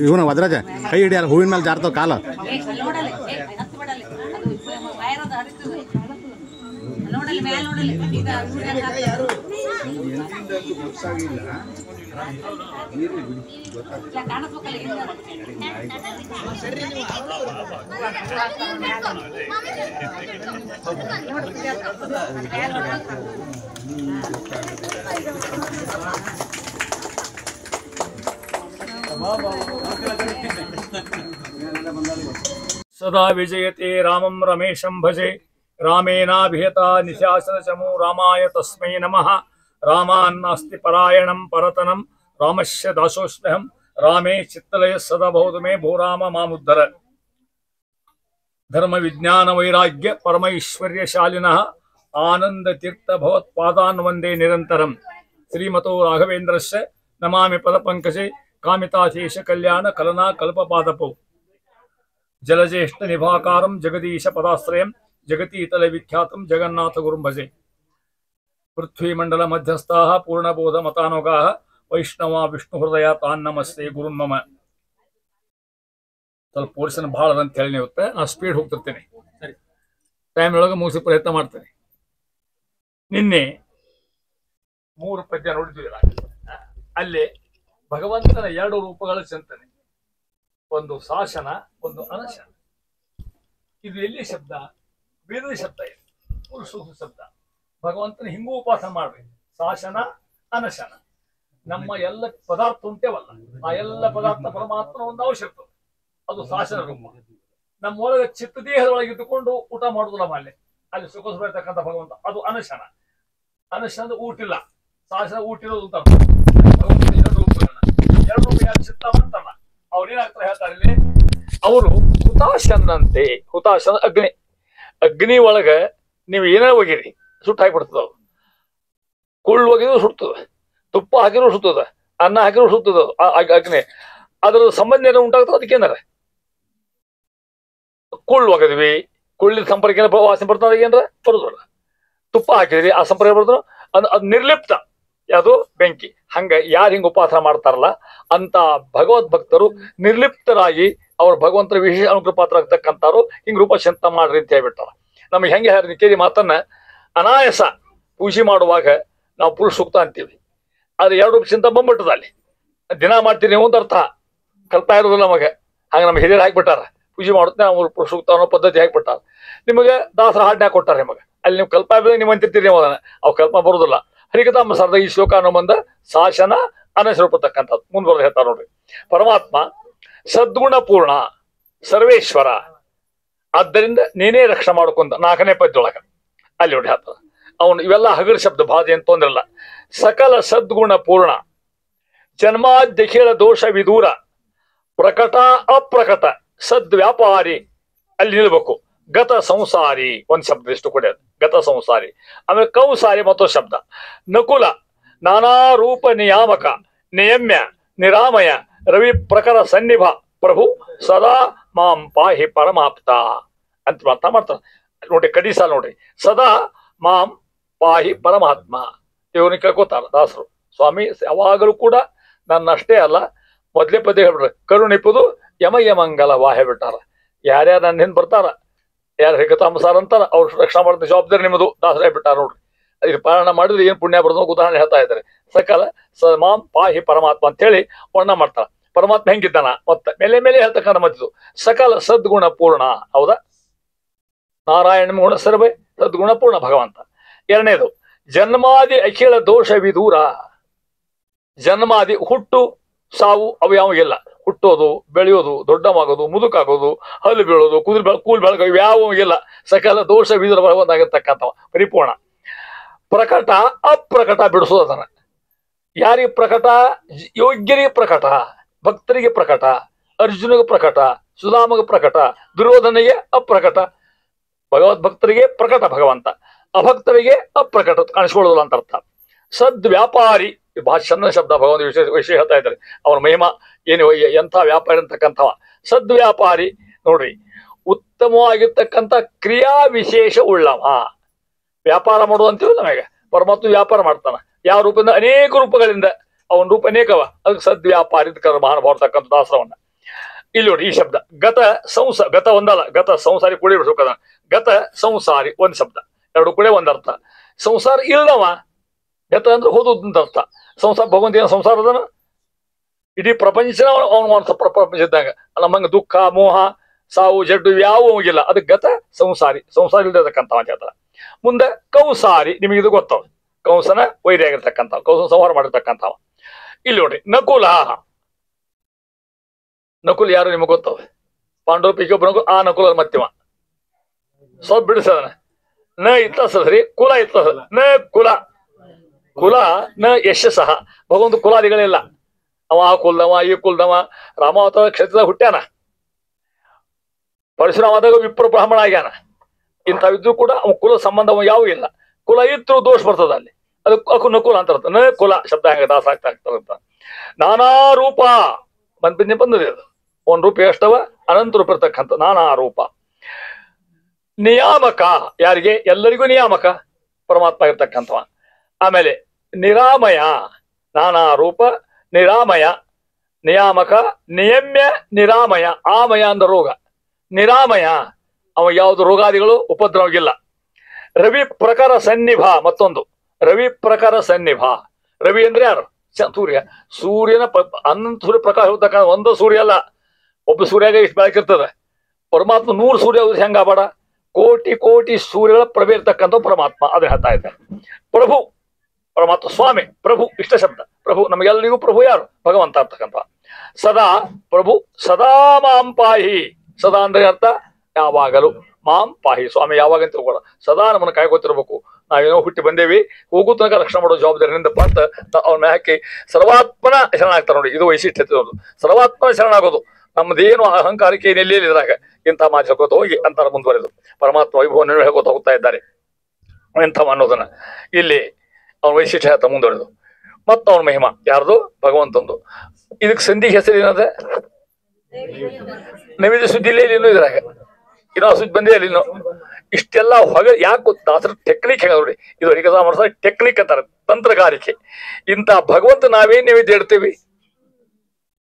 ಇವನ ವದ್ರಾಜ ಕೈ ಹಿಡಿಯಲ್ಲ ಹೂವಿನ ಮೇಲೆ ಜಾರ್ತಾವ ಕಾಲ सदा विजयते रामं रमेशं भजे रामेणाभिहता निशाचरचमो रामाय तस्मै नमः रामान्नास्ति परायणं परतनं रामस्य दासोऽस्म्यहं रामे चित्तलयः सदा भवतु मे भो राम मामुद्धर धर्म विज्ञान वैराग्य परमैश्वर्यशालिनः आनंद तीर्थ भवत्पादान् वन्दे निरन्तरं श्रीमतो राघवेन्द्रस्य नमामि पदपङ्कजे कामिताधीश कल्याण कलना कल्पपादपौ जलज्येष्ठ निभाकारं जगदीश पदाश्रयं जगतीतल विख्यातं जगन्नाथ गुरुं भजे पृथ्वीमंडल मध्यस्थाः पूर्णबोध मतानुगाः वैष्णवा विष्णु हृदय तान् नमस्ते गुरुन् मम ಸ್ವಲ್ಪ ಪೋರ್ಷನ್ ಭಾಳ ಅದ ಅಂತ ಹೇಳಿ ಇವತ್ತು ನಾನು ಸ್ಪೀಡ್ ಹೋಗ್ತಿರ್ತೇನೆ ಸರಿ ಟೈಮ್ ಒಳಗೆ ಮುಗಿಸಿ ಪ್ರಯತ್ನ ಮಾಡ್ತೇನೆ ನಿನ್ನೆ 3 ಪದ್ಯ ನೋಡಿದ್ವಿ ಅಲ್ಲಿ ಭಗವಂತನ 2 ರೂಪಗಳ ಚಿಂತನೆ ಒಂದು ಶಾಸನ ಒಂದು ಅನಶನ ಇದು ಎಲ್ಲಿ ಶಬ್ದ ವೇದ ಶಬ್ದ ಇದೆ ಪುರುಷ ಶಬ್ದ ಭಗವಂತನ ಹಿಂಗೂ ಉಪಾಸನೆ ಮಾಡ್ಬೇಕು ಶಾಸನ ಅನಶನ ನಮ್ಮ ಎಲ್ಲ ಪದಾರ್ಥ ಉಂಟೇವಲ್ಲ ಆ ಎಲ್ಲ ಪದಾರ್ಥ ಪರಮಾತ್ಮನ ಒಂದು ಅಂಶ ಇರ್ತದೆ ಅದು ಶಾಸನ ರೂಪ ನಮ್ಮೊಳಗೆ ಚಿತ್ತ ದೇಹದೊಳಗೆ ಇದ್ದುಕೊಂಡು ಊಟ ಮಾಡುದಿಲ್ಲ ಅಲ್ಲಿ ಸುಖ ಸುಖ ಇರ್ತಕ್ಕಂಥ ಭಗವಂತ ಅದು ಅನಶನ ಅನಶನ ಊಟಿಲ್ಲ ಶಾಸನ ಊಟಿರೋದು ಅಂತ ಭಗವಂತನ 2 ರೂಪ ಚಿತ್ತ ಅಂತಲ್ಲ ಅವ್ರೇನಾಗ್ತಾರೆ ಹೇಳ್ತಾರೆ ಇಲ್ಲಿ ಅವರು ಹುತಾಶನಂತೆ ಹುತಾಶನ ಅಗ್ನಿ ಒಳಗ ನೀವು ಏನೇ ಒಗಿರಿ ಸುಟ್ಟು ಹಾಕಿಬಿಡ್ತದ ಅವ್ರು ಕುಳ್ಳು ಒಗಿದ್ರು ಸುಡ್ತದ ತುಪ್ಪ ಹಾಕಿದ್ರು ಸುತ್ತದ ಅನ್ನ ಹಾಕಿದ್ರು ಸುತ್ತದ ಅಗ್ನಿ ಅದ್ರ ಸಂಬಂಧ ಏನೋ ಉಂಟಾಗ್ತದೆ ಅದಕ್ಕೇನಾರ ಕುಳ್ಳು ಒಗದ್ವಿ ಕುಳ್ಳಿದ ಸಂಪರ್ಕ ಏನ ವಾಸನೆ ಬರ್ತದ ಏನಾರ ಬರುದಲ್ಲ ತುಪ್ಪ ಹಾಕಿದ್ರಿ ಆ ಸಂಪರ್ಕ ಬರ್ತದ ಅದು ನಿರ್ಲಿಪ್ತ ಯಾವುದು ಬೆಂಕಿ ಹಂಗ ಯಾರು ಹಿಂಗ ಉಪಾಸನ ಮಾಡ್ತಾರಲ್ಲ ಅಂತ ಭಗವದ್ ಭಕ್ತರು ನಿರ್ಲಿಪ್ತರಾಗಿ ಅವ್ರ ಭಗವಂತರ ವಿಶೇಷ ಅನುಗ್ರಹ ಪಾತ್ರ ಆಗ್ತಕ್ಕಂಥವ್ರು ಹಿಂಗ್ ರೂಪ ಶಂತ ಮಾಡ್ರಿ ಅಂತ ಹೇಳ್ಬಿಡ್ತಾರ ನಮ್ಗೆ ಹೆಂಗೆ ಕೇಳಿ ಮಾತನ್ನ ಅನಾಯಸ ಪೂಜೆ ಮಾಡುವಾಗ ನಾವು ಪುರುಷ ಸೂಕ್ತ ಅಂತೀವಿ ಆದ್ರೆ 2 ರೂಪ ಚಿಂತ ಬಂದ್ಬಿಟ್ಟದ ಅಲ್ಲಿ ದಿನ ಮಾಡ್ತೀರಿ ನೀವು ಅಂತ ಅರ್ಥ ಕಲ್ಪಾ ಇರೋದಿಲ್ಲ ನಮಗೆ ಹಂಗ ನಮ್ಮ ಹಿರಿಯರು ಹಾಕ್ಬಿಟ್ಟಾರ ಪೂಜೆ ಮಾಡುತ್ತೆ ನಾವು ಪುರುಷ ಸೂಕ್ತ ಅನ್ನೋ ಪದ್ಧತಿ ಹಾಕ್ಬಿಟ್ಟಾರ ನಿಮಗೆ ದಾಸರ ಹಾಡ್ನ ಕೊಟ್ಟಾರ ನಿಮಗೆ ಅಲ್ಲಿ ನೀವು ಕಲ್ಪಾ ಬೆಳೆ ನೀವು ಅಂತಿರ್ತೀರಿ ನೀವು ಅದನ್ನ ಅವು ಕಲ್ಪ ಬರೋದಿಲ್ಲ ಹರಿಕಥಾಮ ಸರ್ದ ಈ ಶ್ಲೋಕ ಅನ್ನೋ ಬಂದ ಶಾಸನ ಅನಸ್ವರೂಪತಕ್ಕಂಥದ್ದು ಮುಂದುವರೆದು ಹೇಳ್ತಾರೆ ನೋಡ್ರಿ ಪರಮಾತ್ಮ ಸದ್ಗುಣ ಪೂರ್ಣ ಸರ್ವೇಶ್ವರ ಆದ್ದರಿಂದ ನೀನೇ ರಕ್ಷಣೆ ಮಾಡ್ಕೊಂಡ 4ನೇ ಪದ್ಯೊಳಗ ಅಲ್ಲಿ ನೋಡಿ ಹೇಳ್ತಾರ ಅವನು ಇವೆಲ್ಲ ಹಗರ್ ಶಬ್ದ ಬಾಧೆ ಅಂತ ತೊಂದ್ರಲ್ಲ ಸಕಲ ಸದ್ಗುಣ ಪೂರ್ಣ ಜನ್ಮಾದ್ಯಖಿಲ ದೋಷ ವಿದೂರ ಪ್ರಕಟ ಅಪ್ರಕಟ ಸದ್ವ್ಯಾಪಾರಿ ಅಲ್ಲಿ ನಿಲ್ಬೇಕು ಗತ ಸಂಸಾರಿ ಒಂದ್ ಶಬ್ದ ಎಷ್ಟು ಕೂಡ ಗತ ಸಂಸಾರಿ ಆಮೇಲೆ ಕೌಸಾರಿ ಮತ್ತೊಂದು ಶಬ್ದ ನಕುಲ ನಾನಾ ರೂಪ ನಿಯಾಮಕ ನಿಯಮ್ಯ ನಿರಾಮಯ ರವಿ ಪ್ರಕರ ಸನ್ನಿಭ ಪ್ರಭು ಸದಾ ಮಾಂ ಪಾಹಿ ಪರಮಾಪ್ತ ಅಂತ ಅರ್ಥ ಮಾಡ್ತಾರ ನೋಡಿ ಕಡಿ ಸಾಲ ನೋಡ್ರಿ ಸದಾ ಮಾಂ ಪಾಹಿ ಪರಮಾತ್ಮ ಇವ್ರನ್ನ ಕೇಳ್ಕೋತಾರ ದಾಸರು ಸ್ವಾಮಿ ಯಾವಾಗಲೂ ಕೂಡ ನನ್ನ ಅಷ್ಟೇ ಅಲ್ಲ ಮೊದ್ಲೇ ಪದ್ಯ ಹೇಳ್ಬಿಡ್ರಿ ಕರುಣಿಪುದು ಯಮ ಯಮಂಗಲ ವಾಹೆ ಬಿಟ್ಟಾರ ಯಾರ್ಯಾರು ನನ್ನ ಹಿಂದ್ ಬರ್ತಾರ ಯಾರು ಹರಿಕಥಾಮಸಾರ ಅಂತಾರ ಅವ್ರು ರಕ್ಷಣಾ ಮಾಡಿದ ಜವಾಬ್ದಾರಿ ನಿಮ್ಮದು ದಾಸರೇ ಬಿಟ್ಟಾರ ನೋಡ್ರಿ ಇದು ಪಾರಾಯಣ ಮಾಡಿದ್ರೆ ಏನ್ ಪುಣ್ಯ ಬರೋದು ಉದಾಹರಣೆ ಹೇಳ್ತಾ ಇದ್ದಾರೆ ಸಕಲ ಮಾಂ ಪಾಹಿ ಪರಮಾತ್ಮ ಅಂತ ಹೇಳಿ ವರ್ಣ ಮಾಡ್ತಾರ ಪರಮಾತ್ಮ ಹೆಂಗಿದ್ದಾನ ಮತ್ತೆ ಮೇಲೆ ಮೇಲೆ ಹೇಳ್ತಕ್ಕಂಥ ಮತ್ತಿದು ಸಕಲ ಸದ್ಗುಣ ಪೂರ್ಣ ಹೌದಾ ನಾರಾಯಣ ಗುಣ ಸರ್ವೇ ಸದ್ಗುಣ ಪೂರ್ಣ ಭಗವಂತ ಎರಡನೇದು ಜನ್ಮಾದಿ ಅಖಿಲ ದೋಷ ವಿದೂರ ಜನ್ಮಾದಿ ಹುಟ್ಟು ಸಾವು ಅವು ಯಾವಾಗಿಲ್ಲ ಹುಟ್ಟೋದು ಬೆಳೆಯೋದು ದೊಡ್ಡವಾಗೋದು ಮುದುಕಾಗೋದು ಹಲ್ಲು ಬೀಳೋದು ಕೂಲ್ ಬೆಳಗ ಯಾವ ಇಲ್ಲ ಸಕಲ ದೋಷ ವಿದೂರ ಭಗವಂತ ಆಗಿರ್ತಕ್ಕಂಥವ ಪರಿಪೂರ್ಣ ಪ್ರಕಟ ಅಪ್ರಕಟ ಬಿಡಿಸೋದು ಅದನ್ನ ಯಾರಿಗೆ ಪ್ರಕಟ? ಯೋಗ್ಯರಿಗೆ ಪ್ರಕಟ, ಭಕ್ತರಿಗೆ ಪ್ರಕಟ, ಅರ್ಜುನಿಗೆ ಪ್ರಕಟ, ಸುಧಾಮಗೆ ಪ್ರಕಟ, ದುರ್ಯೋಧನಿಗೆ ಅಪ್ರಕಟ. ಭಗವದ್ಭಕ್ತರಿಗೆ ಪ್ರಕಟ ಭಗವಂತ, ಅಭಕ್ತರಿಗೆ ಅಪ್ರಕಟ, ಕಾಣಿಸ್ಕೊಳ್ಳೋದಿಲ್ಲ ಅಂತ ಅರ್ಥ. ಸದ್ವ್ಯಾಪಾರಿ, ಬಹಳ ಚಂದ ಶಬ್ದ, ಭಗವಂತ ವಿಶೇಷ ಹೇಳ್ತಾ ಇದ್ದಾರೆ. ಅವನ ಮಹಿಮಾ ಏನು, ಎಂಥ ವ್ಯಾಪಾರಿ ಅಂತಕ್ಕಂಥವ. ಸದ್ವ್ಯಾಪಾರಿ ನೋಡ್ರಿ, ಉತ್ತಮವಾಗಿರ್ತಕ್ಕಂಥ ಕ್ರಿಯಾ ವಿಶೇಷ ಉಳ್ಳವ. ವ್ಯಾಪಾರ ಮಾಡುವಂತೀವಿ ನಮಗೆ, ಪರಮಾತ್ಮ ವ್ಯಾಪಾರ ಮಾಡ್ತಾನ. ಯಾವ ರೂಪದಿಂದ? ಅನೇಕ ರೂಪಗಳಿಂದ. ಅವನ ರೂಪ ಅನೇಕವ, ಅದಕ್ಕೆ ಸದ್ವ್ಯಾಪಾರಿ ಮಹಾನುಭಾವರ್ತಕ್ಕಂಥ ದಾಸರವನ್ನ. ಇಲ್ಲಿ ನೋಡಿ ಈ ಶಬ್ದ ಗತ ಸಂಸಾರ, ಗತ ಒಂದಲ್ಲ, ಗತ ಸಂಸಾರಿ ಕೂಡಿ ಬಿಡ್ಬೇಕದ. ಗತ ಸಂಸಾರಿ ಒಂದ್ ಶಬ್ದ, ಎರಡು ಕೂಡ ಒಂದರ್ಥ. ಸಂಸಾರ ಇಲ್ಲವ, ಗತ ಅಂದ್ರೆ ಹೋದಂತ ಅರ್ಥ. ಸಂಸಾರ ಭಗವಂತ ಏನು ಸಂಸಾರ ಅದನ? ಇಡೀ ಪ್ರಪಂಚನ ಅವನು ಪ್ರಪಂಚ ಇದ್ದಂಗ. ನಮ್ಮಂಗ ದುಃಖ, ಮೋಹ, ಸಾವು, ಜಡ್ಡು ಯಾವ ಹೋಗಿಲ್ಲ. ಅದಕ್ಕೆ ಗತ ಸಂಸಾರಿ, ಸಂಸಾರ ಇಲ್ದಿರ್ತಕ್ಕಂಥ ಹೇಳ್ತಾರ. ಮುಂದೆ ಕೌಸಾರಿ, ನಿಮಗೆ ಇದು ಗೊತ್ತವ, ಕಂಸನ ವೈರಿ ಆಗಿರ್ತಕ್ಕಂಥವ್, ಕಂಸನ ಸಂಹಾರ ಮಾಡಿರ್ತಕ್ಕಂಥವ. ಇಲ್ಲಿ ನೋಡ್ರಿ ನಕುಲ. ನಕುಲ್ ಯಾರು ನಿಮಗೆ ಗೊತ್ತವ? ಪಾಂಡವ ಪೈಕಿ ಒಬ್ಬ ನಕುಲ್. ಆ ನಕುಲ ಮತ್ತಿವ ಸ್ವಲ್ಪ ಬಿಡಿಸದನ. ನ ಇತ್ತಸರಿ, ಕುಲ ಇತ್ತಸ, ನ ಕುಲ. ಕುಲ ನ ಯಶಸ್ಸಹ. ಭಗವಂತ ಕುಲಾದಿಗಳಿಲ್ಲ. ಅವ ಆ ಕುಲ್ದವ, ಈ ಕುಲ್ದವ. ರಾಮಾವತಾರ ಕ್ಷೇತ್ರದಾಗ ಹುಟ್ಟ್ಯಾನ. ಪರಶುರಾಮದಾಗ ವಿಪ್ರ ಬ್ರಾಹ್ಮಣ ಆಗ್ಯಾನ. ಇಂಥವಿದ್ರು ಕೂಡ ಅವ ಕುಲ ಸಂಬಂಧ ಯಾವ ಇಲ್ಲ. ಕುಲ ಇತ್ತು ದೋಷ ಬರ್ತದ ಅಲ್ಲಿ, ಅದಕ್ಕೆ ನಕುಲ ಅಂತ ನ ಕುಲ ಶಬ್ದ ಹೆಂಗ ದಾಸ ಆಗ್ತಾ. ನಾನಾ ರೂಪ ಬಂದಿದೆ ಅದು. ಒಂದ್ ರೂಪ ಎಷ್ಟವ? ಅನಂತ ರೂಪ ಇರ್ತಕ್ಕಂಥ ನಾನಾ ರೂಪ. ನಿಯಾಮಕ, ಯಾರಿಗೆ? ಎಲ್ಲರಿಗೂ ನಿಯಾಮಕ ಪರಮಾತ್ಮ ಇರ್ತಕ್ಕಂಥವ. ಆಮೇಲೆ ನಿರಾಮಯ, ನಾನಾ ರೂಪ, ನಿರಾಮಯ, ನಿಯಾಮಕ, ನಿಯಮ್ಯ, ನಿರಾಮಯ. ಆಮಯ ಅಂದ ರೋಗ, ನಿರಾಮಯ ಅವ ಯಾವುದು ರೋಗಾದಿಗಳು ಉಪದ್ರವಗಿಲ್ಲ. ರವಿ ಪ್ರಕಾರ ಸನ್ನಿಭ, ಮತ್ತೊಂದು ರವಿ ಪ್ರಕಾರ ಸನ್ನಿಭ. ರವಿ ಅಂದ್ರೆ ಯಾರು? ಸೂರ್ಯ. ಸೂರ್ಯನ ಅನಂತ ಸೂರ್ಯ ಪ್ರಕಾಶ ಹೋಗ್ತಕ್ಕಂಥ ಒಂದು ಸೂರ್ಯ ಅಲ್ಲ, ಒಬ್ಬ ಸೂರ್ಯಾಗ ಇಷ್ಟು ಬೆಳಕಿರ್ತದೆ. ಪರಮಾತ್ಮ 100 ಸೂರ್ಯ ಹೆಂಗ ಬಾಡ? ಕೋಟಿ ಕೋಟಿ ಸೂರ್ಯಗಳ ಪ್ರಭೆ ಇರ್ತಕ್ಕಂಥ ಪರಮಾತ್ಮ. ಅದನ್ನ ಹೇಳ್ತಾ ಇದ್ದಾರೆ. ಪ್ರಭು ಪರಮಾತ್ಮ, ಸ್ವಾಮಿ, ಪ್ರಭು ಇಷ್ಟ ಶಬ್ದ. ಪ್ರಭು ನಮಗೆಲ್ಲರಿಗೂ ಪ್ರಭು ಯಾರು? ಭಗವಂತ ಅಂತಕ್ಕಂಥ. ಸದಾ ಪ್ರಭು, ಸದಾ ಮಾಂ ಪಾಹಿ. ಸದಾ ಅಂದ್ರೆ ಅರ್ಥ ಯಾವಾಗಲೂ. ಮಾಂ ಪಾಹಿ, ಸ್ವಾಮಿ ಯಾವಾಗ ಅಂತ ತಿಳ್ಕೊಳ್ಳ, ಸದಾ ನಮ್ಮನ್ನು ಕಾಯ್ಕೋತಿರ್ಬೇಕು. ನಾವೇನೋ ಹುಟ್ಟಿ ಬಂದೇವಿ, ಹೋಗೋ ತನಕ ರಕ್ಷಣೆ ಮಾಡೋ ಜವಾಬ್ದಾರಿನಿಂದಪ್ಪ ಅಂತ ಅವ್ನ ಹಾಕಿ ಸರ್ವಾತ್ಮನ ಶರಣಾಗ್ತಾರೆ. ನೋಡಿ ಇದು ವೈಶಿಷ್ಟ್ಯತೆ. ಸರ್ವಾತ್ಮನ ಶರಣಾಗೋದು. ನಮ್ದೇನು ಅಹಂಕಾರಕ್ಕೆ ಏನೆಲ್ಲಿ ಇದ್ರಾಗ ಇಂಥ ಮಾತು ಹೇಳ್ಕೋತ ಹೋಗಿ ಅಂತಾರ ಮುಂದುವರೆದು ಪರಮಾತ್ಮ ವೈಭವನ ಹೇಳ್ಕೋತ ಹೋಗ್ತಾ ಇದ್ದಾರೆ. ಎಂಥವ ಅನ್ನೋದನ್ನ ಇಲ್ಲಿ ಅವನ ವೈಶಿಷ್ಟ್ಯ ಹೇಳ್ತಾ ಮುಂದುವರೆದು. ಮತ್ತ ಅವನ ಮಹಿಮಾ ಯಾರ್ದು? ಭಗವಂತಂದು. ಇದಕ್ಕೆ ಸಂಧಿ ಹೆಸರು ಏನದ? ನೈವೇದ್ಯ ಸುದ್ದಿ ಇಲ್ಲ ಇಲ್ಲಿ ಇದ್ರಾಗ. ಇನ್ನೂ ಸುದ್ದಿ ಬಂದೇ ಇಲ್ಲ ಇನ್ನು. ಇಷ್ಟೆಲ್ಲ ಹೊಗ ಯಾಕೆ ಗೊತ್ತಾ? ಅದ್ರ ಟೆಕ್ನಿಕ್ ಹೇಗ ನೋಡಿ. ಇದು ಹರಿಕಥಾ ಮಾಡ್ತಾರೆ, ಟೆಕ್ನಿಕ್ ಅಂತಾರೆ, ತಂತ್ರಗಾರಿಕೆ. ಇಂಥ ಭಗವಂತ ನಾವೇನ್ ನೈವೇದ್ಯ ಇಡ್ತೀವಿ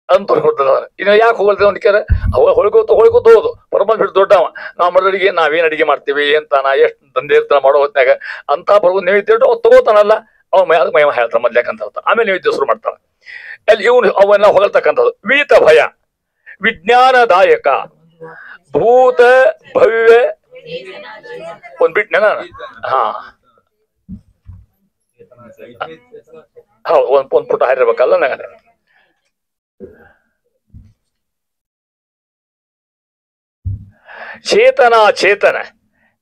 ಅಂತ ಹೊಡ್ತಾರೆ. ಇನ್ನು ಯಾಕೆ ಹೋಗ್ತೇವೆ ಅಂದ್ಕಾರ ಅವ ಹೊಳ್ಕೋತ ಹೋಗೋದು. ಪರಮಾತ್ಮ ಬಿಟ್ಟು ದೊಡ್ಡವ. ನಾವು ಮಾಡೋರಿಗೆ ನಾವೇನ್ ಅಡಿಗೆ ಮಾಡ್ತೀವಿ ಅಂತಾನ, ಎಷ್ಟು ದಂಧೆ ಇರ್ತಾನ ಮಾಡೋ ಹೊತ್ನಾಗ ಅಂತ ಭಗವಂತ ನೈವೇದ್ಯ ಇಟ್ಟು ತಗೋತಾನಲ್ಲ, ಅವ ಮಹಿಮ ಹೇಳ್ತಾರ ಮೊದ್ಲೇಕಂತ ಹೇಳ್ತಾರ. ಆಮೇಲೆ ನೈವೇದ್ಯ ಶುರು ಮಾಡ್ತಾರ. ಅಲ್ಲಿ ಇವನು ಅವನ್ನ ಹೊಗಳ್ತಕ್ಕಂಥದ್ದು. ವೀತ ಭಯ, ವಿಜ್ಞಾನದಾಯಕ, ಭೂತ ಭವ್ಯ. ಒಂದ್ ಬಿಟ್ನೆ ನಾನು. ಹಾ ಹೌದು, ಒಂದ್ ಪುಟ ಹಾರಿರ್ಬೇಕಲ್ಲ ನನಗೆ. ಚೇತನ ಚೇತನ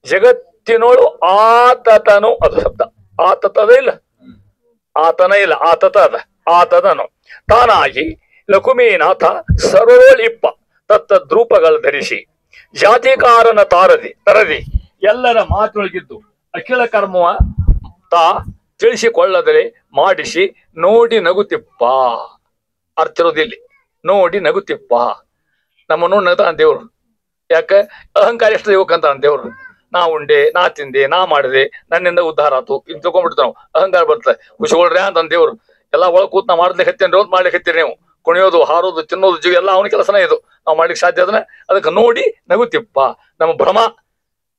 ಜಗತ್ತಿನೋಳು ಆತತನು, ಅದು ಶಬ್ದ. ಆತತದ ಇಲ್ಲ, ಆತನ ಇಲ್ಲ, ಆತತ ಅದ. ಆತದನು ತಾನಾಗಿ ಲಕುಮೀನಾಥ ಸರ್ವೋಳಿಪ್ಪ ತತ್ತದ್ರೂಪಗಳು ಧರಿಸಿ ಜಾತಿಕಾರನ ತರದಿ ಎಲ್ಲರ ಮಾತೊಳಗಿದ್ದು ಅಖಿಲ ಕರ್ಮವ ತಾ ತಿಳಿಸಿಕೊಳ್ಳದರೆ ಮಾಡಿಸಿ ನೋಡಿ ನಗುತ್ತಿಪ್ಪ. ಅರ್ಥ ಇರೋದಿಲ್ಲಿ. ನೋಡಿ ನಗುತ್ತಿಪ್ಪ. ನಮ್ಮನ್ನು ನಗ್ತಾನ ದೇವ್ರು. ಯಾಕೆ? ಅಹಂಕಾರ ಎಷ್ಟು ದೇವಕ್ಕಂತ ದೇವ್ರು. ನಾ ಉಂಡೆ, ನಾ ತಿಂದೆ, ನಾ ಮಾಡಿದೆ, ನನ್ನಿಂದ ಉದ್ಧಾರ ಆತು ಇನ್ ತಿಳ್ಕೊಂಡ್ಬಿಡ್ತಾವ. ಅಹಂಕಾರ ಬರ್ತದೆ. ಖುಷಿಗೊಳ್ರಿ ಅಂತ ದೇವ್ರು. ಎಲ್ಲ ಒಳಗೆ ಕೂತ್ ನಾ ಮಾಡ್ಲಿಕ್ಕೆ ಹತ್ತೇನ್ರಿ ಅಂತ ಮಾಡ್ಲಿಕ್ಕೆ ಹತ್ತೀರಿ ನೀವು. ಕುಣಿಯೋದು, ಹಾರೋದು, ತಿನ್ನೋದು, ಜೀವ ಎಲ್ಲ ಅವನ ಕೆಲಸನೇ ಇದು. ನಾವು ಮಾಡ್ಲಿಕ್ಕೆ ಸಾಧ್ಯ ಅದನ್ನ. ಅದಕ್ಕೆ ನೋಡಿ ನಗುತ್ತಿಪ್ಪ. ನಮ್ಮ ಭ್ರಮ,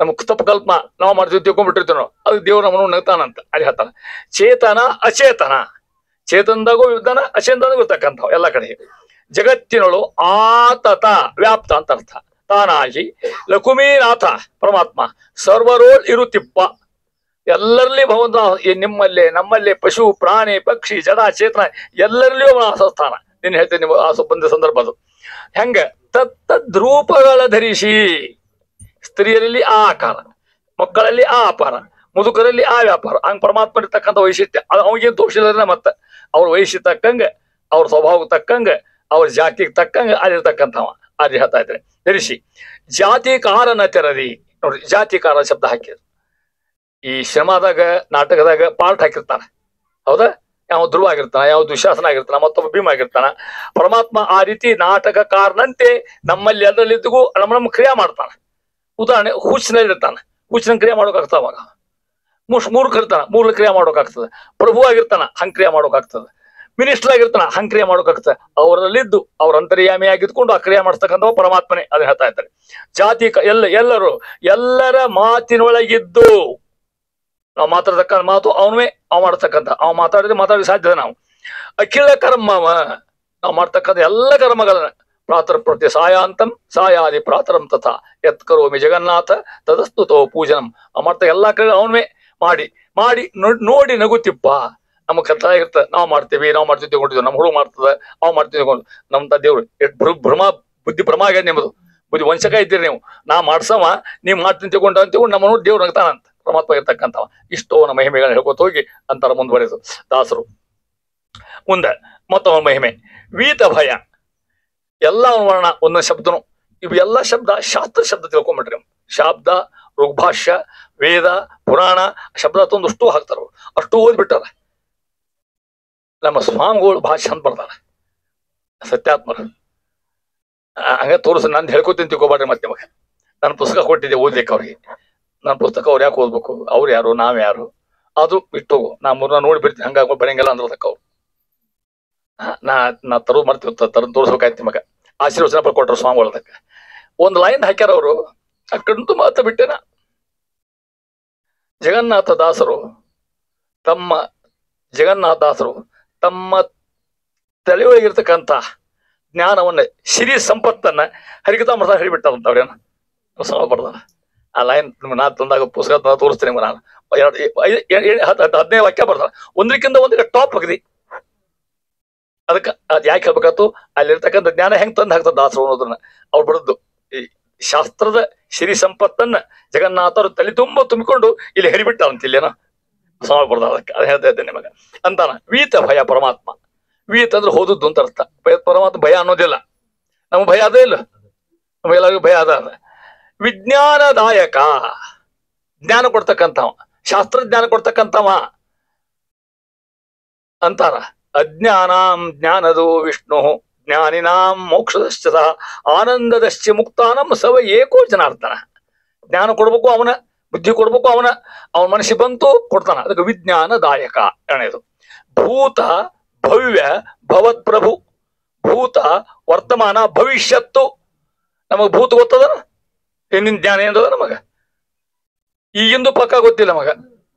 ನಮ್ಮ ತಪ್ಪು ಕಲ್ಪನಾ ನಾವು ಮಾಡ್ತೀವಿ ತಿಳ್ಕೊಂಡ್ಬಿಟ್ಟಿರ್ತೀವಿ ನಾವು. ಅದಕ್ಕೆ ದೇವ್ರು ನಮ್ಮನ್ನು ನಗ್ತಾನಂತ ಅಲ್ಲಿ ಹೇಳ್ತಾನ. ಚೇತನ ಅಚೇತನ, ಚೇತನದಾಗೂ ಇದ್ದಾನ, ಅಚೇತನದಾಗೂ ಇರ್ತಕ್ಕಂಥವು ಎಲ್ಲ ಕಡೆ. ಜಗತ್ತಿನಳು ಆತತ ವ್ಯಾಪ್ತ ಅಂತ ಅರ್ಥ. ತಾನಾಗಿ ಲಕುಮೀನಾಥ ಪರಮಾತ್ಮ ಸರ್ವರೋಳ್ ಇರುತ್ತಿಪ್ಪ. ಎಲ್ಲರಲ್ಲಿ ಭಗವಂತ ನಿಮ್ಮಲ್ಲೇ, ನಮ್ಮಲ್ಲೇ, ಪಶು ಪ್ರಾಣಿ ಪಕ್ಷಿ ಜಡ ಚೇತನ ಎಲ್ಲರಲ್ಲಿಯೂ ಅವನ ಆಸಸ್ಥಾನ. ನೀನು ಹೇಳ್ತೇನೆ ನೀವು ಆ ಬಂದ ಸಂದರ್ಭ ಅದು ಹೆಂಗ? ತತ್ತದ್ರೂಪಗಳ ಧರಿಸಿ. ಸ್ತ್ರೀಯರಲ್ಲಿ ಆ ಆಕಾರ, ಮಕ್ಕಳಲ್ಲಿ ಆ ಅಪಾರ, ಮುದುಕರಲ್ಲಿ ಆ ವ್ಯಾಪಾರ. ಹಂಗ ಪರಮಾತ್ಮ ಇರ್ತಕ್ಕಂಥ ವೈಶಿಷ್ಟ್ಯ ಅದು ಅವನಿಗೇನು ತೋರಿಸಿದ್ರೆ ಮತ್ತೆ ಅವ್ರ ವಯಸ್ಸಿಗೆ ತಕ್ಕಂಗೆ, ಅವ್ರ ಸ್ವಭಾವಕ್ಕೆ ತಕ್ಕಂಗೆ, ಅವ್ರ ಜಾತಿಗೆ ತಕ್ಕಂಗೆ ಅಲ್ಲಿರ್ತಕ್ಕಂಥವ. ಅಲ್ಲಿ ಹೇಳ್ತಾ ಇದ್ರೆ ಧರಿಸಿ ಜಾತಿಕಾರನ ತೆರದಿ. ನೋಡ್ರಿ, ಜಾತಿಕಾರ ಶಬ್ದ ಹಾಕಿದ್ರು. ಈ ಶ್ರಮದಾಗ ನಾಟಕದಾಗ ಪಾರ್ಟ್ ಹಾಕಿರ್ತಾನ, ಹೌದಾ? ಯಾವ ಧ್ರುವ ಆಗಿರ್ತಾನ, ಯಾವ ದುಶಾಸನ ಆಗಿರ್ತಾನ, ಮತ್ತೊಬ್ಬ ಭೀಮ ಆಗಿರ್ತಾನ. ಪರಮಾತ್ಮ ಆ ರೀತಿ ನಾಟಕಕಾರನಂತೆ ನಮ್ಮಲ್ಲಿ ಅದರಲ್ಲಿದ್ದಗೂ ನಮ್ಮ ಕ್ರಿಯೆ ಮಾಡ್ತಾನ. ಉದಾಹರಣೆ, ಹುಚ್ಚಿನಲ್ಲಿ ಇರ್ತಾನ, ಹುಚ್ಚಿನ ಕ್ರಿಯೆ ಮಾಡೋಕಾಗ್ತದ. ಅವಾಗ ಮೂರ್ಖ ಇರ್ತಾನ, ಮೂರ್ಖ ಕ್ರಿಯೆ ಮಾಡೋಕಾಗ್ತದೆ. ಪ್ರಭು ಆಗಿರ್ತಾನ, ಹಂಗ್ ಕ್ರಿಯೆ ಮಾಡೋಕಾಗ್ತದೆ. ಮಿನಿಸ್ಟರ್ ಆಗಿರ್ತಾನ, ಹಂಗ್ ಕ್ರಿಯೆ ಮಾಡೋಕಾಗ್ತದೆ. ಅವರಲ್ಲಿದ್ದು ಅವ್ರ ಅಂತರ್ಯಾಮಿ ಆಗಿದ್ಕೊಂಡು ಆ ಕ್ರಿಯೆ ಮಾಡಿಸ್ತಕ್ಕಂಥ ಪರಮಾತ್ಮನೇ. ಅದನ್ನ ಹೇಳ್ತಾ ಇದ್ದಾರೆ. ಜಾತಿ ಎಲ್ಲರೂ ಎಲ್ಲರ ಮಾತಿನೊಳಗಿದ್ದು ನಾವು ಮಾತಾಡ್ತಕ್ಕಂಥ ಮಾತು ಅವನೇ, ಅವ್ ಮಾಡ್ತಕ್ಕಂಥ ಅವ್ ಮಾತಾಡಿದ್ರೆ ಸಾಧ್ಯದ ನಾವು. ಅಖಿಲ ಕರ್ಮವ, ನಾವು ಮಾಡ್ತಕ್ಕಂಥ ಎಲ್ಲ ಕರ್ಮಗಳನ್ನ ಪ್ರಾತರ್ ಪ್ರತಿ ಸಾಯಾಂತಂ ಸಾಯಾದಿ ಪ್ರಾತರಂ ತಥಾ ಯತ್ ಕರೋಮಿ ಜಗನ್ನಾಥ ತದಸ್ತುತೋ ಪೂಜನಂ. ಅವ್ ಮಾಡ್ತಾ ಎಲ್ಲಾ ಕಡೆ ಅವನೇ ಮಾಡಿ ಮಾಡಿ ನೋಡಿ ನಗುತ್ತಿಪ್ಪ. ನಮಗ್ ಕತ್ತ ಇರ್ತದೆ, ನಾವು ಮಾಡ್ತೀವಿ ತಿಳ್ಕೊಂಡಿದ್ವಿ, ನಮ್ಮ ಹುಡುಗ ಮಾಡ್ತದ, ಅವ್ ಮಾಡ್ತೀವಿ ತಿಳ್ಕೊಂಡು. ನಮ್ ದೇವ್ರು ಎಷ್ಟು ಬುದ್ಧಿ ಭ್ರಮ ಆಗ್ಯದ ನಿಮ್ಮದು. ಬುದ್ಧಿ ವಂಚಕ ಇದ್ದೀರಿ ನೀವು. ನಾ ಮಾಡ್ಸವ, ನೀವ್ ಮಾಡ್ತೀನಿ ತಿಳ್ಕೊಂಡು ನಮ್ಮ ನೋಡಿ ದೇವ್ರು ನಗ್ತಾನಂತ ಪರಮಾತ್ಮ ಇರ್ತಕ್ಕಂಥವ. ಇಷ್ಟೋ ನಮ್ಮ ಮಹಿಮೆಗಳನ್ನ ಹೇಳ್ಕೊತ ಹೋಗಿ ಅಂತಾರ ಮುಂದುವರೆದು ದಾಸರು. ಮುಂದೆ ಮತ್ತೊಂದು ಮಹಿಮೆ ವೀತ ಭಯ. ಎಲ್ಲ ವರ್ಣ ಒಂದೊಂದು ಶಬ್ದನು. ಇವು ಎಲ್ಲ ಶಬ್ದ ಶಾಸ್ತ್ರ ಶಬ್ದ ತಿಳ್ಕೊಂಬಿಟ್ರಿ. ಶಾಬ್ದ, ಋಗ್ಭಾಷ್ಯ, ವೇದ, ಪುರಾಣ ಶಬ್ದ ತಂದಷ್ಟು ಹಾಕ್ತಾರ. ಅಷ್ಟು ಓದ್ಬಿಟ್ಟಾರ. ನಮ್ಮ ಸ್ವಾಮಿಗಳು ಭಾಷೆ ಅಂತ ಬರ್ತಾರೆ, ಸತ್ಯಾತ್ಮರು. ಹಂಗ ತೋರಿಸ್ ನಂದು ಹೇಳ್ಕೊತೀನಿ ತಿಳ್ಕೊಬೇಡ್ರಿ. ಮತ್ತೆ ನಿಮಗೆ ನನ್ನ ಪುಸ್ತಕ ಕೊಟ್ಟಿದ್ದೆ ಓದ್ಲಿಕ್ಕೆ ಅವ್ರಿಗೆ. ನನ್ನ ಪುಸ್ತಕ ಅವ್ರು ಯಾಕೆ ಓದ್ಬೇಕು? ಅವ್ರು ಯಾರು, ನಾವ್ ಯಾರು? ಅದು ಬಿಟ್ಟು ನಾ ಮೂರ್ನ ನೋಡಿ ಬಿಡ್ತೀನಿ. ಹಂಗಾಗಿ ಬರಂಗಿಲ್ಲ ಅಂದ್ರದಕ್ಕ ಅವ್ರು. ನಾ ತರೋದು ಮಾಡ್ತೀವಿ, ತೋರಿಸ್ಬೇಕಾಯ್ತು ನಿಮಗ. ಆಶೀರ್ವಚನ ಬರ್ಕೊಟ್ರು ಸ್ವಾಮಿಗಳದಕ್ಕ. ಒಂದು ಲೈನ್ ಹಾಕ್ಯಾರ ಅವರು, ಅಕ್ಕಂತೂ ಮಾತ ಬಿಟ್ಟೆನ. ಜಗನ್ನಾಥ ದಾಸರು ತಮ್ಮ ತಲೆಯೊಳಗಿರ್ತಕ್ಕಂಥ ಜ್ಞಾನವನ್ನ, ಸಿರಿ ಸಂಪತ್ತನ್ನ ಹರಿಕತಾಮೃತ ಹೇಳಿಬಿಟ್ಟಾರಂತ. ಅವ್ರೇನ ಬರ್ದಾರ ಆ ಲೈನ್. ನಾ ತಂದಾಗ ಪುಸ್ತಕ ತೋರಿಸ್ತೀನಿ. ನಾನು 15 ವಾಕ್ಯ ಬರ್ತಾರ, ಒಂದಕ್ಕಿಂತ ಒಂದಕ್ಕೆ ಟಾಪ್ ಅಗದಿ. ಅದಕ್ಕೆ ಅದ್ ಯಾಕೆ ಹೇಳ್ಬೇಕಾಯ್ತು? ಅಲ್ಲಿರ್ತಕ್ಕಂಥ ಜ್ಞಾನ ಹೆಂಗ್ ತಂದು ಹಾಕ್ತದ ದಾಸರು ಅನ್ನೋದನ್ನ ಅವ್ರು ಬರೆದ್ದು. ಈ ಶಾಸ್ತ್ರದ ಸಿರಿ ಸಂಪತ್ತನ್ನ ಜಗನ್ನಾಥರು ತಲೆ ತುಂಬಿಕೊಂಡು ಇಲ್ಲಿ ಹರಿಬಿಟ್ಟಾರಂತ. ಇಲ್ಲೇನೋ ಸ್ವಾಮಿ ಬರ್ದ. ಅದಕ್ಕೆ ಅದು ಹೇಳ್ತಾ ಇದ್ದೇನೆ ನಿಮಗ ಅಂತಾನ. ವೀತ ಭಯ ಪರಮಾತ್ಮ. ವೀತ ಅಂದ್ರೆ ಹೋದದ್ದು ಅಂತ ಅರ್ಥ. ಪರಮಾತ್ಮ ಭಯ ಅನ್ನೋದಿಲ್ಲ. ನಮ್ಗೆ ಭಯ ಅದೇ ಇಲ್ಲ, ನಮಗೆಲ್ಲರಿಗೂ ಭಯ ಅದ. ವಿಜ್ಞಾನದಾಯಕ, ಜ್ಞಾನ ಕೊಡ್ತಕ್ಕಂಥವ, ಶಾಸ್ತ್ರಜ್ಞಾನ ಕೊಡ್ತಕ್ಕಂಥವ ಅಂತಾರ. ಅಜ್ಞಾನಾಂ ಜ್ಞಾನದೋ ವಿಷ್ಣು ಜ್ಞಾನಿನಾಂ ಮೋಕ್ಷದಶ್ಚ ಆನಂದದಶ್ಚ ಮುಕ್ತಾನಂ ಸವ ಏಕೋ ಜನಾರ್ದನ. ಜ್ಞಾನ ಕೊಡ್ಬೇಕು ಅವನ, ಬುದ್ಧಿ ಕೊಡ್ಬೇಕು ಅವನ ಮನಸ್ಸಿಗೆ ಬಂತು ಕೊಡ್ತಾನ. ಅದಕ್ಕೆ ವಿಜ್ಞಾನದಾಯಕ ಎಣೆದು. ಭೂತ ಭವ್ಯ ಭವತ್ ಪ್ರಭು. ಭೂತ ವರ್ತಮಾನ ಭವಿಷ್ಯತ್ತು. ನಮಗ್ ಭೂತ ಗೊತ್ತದ, ಹಿಂದಿನ ಜ್ಞಾನ ಏನದ ನಮಗ. ಈಗಿಂದು ಪಕ್ಕ ಗೊತ್ತಿಲ್ಲ ನಮಗ,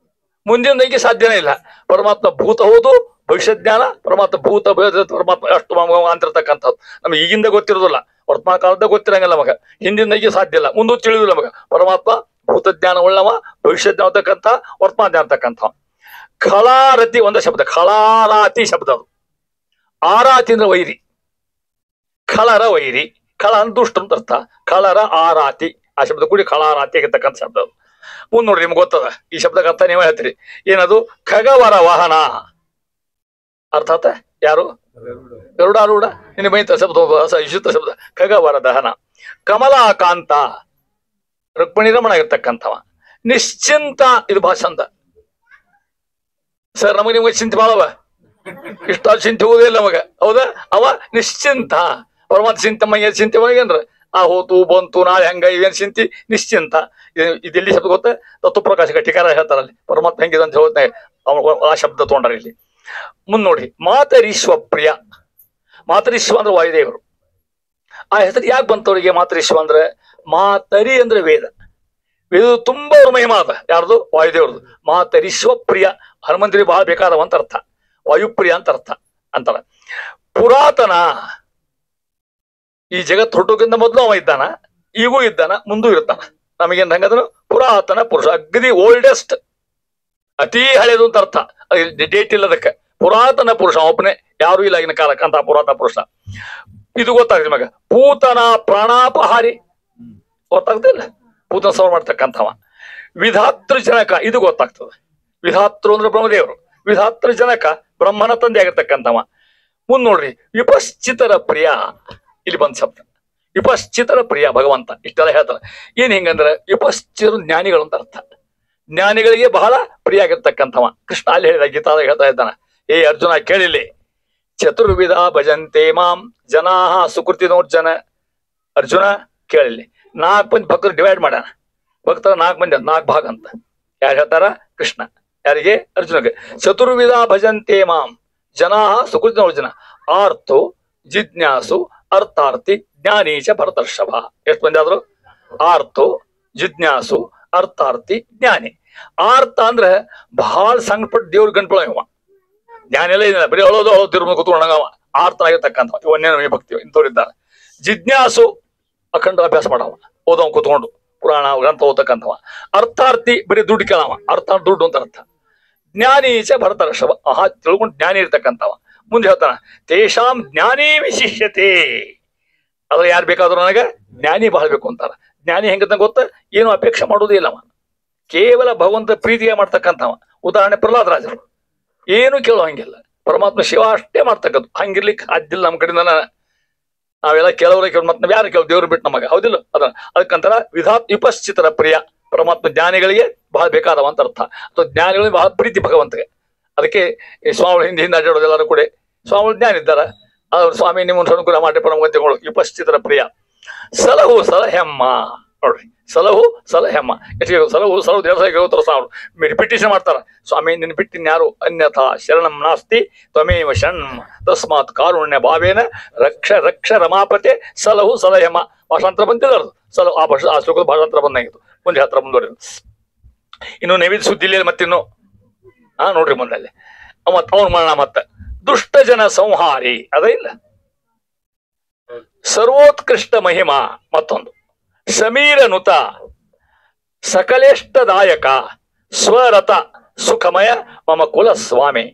ಮುಂದಿನ ಸಾಧ್ಯನೇ ಇಲ್ಲ. ಪರಮಾತ್ಮ ಭೂತ ಹೌದು, ಭವಿಷ್ಯ ಜ್ಞಾನ ಪರಮಾತ್ಮ ಭೂತ ಪರಮಾತ್ಮ ಅಷ್ಟು ಅಂತಿರ್ತಕ್ಕಂಥದ್ದು. ನಮ್ಗೆ ಈಗಿಂದ ಗೊತ್ತಿರೋದಿಲ್ಲ, ವರ್ತಮಾನ ಕಾಲದ ಗೊತ್ತಿರಂಗಿಲ್ಲ ನಮಗ, ಹಿಂದಿನ ಸಾಧ್ಯ ಇಲ್ಲ, ಮುಂದೂ ತಿಳಿದಿಲ್ಲ ನಮಗ. ಪರಮಾತ್ಮ ಭೂತ ಜ್ಞಾನ ಉಳ್ಳವ, ಭವಿಷ್ಯ ಜ್ಞಾನ ಅಂತಕ್ಕಂಥ, ವರ್ತಮಾನ ಜ್ಞಾನ ಅಂತಕ್ಕಂಥ. ಖಳಾರತಿ ಒಂದ ಶಬ್ದ, ಖಳಾರಾತಿ ಶಬ್ದ ಅದು. ಆರಾತಿ ಅಂದ್ರೆ ವೈರಿ, ಖಳರ ವೈರಿ. ಖಳ ಅಂತ ದುಷ್ಟ ಅಂತ ಅರ್ಥ. ಖಳರ ಆರಾತಿ ಆ ಶಬ್ದ ಕೂಡಿ ಖಳಾರಾತಿ ಆಗಿರ್ತಕ್ಕಂಥ ಶಬ್ದ ಅದು. ಮುಂದ್ ನೋಡ್ರಿ, ನಿಮ್ಗೆ ಗೊತ್ತದ ಈ ಶಬ್ದಕ್ಕೆ ಅರ್ಥ. ನೀವೇ ಹೇಳ್ತೀರಿ ಏನದು? ಖಗವರ ವಾಹನ ಅರ್ಥ ಆತ. ಯಾರು? ಗರುಡಾರೂಢ. ನಿನ್ನ ಬೈತ ಶಬ್ದ, ವಿಶುದ್ಧ ಶಬ್ದ. ಖಗವರ ದಹನ. ಕಮಲಾಕಾಂತ, ರುಕ್ಮಿಣಿ ರಮಣ ಆಗಿರ್ತಕ್ಕಂಥವ. ನಿಶ್ಚಿಂತ, ಇದು ಭಾಷಾಂತ. ಸರ್ ನಿಮಗೆ ಚಿಂತೆ ಮಾಡವ, ಇಷ್ಟ ಚಿಂತೆ ಹೋಗೋದಿಲ್ಲ ನಮಗ, ಹೌದಾ? ಅವ ನಿಶ್ಚಿಂತ. ಪರಮಾತ್ಮ ಚಿಂತೆ ಮೈಯ ಚಿಂತೆ ಒಳಗೇನ್ರ ಆ ಹೋತು ಬಂತು ನಾಳೆ ಹಂಗ ಇವೇನ್ ಚಿಂತಿ ನಿಶ್ಚಿಂತ. ಇದೆಲ್ಲಿ ಶಬ್ದ ಗೊತ್ತ? ತತ್ವಪ್ರಕಾಶ ಟೀಕಾರ ಹೇಳ್ತಾರಲ್ಲಿ ಪರಮಾತ್ಮ ಹೆಂಗಿದೆ ಅಂತ ಹೇಳ್ತಾ ಆ ಶಬ್ದ ತಗೊಂಡ್ರ ಇಲ್ಲಿ. ಮುಂದ್ ನೋಡಿ, ಮಾತರಿಶ್ವ ಪ್ರಿಯ. ಮಾತರಿಶ್ವ ಅಂದ್ರೆ ವಾಯುದೇವರು. ಆ ಹೆಸರು ಯಾಕೆ ಬಂತವ್ರಿಗೆ ಮಾತರಿಶ್ವ ಅಂದ್ರೆ? ಮಾತರಿ ಅಂದ್ರೆ ವೇದ. ವೇದ ತುಂಬಾ ಅವ್ರ ಮಹಿಮಾ ಅದ. ಯಾರ್ದು? ವಾಯುದೇವ್ರದು. ಮಾತರಿಶ್ವ ಪ್ರಿಯ. ಹನುಮಂತರಿಗೆ ಬಹಳ ಬೇಕಾದವಂತ ಅರ್ಥ. ವಾಯುಪ್ರಿಯ ಅಂತ ಅರ್ಥ ಅಂತಾರ. ಪುರಾತನ, ಈ ಜಗತ್ ಹುಟ್ಟೋಕ್ಕಿಂತ ಮೊದಲು ಅವ ಇದ್ದಾನ, ಈಗೂ ಇದ್ದಾನ, ಮುಂದೂ ಇರ್ತಾನ. ನಮಗೇನ್ ಹಂಗಂದ್ರೆ ಪುರಾತನ ಪುರುಷ, ಅಗ್ದಿ ಓಲ್ಡೆಸ್ಟ್, ಅತೀ ಹಳೇದು ಅಂತ ಅರ್ಥ. ಡೇಟ್ ಇಲ್ಲದಕ್ಕೆ ಪುರಾತನ ಪುರುಷ ಒಬ್ಬನೇ, ಯಾರು ಇಲ್ಲ ಆಗಿನ ಕಾಲಕ್ಕೆ ಅಂತ ಪುರಾತನ ಪುರುಷ. ಇದು ಗೊತ್ತಾಗ್ತದೆ ಮಗ. ಪೂತನ ಪ್ರಾಣಾಪಹಾರಿ ಗೊತ್ತಾಗ್ತಿಲ್ಲ, ಪೂತನ ಸವರ್ ಮಾಡ್ತಕ್ಕಂಥವ. ವಿಧಾತೃ ಜನಕ, ಇದು ಗೊತ್ತಾಗ್ತದೆ. ವಿಧಾತೃ ಅಂದ್ರೆ ಬ್ರಹ್ಮದೇವರು. ವಿಧಾತೃ ಜನಕ ಬ್ರಹ್ಮನ ತಂದೆ ಆಗಿರ್ತಕ್ಕಂಥವ. ಮುಂದ್ ನೋಡ್ರಿ, ವಿಪಶ್ಚಿತರ ಪ್ರಿಯ, ಇಲ್ಲಿ ಬಂದ್ ಶಬ್ದ ವಿಪಶ್ಚಿತರ ಪ್ರಿಯ ಭಗವಂತ ಇಷ್ಟೆಲ್ಲ ಹೇಳ್ತಾರ. ಏನ್ ಹಿಂಗಂದ್ರೆ ವಿಪಶ್ಚಿರು ಜ್ಞಾನಿಗಳು ಅಂತ ಅರ್ಥ. ಜ್ಞಾನಿಗಳಿಗೆ ಬಹಳ ಪ್ರಿಯ ಆಗಿರ್ತಕ್ಕಂಥವ ಕೃಷ್ಣ ಅಲ್ಲಿ ಹೇಳಿದ ಗೀತಾದ ಹೇಳ್ತಾ ಇದ್ದಾನ, ಏ ಅರ್ಜುನ ಕೇಳಿಲ್ಲಿ, ಚತುರ್ವಿಧ ಭಜಂತೆ ಮಾಂ ಜನಾ ಸುಕೃತಿನೋರ್ಜನ. ಅರ್ಜುನ ಕೇಳಿಲ್ಲಿ, 4 ಮಂದಿ ಭಕ್ತರು ಡಿವೈಡ್ ಮಾಡ್ಯಾನ. ಭಕ್ತರ 4 ಮಂದಿ 4 ಭಾಗ ಅಂತ ಯಾರು ಹೇಳ್ತಾರ? ಕೃಷ್ಣ. ಯಾರಿಗೆ? ಅರ್ಜುನಗೆ. ಚತುರ್ವಿಧ ಭಜಂತೆ ಮಾಂ ಜನಾ ಸುಕೃತಿನೋರ್ಜನ ಆರ್ತೋ ಜಿಜ್ಞಾಸು ಅರ್ಥಾರ್ಥಿ ಜ್ಞಾನೀಚ ಭರತರ್ಷಭ. ಎಷ್ಟು ಮಂದಿ ಆದ್ರು? ಆರ್ತೋ ಜಿಜ್ಞಾಸು ಅರ್ಥಾರ್ಥಿ ಜ್ಞಾನಿ. ಆರ್ತ ಅಂದ್ರೆ ಬಹಳ ಸಂಕಟಪಟ್ಟು ದೇವ್ರ ಗಂಟ್ಪಳ ಇವ. ಜ್ಞಾನ ಎಲ್ಲ ಇಲ್ಲ, ಬರೀ ಅಳೋದು ತಿರುಮ ಕೂತ್ಕೊಂಡಂಗವ ಆರ್ತನಾಗಿರ್ತಕ್ಕಂಥ ಇವನ್ನೇ ನಮಗೆ ಭಕ್ತಿ ಇಂಥವ್ರಿದ್ದಾರೆ. ಜಿಜ್ಞಾಸು ಅಖಂಡ ಅಭ್ಯಾಸ ಮಾಡವ, ಓದವ ಕೂತ್ಕೊಂಡು ಪುರಾಣ ಗ್ರಂಥ ಓದತಕ್ಕಂಥವ. ಅರ್ಥಾರ್ಥಿ ಬರೀ ದುಡ್ಡು ಕೇಳವ, ಅರ್ಥ ದುಡ್ಡು ಅಂತ ಅರ್ಥ. ಜ್ಞಾನೀಚ ಭರತರ್ಷಭ, ಆಹಾ ತಿಳ್ಕೊಂಡು ಜ್ಞಾನಿ ಇರ್ತಕ್ಕಂಥವ. ಮುಂದೆ ಹೇಳ್ತಾನ, ತೇಷಾಂ ಜ್ಞಾನಿ ವಿಶಿಷ್ಯತೆ. ಅದ್ರ ಯಾರು ಬೇಕಾದ್ರು ನನಗೆ ಜ್ಞಾನಿ ಬಹಳ ಬೇಕು ಅಂತಾರ. ಜ್ಞಾನಿ ಹೆಂಗಂತ ಗೊತ್ತ, ಏನು ಅಪೇಕ್ಷೆ ಮಾಡೋದೇ ಇಲ್ಲವ, ಕೇವಲ ಭಗವಂತ ಪ್ರೀತಿಗೆ ಮಾಡ್ತಕ್ಕಂಥವ. ಉದಾಹರಣೆ ಪ್ರಹ್ಲಾದರಾಜರು, ಏನು ಕೇಳೋ ಹಂಗಿಲ್ಲ, ಪರಮಾತ್ಮ ಶಿವ ಅಷ್ಟೇ ಮಾಡ್ತಕ್ಕಂಥ. ಹಂಗಿರ್ಲಿಕ್ಕೆ ಸಾಧ್ಯಲ್ಲ ನಮ್ಮ ಕಡೆಯಿಂದ. ನಾವೆಲ್ಲ ಕೆಲವ್ರಿಗೆ ಕೇಳ, ಮತ್ತೆ ಯಾರು ಕೇಳ, ದೇವ್ರು ಬಿಟ್ಟು ನಮಗೆ, ಹೌದಿಲ್ಲ? ಅದಕ್ಕಂತಾರ ವಿಪಶ್ಚಿತರ ಪ್ರಿಯ. ಪರಮಾತ್ಮ ಜ್ಞಾನಿಗಳಿಗೆ ಬಹಳ ಬೇಕಾದವ ಅಂತ ಅರ್ಥ. ಅಥವಾ ಜ್ಞಾನಿಗಳಿಗೆ ಬಹಳ ಪ್ರೀತಿ ಭಗವಂತಗೆ. ಅದಕ್ಕೆ ಈ ಸ್ವಾಮಿಗಳು ಹಿಂದೆ ಅಡ್ಡಾಡೋದು ಎಲ್ಲರೂ ಕೂಡ ಸ್ವಾಮಿಗಳು ಜ್ಞಾನ ಇದ್ದಾರ. ಅವ್ರು ಸ್ವಾಮಿ ನಿಮ್ಮ ಅನುಕೂಲ ಮಾಡಿ ಪರಮಗಂತೆಗಳು ವಿಪಶ್ಚಿತರ ಪ್ರಿಯ. ಸಲಹು ಸಲಹೆಮ್ಮ. ನೋಡ್ರಿ, ಸಲಹು ಸಲಹೆಮ್ಮ. ಎಷ್ಟು ಸಲಹು 250 ರಿಪಿಟೇಷನ್ ಮಾಡ್ತಾರ. ಸ್ವಾಮಿ ನಿನ್ನ ಬಿಟ್ಟಿನ ಯಾರು ಅನ್ಯಥಾ ಶರಣಂ ನಾಸ್ತಿ ತ್ವಮೇವ ಶರಣಂ ತಸ್ಮಾತ್ ಕಾರುಣ್ಯ ಭಾವೇನ ರಕ್ಷ ರಕ್ಷ ರಮಾಪತೆ ಸಲಹು ಸಲಹೆಮ್ಮ. ಭಾಷಾಂತರ ಬಂದಿಲ್ಲ ಅದು. ಸಲಹು ಆ ಶ್ಲೋಕದ ಭಾಷಾಂತರ ಬಂದಾಗಿತ್ತು. ಮುಂದೆ ಹತ್ರ ಮುಂದುವರಿ. ಇನ್ನು ನೈವೇದ್ಯ ಸುದ್ದಿಲಿ ಮತ್ತಿನ್ನು ನೋಡ್ರಿ ಮುಂದಲ್ಲಿ ಮತ್ ಅವನು ಮರಣ. ಮತ್ತ ದುಷ್ಟ ಜನ ಸಂಹಾರಿ ಅದ ಇಲ್ಲ. ಸರ್ವೋತ್ಕೃಷ್ಟ ಮಹಿಮಾ. ಮತ್ತೊಂದು ಸಮೀರ ನುತ ಸಕಲೇಷ್ಟದಾಯಕ ಸ್ವರತ ಸುಖಮಯ ಮಮ ಕುಲ ಸ್ವಾಮಿ.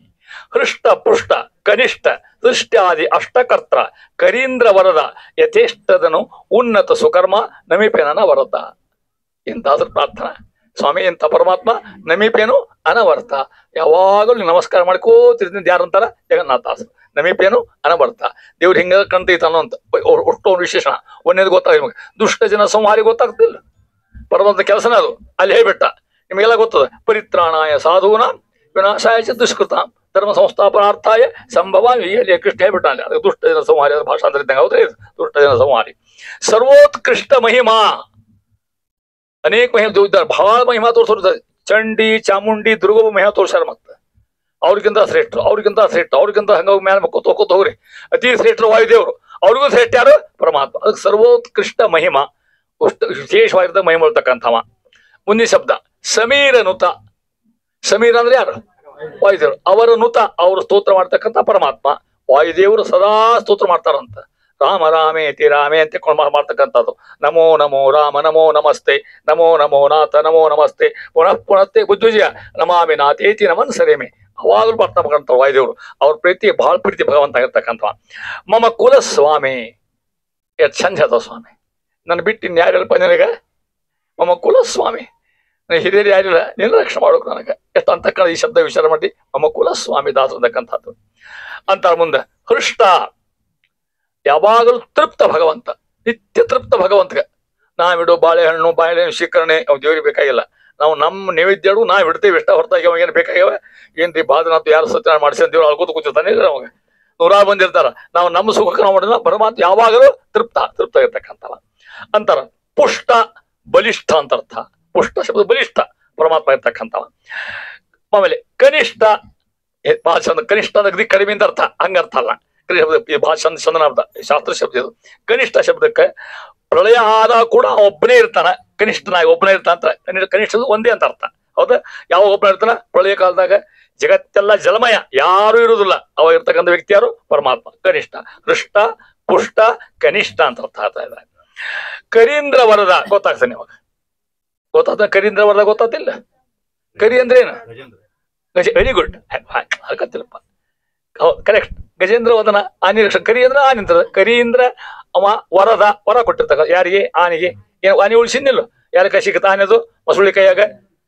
ಹೃಷ್ಟ ಪುಷ್ಟ ಕನಿಷ್ಠ ದೃಷ್ಟ್ಯಾದಿ ಅಷ್ಟಕರ್ತ್ರ ಕರೀಂದ್ರ ವರದ ಯಥೇಷ್ಟದನು ಉನ್ನತ ಸುಕರ್ಮ ನಮಿಪೆನ ವರತ. ಇಂತಾದ್ರೂ ಪ್ರಾರ್ಥನಾ. ಸ್ವಾಮಿ ಇಂಥ ಪರಮಾತ್ಮ ನಮೀಪೇನು ಅನವರ್ತ. ಯಾವಾಗಲೂ ನಮಸ್ಕಾರ ಮಾಡ್ಕೋತಿರ್ತೀನಿ. ಯಾರಂತಾರ? ಜಗನ್ನಾಥಾಸರು. ನಮೀಪೇನು ಅನವರ್ತ. ದೇವ್ರು ಹಿಂಗ ಕಂತೈತ ಅನ್ನೋಂತ ಒಟ್ಟು ವಿಶೇಷಣ. ಒಂದೇದು ಗೊತ್ತಾಗ ನಿಮಗೆ. ದುಷ್ಟ ಜನ ಸಂಹಾರಿ ಗೊತ್ತಾಗ್ತಿಲ್ಲ, ಪರಮಾತ್ಮ ಕೆಲಸನ ಅದು. ಅಲ್ಲಿ ಹೇಳ್ಬಿಟ್ಟ, ನಿಮಗೆಲ್ಲ ಗೊತ್ತದ. ಪರಿತ್ರಾಣಾಯ ಸಾಧೂನ ವಿನಾಶಾಯ ಚ ದುಷ್ಕೃತ ಧರ್ಮ ಸಂಸ್ಥಾಪನಾರ್ಥಾಯ ಸಂಭವ. ಇಲ್ಲಿ ಕೃಷ್ಣ ಹೇಳ್ಬಿಟ್ಟ ಅಲ್ಲಿ. ಅದು ದುಷ್ಟ ಜನ ಸಂಹಾರಿ. ಅದು ಭಾಷಾಂತರ ಇದ್ದಂಗೆ. ಹೌದ್ರಿ? ದುಷ್ಟ ಜನ ಸಂಹಾರಿ. ಸರ್ವೋತ್ಕೃಷ್ಟ ಮಹಿಮಾ. ಅನೇಕ ಮಹಿಮಾ ಇದ್ದಾರೆ. ಬಹಳ ಮಹಿಮಾ ತೋರಿಸೋರು. ಚಂಡಿ ಚಾಮುಂಡಿ ದುರ್ಗವ ಮಹಿಮಾ ತೋರ್ಸಾರ. ಮತ್ತೆ ಅವ್ರಿಗಿಂತ ಶ್ರೇಷ್ಠ, ಅವ್ರಿಗಿಂತ ಶ್ರೇಷ್ಠ, ಅವ್ರಿಗಿಂತ ಹಂಗ ಮ್ಯಾಲ ಮಕ್ಕೋತ ಹೋಗ್ಕೋತ ಹೋಗ್ರಿ. ಅತಿ ಶ್ರೇಷ್ಠರು ವಾಯುದೇವರು, ಅವ್ರಿಗೂ ಶ್ರೇಷ್ಠ ಯಾರು? ಪರಮಾತ್ಮ. ಅದಕ್ಕೆ ಸರ್ವೋತ್ಕೃಷ್ಟ ಮಹಿಮಾ, ಅಷ್ಟು ವಿಶೇಷವಾಗಿದ್ದ ಮಹಿಮಾ ಇರ್ತಕ್ಕಂಥವ. ಮುಂದಿನ ಶಬ್ದ ಸಮೀರ ನುತ. ಸಮೀರ ಅಂದ್ರೆ ಯಾರು? ವಾಯುದೇವರು. ಅವರ ನುತ, ಅವರು ಸ್ತೋತ್ರ ಮಾಡ್ತಕ್ಕಂಥ ಪರಮಾತ್ಮ. ವಾಯುದೇವರು ಸದಾ ಸ್ತೋತ್ರ ಮಾಡ್ತಾರಂತ. ರಾಮ ರಾಮೇತಿ ರಾಮೇ ಅಂತ ಮಾಡ್ತಕ್ಕಂಥದ್ದು. ನಮೋ ನಮೋ ರಾಮ ನಮೋ ನಮಸ್ತೆ, ನಮೋ ನಮೋ ನಾಥ ನಮೋ ನಮಸ್ತೆ, ಪುನಃ ಪುನಃತೆ ಬುದ್ಧುಜಿಯ ನಮಾಮಿ ನಾಥೇತಿ ನಮನ್ ಸರೇಮೆ. ಅವಾಗಲೂ ಮಾಡ್ತಕ್ಕಂಥ ವಾಯುದೇವರು. ಅವ್ರ ಪ್ರೀತಿ ಬಹಳ ಪ್ರೀತಿ ಭಗವಂತ ಆಗಿರ್ತಕ್ಕಂಥ. ಮಮ ಕುಲ ಸ್ವಾಮಿ. ಎಷ್ಟು ಚಂದ ಹೇಳ್ತಾವ ಸ್ವಾಮಿ. ನನ್ನ ಬಿಟ್ಟು ಇನ್ಯಾರಿಲ್ಲಪ್ಪ ನಿನಗೆ. ಮಮ ಕುಲ ಸ್ವಾಮಿ, ನನ್ನ ಹಿರಿಯರು ಯಾರಿಲ್ಲ, ನಿನ್ನ ರಕ್ಷಣೆ ಮಾಡೋಕೆ ನನಗೆ. ಎಷ್ಟು ಅಂತಕ್ಕ ಈ ಶಬ್ದ ವಿಚಾರ ಮಾಡಿ ಮಮ ಕುಲ ಸ್ವಾಮಿ ದಾಸ ಅಂತಕ್ಕಂಥದ್ದು ಅಂತಾರ. ಮುಂದೆ ಹೃಷ್ಟ, ಯಾವಾಗಲೂ ತೃಪ್ತ ಭಗವಂತ, ನಿತ್ಯ ತೃಪ್ತ ಭಗವಂತಗೆ. ನಾವಿಡೋ ಬಾಳೆಹಣ್ಣು ಬಾಳೆಹಣ್ಣು ಶೀಕರಣೆ ಅವ್ ದೇವ್ರಿಗೆ ಬೇಕಾಗಿಲ್ಲ. ನಾವು ನಮ್ಮ ನೈವೇದ್ಯಡು ನಾವು ಇಡ್ತೇವೆ. ಇಷ್ಟ ಹೊರತಾಗಿ ಅವಾಗ ಏನು ಬೇಕಾಗ್ಯಾವ? ಏನ್ರಿ ಬಾದನಾಥ್ ಯಾರು ಸತ್ಯನಾರಾಯಣ ಮಾಡಿಸಿ ದೇವ್ರು ಅಳ್ಕೋತ ಕೂತಿರ್ತಾನೆ ಇಲ್ಲ ಅವಾಗ. 100 ಬಂದಿರ್ತಾರ. ನಾವು ನಮ್ಮ ಸುಖಕ್ಕೆ ನಾವು ಮಾಡಿದ್ರೆ ಪರಮಾತ್ಮ ಯಾವಾಗಲೂ ತೃಪ್ತ ಇರ್ತಕ್ಕಂಥವ ಅಂತಾರ. ಪುಷ್ಟ ಬಲಿಷ್ಠ ಅಂತ ಅರ್ಥ. ಪುಷ್ಟ ಶಬ್ದ ಬಲಿಷ್ಠ ಪರಮಾತ್ಮ ಇರ್ತಕ್ಕಂಥವ. ಆಮೇಲೆ ಕನಿಷ್ಠ, ಭಾಳ ಚಂದ. ಕನಿಷ್ಠ ಅಗದಿ ಕಡಿಮೆ ಅಂತ ಅರ್ಥ, ಹಂಗರ್ಥ ಅಲ್ಲ. ಭಾಳ ಚಂದ ಚಂದನಾರ್ಥ ಶಾಸ್ತ್ರ ಶಬ್ದ ಇದು. ಕನಿಷ್ಠ ಶಬ್ದಕ್ಕೆ ಪ್ರಳಯ ಆದಾಗ ಕೂಡ ಒಬ್ಬನೇ ಇರ್ತಾನ, ಕನಿಷ್ಠನಾಗಿ ಒಬ್ಬನೇ ಇರ್ತಾನ ಅಂತ. ಕನಿಷ್ಠ ಒಂದೇ ಅಂತ ಅರ್ಥ. ಹೌದಾ? ಯಾವ ಒಬ್ಬನೇ ಇರ್ತಾನ? ಪ್ರಳಯ ಕಾಲದಾಗ ಜಗತ್ತೆಲ್ಲ ಜಲಮಯ, ಯಾರು ಇರುವುದಿಲ್ಲ. ಅವ ಇರ್ತಕ್ಕಂಥ ವ್ಯಕ್ತಿ ಯಾರು? ಪರಮಾತ್ಮ. ಕನಿಷ್ಠ, ಹೃಷ್ಟ ಪುಷ್ಟ ಕನಿಷ್ಠ ಅಂತ ಅರ್ಥ ಆಗ್ತಾ ಇದೆ. ಕರೀಂದ್ರ ವರದ ಗೊತ್ತಾಗ್ತಾನೆ ಇವಾಗ. ಗೊತ್ತಾಗ್ತಾನೆ ಕರೀಂದ್ರ ವರದ ಗೊತ್ತಾಗ್ತಿಲ್ಲ. ಕರಿ ಅಂದ್ರೆ ಏನು? ವೆರಿ ಗುಡ್, ಹರ್ಕತ್ತಿಲ್ಲಪ್ಪ. ಕರೆಕ್ಟ್. ಗಜೇಂದ್ರ ವದನ ಆನೆ ರಕ್ಷ. ಕರಿ ಅಂದ್ರೆ ಆನೆ ಅಂತದ. ಕರೀಂದ್ರ ಅವ ವರದ, ವರ ಕೊಟ್ಟಿರ್ತಕ್ಕ ಯಾರಿಗೆ? ಆನೆಗೆ. ಏನು ಆನೆ ಉಳಿಸಿದ್ನಿಲ್ಲ? ಯಾರ ಕೈ ಸಿಗುತ್ತ ಆನೆದು? ಮಸುಳಿ ಕೈಯಾಗ.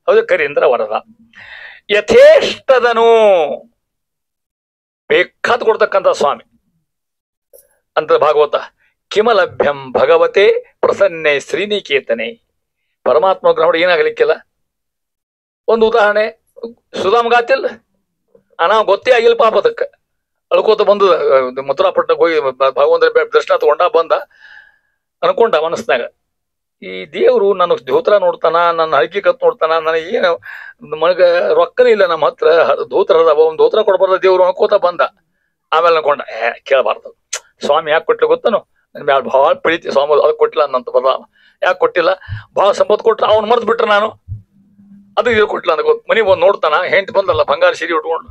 ಹೌದು, ಕರೀಂದ್ರ ವರದ. ಯಥೇಷ್ಟದನು, ಬೇಕಾದ್ ಕೊಡ್ತಕ್ಕಂಥ ಸ್ವಾಮಿ ಅಂತ ಭಾಗವತ. ಕಿಮಲಭ್ಯಂ ಭಗವತೆ ಪ್ರಸನ್ನೆ ಶ್ರೀನಿಕೇತನೆ. ಪರಮಾತ್ಮ ನೋಡಿ ಏನಾಗಲಿಕ್ಕಿಲ್ಲ. ಒಂದು ಉದಾಹರಣೆ, ಸುಧಾಮಗಾತಿಲ್ಲ, ನಾವು ಗೊತ್ತೇ ಆಗಿಲ್ಲ ಪಾಪ ಅದಕ್ಕೆ ಅಳ್ಕೋತ ಬಂದು ಮಥುರಾಪಟ್ಟಣಕ್ಕೆ ಹೋಗಿ ಭಗವಂತ ದರ್ಶನ ತಗೊಂಡ ಬಂದ, ಅನ್ಕೊಂಡ ಮನಸ್ನಾಗ ಈ ದೇವ್ರು ನನ್ನ ಧೋತ್ರ ನೋಡ್ತಾನ, ನನ್ನ ಹಳಕಿ ಕತ್ ನೋಡ್ತಾನ, ನನಗೆ ಏನು ಮನಗ ರೊಕ್ಕನೇ ಇಲ್ಲ ನಮ್ಮ ಹತ್ರ, ಧೋತ್ರ ಅದಾವ, ಒಂದು ಧೋತ್ರ ಕೊಡ್ಬಾರ್ದ ದೇವ್ರು ಅನ್ಕೋತ ಬಂದ. ಆಮೇಲೆ ಅನ್ಕೊಂಡ ಕೇಳಬಾರ್ದು, ಸ್ವಾಮಿ ಯಾಕೆ ಕೊಟ್ಲಿ ಗೊತ್ತನು, ನನ್ ಮ್ಯಾಲ ಭಾಳ ಪ್ರೀತಿ ಸ್ವಾಮಿ, ಅದಕ್ಕೆ ಕೊಟ್ಟಿಲ್ಲ ಅನ್ನಂತ ಬರ, ಯಾಕೆ ಕೊಟ್ಟಿಲ್ಲ, ಭಾಳ ಸಂಪತ್ತು ಕೊಟ್ರ ಅವ್ನು ಮರ್ತು ಬಿಟ್ರೆ ನಾನು ಅದು ಇದು ಕೊಟ್ಟಿಲ್ಲ ಅಂತ ಗೊತ್ತು. ಮನೆಗೆ ಬಂದು ನೋಡ್ತಾನ, ಹೆಂಡತಿ ಬಂದಲ್ಲ ಬಂಗಾರ ಸೀರೆ ಉಟ್ಕೊಂಡು,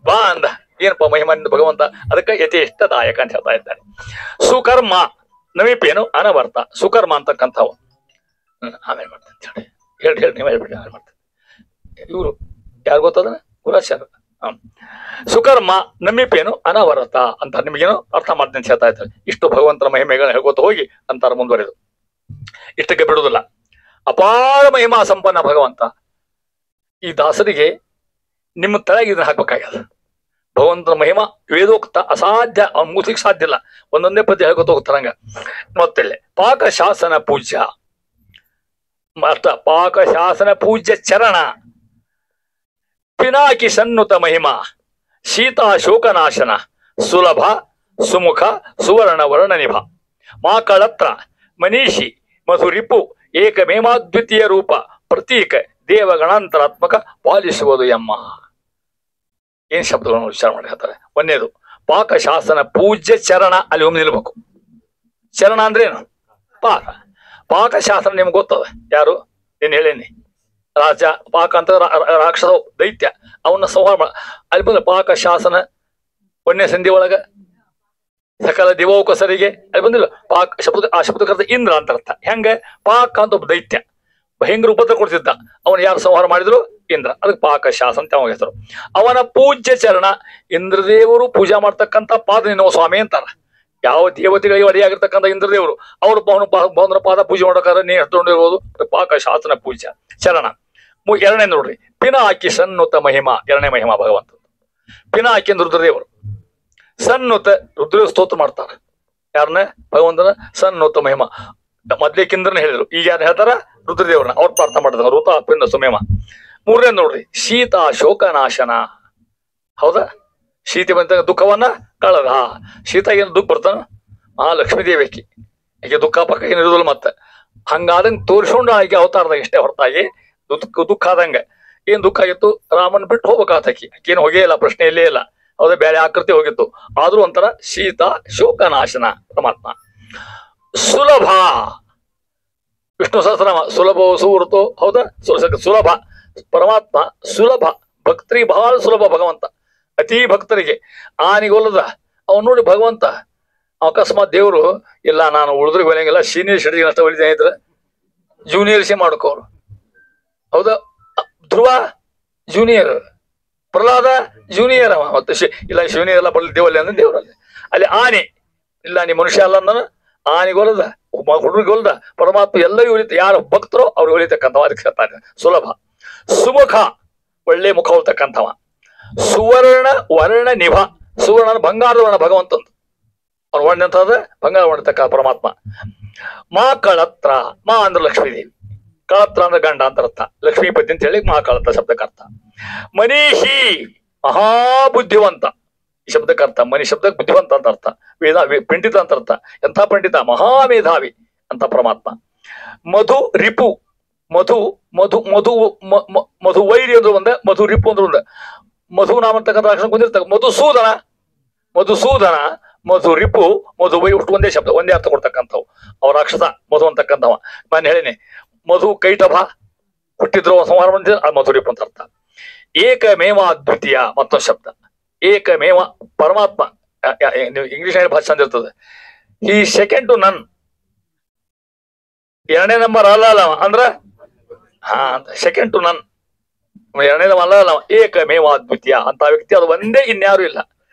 ಬಾ ಅಂದ, ಏನಪ್ಪ ಮಹಿಮಾನಿಂದ ಭಗವಂತ, ಅದಕ್ಕೆ ಯಥೇಷ್ಟದಾಯಕ ಅಂತ ಹೇಳ್ತಾ ಇದ್ದಾರೆ. ಸುಕರ್ಮ ನವೀಪೇನು ಅನವರ್ತ, ಸುಕರ್ಮ ಅಂತಕ್ಕಂಥವು ಆಮೇಲೆ ಮಾಡ್ತೇನೆ ಅಂತ ಹೇಳಿ ನೀವು ಹೇಳ್ಬಿಡಿ ಆಮೇಲೆ ಮಾಡ್ತೇನೆ. ಇವರು ಯಾರು ಗೊತ್ತದನ ಗುರಾಚಾರ. ಸುಕರ್ಮ ನಮ್ಮಿಪೇನು ಅನವರತ ಅಂತ ನಿಮಗೇನು ಅರ್ಥ ಮಾಡ್ತೇನೆ ಅಂತ ಹೇಳ್ತಾ ಇದ್ದಾರೆ. ಇಷ್ಟು ಭಗವಂತನ ಮಹಿಮೆಗಳನ್ನ ಹೇಳ್ಕೊತ ಹೋಗಿ ಅಂತಾರ ಮುಂದುವರೆದು. ಇಷ್ಟಕ್ಕೆ ಬಿಡುವುದಿಲ್ಲ, ಅಪಾರ ಮಹಿಮಾ ಸಂಪನ್ನ ಭಗವಂತ. ಈ ದಾಸರಿಗೆ ನಿಮ್ಮ ತಳಗೆ ಇದನ್ನ ಹಾಕ್ಬೇಕಾಗ್ಯದ. ಭಗವಂತನ ಮಹಿಮಾ ವೇದೋಕ್ತ, ಅಸಾಧ್ಯ, ಅವ್ನು ಮುಗಿಸ್ಲಿಕ್ಕೆ ಸಾಧ್ಯ ಇಲ್ಲ. ಒಂದೊಂದೇ ಪದ್ಯ ಹೇಳ್ಕೊತ ಹೋಗ್ತಾರಂಗ. ಮತ್ತಿಲ್ಲಿ ಪಾಕಶಾಸನ ಪೂಜ್ಯ, ಅರ್ಥ ಪಾಕಶಾಸನ ಪೂಜ್ಯ ಚರಣ, ಪಿನಾಕಿ ಸನ್ನುತ ಮಹಿಮಾ, ಸೀತಾ ಶೋಕನಾಶನ, ಸುಲಭ ಸುಮುಖ ಸುವರ್ಣ ವರ್ಣನಿಭ, ಮಾಕಳತ್ರ ಮನೀಷಿ ಮಧುರಿಪು, ಏಕಮೇಮಾದ್ವಿತೀಯ ರೂಪ ಪ್ರತೀಕ, ದೇವಗಣಾಂತರಾತ್ಮಕ ಪಾಲಿಸುವುದು ಎಮ್ಮ. ಏನ್ ಶಬ್ದಗಳನ್ನು ವಿಚಾರ ಮಾಡಿ ಹೇಳ್ತಾರೆ. ಒಂದೇದು ಪಾಕಶಾಸನ ಪೂಜ್ಯ ಚರಣ, ಅಲ್ಲಿ ಒಮ್ಮೆ ನಿಲ್ಬೇಕು. ಚರಣ ಅಂದ್ರೆ ಏನು? ಪಾಕ. ಪಾಕಶಾಸನ ನಿಮ್ಗೆ ಗೊತ್ತದ, ಯಾರು ಏನ್ ಹೇಳೇನಿ, ರಾಜ. ಪಾಕ ಅಂತ ರಾಕ್ಷಸ ದೈತ್ಯ, ಅವನ್ನ ಸಂಹಾರ ಅಲ್ಲಿ ಬಂದ್ರೆ ಪಾಕಶಾಸನ ಒಂದೇ ಸಂಧಿ ಒಳಗ ಸಕಲ ದಿವೋಕಸರಿಗೆ ಅಲ್ಲಿ ಬಂದಿಲ್ಲ ಪಾಕ ಶಬ್ದ. ಆ ಶಬ್ದಕ್ಕರ್ಥ ಇಂದ್ರ ಅಂತ ಅರ್ಥ. ಹೆಂಗ ಪಾಕ ಅಂತ ಒಬ್ಬ ದೈತ್ಯ ಭಯಂಕರ ಉಪದ್ರ ಕೊಡ್ತಿದ್ದ, ಅವನು ಯಾರು ಸಂಹಾರ ಮಾಡಿದ್ರು? ಇಂದ್ರ. ಅದಕ್ಕೆ ಪಾಕಶಾಸ ಅಂತ ಅವಾಗ ಹೆಸರು. ಅವನ ಪೂಜ್ಯ ಚರಣ, ಇಂದ್ರದೇವರು ಪೂಜಾ ಮಾಡ್ತಕ್ಕಂಥ ಪಾದ ನಿನ್ನವ ಸ್ವಾಮಿ ಅಂತಾರ. ಯಾವ ದೇವತೆಗಳಿಗೆ ಅಡಿಯಾಗಿರ್ತಕ್ಕಂಥ ಇಂದ್ರದೇವರು ಅವರು ಭವನ ಪಾದ ಪೂಜೆ ಮಾಡೋಕಾರ ನೀ ಹತ್ಕೊಂಡಿರ್ಬೋದು. ಪಾಕಶಾಸನ ಪೂಜ್ಯ ಚರಣ. ಎರಡನೇ ನೋಡ್ರಿ, ಪಿನಾಕಿ ಸನ್ನುತ ಮಹಿಮಾ. ಎರಡನೇ ಮಹಿಮಾ ಭಗವಂತ. ಪಿನಾಕಿ ಅಂದ್ರೆ ರುದ್ರದೇವರು. ಸನ್ನುತ ರುದ್ರ ಸ್ತೋತ್ರ ಮಾಡ್ತಾರ. ಯಾರನ್ನ? ಭಗವಂತನ ಸನ್ನುತ ಮಹಿಮಾ. ಮೊದ್ಲೇಕಿಂದ್ರನ ಹೇಳಿದ್ರು, ಈಗ ಯಾರು ಹೇಳ್ತಾರ? ರುದ್ರದೇವ್ರನ್ನ. ಅವ್ರು ಪ್ರಾರ್ಥನೆ ಮಾಡ್ತಾರ ಋತ ಪಿಂಡ ಸುಮೇಮ. ಮೂರನೇ ನೋಡ್ರಿ, ಶೀತಾ ಶೋಕನಾಶನ. ಹೌದಾ? ಶೀತೆ ಬಂತ ದುಃಖವನ್ನ ಕಳದ. ಶೀತ ಏನು ದುಃಖ ಬರ್ತಾನ? ಲಕ್ಷ್ಮೀ ದೇವಿ ಆಕಿ, ಆಕೆ ದುಃಖ ಪಕ್ಕ ಏನು ಇರುದಿಲ್ಲ. ಮತ್ತೆ ಹಂಗಾದಂಗ ತೋರಿಸ್ಕೊಂಡು ಆಕೆ ಅವತಾರದಾಗ ಇಷ್ಟೇ ಹೊರತಾಗಿ ದುಃಖ ಆದಂಗ. ಏನ್ ದುಃಖ ಆಗಿತ್ತು? ರಾಮನ್ ಬಿಟ್ಟು ಹೋಗ್ಬೇಕಾತಕಿ, ಆಕೇನು ಹೋಗೇ ಇಲ್ಲ, ಪ್ರಶ್ನೆ ಇಲ್ಲೇ ಇಲ್ಲ. ಹೌದಾ? ಬೇರೆ ಆಕೃತಿ ಹೋಗಿತ್ತು. ಆದ್ರೂ ಒಂಥರ ಶೀತ ಶೋಕನಾಶನ ಪರಮಾತ್ಮ. ಸುಲಭ, ವಿಷ್ಣು ಸಹಸ್ರನಾಮ ಸುಲಭವು ಸುವೃತು. ಹೌದಾ? ಸುಲಭ ಪರಮಾತ್ಮ, ಸುಲಭ ಭಕ್ತರಿಗೆ ಬಹಳ ಸುಲಭ ಭಗವಂತ. ಅತಿ ಭಕ್ತರಿಗೆ ಆನಿಗೊಲ್ಲದ. ಅವ್ನು ನೋಡಿ ಭಗವಂತ ಅಕಸ್ಮಾತ್ ದೇವರು ಇಲ್ಲ ನಾನು ಉಳಿದ್ರಿಗೆ ಹೊಲಿಯಂಗಿಲ್ಲ, ಸೀನಿಯರ್ ಸಿಟಿಜನ್ ಅಷ್ಟ ಹೊಲಿದೇನೆ ಇದ್ರೆ ಜೂನಿಯರ್ಸೇ ಮಾಡ್ಕೋರು. ಹೌದಾ? ಧ್ರುವ ಜೂನಿಯರ್, ಪ್ರಹ್ಲಾದ ಜೂನಿಯರ್. ಮತ್ತೆ ಇಲ್ಲ ಶಿವನಿಯರ್ ಎಲ್ಲ ಬರಲಿ ದೇವಲ್ಲಿ ಅಂದ್ರೆ ದೇವರಲ್ಲಿ. ಅಲ್ಲಿ ಆನೆ ಇಲ್ಲ, ನೀ ಮನುಷ್ಯ ಅಲ್ಲ ಅಂದನ. ಆನೆಗೊಲ್ಲದ, ಹುಡುಗರಿಗೊಲ್ಲದ ಪರಮಾತ್ಮ ಎಲ್ಲರಿಗೂ ಹೊಲಿತ. ಯಾರು ಭಕ್ತರೋ ಅವ್ರು ಹೊಲಿತಕ್ಕಂಥವ. ಅದಕ್ಕೆ ಹೇಳ್ತಾರೆ ಸುಲಭ. ಸುಮುಖ, ಒಳ್ಳೆ ಮುಖ ಹೊಲ್ತಕ್ಕಂಥವ. ಸುವರ್ಣ ವರ್ಣ ನಿಭ. ಸುವರ್ಣ ಬಂಗಾರದ ವರ್ಣ ಭಗವಂತಂದು. ಅವ್ರ ವರ್ಣ ಅಂತಂದ್ರೆ ಬಂಗಾರ ವರ್ಣತಕ್ಕ ಪರಮಾತ್ಮ. ಮಾ ಕಳತ್ರ. ಮಾ ಅಂದ್ರೆ ಲಕ್ಷ್ಮೀದೇವಿ, ಕಳತ್ರ ಅಂದ್ರೆ ಗಂಡ ಅಂತ ಅರ್ಥ. ಲಕ್ಷ್ಮೀಪತಿ ಅಂತ ಹೇಳಿ ಮಾ ಕಳತ್ರ ಶಬ್ದಕ್ಕೆ ಅರ್ಥ. ಮನೀಷಿ, ಮಹಾಬುದ್ಧಿವಂತ. ಈ ಶಬ್ದಕ್ಕೆ ಅರ್ಥ ಮನಿ ಶಬ್ದಕ್ಕೆ ಬುದ್ಧಿವಂತ ಅಂತ ಅರ್ಥ. ಪಂಡಿತ ಅಂತ ಅರ್ಥ. ಎಂಥ ಪಂಡಿತ? ಮಹಾಮೇಧಾವಿ ಅಂತ ಪರಮಾತ್ಮ. ಮಧು ರಿಪು. ಮಧು ಮಧು ಮಧು ಮಧು ವೈರಿ ಅಂದ್ರೆ ಒಂದ, ಮಧು ರಿಪು ಅಂದ್ರೆ ಒಂದ. ಮಧು ನಾಮ ಅಂತಕ್ಕಂಥ ಲಕ್ಷಣ ಹೊಂದಿರ್ತ. ಮಧುಸೂದನ, ಮಧುಸೂದನ, ಮಧು ರಿಪು, ಮಧು ವೈ, ಅಷ್ಟು ಒಂದೇ ಶಬ್ದ, ಒಂದೇ ಅರ್ಥ ಕೊಡ್ತಕ್ಕಂಥವು. ಅವ ರಾಕ್ಷಸ ಮಧು ಅಂತಕ್ಕಂಥವ. ನಾನು ಹೇಳಿನಿ, ಮಧು ಕೈಟಭ ಹುಟ್ಟಿದ್ರು ಸಂಹಾರ ಬಂದಿದ್ರು, ಅದು ಮಧು ರಿಪು ಅಂತ ಅರ್ಥ. ಏಕಮೇವ ಅದ್ವಿತೀಯ ಮತ್ತೊಂದು ಶಬ್ದ. ಏಕಮೇವ ಪರಮಾತ್ಮ. ನೀವು ಇಂಗ್ಲಿಷ್ ಭಾಷೆ ಚಂದ ಇರ್ತದೆ. ಈ ಸೆಕೆಂಡ್ ಟು ನನ್, ಎರಡನೇ ನಂಬರ್ ಅಲ್ಲ ಅಂದ್ರ ಸೆಕೆಂಡ್ ಟು ನನ್, ಎರಡನೇ ನಂಬರ್ ಅಲ್ಲ. ಏಕಮೇವ ಅದ್ವಿತೀಯ ಅಂತ ವ್ಯಕ್ತಿ, ಅದು ಒಂದೇ, ಇನ್ಯಾರು ಇಲ್ಲ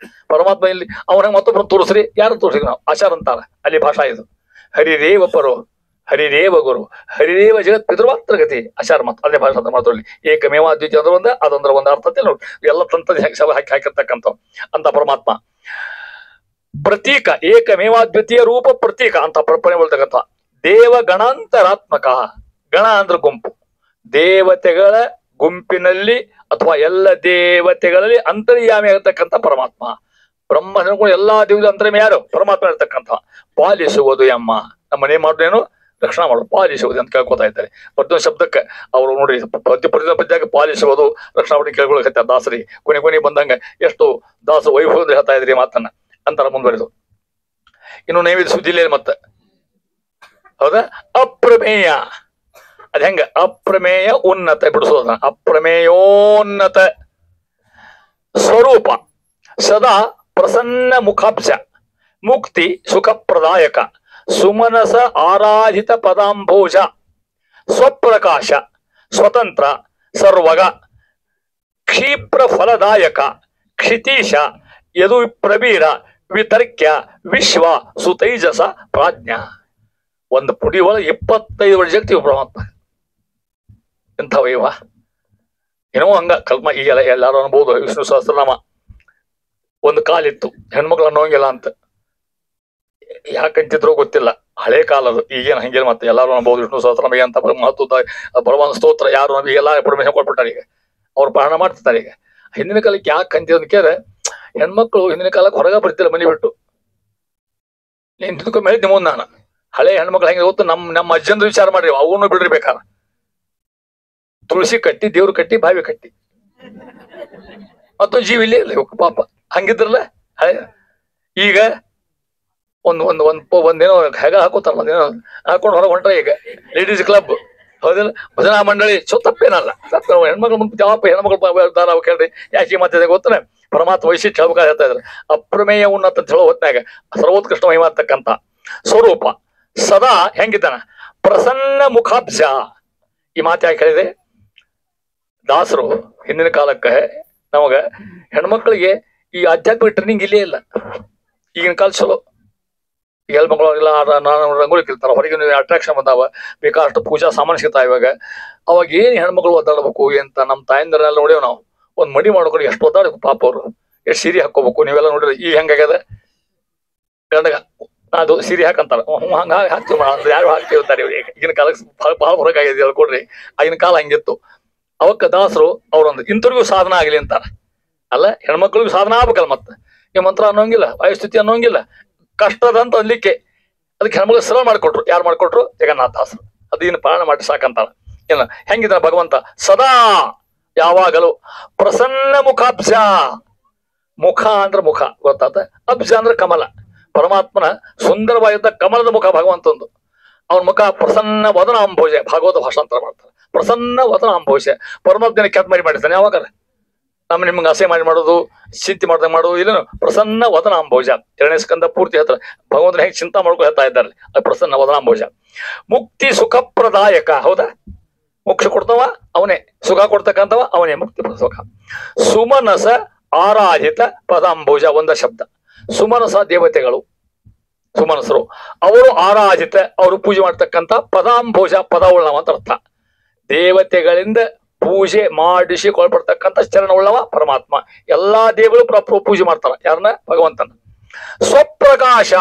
ಪರಮಾತ್ಮ. ಇಲ್ಲಿ ಅವನ ಮತ್ತೊಬ್ಬರು ತೋರಿಸ್ರಿ, ಯಾರು ತೋರಿಸ್ರಿ? ನಾವು ಆಚಾರ ಅಂತಾರ, ಅಲ್ಲಿ ಭಾಷಾ ಇದು. ಹರಿದೇವ ಪರೋ ಹರಿರೇವ ಗುರು ಹರಿರೇವ ಜಗತ್ ಪಿತೃಮಾತ್ರ ಗತಿ ಆಚಾರ ಮಾತು ಅದೇ ಭಾಷೆ ಮಾತಲ್ಲಿ ಏಕಮೇವ ದ್ವಿತೀಯ ಅಂದ್ರೆ ಅದೊಂದ್ರ ಒಂದು ಅರ್ಥ ನೋಡಿ ಎಲ್ಲ ತಂತ್ರಜ್ಞ ಹಾಕಿರ್ತಕ್ಕಂಥ ಅಂತ ಪರಮಾತ್ಮ ಪ್ರತೀಕ ಏಕಮೇವಾದ್ವಿತೀಯ ರೂಪ ಪ್ರತೀಕ ಅಂತ ಪ್ರಪಣೆ ಹೇಳ್ತಕ್ಕಂಥ ದೇವಗಣಾಂತರಾತ್ಮಕ ಗಣ ಅಂದ್ರೆ ಗುಂಪು ದೇವತೆಗಳ ಗುಂಪಿನಲ್ಲಿ ಅಥವಾ ಎಲ್ಲ ದೇವತೆಗಳಲ್ಲಿ ಅಂತರ್ಯಾಮಿ ಆಗಿರ್ತಕ್ಕಂಥ ಪರಮಾತ್ಮ ಬ್ರಹ್ಮ ಎಲ್ಲಾ ದೇವದ ಅಂತರ್ಯಾಮಿ ಯಾರು ಪರಮಾತ್ಮ ಇರ್ತಕ್ಕಂಥ ಪಾಲಿಸುವುದು ಎಮ್ಮ ನಮ್ಮ ಮನೆ ಮಾಡೋದೇನು ರಕ್ಷಣಾ ಮಾಡೋದು ಪಾಲಿಸುವುದು ಅಂತ ಕೇಳ್ಕೊತಾ ಇದ್ದಾರೆ ಪ್ರತಿಯೊಂದು ಶಬ್ದಕ್ಕೆ ಅವರು ನೋಡಿ ಪ್ರತಿಯೊಂದು ಪದ್ಯಕ್ಕೆ ಪಾಲಿಸುವುದು ರಕ್ಷಣಾ ಮಾಡಿ ಕೇಳ್ಕೊಳಕತ್ತ ದಾಸರಿ ಕೊನೆ ಬಂದಂಗ ಎಷ್ಟು ದಾಸ ವೈಭವದಲ್ಲಿ ಹೇಳ್ತಾ ಇದ್ರಿ ಮಾತನ್ನ ಅಂತಾರ ಮುಂದುವರೆದು ಇನ್ನು ನೈವೇದ್ಯ ಸುದ್ದಿಲೇ ಮತ್ತೆ ಹೌದಾ ಅಪ್ರಮೇಯ ಅದ ಹೆಂಗ ಅಪ್ರಮೇಯ ಉನ್ನತ ಬಿಡಿಸೋದನ್ನ ಅಪ್ರಮೇಯೋನ್ನತ ಸ್ವರೂಪ ಸದಾ ಪ್ರಸನ್ನ ಮುಖಾಬ್ಜ ಮುಕ್ತಿ ಸುಖಪ್ರದಾಯಕ ಸುಮನಸ ಆರಾಧಿತ ಪದಾಂಭೋಜ ಸ್ವಪ್ರಕಾಶ ಸ್ವತಂತ್ರ ಸರ್ವಗ ಕ್ಷಿಪ್ರ ಫಲದಾಯಕ ಕ್ಷಿತೀಶ ಯದು ಪ್ರಬೀರ ವಿತರ್ಕ್ಯ ವಿಶ್ವ ಸುತೈಜಸ ಪ್ರಾಜ್ಞ ಒಂದು ಪುಡಿ ಒಳಗೆ 25 ವರ್ಷ ಜಗ್ತೀವಿ ಪರಮಾತ್ಮ ಎಂಥವೈವ ಏನೋ ಹಂಗ ಕಲ್ಮ ಈಗೆಲ್ಲ ಎಲ್ಲಾರು ಅನ್ಬೋದು ವಿಷ್ಣು ಸಹಸ್ರನಾಮ ಒಂದು ಕಾಲಿತ್ತು ಹೆಣ್ಮಕ್ಳು ಅನ್ನೋಂಗಿಲ್ಲ ಅಂತ ಯಾಕಂತಿದ್ರು ಗೊತ್ತಿಲ್ಲ ಹಳೆ ಕಾಲದು ಈಗೇನು ಹಂಗಿಲ್ಲ ಮತ್ತೆ ಎಲ್ಲಾರು ಅನ್ಬೋದು ವಿಷ್ಣು ಸಹಸ್ರನಾಮ ಅಂತ ಮಹತ್ವದ ಭಗವಾನ್ ಸ್ತೋತ್ರ ಯಾರು ಎಲ್ಲ ಪರ್ಮಿಷನ್ ಕೊಟ್ಬಿಟ್ಟಾರೆ ಈಗ ಅವ್ರು ಪಾಲನ ಮಾಡ್ತಿರ್ತಾರೆ ಈಗ ಹಿಂದಿನ ಕಾಲಕ್ಕೆ ಯಾಕೆ ಅಂತಿದ್ ಕೇಳಿದ್ರೆ ಹೆಣ್ಮಕ್ಳು ಹಿಂದಿನ ಕಾಲಕ್ಕೆ ಹೊರಗೆ ಬರ್ತಿಲ್ಲ ಮನೆ ಬಿಟ್ಟು ನೀನ್ ತಿಳ್ಕೊಂಡ್ ಮೇಲೆ ನಿಮ್ಮೊಂದು ನಾನು ಹಳೆ ಹೆಣ್ಮಕ್ಳು ಹೆಂಗೆ ಗೊತ್ತು ನಮ್ಮ ಅಜ್ಜಂದು ವಿಚಾರ ಮಾಡ್ರಿ ಅವನು ಬಿಡ್ರಿ ಬೇಕಾದ ತುಳಸಿ ಕಟ್ಟಿ ದೇವ್ರು ಕಟ್ಟಿ ಬಾವಿ ಕಟ್ಟಿ ಮತ್ತೊಂದು ಜೀವ ಇಲ್ಲೇ ಇಲ್ಲ ಪಾಪ ಹಂಗಿದ್ರಲ್ಲ ಹಳೆ ಈಗ ಒಂದೇನೋ ಹೆಗ ಹಾಕೋತಾರಲ್ಲ ಅದೇನೋ ಹಾಕೊಂಡು ಹೊರಗೆ ಹೊಂಟ್ರೆ ಈಗ ಲೇಡೀಸ್ ಕ್ಲಬ್ ಹೌದಿಲ್ಲ ಭಜನಾ ಮಂಡಳಿ ತಪ್ಪೇನಲ್ಲ ಹೆಣ್ಮಕ್ಳು ಮುಂದೆ ಯಾವಪ್ಪ ಹೆಣ್ಮಕ್ಳು ಕೇಳ್ರಿ ಯಾಕೆ ಮಾತಿದೆ ಗೊತ್ತನೆ ಪರಮಾತ್ಮ ವೈಶಿಷ್ಟ್ಯ ಹೇಳ್ಬೇಕಾ ಹೇಳ್ತಾ ಇದ್ರೆ ಅಪ್ರಮೇಯ ಉನ್ನತ ಅಂತ ಹೇಳೋ ಹೊತ್ನಾಗ ಸರ್ವೋತ್ಕೃಷ್ಟ ಮಹಿಮಾರ್ತಕ್ಕಂಥ ಸ್ವರೂಪ ಸದಾ ಹೆಂಗಿದ್ದಾನ ಪ್ರಸನ್ನ ಮುಖಾಬ್ಜ ಈ ಮಾತು ಯಾಕೆ ಹೇಳಿದೆ ದಾಸರು ಹಿಂದಿನ ಕಾಲಕ್ಕೆ ನಮಗ ಹೆಣ್ಮಕ್ಳಿಗೆ ಈ ಆಧ್ಯಾತ್ಮಿಕ ಟ್ರೈನಿಂಗ್ ಇಲ್ಲೇ ಇಲ್ಲ ಈಗಿನ ಕಾಲ ಚಲೋ ಎಲ್ಲ ಮಕ್ಕಳೆಲ್ಲ ರಂಗೋಲಿ ಕಿರ್ತಾರ ಹೊರಗೆ ಅಟ್ರಾಕ್ಷನ್ ಬಂದಾವ ಬೇಕಾಷ್ಟು ಪೂಜಾ ಸಾಮಾನು ಸಿಗ್ತಾವ ಇವಾಗ ಅವಾಗ ಏನ್ ಹೆಣ್ಮಕ್ಳು ಒದ್ದಾಡ್ಬೇಕು ಅಂತ ನಮ್ಮ ತಾಯಂದ್ರೆಲ್ಲ ನೋಡೇವ್ ನಾವು ಒಂದ್ ಮಡಿ ಮಾಡ್ಕೊಂಡು ಎಷ್ಟು ಒದ್ದಾಡ್ಬೇಕು ಪಾಪ ಅವ್ರು ಎಷ್ಟು ಸೀರೆ ಹಾಕೋಬೇಕು ನೀವೆಲ್ಲ ನೋಡ್ರಿ ಈಗ ಹೆಂಗಾಗ್ಯದ ಗಂಡಗ ಅದು ಸೀರೆ ಹಾಕಂತಾರ ಹಂಗ ಹಾಕ್ತೀವಿ ಯಾರು ಹಾಕ್ತಿರ್ತಾರೆ ಈಗಿನ ಕಾಲಕ್ಕೆ ಬಹಳ ಹೊರಗಾಗಿದೆ ಹೇಳ್ಕೊಡ್ರಿ ಆಗಿನ ಕಾಲ ಹಂಗಿತ್ತು ಅವಕ್ಕ ದಾಸರು ಅವ್ರೊಂದು ಇಂಥವ್ರಿಗೂ ಸಾಧನ ಆಗಲಿ ಅಂತಾರ ಅಲ್ಲ ಹೆಣ್ಮಕ್ಳಿಗೂ ಸಾಧನ ಆಗ್ಬೇಕಲ್ಲ ಮತ್ತೆ ಈ ಮಂತ್ರ ಅನ್ನೋಂಗಿಲ್ಲ ವಾಯುಸ್ಥಿತಿ ಅನ್ನೋಂಗಿಲ್ಲ ಕಷ್ಟದಂತ ಅನ್ಲಿಕ್ಕೆ ಅದಕ್ಕೆ ಹೆಣ್ಮಕ್ಳು ಸರಳ ಮಾಡ್ಕೊಟ್ರು ಯಾರು ಮಾಡ್ಕೊಟ್ರು ಜಗನ್ನಾಥ ದಾಸರು ಅದೇನು ಪಾಲನೆ ಮಾಡಿ ಸಾಕಂತಾರ ಏನ ಹೆಂಗಿದ ಭಗವಂತ ಸದಾ ಯಾವಾಗಲೂ ಪ್ರಸನ್ನ ಮುಖಾಬ್ಜ ಮುಖ ಅಂದ್ರೆ ಮುಖ ಗೊತ್ತಾತ ಅಬ್ಜ ಅಂದ್ರೆ ಕಮಲ ಪರಮಾತ್ಮನ ಸುಂದರವಾಗಿದ್ದ ಕಮಲದ ಮುಖ ಭಗವಂತಂದು ಅವನ ಮುಖ ಪ್ರಸನ್ನ ವದನ ಅಂಬೋಜ ಭಾಗವತ ಭಾಷಾಂತರ ಮಾಡ್ತಾರೆ ಪ್ರಸನ್ನ ವದನ ಅಂಬೋಜ ಪರಮಾತ್ಮನ ಕೆಟ್ಟ ಮಾಡಿರ್ತಾನೆ ಯಾವಾಗ ನಿಮ್ಗೆ ಆಸೆ ಮಾಡೋದು ಚಿಂತೆ ಮಾಡ್ದಂಗೆ ಮಾಡೋದು ಇಲ್ಲ ಪ್ರಸನ್ನ ವದನ ಅಂಬೋಜ 2ನೇ ಸ್ಕಂದ ಪೂರ್ತಿ ಹತ್ರ ಭಗವಂತನ ಹೆಂಗೆ ಚಿಂತಾ ಮಾಡ್ಕೊ ಹೇಳ್ತಾ ಇದ್ದಾರೆ ಅದು ಪ್ರಸನ್ನ ವದನ ಅಂಬೋಜ ಮುಕ್ತಿ ಸುಖಪ್ರದಾಯಕ ಹೌದಾ ಮೋಕ್ಷ ಕೊಡ್ತವ ಅವನೇ ಸುಖ ಕೊಡ್ತಕ್ಕಂಥವ ಅವನೇ ಮುಕ್ತಿ ಸುಖ ಸುಮನಸ ಆರಾಧಿತ ಪದಾಂಬೋಜ ಒಂದ ಶಬ್ದ ಸುಮನಸ ದೇವತೆಗಳು ಸುಮನಸರು ಅವರು ಆರಾಧಿತ ಅವರು ಪೂಜೆ ಮಾಡ್ತಕ್ಕಂಥ ಪದಾಂಬೋಜ ಪದವುಳ್ಳವ ಅಂತ ಅರ್ಥ ದೇವತೆಗಳಿಂದ ಪೂಜೆ ಮಾಡಿಸಿಕೊಳ್ಪಡ್ತಕ್ಕಂಥ ಚರಣವುಳ್ಳವ ಪರಮಾತ್ಮ ಎಲ್ಲಾ ದೇವರು ಪೂಜೆ ಮಾಡ್ತಾರ ಯಾರನ್ನ ಭಗವಂತನ ಸ್ವಪ್ರಕಾಶ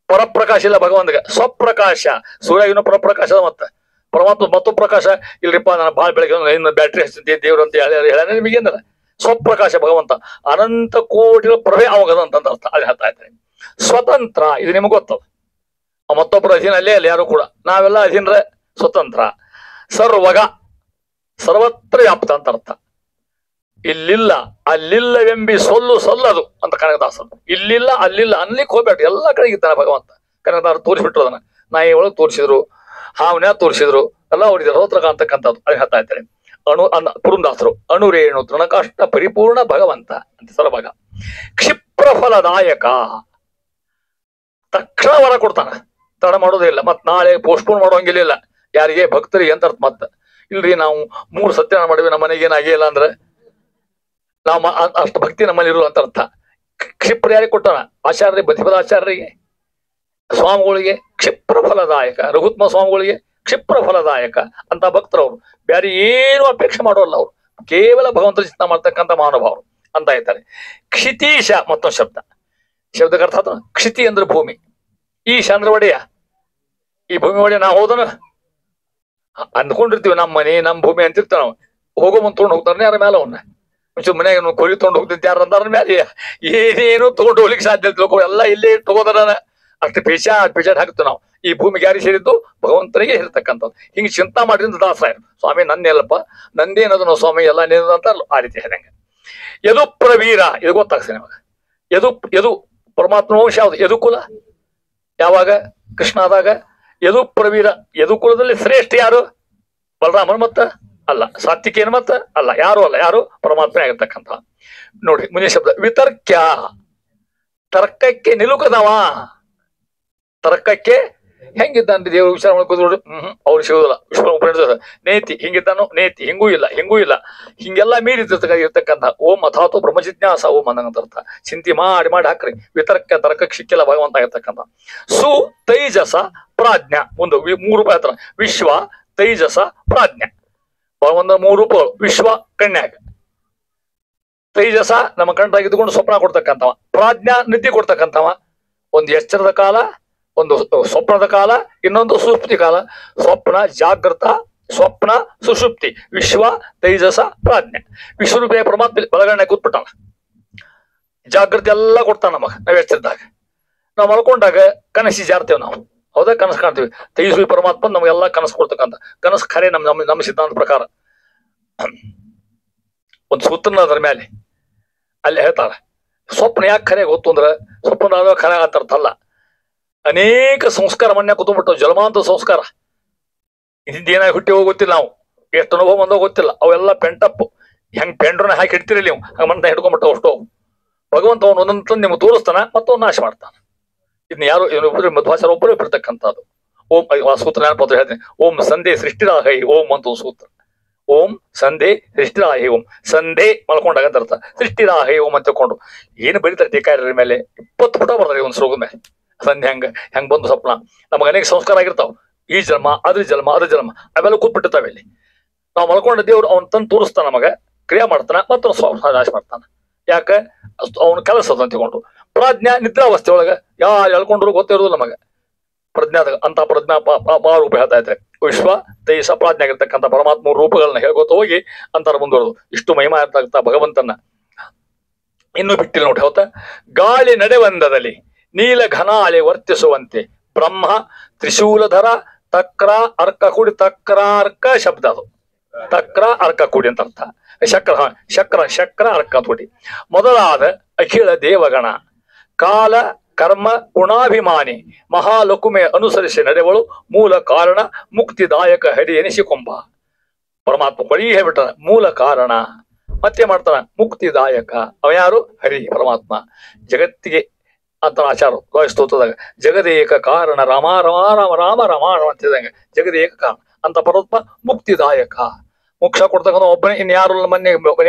ಪರಪ್ರಕಾಶ ಇಲ್ಲ ಭಗವಂತಗೆ ಸ್ವಪ್ರಕಾಶ ಸೂರ್ಯಗಿನ ಪರಪ್ರಕಾಶ ಮತ್ತೆ ಪರಮಾತ್ಮ ಮತ್ತು ಪ್ರಕಾಶ ಇಲ್ರಿಪ್ಪ ನಾನು ಭಾಳ ಬೆಳಗ್ಗೆ ಬ್ಯಾಟ್ರಿ ಹಚ್ಚಿದ್ದೆ ದೇವ್ರು ಅಂತ ಹೇಳ ನಿಮಗೇನಲ್ಲ ಸ್ವಪ್ರಕಾಶ ಭಗವಂತ ಅನಂತ ಕೋಟಿಗಳ ಪ್ರಭೆ ಅವಾಗದ ಅಂತ ಅರ್ಥ ಅದು ಹೇಳ್ತಾ ಇದ್ದಾರೆ ಸ್ವತಂತ್ರ ಇದು ನಿಮಗೆ ಗೊತ್ತದ ಮತ್ತೊಬ್ಬರ ಅಧೀನ ಅಲ್ಲೇ ಅಲ್ಲ ಯಾರು ಕೂಡ ನಾವೆಲ್ಲ ಅಧೀನರ ಸ್ವತಂತ್ರ ಸರ್ವಗ ಸರ್ವತ್ರ ವ್ಯಾಪ್ತ ಅಂತ ಅರ್ಥ ಇಲ್ಲಿಲ್ಲ ಅಲ್ಲಿಲ್ಲವೆಂಬಿ ಸೊಲ್ಲದು ಅಂತ ಕನಕದಾಸರು ಇಲ್ಲಿಲ್ಲ ಅಲ್ಲಿಲ್ಲ ಅನ್ಲಿಕ್ಕೆ ಹೋಗ್ಬೇಡ್ರಿ ಎಲ್ಲ ಕಡೆಗೆ ಇದ್ದಾನೆ ಭಗವಂತ ಕನಕದಾಸರು ತೋರಿಸ್ಬಿಟ್ರು ಅದನ್ನ ನಾಯಿ ಒಳಗೆ ತೋರಿಸಿದ್ರು ಹಾವನ್ಯ ತೋರಿಸಿದ್ರು ಎಲ್ಲ ಹೊಡಿದ್ರು ರೋತ್ರ ಅಂತಕ್ಕಂಥದ್ದು ಅದು ಹೇಳ್ತಾ ಇದ್ದಾರೆ ಪುರಂದಾಸರು ಅಣುರೇಣು ತೃಣಕಾಷ್ಟ ಪರಿಪೂರ್ಣ ಭಗವಂತ ಅಂತ ಸರಭಾಗ ಕ್ಷಿಪ್ರ ಫಲದಾಯಕ ತಕ್ಷಣ ವರ ಕೊಡ್ತಾನ ತಡ ಮಾಡೋದೇ ಇಲ್ಲ ಮತ್ ನಾಳೆ ಪೋಸ್ಟ್ಪೋನ್ ಮಾಡೋಂಗಿಲ್ಲ ಯಾರಿಗೆ ಭಕ್ತರಿಗೆ ಅಂತ ಅರ್ಥ ಮತ್ತ ಇಲ್ರಿ ನಾವು 3 ಸತ್ಯನಾರಾಯಣ ಮಾಡಿವಿ ನಮ್ಮ ಮನೆಗೆ ಏನಾಗೇ ಇಲ್ಲ ಅಂದ್ರೆ ನಾವು ಅಷ್ಟು ಭಕ್ತಿ ನಮ್ಮಲ್ಲಿ ಇರು ಅಂತ ಅರ್ಥ ಕ್ಷಿಪ್ರ ಯಾರಿಗೆ ಕೊಟ್ಟಾನ ಆಚಾರ್ಯ ಬದಿಪದ ಆಚಾರ್ಯರಿಗೆ ಸ್ವಾಮಿಗಳಿಗೆ ಕ್ಷಿಪ್ರ ಫಲದಾಯಕ, ರಘುತ್ಮ ಸ್ವಾಮಿಗಳಿಗೆ ಕ್ಷಿಪ್ರ ಫಲದಾಯಕ ಅಂತ ಭಕ್ತರವರು. ಬೇರೆ ಏನು ಅಪೇಕ್ಷೆ ಮಾಡೋಲ್ಲ ಅವರು, ಕೇವಲ ಭಗವಂತ ಚಿಂತನೆ ಮಾಡ್ತಕ್ಕಂಥ ಮಹಾನುಭಾವರು ಅಂತ ಇದ್ದಾರೆ. ಕ್ಷಿತೀಶ ಮತ್ತೊಂದು ಶಬ್ದಕ್ಕೆ ಅರ್ಥ ಆತ. ಕ್ಷಿತಿ ಅಂದ್ರೆ ಭೂಮಿ, ಈಶ ಅಂದ್ರೆ ಒಡೆಯ. ಈ ಭೂಮಿ ಒಡೆಯ ನಾವು ಹೋದನ ಅಂದ್ಕೊಂಡಿರ್ತೀವಿ, ನಮ್ಮ ಮನೆ ನಮ್ಮ ಭೂಮಿ ಅಂತಿರ್ತೀವಿ ನಾವು. ಹೋಗೋ ಮುಂದೆ ತೊಗೊಂಡು ಹೋಗ್ತಾರ ಯಾರ ಮೇಲೆ ಅವನ್ನ ಮುಂಚೆ ಮನೆಯಾಗ ಕೊಲಿ ತೊಗೊಂಡು ಹೋಗ್ತಿದ್ದ ಯಾರು ಅಂದಾರ ಮೇಲೆ ಏನೇನು ತೊಗೊಂಡು ಹೋಗ್ಲಿಕ್ಕೆ ಸಾಧ್ಯ ತಿಳ್ಕೊ, ಎಲ್ಲ ಇಲ್ಲೇ ತಗೋದಾರ. ಅಷ್ಟು ಪೇಚಾಟ್ ಹಾಕ್ತೀವಿ ನಾವು. ಈ ಭೂಮಿಗೆ ಯಾರಿಗೆ ಸೇರಿದ್ದು? ಭಗವಂತನಿಗೆ ಸೇರ್ತಕ್ಕಂಥದ್ದು. ಹಿಂಗೆ ಚಿಂತಾ ಮಾಡಿದ್ರೆ ದಾಸರಾಯರು ಸ್ವಾಮಿ ನನ್ನೆಲ್ಲಪ್ಪ ನಂದೇನದನ್ನು ಸ್ವಾಮಿ ಎಲ್ಲ ನೇನದು ಅಂತ ಆ ರೀತಿ ಹೇಳಿದಂಗೆ. ಯದು ಪ್ರವೀರ, ಇದು ಗೊತ್ತಾಗ್ತದೆ ನಿಮಗೆ. ಯದು ಪರಮಾತ್ಮ ವಂಶ ಯಾವುದು? ಯದುಕುಲ. ಯಾವಾಗ? ಕೃಷ್ಣ ಆದಾಗ ಯದು ಪ್ರವೀರ. ಯದುಕುಲದಲ್ಲಿ ಶ್ರೇಷ್ಠ ಯಾರು? ಬಲರಾಮನ ಮತ್ತ ಅಲ್ಲ, ಸಾತ್ವಿಕೇನ ಮತ್ತ ಅಲ್ಲ, ಯಾರು ಅಲ್ಲ, ಯಾರು? ಪರಮಾತ್ಮ ಆಗಿರ್ತಕ್ಕಂಥ. ನೋಡಿ ಮುಂದಿನ ಶಬ್ದ ವಿತರ್ಕ್ಯ, ತರ್ಕಕ್ಕೆ ನಿಲುಕದವ. ತರ್ಕಕ್ಕೆ ಹೆಂಗಿದ್ದಾನ್ರಿ ದೇವರು ವಿಚಾರ ಮಾಡ್ಕೋದು ಅವ್ರು ಸಿಗೋದಿಲ್ಲ. ವಿಶ್ವ ನೇತಿ ಹಿಂಗಿದ್ದಾನು, ನೇತಿ ಹಿಂಗೂ ಇಲ್ಲ, ಹಿಂಗೂ ಇಲ್ಲ, ಹಿಂಗೆಲ್ಲ ಇರ್ತಕ್ಕಂಥ ಓಂ ಅಥಾತು ಬ್ರಹ್ಮ ಜಿಜ್ಞಾಸ ಓಂ ಅನ್ನಂತ ಚಿಂತೆ ಮಾಡಿ ಹಾಕ್ರಿ. ವಿತರ್ಕ ತರ್ಕಕ್ಕೆ ಸಿಕ್ಕಿಲ್ಲ ಭಗವಂತ ಆಗಿರ್ತಕ್ಕಂಥ. ಸು ತೈಜಸ ಪ್ರಾಜ್ಞ, ಒಂದು 3 ರೂಪಾಯಿ ಹತ್ರ. ವಿಶ್ವ ತೈಜಸ ಪ್ರಾಜ್ಞ, ಭಗವಂತ 3 ರೂಪಗಳು. ವಿಶ್ವ ಕನ್ಯಾಗ, ತೈಜಸ ನಮ್ಮ ಕಣ್ಣಾಗಿದ್ದುಕೊಂಡು ಸ್ವಪ್ನ ಕೊಡ್ತಕ್ಕಂಥವ, ಪ್ರಾಜ್ಞಾ ನಿದ್ದೆ ಕೊಡ್ತಕ್ಕಂಥವ. ಒಂದು ಎಚ್ಚರದ ಕಾಲ, ಒಂದು ಸ್ವಪ್ನದ ಕಾಲ, ಇನ್ನೊಂದು ಸುಷುಪ್ತಿ ಕಾಲ. ಸ್ವಪ್ನ ಜಾಗೃತ, ಸ್ವಪ್ನ ಸುಷುಪ್ತಿ. ವಿಶ್ವ ತೈಜಸ ಪ್ರಾಜ್ಞೆ. ವಿಶ್ವರೂಪಿಯ ಪರಮಾತ್ಮ ಬಲಗಣ್ಣ ಕೂತ್ಬಿಟ್ಟಾನ, ಜಾಗೃತಿ ಎಲ್ಲ ಕೊಡ್ತಾನ ನಮಗ. ನಾವ್ ಎಚ್ಚರಿದ್ದಾಗ, ನಾವು ಮಲ್ಕೊಂಡಾಗ ಕನಸಿ ಜಾರ್ತೇವೆ ನಾವು, ಹೌದಾ? ಕನಸು ಕಾಣ್ತೀವಿ. ತೈಜಸ್ವಿ ಪರಮಾತ್ಮ ನಮಗೆಲ್ಲ ಕನಸು ಕೊಡ್ತಕ್ಕಂಥ. ಕನಸು ಖರೆ ನಮ್ಮ ಸಿದ್ಧಾಂತ ಪ್ರಕಾರ. ಒಂದು ಸೂತ್ರನ ಅದರ ಮೇಲೆ ಅಲ್ಲಿ ಹೇಳ್ತಾರ, ಸ್ವಪ್ನ ಯಾಕೆ ಖರೆ ಗೊತ್ತು ಅಂದ್ರೆ, ಸ್ವಪ್ನ ಖರೆ ಅಂತರ್ಥಲ್ಲ. ಅನೇಕ ಸಂಸ್ಕಾರ ಮನ್ಯ ಕೂತ್ಬಿಟ್ಟು ಜಲಮಾಂತ ಸಂಸ್ಕಾರ, ಹಿಂದೇನಾಗಿ ಹುಟ್ಟಿ ಹೋಗಿ ಗೊತ್ತಿಲ್ಲ, ನಾವು ಎಷ್ಟು ಅನುಭವ ಬಂದೋ ಗೊತ್ತಿಲ್ಲ. ಅವೆಲ್ಲ ಪೆಂಟಪ್ ಹೆಂಗ್ ಪೆಂಡ್ರನ್ನ ಹಾಕಿ ಇಡ್ತಿರಲಿ ನೀವು, ಹಂಗ ಮಂಟ ಹಿಡ್ಕೊಂಡ್ಬಿಟ್ಟು ಅಷ್ಟು. ಭಗವಂತ ಅವನು ಒಂದೊಂದು ನಿಮ್ಗೆ ತೋರಿಸ್ತಾನ, ಮತ್ತೊಂದು ನಾಶ ಮಾಡ್ತಾನ. ಇದನ್ನ ಯಾರು ಮಧ್ವಾಚಾರ ಒಬ್ಬರೇ ಬಿಡ್ತಕ್ಕಂಥದ್ದು. ಓಂ ಸೂತ್ರ ನೆನಪತ್ರ ಹೇಳ್ತೀನಿ. ಓಂ ಸಂಧೆ ಸೃಷ್ಟಿರಾಹೈ ಓಂ ಅಂತ ಸೂತ್ರ. ಓಂ ಸಂಧೆ ಸೃಷ್ಟಿರಾಹೈ ಓಂ. ಸಂಧೆ ಮಲ್ಕೊಂಡಾಗ ಅಂತ ಅರ್ಥ. ಸೃಷ್ಟಿರಾಹೈ ಓಂ ಅಂತ ತಿಳ್ಕೊಂಡು ಏನು ಬರೀತಾರೆ ಟೀಕಾರರ ಮೇಲೆ 20 ಪುಟ ಬರ್ತಾರೆ ಒಂದು ಶ್ಲೋಕದ ಮೇಲೆ. ಸಂಧೆ ಹೆಂಗ್ ಬಂದು ಸ್ವಪ್ನ ನಮಗೆ ಅನೇಕ ಸಂಸ್ಕಾರ ಆಗಿರ್ತಾವ. ಈ ಜನ್ಮ ಅದ್ರ ಜನ್ಮ ಅವೆಲ್ಲ ಕೂತ್ಬಿಟ್ಟಿರ್ತಾವೆ ಇಲ್ಲಿ. ನಾವು ಮಲ್ಕೊಂಡ ದೇವ್ರು ಅವ್ನ ತಂದು ತೋರಿಸ್ತಾನ, ನಮಗ ಕ್ರಿಯೆ ಮಾಡ್ತಾನ, ಮತ್ತೊಂದು ನಾಶ ಮಾಡ್ತಾನ. ಯಾಕೆ? ಅವನ ಕೆಲಸ ಅಂತ ತಿಳ್ಕೊಂಡು. ಪ್ರಾಜ್ಞಾ ನಿದ್ರಾವಸ್ಥೆ ಒಳಗ ಯಾರು ಹೇಳ್ಕೊಂಡ್ರು ಗೊತ್ತಿರೋದು ನಮಗ. ಪ್ರಜ್ಞಾದ ಅಂತ ಪ್ರಜ್ಞಾ ರೂಪ ಹೇಳ್ತಾ ಇದ್ರೆ ವಿಶ್ವ ತೈಸ ಪ್ರಾಜ್ಞೆ ಆಗಿರ್ತಕ್ಕಂಥ ಪರಮಾತ್ಮ ರೂಪಗಳನ್ನ ಹೇಳ್ಕೊತ ಹೋಗಿ ಅಂತಾರ ಮುಂದುವರೆದು. ಇಷ್ಟು ಮಹಿಮಾ ಇರ್ತಕ್ಕಂಥ ಭಗವಂತನ ಇನ್ನು ಬಿಟ್ಟಿಲ್ಲ ನೋಡಿ. ಹೌದಾ? ಗಾಳಿ ನಡೆವಂದದಲ್ಲಿ ನೀಲ ಘನಾಳೆ ವರ್ತಿಸುವಂತೆ ಬ್ರಹ್ಮ ತ್ರಿಶೂಲಧರ ತಕ್ರ ಅರ್ಕ ಕೂಡಿ, ತಕ್ರ ಅರ್ಕ ಶಬ್ದ ಅದು. ತಕ್ರ ಅರ್ಕ ಕೂಡಿ ಅಂತ ಅರ್ಥ. ಶಕ್ರ ಅರ್ಕ ಕೂಡಿ ಮೊದಲಾದ ಅಖಿಲ ದೇವಗಣ ಕಾಲ ಕರ್ಮ ಗುಣಾಭಿಮಾನಿ ಮಹಾಲಕುಮೆ ಅನುಸರಿಸಿ ನಡೆವಳು ಮೂಲ ಕಾರಣ ಮುಕ್ತಿದಾಯಕ ಹರಿ ಎನಿಸಿಕೊಂಬ. ಪರಮಾತ್ಮ ಬಳಿ ಹೇಳ್ಬಿಟ್ಟಾನ ಮೂಲ ಕಾರಣ, ಮತ್ತೆ ಮಾಡ್ತಾನ ಮುಕ್ತಿದಾಯಕ. ಅವ ಯಾರು? ಹರಿ ಪರಮಾತ್ಮ. ಜಗತ್ತಿಗೆ ಅಂತ ಆಚಾರ ಸ್ತೋತ್ರದಾಗ ಜಗದೇಕ ಕಾರಣ ರಾಮ ರಾಮ ರಾಮ ರಾಮ ರಾಮ ಅಂತಿದಂಗೆ ಜಗದೇಕ ಕಾರಣ ಅಂತ ಪರಮಾತ್ಮ ಮುಕ್ತಿದಾಯಕ, ಮೋಕ್ಷ ಕೊಡ್ತಕ್ಕಂಥ ಒಬ್ಬನೇ, ಇನ್ಯಾರು ಮನೆಗೆ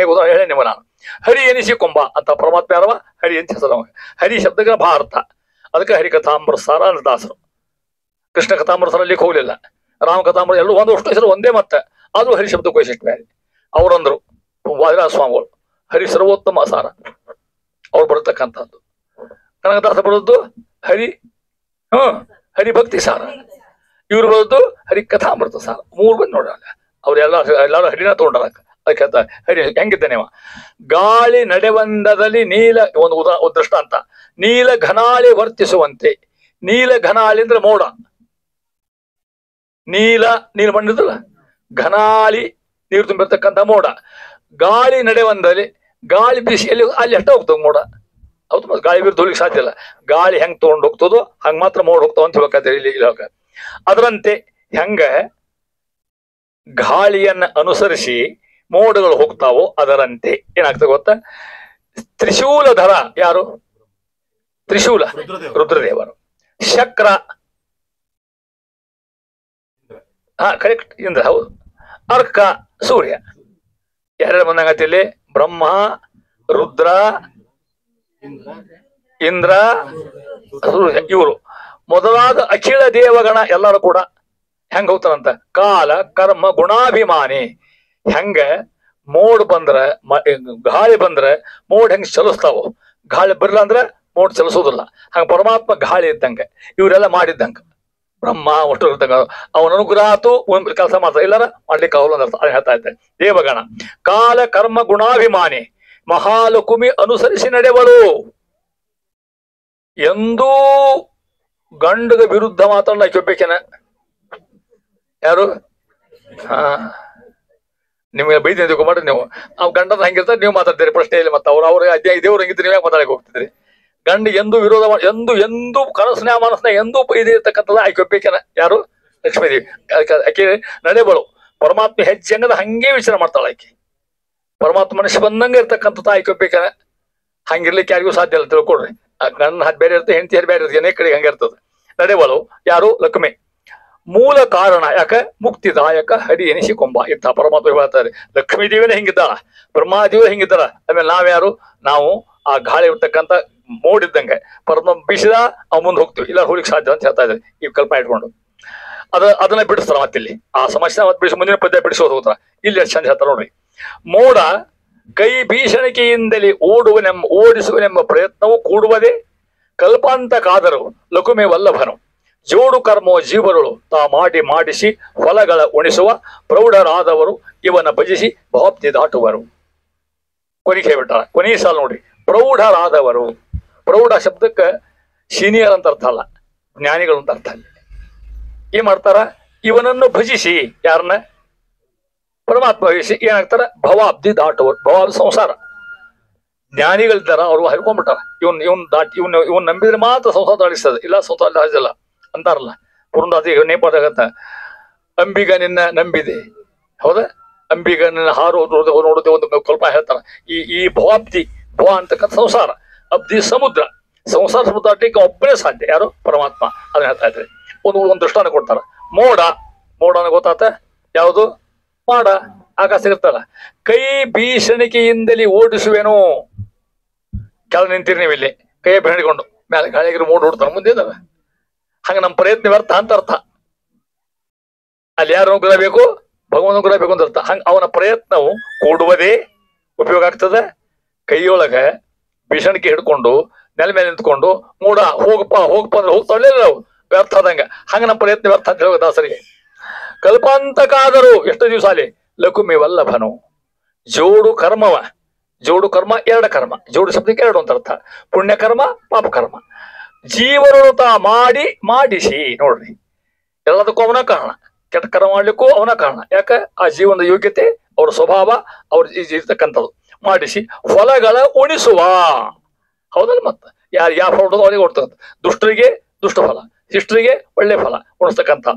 ಹೇಳಿ ನಿಮ್ಮ ನಾನು. ಹರಿ ಎನಿಸಿಕೊಂಬ ಅಂತ ಪರಮಾತ್ಮ ಯಾರವ? ಹರಿ ಅಂತ ಹೆಸರು. ಹರಿ ಶಬ್ದಗಳ ಭಾರತ, ಅದಕ್ಕೆ ಹರಿ ಕಥಾಮೃತಸಾರ ಅಂದ್ರೆ ದಾಸರು. ಕೃಷ್ಣ ಕಥಾಮೃತಸಾರ ಅಲ್ಲಿಗೆ ಹೋಗ್ಲಿಲ್ಲ, ರಾಮ ಕಥಾಮೃತ ಎಲ್ಲರೂ ಅಷ್ಟು ಹೆಸರು ಒಂದೇ. ಮತ್ತೆ ಆದ್ರೂ ಹರಿ ಶಬ್ದಕ್ಕೆ ವೈಶಿಷ್ಟ್ಯ ಬೇರೆ. ಅವ್ರಂದ್ರು ವಾದಿರಾಜ ಸ್ವಾಮಿಗಳು ಹರಿ ಸರ್ವೋತ್ತಮ ಸಾರ ಅವ್ರು ಬರತಕ್ಕಂಥದ್ದು. ಕನಕದಾಸ ಬರೋದು ಹರಿ ಹರಿಭಕ್ತಿ ಸಾರ, ಇವ್ರು ಬರೋದು ಹರಿ ಕಥಾಮೃತ ಸಾರ. 3 ಬಂದು ನೋಡಲ್ಲ ಎಲ್ಲಾರು ಹರಿನ ತಗೊಂಡಾರ. ಅದಕ್ಕೆ ಹರಿ ಹೆಂಗಿದ್ದಾನೆ ಅವ? ಗಾಳಿ ನಡೆವಂದದಲ್ಲಿ ನೀಲ, ಒಂದು ದೃಷ್ಟಾಂತ, ನೀಲ ಘನಾಳಿ ವರ್ತಿಸುವಂತೆ. ನೀಲ ಘನಾಳಿ ಅಂದ್ರೆ ಮೋಡ, ನೀಲ ಬಣ್ಣದಲ್ಲ, ಘನಾಳಿ ನೀರು ತುಂಬಿರ್ತಕ್ಕಂಥ ಮೋಡ. ಗಾಳಿ ನಡೆವಂದಲ್ಲಿ, ಗಾಳಿ ಬಿಸಿಯಲ್ಲಿ ಅಲ್ಲಿ ಅಷ್ಟ ಹೋಗ್ತದೆ ಮೋಡ. ಹೌದು, ಗಾಳಿ ಬಿರು ಹೋಗ್ಲಿಕ್ಕೆ ಸಾಧ್ಯ ಇಲ್ಲ. ಗಾಳಿ ಹೆಂಗ್ ತಗೊಂಡು ಹೋಗ್ತದೋ ಹಂಗ ಮಾತ್ರ ಮೋಡ ಹೋಗ್ತಾವ ಅಂತ ಹೇಳ್ಬೇಕಾದ್ರೆ ಇಲ್ಲಿ ಅದರಂತೆ ಹೆಂಗ ಗಾಳಿಯನ್ನ ಅನುಸರಿಸಿ ಮೋಡಗಳು ಹೋಗ್ತಾವೋ ಅದರಂತೆ ಏನಾಗ್ತದೆ ಗೊತ್ತಾ? ತ್ರಿಶೂಲಧರ ಯಾರು? ತ್ರಿಶೂಲ ರುದ್ರದೇವರು. ಶಕ್ರ ಕರೆಕ್ಟ್ ಇಂದ್ರ, ಹೌದು. ಅರ್ಕ ಸೂರ್ಯ. ಯಾರ್ಯಾರು ಬಂದಂಗತಿ ಇಲ್ಲಿ? ಬ್ರಹ್ಮ, ರುದ್ರ, ಇಂದ್ರ, ಸೂರ್ಯ. ಇವರು ಮೊದಲಾದ ಅಖಿಲ ದೇವಗಣ ಎಲ್ಲರೂ ಕೂಡ ಹೆಂಗ ಹೋಗ್ತಾರಂತ ಕಾಲ ಕರ್ಮ ಗುಣಾಭಿಮಾನಿ. ಹೆಂಗ ಮೋಡ್ ಬಂದ್ರ ಗಾಳಿ ಬಂದ್ರ ಮೋಡ್ ಹೆಂಗ್ ಚಲಿಸ್ತಾವ, ಗಾಳಿ ಬರ್ಲ ಅಂದ್ರ ಮೋಡ್ ಚಲಿಸೋದಿಲ್ಲ. ಹಂಗ ಪರಮಾತ್ಮ ಗಾಳಿ ಇದ್ದಂಗ, ಇವರೆಲ್ಲ ಮಾಡಿದ್ದಂಗ ಬ್ರಹ್ಮ ಒಟ್ಟು ಇದ್ದಂಗ. ಅವನ ಅನುಗ್ರಹ ಆತು ಕೆಲಸ ಮಾಡ್ತಾರೆ, ಎಲ್ಲಾರ ಮಾಡ್ಲಿಕ್ಕೆ ಅವಲ್ಲ ಅಂತ ಹೇಳ್ತಾ ಇದ್ದೆ. ದೇವಗಣ ಕಾಲ ಕರ್ಮ ಗುಣಾಭಿಮಾನಿ ಮಹಾಲಕುಮಿ ಅನುಸರಿಸಿ ನಡೆವಳು. ಎಂದೂ ಗಂಡಗ ವಿರುದ್ಧ ಮಾತಾಡಲ್ಲ ಕೆಪ್ಪೇಕೆನ. ಯಾರು ನಿಮ್ಗೆ ಬೈದಿ ಮಾಡ್ರಿ ನೀವು. ನಾವು ಗಂಡನ ಹಂಗಿರ್ತಾರೆ, ನೀವು ಮಾತಾಡ್ತೀರಿ ಪ್ರಶ್ನೆ ಇಲ್ಲ. ಮತ್ತೆ ಅವ್ರ ಅಧ್ಯಾಯ ದೇವ್ರು ಹಂಗಿದ್ರೆ ನೀವೇ ಮಾತಾಡಕ್ಕೆ ಹೋಗ್ತಿದ್ರಿ. ಗಂಡ ಎಂದು ವಿರೋಧ ಎಂದು ಕನಸನ ಮನಸ್ನ ಎಂದೂ ಇದಿರ್ತಕ್ಕಂಥದ್ದು ಆಕೆ ಒಪ್ಬೇಕೇನ. ಯಾರು? ಲಕ್ಷ್ಮೀದೇವಿ. ಆಕೆ ನಡೆಬಳು ಪರಮಾತ್ಮ ಹೆಜ್ಜೆ ಅನ್ನೋದು ಹಂಗೆ ವಿಚಾರ ಮಾಡ್ತಾಳ ಆಕೆ. ಪರಮಾತ್ಮ ಮನುಷ್ಯ ಬಂದಂಗೆ ಇರ್ತಕ್ಕಂಥದ್ದು ಆಕೆ ಒಪ್ಬೇಕೇನ. ಹಂಗಿರ್ಲಿಕ್ಕೆ ಯಾರಿಗೂ ಸಾಧ್ಯ ಇಲ್ಲ, ತಿಳ್ಕೊಡ್ರಿ. ಗಂಡ ಹದ್ ಬೇರೆ ಇರುತ್ತೆ, ಹೆಂಡತಿ ಹದ್ ಬೇರೆ ಇರುತ್ತೆ, ಏನೇ ಕಡೆಗೆ ಹಂಗೆ ಇರ್ತದೆ. ನಡೆಬಳು ಯಾರು? ಲಕ್ಷ್ಮಿ. ಮೂಲ ಕಾರಣ ಯಾಕ ಮುಕ್ತಿದಾಯಕ ಹರಿ ಎನಿಸಿಕೊಂಬ. ಇಂಥ ಪರಮಾತ್ಮ ಹೇಳ್ತಾರೆ. ಲಕ್ಷ್ಮೀ ದೇವಿನೇ ಹಿಂಗಿದ್ದಾಳ, ಬ್ರಹ್ಮಾದೇವಿ ಹಿಂಗಿದ್ದಾಳ. ಆಮೇಲೆ ನಾವ್ಯಾರು? ನಾವು ಆ ಗಾಳಿ ಇರ್ತಕ್ಕಂಥ ಮೋಡಿದ್ದಂಗೆ ಪರಮ ಬೀಸಿದ ಅವ್ ಮುಂದೆ ಹೋಗ್ತೀವಿ, ಇಲ್ಲ ಹೋಗ್ಲಿಕ್ಕೆ ಸಾಧ್ಯ ಅಂತ ಹೇಳ್ತಾ ಇದ್ದಾರೆ. ಈ ಕಲ್ಪನೆ ಇಟ್ಕೊಂಡು ಅದನ್ನ ಬಿಡಿಸ್ತಾರ. ಮತ್ತಿಲ್ಲಿ ಆ ಸಮಸ್ಯೆ ಮತ್ತೆ ಬಿಡಿಸಿ ಮುಂದಿನ ಪದ್ಯ ಬಿಡಿಸೋದು ಹೋಗ್ತಾರ. ಇಲ್ಲಿ ಎಷ್ಟು ಚಂದ ಹೇಳ್ತಾರ ನೋಡ್ರಿ. ಮೋಡ ಕೈ ಭೀಷಣಿಕೆಯಿಂದಲೇ ಓಡಿಸುವನೆಂಬ ಪ್ರಯತ್ನವು ಕೂಡುವುದೇ ಕಲ್ಪಾಂತಕಾದರೂ ಲಕುಮೆ ವಲ್ಲಭನು. ಜೋಡು ಕರ್ಮೋ ಜೀವರುಳು ತಾ ಮಾಡಿಸಿ ಹೊಲಗಳ ಉಣಿಸುವ ಪ್ರೌಢರಾದವರು ಇವನ ಭಜಿಸಿ ಭವಾಬ್ದಿ ದಾಟುವರು. ಕೊನೆಗೆ ಹೇಳ್ಬಿಟ್ಟಾರ. ಕೊನೆಯ ಸಾಲ ನೋಡ್ರಿ. ಪ್ರೌಢರಾದವರು. ಪ್ರೌಢ ಶಬ್ದಕ್ಕೆ ಸೀನಿಯರ್ ಅಂತ ಅರ್ಥ ಅಲ್ಲ, ಜ್ಞಾನಿಗಳು ಅಂತ ಅರ್ಥ. ಏನ್ ಮಾಡ್ತಾರ? ಇವನನ್ನು ಭಜಿಸಿ, ಯಾರನ್ನ? ಪರಮಾತ್ಮ ಭಜಿಸಿ ಏನಾಗ್ತಾರ? ಭವಾಬ್ದಿ ದಾಟುವರು. ಭವಾಬ್ದಿ ಸಂಸಾರ. ಜ್ಞಾನಿಗಳಿದ್ದಾರ, ಅವ್ರು ಹರ್ಕೊಂಡ್ಬಿಟ್ಟಾರ. ಇವನ್ ದಾಟಿ ಇವನ್ ನಂಬಿದ್ರೆ ಮಾತ್ರ ಸಂಸಾರ ದಾಟಿಸ್ತದೆ, ಇಲ್ಲ ಸಂಸಾರ ದಾಟಿಸಲ್ಲ ಅಂತಾರಲ್ಲ. ಪುರಂದಾತಿ ನೇಪಾದಾಗತ್ತ ಅಂಬಿಗ ನಿನ್ನ ನಂಬಿದೆ. ಹೌದಾ? ಅಂಬಿಗ ನಿನ್ನ ಹಾರು ನೋಡುತ್ತೆ ಒಂದು ಕಲ್ಪ ಹೇಳ್ತಾರ. ಈ ಭವಾಬ್ದಿ, ಭವ ಅಂತಕ್ಕಂಥ ಸಂಸಾರ, ಅಬ್ದಿ ಸಮುದ್ರ. ಸಂಸಾರ ಸಮುದ್ರ ದಾಟಲಿಕ್ಕೆ ಒಬ್ಬನೇ ಸಾಧ್ಯ, ಯಾರು? ಪರಮಾತ್ಮ. ಅದನ್ನ ಹೇಳ್ತಾ ಇದ್ರೆ ಒಂದು ದೃಷ್ಟಾನ ಕೊಡ್ತಾರ. ಮೋಡನ ಗೊತ್ತಾತ? ಯಾವುದು? ಮಾಡ ಆಕಾಶ ಇರ್ತಲ್ಲ. ಕೈ ಭೀಷಣಿಕೆಯಿಂದಲೇ ಓಡಿಸುವೆನು. ಕೆಳ ನಿಂತಿರಿ ನೀವು ಇಲ್ಲಿ, ಕೈ ಬೆಳೆಕೊಂಡು ಮೇಲೆ ಗಾಳಿಗಿರು ಮೋಡ್ ಓಡ್ತಾರ, ಮುಂದೆ ಇದಾವೆ. ಹಂಗ ನಮ್ಮ ಪ್ರಯತ್ನ ವ್ಯರ್ಥ ಅಂತ ಅರ್ಥ. ಅಲ್ಲಿ ಯಾರು ಅನುಗ್ರಹ ಬೇಕು? ಭಗವಂತ ಅನುಗ್ರಹ ಬೇಕು ಅಂತ ಅರ್ಥ. ಹಂಗ ಅವನ ಪ್ರಯತ್ನವು ಕೂಡುವುದೇ ಉಪಯೋಗ ಆಗ್ತದೆ. ಕೈಯೊಳಗ ಭೀಷಣಿಕೆ ಹಿಡ್ಕೊಂಡು ನೆಲ ಮೇಲೆ ನಿಂತ್ಕೊಂಡು ಮೂಡ ಹೋಗಪ್ಪ ಅಂದ್ರೆ ಹೋಗ್ತಾವಲ್ಲ ನಾವು, ವ್ಯರ್ಥ ಆದಂಗ. ಹಂಗ ನಮ್ಮ ಪ್ರಯತ್ನ ವ್ಯರ್ಥ ಅಂತ ಹೇಳುವ ದಾಸರಿಗೆ. ಕಲ್ಪಾಂತಕಾದರೂ ಎಷ್ಟು ದಿವಸ ಅಲ್ಲಿ ಲಕುಮಿ ವಲ್ಲಭನು. ಜೋಡು ಕರ್ಮವ. ಜೋಡು ಕರ್ಮ ಎರಡು ಕರ್ಮ. ಜೋಡು ಶಬ್ದಕ್ಕೆ ಎರಡು ಅಂತ ಅರ್ಥ. ಪುಣ್ಯ ಕರ್ಮ, ಪಾಪ ಕರ್ಮ. ಜೀವನು ತಾ ಮಾಡಿಸಿ. ನೋಡ್ರಿ, ಎಲ್ಲದಕ್ಕೂ ಅವನ ಕಾರಣ. ಕೆಟ್ಟ ಕರ್ಮ ಮಾಡ್ಲಿಕ್ಕೂ ಅವನ ಕಾರಣ. ಯಾಕ? ಆ ಜೀವನದ ಯೋಗ್ಯತೆ, ಅವ್ರ ಸ್ವಭಾವ, ಅವ್ರ ಇರ್ತಕ್ಕಂಥದ್ದು. ಮಾಡಿಸಿ ಹೊಲಗಳ ಉಣಿಸುವ. ಹೌದಲ್ಲ? ಮತ್ತ ಯಾವ ಫಲ ಅವರಿಗೆ ಕೊಡ್ತಕ್ಕಂಥ. ದುಷ್ಟರಿಗೆ ದುಷ್ಟ ಫಲ, ಶಿಷ್ಟರಿಗೆ ಒಳ್ಳೆ ಫಲ ಉಣಿಸ್ತಕ್ಕಂಥ.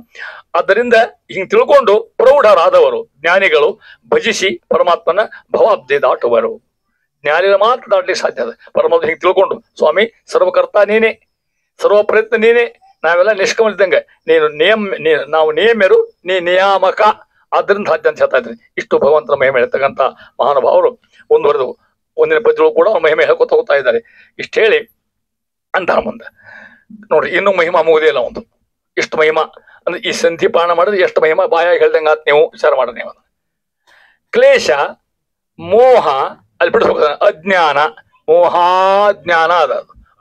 ಆದ್ದರಿಂದ ಹಿಂಗ್ ತಿಳ್ಕೊಂಡು ಪ್ರೌಢರಾದವರು ಜ್ಞಾನಿಗಳು ಭಜಿಸಿ ಪರಮಾತ್ಮನ ಭವಾಬ್ದಿ ದಾಟುವರು. ಜ್ಞಾನಿಗಳ ಮಾತ್ರ ದಾಟಲಿಕ್ಕೆ ಸಾಧ್ಯ ಅದ. ಪರಮಾತ್ಮ ಹಿಂಗ್ ತಿಳ್ಕೊಂಡು, ಸ್ವಾಮಿ ಸರ್ವಕರ್ತ ನೀನೇ, ಸರ್ವ ಪ್ರಯತ್ನ ನೀನೇ, ನಾವೆಲ್ಲ ನಿಷ್ಕಮಲಿದ್ದಂಗೆ, ನಾವು ನೇಮ್ಯರು, ನೀ ನಿಯಾಮಕ. ಆದ್ರಿಂದ ಸಾಧ್ಯ ಅಂತ ಹೇಳ್ತಾ ಇದ್ರಿ. ಇಷ್ಟು ಭಗವಂತನ ಮಹಿಮೆ ಹೇಳ್ತಕ್ಕಂಥ ಮಹಾನುಭಾವರು ಮುಂದುವರೆದು ಒಂದಿನ ಪದ್ಯಗಳು ಕೂಡ ಮಹಿಮೆ ಹೇಳ್ಕೊತ ಹೋಗ್ತಾ ಇದ್ದಾರೆ. ಇಷ್ಟು ಹೇಳಿ ಅಂತಾರ ಮುಂದೆ ನೋಡ್ರಿ, ಇನ್ನೂ ಮಹಿಮಾ ಮುಗುದೇ ಇಲ್ಲ ಒಂದು. ಇಷ್ಟು ಮಹಿಮಾ ಅಂದ್ರೆ ಈ ಸಂಧಿ ಪಾಣ ಮಾಡಿದ್ರೆ ಎಷ್ಟು ಮಹಿಮಾ ಬಾಯಾಗಿ ಹೇಳ್ದಂಗ ಆತ್. ನೀವು ವಿಚಾರ ಮಾಡ್ರಿ. ನೀವು ಕ್ಲೇಶ, ಮೋಹ ಅಲ್ಲಿ ಬಿಡಿಸ್ಬೇಕು. ಅಜ್ಞಾನ, ಮೋಹಾಜ್ಞಾನ ಅದ.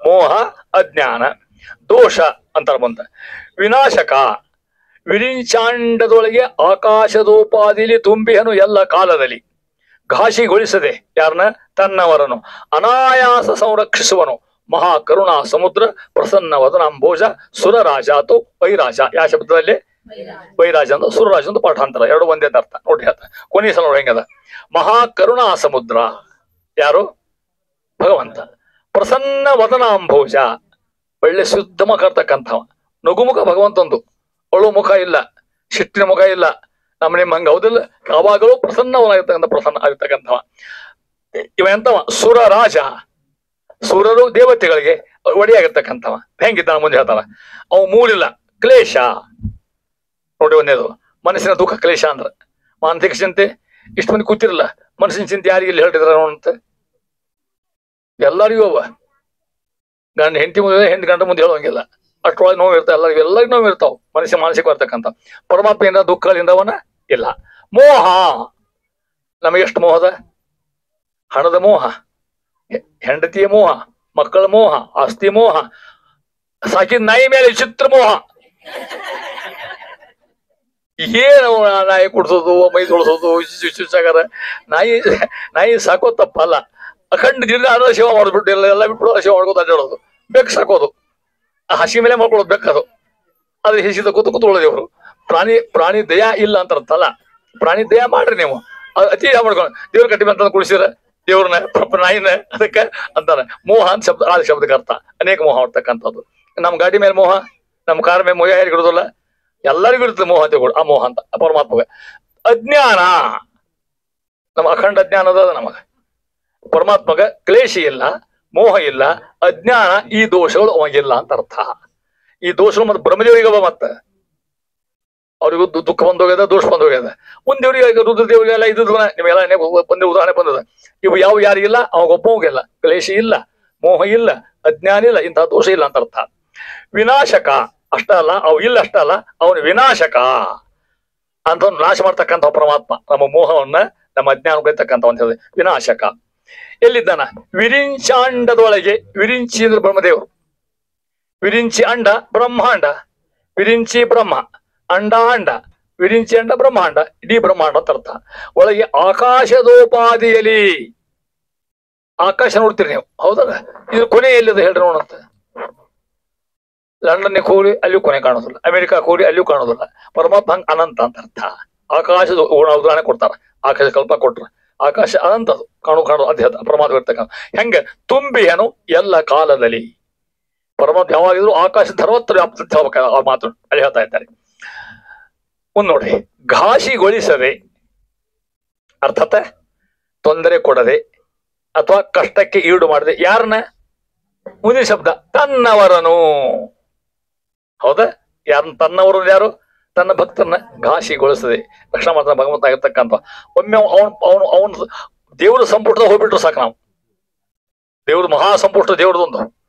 ಮೋಹ ಅಜ್ಞಾನ. ದೋಷ ಅಂತಾರ ಮುಂದೆ. ವಿನಾಶಕ, ವಿರಿಂಚಾಂಡದೊಳಗೆ ಆಕಾಶದೋಪಾದಿಲಿ ತುಂಬಿಹನು ಎಲ್ಲ ಕಾಲದಲ್ಲಿ. ಘಾಸಿಗೊಳಿಸದೆ ಯಾರನ್ನ? ತನ್ನವರನ್ನು ಅನಾಯಾಸ ಸಂರಕ್ಷಿಸುವನು. ಮಹಾ ಕರುಣಾ ಸಮುದ್ರ ಪ್ರಸನ್ನ ವದನಾಂಬೋಜ ಸುರರಾಜ ಅಥವಾ ವೈರಾಜ. ಯಾವ ಶಬ್ದದಲ್ಲಿ? ವೈರಾಜ ಅಂತ ಸುರರಾಜ ಅಂತ ಪಾಠಾಂತರ, ಎರಡು ಒಂದೇ ಅರ್ಥ. ನೋಡ್ರಿ ಹೇಳ್ತ ಕೊನೆಯ ಸಲ ನೋಡಿ ಹೆಂಗದ. ಮಹಾ ಕರುಣಾ ಸಮುದ್ರ ಯಾರು? ಭಗವಂತ. ಪ್ರಸನ್ನ ವದನಾಂಬೋಜ, ಒಳ್ಳೆ ಶುದ್ಧ ಮುಖ ಇರ್ತಕ್ಕಂಥವ. ನಗುಮುಖ ಭಗವಂತಂದು, ಅಳು ಮುಖ ಇಲ್ಲ, ಶಿಟ್ಟಿನ ಮುಖ ಇಲ್ಲ. ನಮ್ಮ ನಿಮ್ಮ ಹಂಗ ಹೌದಿಲ್ಲ. ಯಾವಾಗಲೂ ಪ್ರಸನ್ನವನಾಗಿರ್ತಕ್ಕಂಥ, ಪ್ರಸನ್ನ ಆಗಿರ್ತಕ್ಕಂಥವ. ಇವ ಎಂತವ? ಸುರರಾಜ. ಸುರರು ದೇವತೆಗಳಿಗೆ ಒಡೆಯಾಗಿರ್ತಕ್ಕಂಥವ. ಹೆಂಗಿದ್ದಾನ ಮುಂದೆ ಹೇಳ್ತಾರ. ಅವು ಮೂಲಿಲ್ಲ. ಕ್ಲೇಶ ನೋಡಿ ಒಂದೇದು. ಮನಸ್ಸಿನ ದುಃಖ ಕ್ಲೇಶ ಅಂದ್ರ ಮಾನಸಿಕ ಚಿಂತೆ. ಇಷ್ಟು ಮಂದಿ ಕೂತಿರಲ್ಲ, ಮನಸ್ಸಿನ ಚಿಂತೆ ಯಾರಿಗೆ ಇಲ್ಲಿ ಹೇಳ್ತಿದ್ರ ಅಂತ? ಎಲ್ಲರಿಗೂ ಅವ. ಗಂಡ ಹೆಂಡತಿ ಮುಂದೆ, ಹೆಂಡತಿ ಗಂಡ ಮುಂದೆ ಹೇಳುವಂಗಿಲ್ಲ. ಅಷ್ಟೊಳಗೆ ನೋವು ಇರ್ತಾವ, ಎಲ್ಲರಿಗೂ ನೋವು ಇರ್ತಾವ, ಮಾನಸಿಕ ಬರ್ತಕ್ಕಂಥ. ಪರಮಾತ್ಮ ಏನ ದುಃಖಗಳಿಂದವನ ಇಲ್ಲ. ಮೋಹ, ನಮಗೆಷ್ಟು ಮೋಹದ? ಹಣದ ಮೋಹ, ಹೆಂಡತಿಯ ಮೋಹ, ಮಕ್ಕಳ ಮೋಹ, ಆಸ್ತಿ ಮೋಹ, ಸಾಕಿದ ನಾಯಿ ಮೇಲೆ ವಿಚಿತ್ರ ಮೋಹ. ಏನು ನಾಯಿ ಕುಡ್ಸೋದು, ಮೈ ತೊಳಸೋದು, ಚುಚ್ಚಾಗಾರ. ನಾಯಿ ಸಾಕೋ ತಪ್ಪಲ್ಲ, ಅಖಂಡ ದಿನ ಅದರ ಸೇವೆ ಮಾಡ್ಬಿಟ್ಟು ಎಲ್ಲ ಬಿಟ್ಬಿಡು, ಸೇವೆ ಮಾಡ್ಕೋತ ಅಡ್ಡಾಡೋದು. ಬೆಕ್ಕು ಸಾಕೋದು, ಹಸಿ ಮೇಲೆ ಮಾಡ್ಕೊಳ್ಳೋದು ಬೆಕ್ಕದು, ಅದ್ರ ಹಿಸಿದ ಕೂತ್ಕೊಳ್ಳೋದೇವ್ರು. ಪ್ರಾಣಿ ದಯಾ ಇಲ್ಲ ಅಂತ ಅರ್ಥಲ್ಲ. ಪ್ರಾಣಿ ದಯಾ ಮಾಡ್ರಿ ನೀವು, ಅತಿ ಮಾಡ್ಕೊಂಡು ದೇವ್ರ ಕಟ್ಟಿ ಬಂತ ಕುಡಿಸಿರ ದೇವ್ರನ್ನ ನಾಯಿನ, ಅದಕ್ಕೆ ಅಂತಾನೆ ಮೋಹ ಅಂತ ಶಬ್ದ. ಆ ಶಬ್ದಕ್ಕೆ ಅರ್ಥ ಅನೇಕ ಮೋಹ ಮಾಡ್ತಕ್ಕಂಥದ್ದು. ನಮ್ಮ ಗಾಡಿ ಮೇಲೆ ಮೋಹ, ನಮ್ಮ ಕಾರ್ ಮೇಲೆ ಮೋಹ ಯಾರಿಗೆ ಇರೋದಿಲ್ಲ? ಎಲ್ಲರಿಗೂ ಇರ್ತದೆ ಮೋಹ ಅಂತ. ಆ ಮೋಹ ಅಂತ ಪರಮಾತ್ಮಗೆ. ಅಜ್ಞಾನ, ನಮ್ಮ ಅಖಂಡ ಅಜ್ಞಾನ ಅದ ನಮಗ. ಪರಮಾತ್ಮಗ ಕ್ಲೇಶಿ ಇಲ್ಲ, ಮೋಹ ಇಲ್ಲ, ಅಜ್ಞಾನ, ಈ ದೋಷಗಳು ಅವಾಗಿಲ್ಲ ಅಂತ ಅರ್ಥ. ಈ ದೋಷಗಳು ಮತ್ತೆ ಬ್ರಹ್ಮದೇವರಿಗವ, ಮತ್ತೆ ಅವ್ರಿಗೂ ದುಃಖ ಬಂದೋಗ್ಯದ, ದೋಷ ಬಂದೋಗ್ಯದ. ಮುಂದೇವ್ರಿಗೆ ರುದ್ರದೇವರಿಗೆಲ್ಲ ಇದು ನಿಮಗೆಲ್ಲ ಬಂದ ಉದಾಹರಣೆ ಬಂದದ. ಇವು ಯಾವ ಯಾರಿಗಿಲ್ಲ? ಅವಾಗೊಬ್ಬವಿಲ್ಲ. ಕ್ಲೇಶಿ ಇಲ್ಲ, ಮೋಹ ಇಲ್ಲ, ಅಜ್ಞಾನ ಇಲ್ಲ, ಇಂತಹ ದೋಷ ಇಲ್ಲ ಅಂತ ಅರ್ಥ. ವಿನಾಶಕ ಅಷ್ಟ ಅಲ್ಲ, ಅವು ಇಲ್ಲ ಅಷ್ಟ ಅಲ್ಲ, ಅವನು ವಿನಾಶಕ ಅಂತ ನಾಶ ಮಾಡ್ತಕ್ಕಂಥ ಪರಮಾತ್ಮ. ನಮ್ಮ ಮೋಹವನ್ನ, ನಮ್ಮ ಅಜ್ಞಾನ ಬೆಳತಕ್ಕಂಥ ಅಂತ ಹೇಳಿದ್ರೆ ವಿನಾಶಕ. ಎಲ್ಲಿದ್ದಾನ? ವಿರಿಂಚಾಂಡದೊಳಗೆ. ವಿರಿಂಚಿ ಅಂದ್ರೆ ಬ್ರಹ್ಮದೇವರು, ವಿರಿಂಚಿ ಅಂಡ ಬ್ರಹ್ಮಾಂಡ, ವಿರಿಂಚಿ ಬ್ರಹ್ಮ, ಅಂಡ, ವಿರಿಂಚಿ ಅಂಡ ಬ್ರಹ್ಮಾಂಡ, ಇಡೀ ಬ್ರಹ್ಮಾಂಡ ಅಂತ ಅರ್ಥ. ಒಳಗೆ ಆಕಾಶದೋಪಾದಿಯಲ್ಲಿ, ಆಕಾಶ ನೋಡ್ತೀರಿ ನೀವು, ಹೌದಲ್ಲ? ಇದು ಕೊನೆ ಎಲ್ಲಿದೆ ಹೇಳ್ರಿ ನೋಡಂತ. ಲಂಡನ್ಗೆ ಹೋಗಿ ಅಲ್ಲಿಯೂ ಕೊನೆ ಕಾಣೋದಿಲ್ಲ, ಅಮೆರಿಕಕ್ಕೆ ಹೋಗಿ ಅಲ್ಲಿಯೂ ಕಾಣೋದಿಲ್ಲ. ಪರಮಾತ್ಮ ಹಂಗ ಅನಂತ ಅಂತ ಅರ್ಥ. ಆಕಾಶದ ಉದಾಹರಣೆ ಕೊಡ್ತಾರ, ಆಕಾಶ ಕಲ್ಪ ಕೊಟ್ರ. ಆಕಾಶ ಅನಂತದು, ಕಾಣೋದು ಅಧ್ಯಾತ್ಮ ಪರಮಾತ್ಮ ಇರ್ತಕ್ಕಂಥ. ಹೆಂಗ ತುಂಬಿಯನು ಎಲ್ಲ ಕಾಲದಲ್ಲಿ. ಪರಮಾತ್ಮ ಯಾವಾಗಿದ್ರು ಆಕಾಶ ಸರ್ವತ್ರ ವ್ಯಾಪ್ತ ಆ ಮಾತು ಅಲ್ಲಿ ಹೇಳ್ತಾ ಇದ್ದಾರೆ. ಮುಂದ್ ನೋಡ್ರಿ, ಘಾಸಿಗೊಳಿಸದೆ, ಅರ್ಥಾತ್ ತೊಂದರೆ ಕೊಡದೆ ಅಥವಾ ಕಷ್ಟಕ್ಕೆ ಈಡು ಮಾಡದೆ. ಯಾರನ್ನ? ಮುಂದಿನ ಶಬ್ದ ತನ್ನವರನು. ಹೌದಾ? ಯಾರನ್ನ ತನ್ನವರು? ಯಾರು? ತನ್ನ ಭಕ್ತರನ್ನ ಘಾಸಿಗೊಳಿಸದೆ ರಕ್ಷಣಾ ಮಾಡ್ತಾನೆ ಭಗವಂತ ಆಗಿರ್ತಕ್ಕಂಥ. ಒಮ್ಮೆ ಅವನು ದೇವ್ರ ಸಂಪುಟದಾಗ ಹೋಗ್ಬಿಟ್ರು ಸಾಕು. ನಾವು ದೇವ್ರ ಮಹಾ ಸಂಪುಟ ದೇವ್ರದೊಂದು.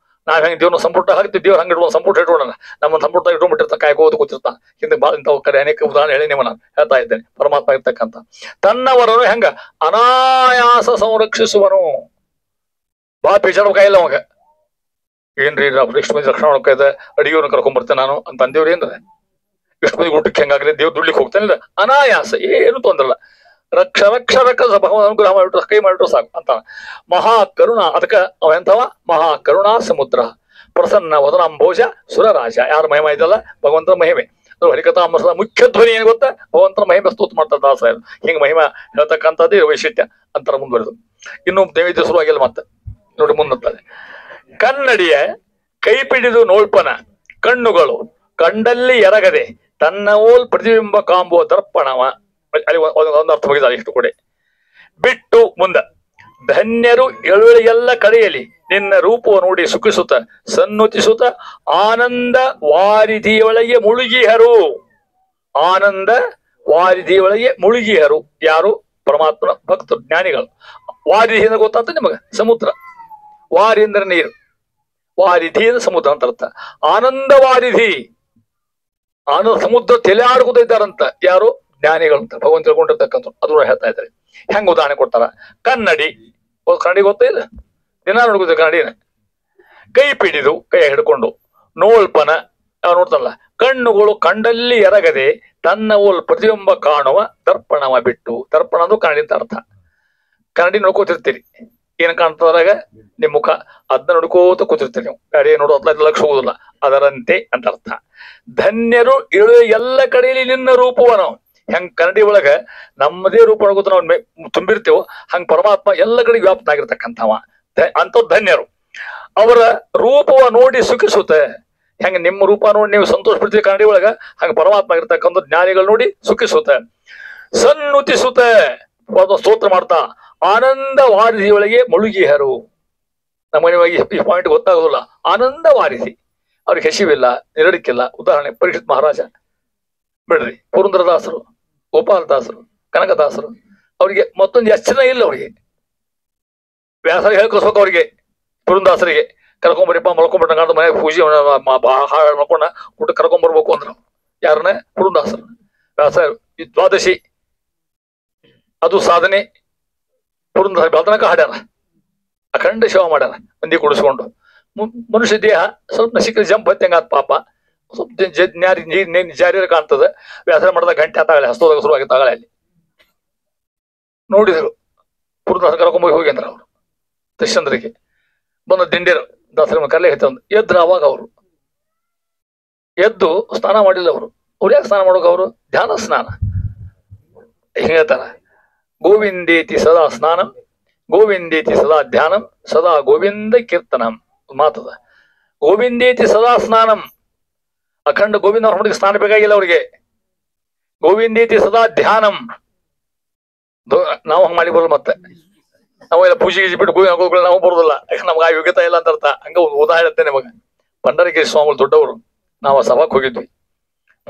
ನಾವ್ ಹೆಂಗ್ ದೇವ್ರ ಸಂಪುಟ ಹಾಕ್ತಿವಿ, ದೇವ್ರ ಹಂಗೆ ಇಟ್ಕೊಂಡು ಸಂಪುಟ ಇಟ್ಕೊಳ್ಳೋಣ. ನಮ್ಮ ಸಂಪುಟ ಇಟ್ಕೊಂಡ್ಬಿಟ್ಟಿರ್ತಾ, ಕಾಯ್ಕೋದು ಕೂತಿರ್ತಾ. ಹಿಂದೆ ಬಾಳ ಇಂಥ ಕಡೆ ಅನೇಕ ಉದಾಹರಣೆ ಹೇಳಿ ನೀವು ನಾನು ಹೇಳ್ತಾ ಇದ್ದೇನೆ. ಪರಮಾತ್ಮ ಇರ್ತಕ್ಕಂಥ ತನ್ನವರನು ಹೆಂಗ ಅನಾಯಾಸ ಸಂರಕ್ಷಿಸುವನು. ಬಾ ಪೇಚಾಡ ಕಾಯಿಲ್ಲ ಅವಾಗ. ಏನ್ರಿ ಇಷ್ಟು ಮಂದಿ ರಕ್ಷಣಾ ಮಾಡ್ಕೈದ, ಅಡಿಗೆಯವ್ರನ್ನ ಕರ್ಕೊಂಡ್ಬರ್ತೇನೆ ನಾನು ಅಂತ ಅಂದೇವ್ರಿ. ಏನ್ರ ಇಷ್ಟು ಮಂದಿ ಊಟಕ್ಕೆ ಹೆಂಗಾಗ್ಲಿ, ದೇವ್ರ ದುಡ್ಲಿಕ್ಕೆ ಹೋಗ್ತಾನಿಲ್ಲ, ಅನಾಯಾಸ, ಏನು ತೊಂದ್ರಲ್ಲ. ರಕ್ಷ ಭಗವಂತ ಅನುಗ್ರಹ ಮಾಡಿಬಿಟ್ರು, ಕೈ ಮಾಡಿಬಿಟ್ರು ಸಾಕು ಅಂತ. ಮಹಾ ಕರುಣ, ಅದಕ್ಕೆ ಅವೆಂಥವ ಮಹಾ ಕರುಣಾ ಸಮುದ್ರ. ಪ್ರಸನ್ನ ವದನಾಂಬೋಜ ಸುರರಾಜ. ಯಾರ ಮಹಿಮೆ ಇದಲ್ಲ? ಭಗವಂತನ ಮಹಿಮೆ. ಹರಿಕಥಾಮೃತದ ಮುಖ್ಯ ಧ್ವನಿ ಏನ್ ಗೊತ್ತಾ? ಭಗವಂತನ ಮಹಿಮೆ ಸ್ತೋತ್ರ ಮಾಡ್ತಾರೆ ದಾಸರು. ಹಿಂಗ ಮಹಿಮೆ ಹೇಳ್ತಕ್ಕಂಥದ್ದೇ ವೈಶಿಷ್ಟ್ಯ ಅಂತರ ಮುಂದುವರೆದು. ಇನ್ನು ನೈವೇದ್ಯ ಶುರುವಾಗಿಲ್ಲ ಮತ್ತೆ ನೋಡಿ ಮುಂದಂತಾರೆ. ಕನ್ನಡಿಯ ಕೈ ಪಿಡಿದು ನೋಳ್ಪನ ಕಣ್ಣುಗಳು ಕಂಡಲ್ಲಿ ಎರಗದೆ ತನ್ನವೋಲ್ ಪ್ರತಿಬಿಂಬ ಕಾಂಬುವ ದರ್ಪಣವ. ಅಲ್ಲಿ ಒಂದು ಅರ್ಥ ಹೋಗಿದ್ದಾರೆ ಇಷ್ಟು ಕೂಡ ಬಿಟ್ಟು ಮುಂದ. ಧನ್ಯರು ಎಳುವಳಿಗೆಲ್ಲ ಕಡೆಯಲ್ಲಿ ನಿನ್ನ ರೂಪವ ನೋಡಿ ಸುಖಿಸುತ್ತ ಸನ್ನುತಿಸುತ್ತ ಆನಂದ ವಾರಿಧಿಯೊಳಗೆ ಮುಳುಗಿಹರು. ಆನಂದ ವಾರಿಧಿಯೊಳಗೆ ಮುಳುಗಿಹರು. ಯಾರು? ಪರಮಾತ್ಮನ ಭಕ್ತರು, ಜ್ಞಾನಿಗಳು. ವಾರಿಧಿ ಅಂದ್ರೆ ಗೊತ್ತಾಗ್ತದೆ ನಿಮಗ? ಸಮುದ್ರ. ವಾರಿ ಅಂದ್ರೆ ನೀರು, ವಾರಿಧಿ ಅಂದ್ರೆ ಸಮುದ್ರ ಅಂತ ಅರ್ಥ. ಆನಂದ ವಾರಿಧಿ, ಆನಂದ ಸಮುದ್ರ ತೆಲೆಯಾಡ್ಕೋತ ಇದ್ದಾರಂತ. ಯಾರು? ಜ್ಞಾನಿಗಳು ಅಂತ ಭಗವಂತ ತಿಳ್ಕೊಂಡಿರ್ತಕ್ಕಂಥ. ಅದು ಹೇಳ್ತಾ ಇದ್ದಾರೆ. ಹೆಂಗ್ ಉದಾಹರಣೆ ಕೊಡ್ತಾರ? ಕನ್ನಡಿ, ಕನ್ನಡಿ ಗೊತ್ತೇ ಇಲ್ಲ, ದಿನ ನೋಡ್ಕೋತ ಕನ್ನಡಿನ. ಕೈ ಪಿಡಿದು, ಕೈ ಹಿಡ್ಕೊಂಡು, ನೋಳ್ಪನ ನೋಡ್ತಾರಲ್ಲ, ಕಣ್ಣುಗಳು ಕಂಡಲ್ಲಿ ಎರಗದೆ ತನ್ನ ಓಲ್ ಪ್ರತಿಬಿಂಬ ಕಾಣುವ ದರ್ಪಣವ ಬಿಟ್ಟು. ದರ್ಪಣ ಅಂದ್ರೆ ಕನ್ನಡಿ ಅಂತ ಅರ್ಥ. ಕನ್ನಡಿ ನೋಡ್ಕೋತಿರ್ತೀರಿ, ಏನ್ ಕಾಣ್ತದ್ರಾಗ? ನಿಮ್ ಮುಖ. ಅದನ್ನ ನೋಡ್ಕೋತ ಕೂತಿರ್ತೀರಿ ನೀವು. ಗಾಡಿ ನೋಡೋದು ಲಕ್ಷ ಹೋಗುದಿಲ್ಲ. ಅದರಂತೆ ಅಂತ ಅರ್ಥ. ಧನ್ಯರು ಇಳು ಎಲ್ಲ ಕಡೆಯಲ್ಲಿ ನಿನ್ನ ರೂಪವನು. ಹೆಂಗ್ ಕನ್ನಡಿ ಒಳಗ ನಮ್ಮದೇ ರೂಪ ಒಳಗೋತ ನಾವು ತುಂಬಿರ್ತೇವೋ, ಹಂಗ್ ಪರಮಾತ್ಮ ಎಲ್ಲ ಕಡೆಗೆ ವ್ಯಾಪ್ತನಾಗಿರ್ತಕ್ಕಂಥವ ಅಂತ ಧನ್ಯರು. ಅವರ ರೂಪವ ನೋಡಿ ಸುಖಿಸುತ್ತೆ. ಹೆಂಗ ನಿಮ್ಮ ರೂಪ ನೋಡಿ ನೀವು ಸಂತೋಷ ಪಡ್ತೀವಿ ಕನ್ನಡಿ ಒಳಗ, ಹಂಗ ಪರಮಾತ್ಮ ಇರ್ತಕ್ಕಂಥ ಜ್ಞಾನಿಗಳು ನೋಡಿ ಸುಖಿಸುತ್ತೆ. ಸನ್ನುತಿಸುತ್ತೆ, ಸ್ತೋತ್ರ ಮಾಡ್ತಾ ಆನಂದ ವಾರಿಧಿಯೊಳಗೆ ಮುಳುಗಿಹರು. ನಮ್ಮನೆಯಾಗಿ ಈ ಪಾಯಿಂಟ್ ಗೊತ್ತಾಗೋದಿಲ್ಲ. ಆನಂದ ವಾರಿಧಿ, ಅವ್ರಿಗೆ ಹಸಿವಿಲ್ಲ, ನಿರಡಿಕಿಲ್ಲ. ಉದಾಹರಣೆ ಪರೀಕ್ಷಿತ್ ಮಹಾರಾಜ ಬಿಡ್ರಿ, ಪುರಂದರದಾಸರು, ಗೋಪಾಲದಾಸರು, ಕನಕದಾಸರು. ಅವ್ರಿಗೆ ಮತ್ತೊಂದು ಎಚ್ಚರ ಇಲ್ಲ. ಅವ್ರಿಗೆ ವ್ಯಾಸರಿಗೆ ಹೇಳ್ಕೊಸ್ಬೇಕು, ಅವ್ರಿಗೆ ಪುರಂದಾಸರಿಗೆ ಕರ್ಕೊಂಬರಿಪ್ಪ ಮಲ್ಕೊಂಡ್ಬಿಟ್ಟ ಗಂಡ ಮನೆ ಪೂಜೆ ಹಾಳು ಮಾಡ್ಕೊಂಡ ಊಟ ಕರ್ಕೊಂಬರ್ಬೇಕು ಅಂದ್ರ ಯಾರನ್ನ ಪುರಂದಾಸರು ವ್ಯಾಸ ಈ ದ್ವಾದಶಿ ಅದು ಸಾಧನೆ ಪುರಂದಾಸ ಬೆಳತನಕ ಹಾಡ್ಯಾರ ಅಖಂಡ ಸೇವೆ ಮಾಡ್ಯಾರ ಮಂದಿ ಕುಡಿಸ್ಕೊಂಡು ಮನುಷ್ಯ ದೇಹ ಸ್ವಲ್ಪ ನಸಿಕ ಜಂಪ್ ಹತ್ತಂಗಾತ್ ಪಾಪ ಸ್ವಲ್ಪ ಜಾರಿಯರ ಕಾಣ್ತದೆ ವ್ಯಾಸರ ಮಾಡಿದ ಗಂಟೆ ಆತಾಗಲಿ ಹಸ್ತೋದಾಗ ಶುರುವಾಗಿ ತಾಗಳೆ ಅಲ್ಲಿ ನೋಡಿದರು ಪುರಂದಾಸ ಕರ್ಕೊಂಬೋಗಿ ಹೋಗಿ ಅಂದ್ರ ಅವರು ದಶಚಂದ್ರಿಗೆ ಬಂದ ದಿಂಡೇರು ದಾಸರ ಕಲೆ ಒಂದು ಎದ್ರ ಅವಾಗ ಅವರು ಎದ್ದು ಸ್ನಾನ ಮಾಡಿಲ್ಲ ಅವ್ರು ಯಾಕೆ ಸ್ನಾನ ಮಾಡೋಕೆ ಅವರು ಧ್ಯಾನ ಸ್ನಾನ ಹಿಂಗ ಹೇಳ್ತಾರ ಗೋವಿಂದೇತಿ ಸದಾ ಸ್ನಾನಂ ಗೋವಿಂದೇತಿ ಸದಾ ಧ್ಯಾನಂ ಸದಾ ಗೋವಿಂದ ಕೀರ್ತನಂ ಮಾತದ ಗೋವಿಂದೇತಿ ಸದಾ ಸ್ನಾನಂ ಅಖಂಡ ಗೋವಿಂದ ಅವ್ರ ಹುಡುಗಿ ಸ್ನಾನ ಬೇಕಾಗಿಲ್ಲ ಅವ್ರಿಗೆ ಗೋವಿಂದೇತಿ ಸದಾ ಧ್ಯಾನಂ ನಾವು ಹಂಗ ಮಾಡಿ ಬರೋದು ಮತ್ತೆ ನಾವೆಲ್ಲ ಪೂಜೆ ಗೀಜೆ ಬಿಟ್ಟು ಗೋವಿಂದ ಹಾಕೋದು ನಾವು ಬರೋದಿಲ್ಲ ಯಾಕಂದ್ರೆ ನಮ್ಗೆ ಆ ಯೋಗ್ಯತೆ ಇಲ್ಲ ಅಂತ ಅರ್ಥ ಹಂಗ ಉದಾಹರಣೆ ನಿಮಗೆ ಪಂಡರಗಿರಿ ಸ್ವಾಮಿಗಳು ದೊಡ್ಡವರು ನಾವು ಸಭಾಕ್ ಹೋಗಿದ್ವಿ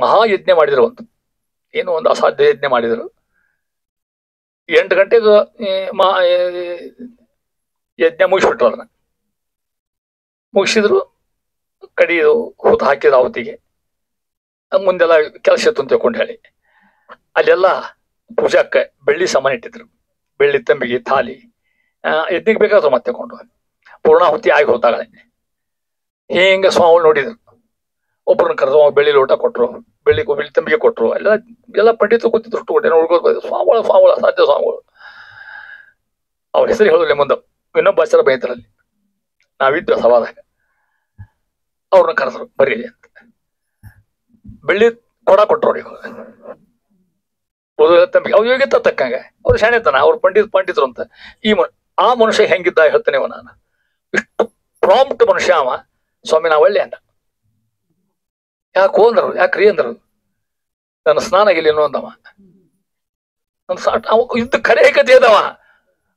ಮಹಾಯಜ್ಞ ಮಾಡಿದ್ರು ಏನು ಒಂದು ಅಸಾಧ್ಯ ಯಜ್ಞ ಮಾಡಿದ್ರು 8 ಗಂಟೆಗೆ ಯಜ್ಞ ಮುಗಿಸ್ಬಿಟ್ರು ಅದನ್ನ ಮುಗಿಸಿದ್ರು ಕಡಿದು ಹೂತು ಹಾಕಿದ ಅವತ್ತಿಗೆ ಮುಂದೆಲ್ಲ ಕೆಲಸ ಇತ್ತು ಅಂತ ತಿಳ್ಕೊಂಡು ಹೇಳಿ ಅಲ್ಲೆಲ್ಲ ಪೂಜಾಕ್ಕೆ ಬೆಳ್ಳಿ ಸಾಮಾನು ಇಟ್ಟಿದ್ರು ಬೆಳ್ಳಿ ತಂಬಿಗೆ ಥಾಲಿ ಯಜ್ಞಕ್ಕೆ ಬೇಕಾದ್ರು ಮತ್ತೆ ಕೊಂಡು ಪೂರ್ಣಾಹುತಿ ಆಗಿ ಹೋತಾಗಳೆ ಹಿಂಗ ಸ್ವಾಮಿಗಳು ನೋಡಿದ್ರು ಒಬ್ಬರನ್ನ ಕರೆದು ಬೆಳ್ಳಿ ಲೋಟ ಕೊಟ್ರು ಬೆಳ್ಳಿ ತಂಬಿಗೆ ಕೊಟ್ರು ಎಲ್ಲ ಪಂಡಿತರು ಕೂತಿದ್ರು ಕೊಟ್ಟೆ ನೋಡ್ಕೋದು ಸ್ವಾಮಿಗಳು ಅಸಾಧ್ಯ ಸ್ವಾಮಿಗಳು ಅವ್ರ ಹೆಸರು ಹೇಳೋದಿಲ್ಲ ಮುಂದೆ ಇನ್ನೊಬ್ಬ ಆಚಾರ ಬೈತರಲ್ಲಿ ನಾವಿದ್ವಿ ಸಭಾದಾಗ ಅವ್ರನ್ನ ಕರೆದ್ರು ಬರ್ರಿ ಅಂತ ಬೆಳ್ಳಿ ಕೊಡ ಕೊಟ್ರು ಅವ್ರಿಗೆ ತಂಬಿಗೆ ಅವ್ರು ಯೋಗ್ಯತ ತಕ್ಕಂಗ ಅವ್ರು ಶಾಣೆತನ ಅವ್ರು ಪಂಡಿತರು ಅಂತ ಆ ಮನುಷ್ಯ ಹೆಂಗಿದ್ದ ಹೇಳ್ತೇನೆ ನಾನು ಇಷ್ಟು ಪ್ರಾಂಪ್ಟ್ ಮನುಷ್ಯ ಅವ ಸ್ವಾಮಿ ನಾ ಒಳ್ಳೆ ಅಂದ ಯಾಕೆ ಅಂದರು ಯಾಕ್ರಿ ಅಂದರು ನನ್ನ ಸ್ನಾನ ಆಗಿಲ್ಲ ಏನೋ ಅಂದವ ಇದ್ದು ಕರೆ ಕತೆ ಅದಾವ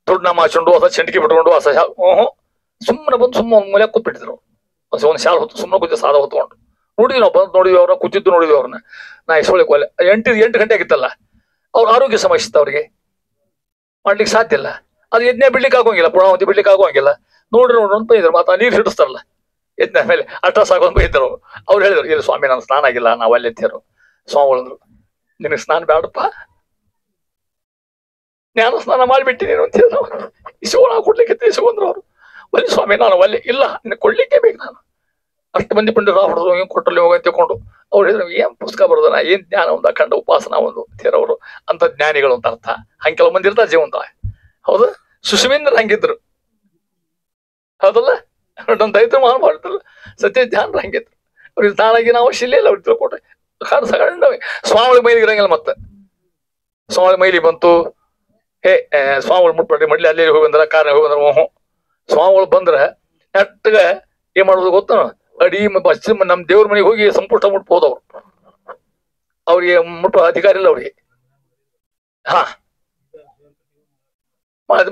ದೊಡ್ಡ ನಮ್ಮ ಹಾಕೊಂಡು ಹೊಸ ಚಂಡಿಕೆ ಬಿಟ್ಕೊಂಡು ಹೊಸ ಸುಮ್ಮನೆ ಬಂದು ಸುಮ್ಮನೆ ಮೂಲೆ ಕೂತ್ಬಿಟ್ಟಿದ್ರು ಒಂದು ಶಾಲೆ ಹೊತ್ತು ಸುಮ್ಮನೆ ಕೂತಿ ಸಾದ ಹೊತ್ಕೊಂಡು ನೋಡಿದ್ವಿ ನಾವು ಬಂದು ನೋಡಿದ್ವಿ ಅವ್ರನ್ನ ಕೂತಿದ್ದು ನೋಡಿದ್ವಿ ಅವ್ರನ್ನ ನಾ ಇಸ್ಕೊಳ್ಳಿಕ್ಕೆ ಒಲೆ 8 ಗಂಟೆ ಆಗಿತ್ತಲ್ಲ ಅವ್ರ ಆರೋಗ್ಯ ಸಮಸ್ಯೆ ಇತ್ತು ಅವ್ರಿಗೆ ಮಾಡ್ಲಿಕ್ಕೆ ಸಾಧ್ಯ ಇಲ್ಲ ಅದು ಯಜ್ಞ ಬಿಡ್ಲಿಕ್ಕೆ ಆಗೋಂಗಿಲ್ಲ ಪುಣಾವತಿ ಬಿಡ್ಲಿಕ್ಕೆ ಆಗೋಂಗಿಲ್ಲ ನೋಡ್ರಿ ಅಂತ ಬೈದ್ರು ಮಾತಾ ನೀರು ಹಿಡಿಸ್ತಾರಲ್ಲ ಯಜ್ಞ ಮೇಲೆ ಅಟ್ಟ ಸಾಕೊಂಡ್ ಬೈದ್ರು ಅವ್ರು ಹೇಳಿದ್ರು ಇಲ್ಲ ಸ್ವಾಮಿ ನಾನು ಸ್ನಾನ ಆಗಿಲ್ಲ ನಾವು ಅಲ್ಲಿ ಎತ್ತಿರು ಸ್ವಾಮಿಗಳು ನಿನಗೆ ಸ್ನಾನ ಬೇಡಪ್ಪ ನಾನು ಸ್ನಾನ ಮಾಡಿಬಿಟ್ಟಿನಿ ಅಂತ ಹೇಳಿದ್ರು ಇಸ್ಕೊಂಡು ನಾವು ಕೊಡ್ಲಿಕ್ಕೆ ಇಸ್ಕೊಂಡ್ರು ಅವರು ಬನ್ನಿ ಸ್ವಾಮಿ ನಾನು ಒಲ್ಲೆ ಇಲ್ಲ ನಿನಗೆ ಕೊಡ್ಲಿಕ್ಕೆ ಬೇಕು ನಾನು ಅಷ್ಟು ಮಂದಿ ಪಂಡಿತರು ಹೊಡೆದ್ರು ಹಿಂಗೆ ಕೊಟ್ಟಲ್ಲಿ ಹೋಗಿ ತಿಳ್ಕೊಂಡು ಅವ್ರು ಹೇಳಿದ್ರು ಏನ್ ಪುಸ್ತಕ ಬರೋದನ ಏನ್ ಜ್ಞಾನ ಒಂದು ಅಖಂಡ ಉಪಾಸನ ಒಂದು ತೀರವರು ಅಂತ ಜ್ಞಾನಿಗಳು ಅಂತ ಅರ್ಥ ಹಂಗೆ ಕೆಲವು ಮಂದಿ ಇರ್ತಾರೆ ಜೀವಂತ ಹೌದು ಸುಶ್ಮೇಂದ್ರ ಹಂಗಿದ್ರು ಹೌದಲ್ಲ ದೈತ್ರ ಮಹಾನ್ ಮಾಡ್ತಾರಲ್ಲ ಸತ್ಯ ಧ್ಯಾನ ಹಂಗಿದ್ರು ಅವ್ರಿಗೆ ತಾನಾಗಿ ನಾವು ಅವಶ್ಯ ಇಲ್ಲ ಅವ್ರಿಗೆ ತಿಳ್ಕೊಟ್ರೆ ಕಾಡು ಸಗಂಡವೆ ಸ್ವಾಮಿಗಳ ಮೈಲಿಗೆ ಇರಂಗಿಲ್ಲ ಮತ್ತೆ ಸ್ವಾಮಿಗಳ ಮೈಲಿ ಬಂತು ಹೇ ಸ್ವಾಮಿಗಳು ಮುಟ್ಬಿಟ್ರಿ ಮಡ್ಲಿ ಅಲ್ಲಿ ಹೋಗಿ ಬಂದ್ರ ಕಾರಣ ಹೋಗಿ ಬಂದ್ರ ಓಹೋ ಸ್ವಾಮಿಗಳು ಬಂದ್ರ ನೆಟ್ಟಗ ಏನ್ ಮಾಡೋದು ಗೊತ್ತ ಅಡಿ ಪಶ್ಚಿಮ ನಮ್ ದೇವ್ರ ಮನೆಗೆ ಹೋಗಿ ಸಂಪುಷ್ಟ ಮುಟ್ಬೋದು ಅವ್ರಿಗೆ ಮುಟ್ಟುವ ಅಧಿಕಾರ ಇಲ್ಲ ಅವ್ರಿಗೆ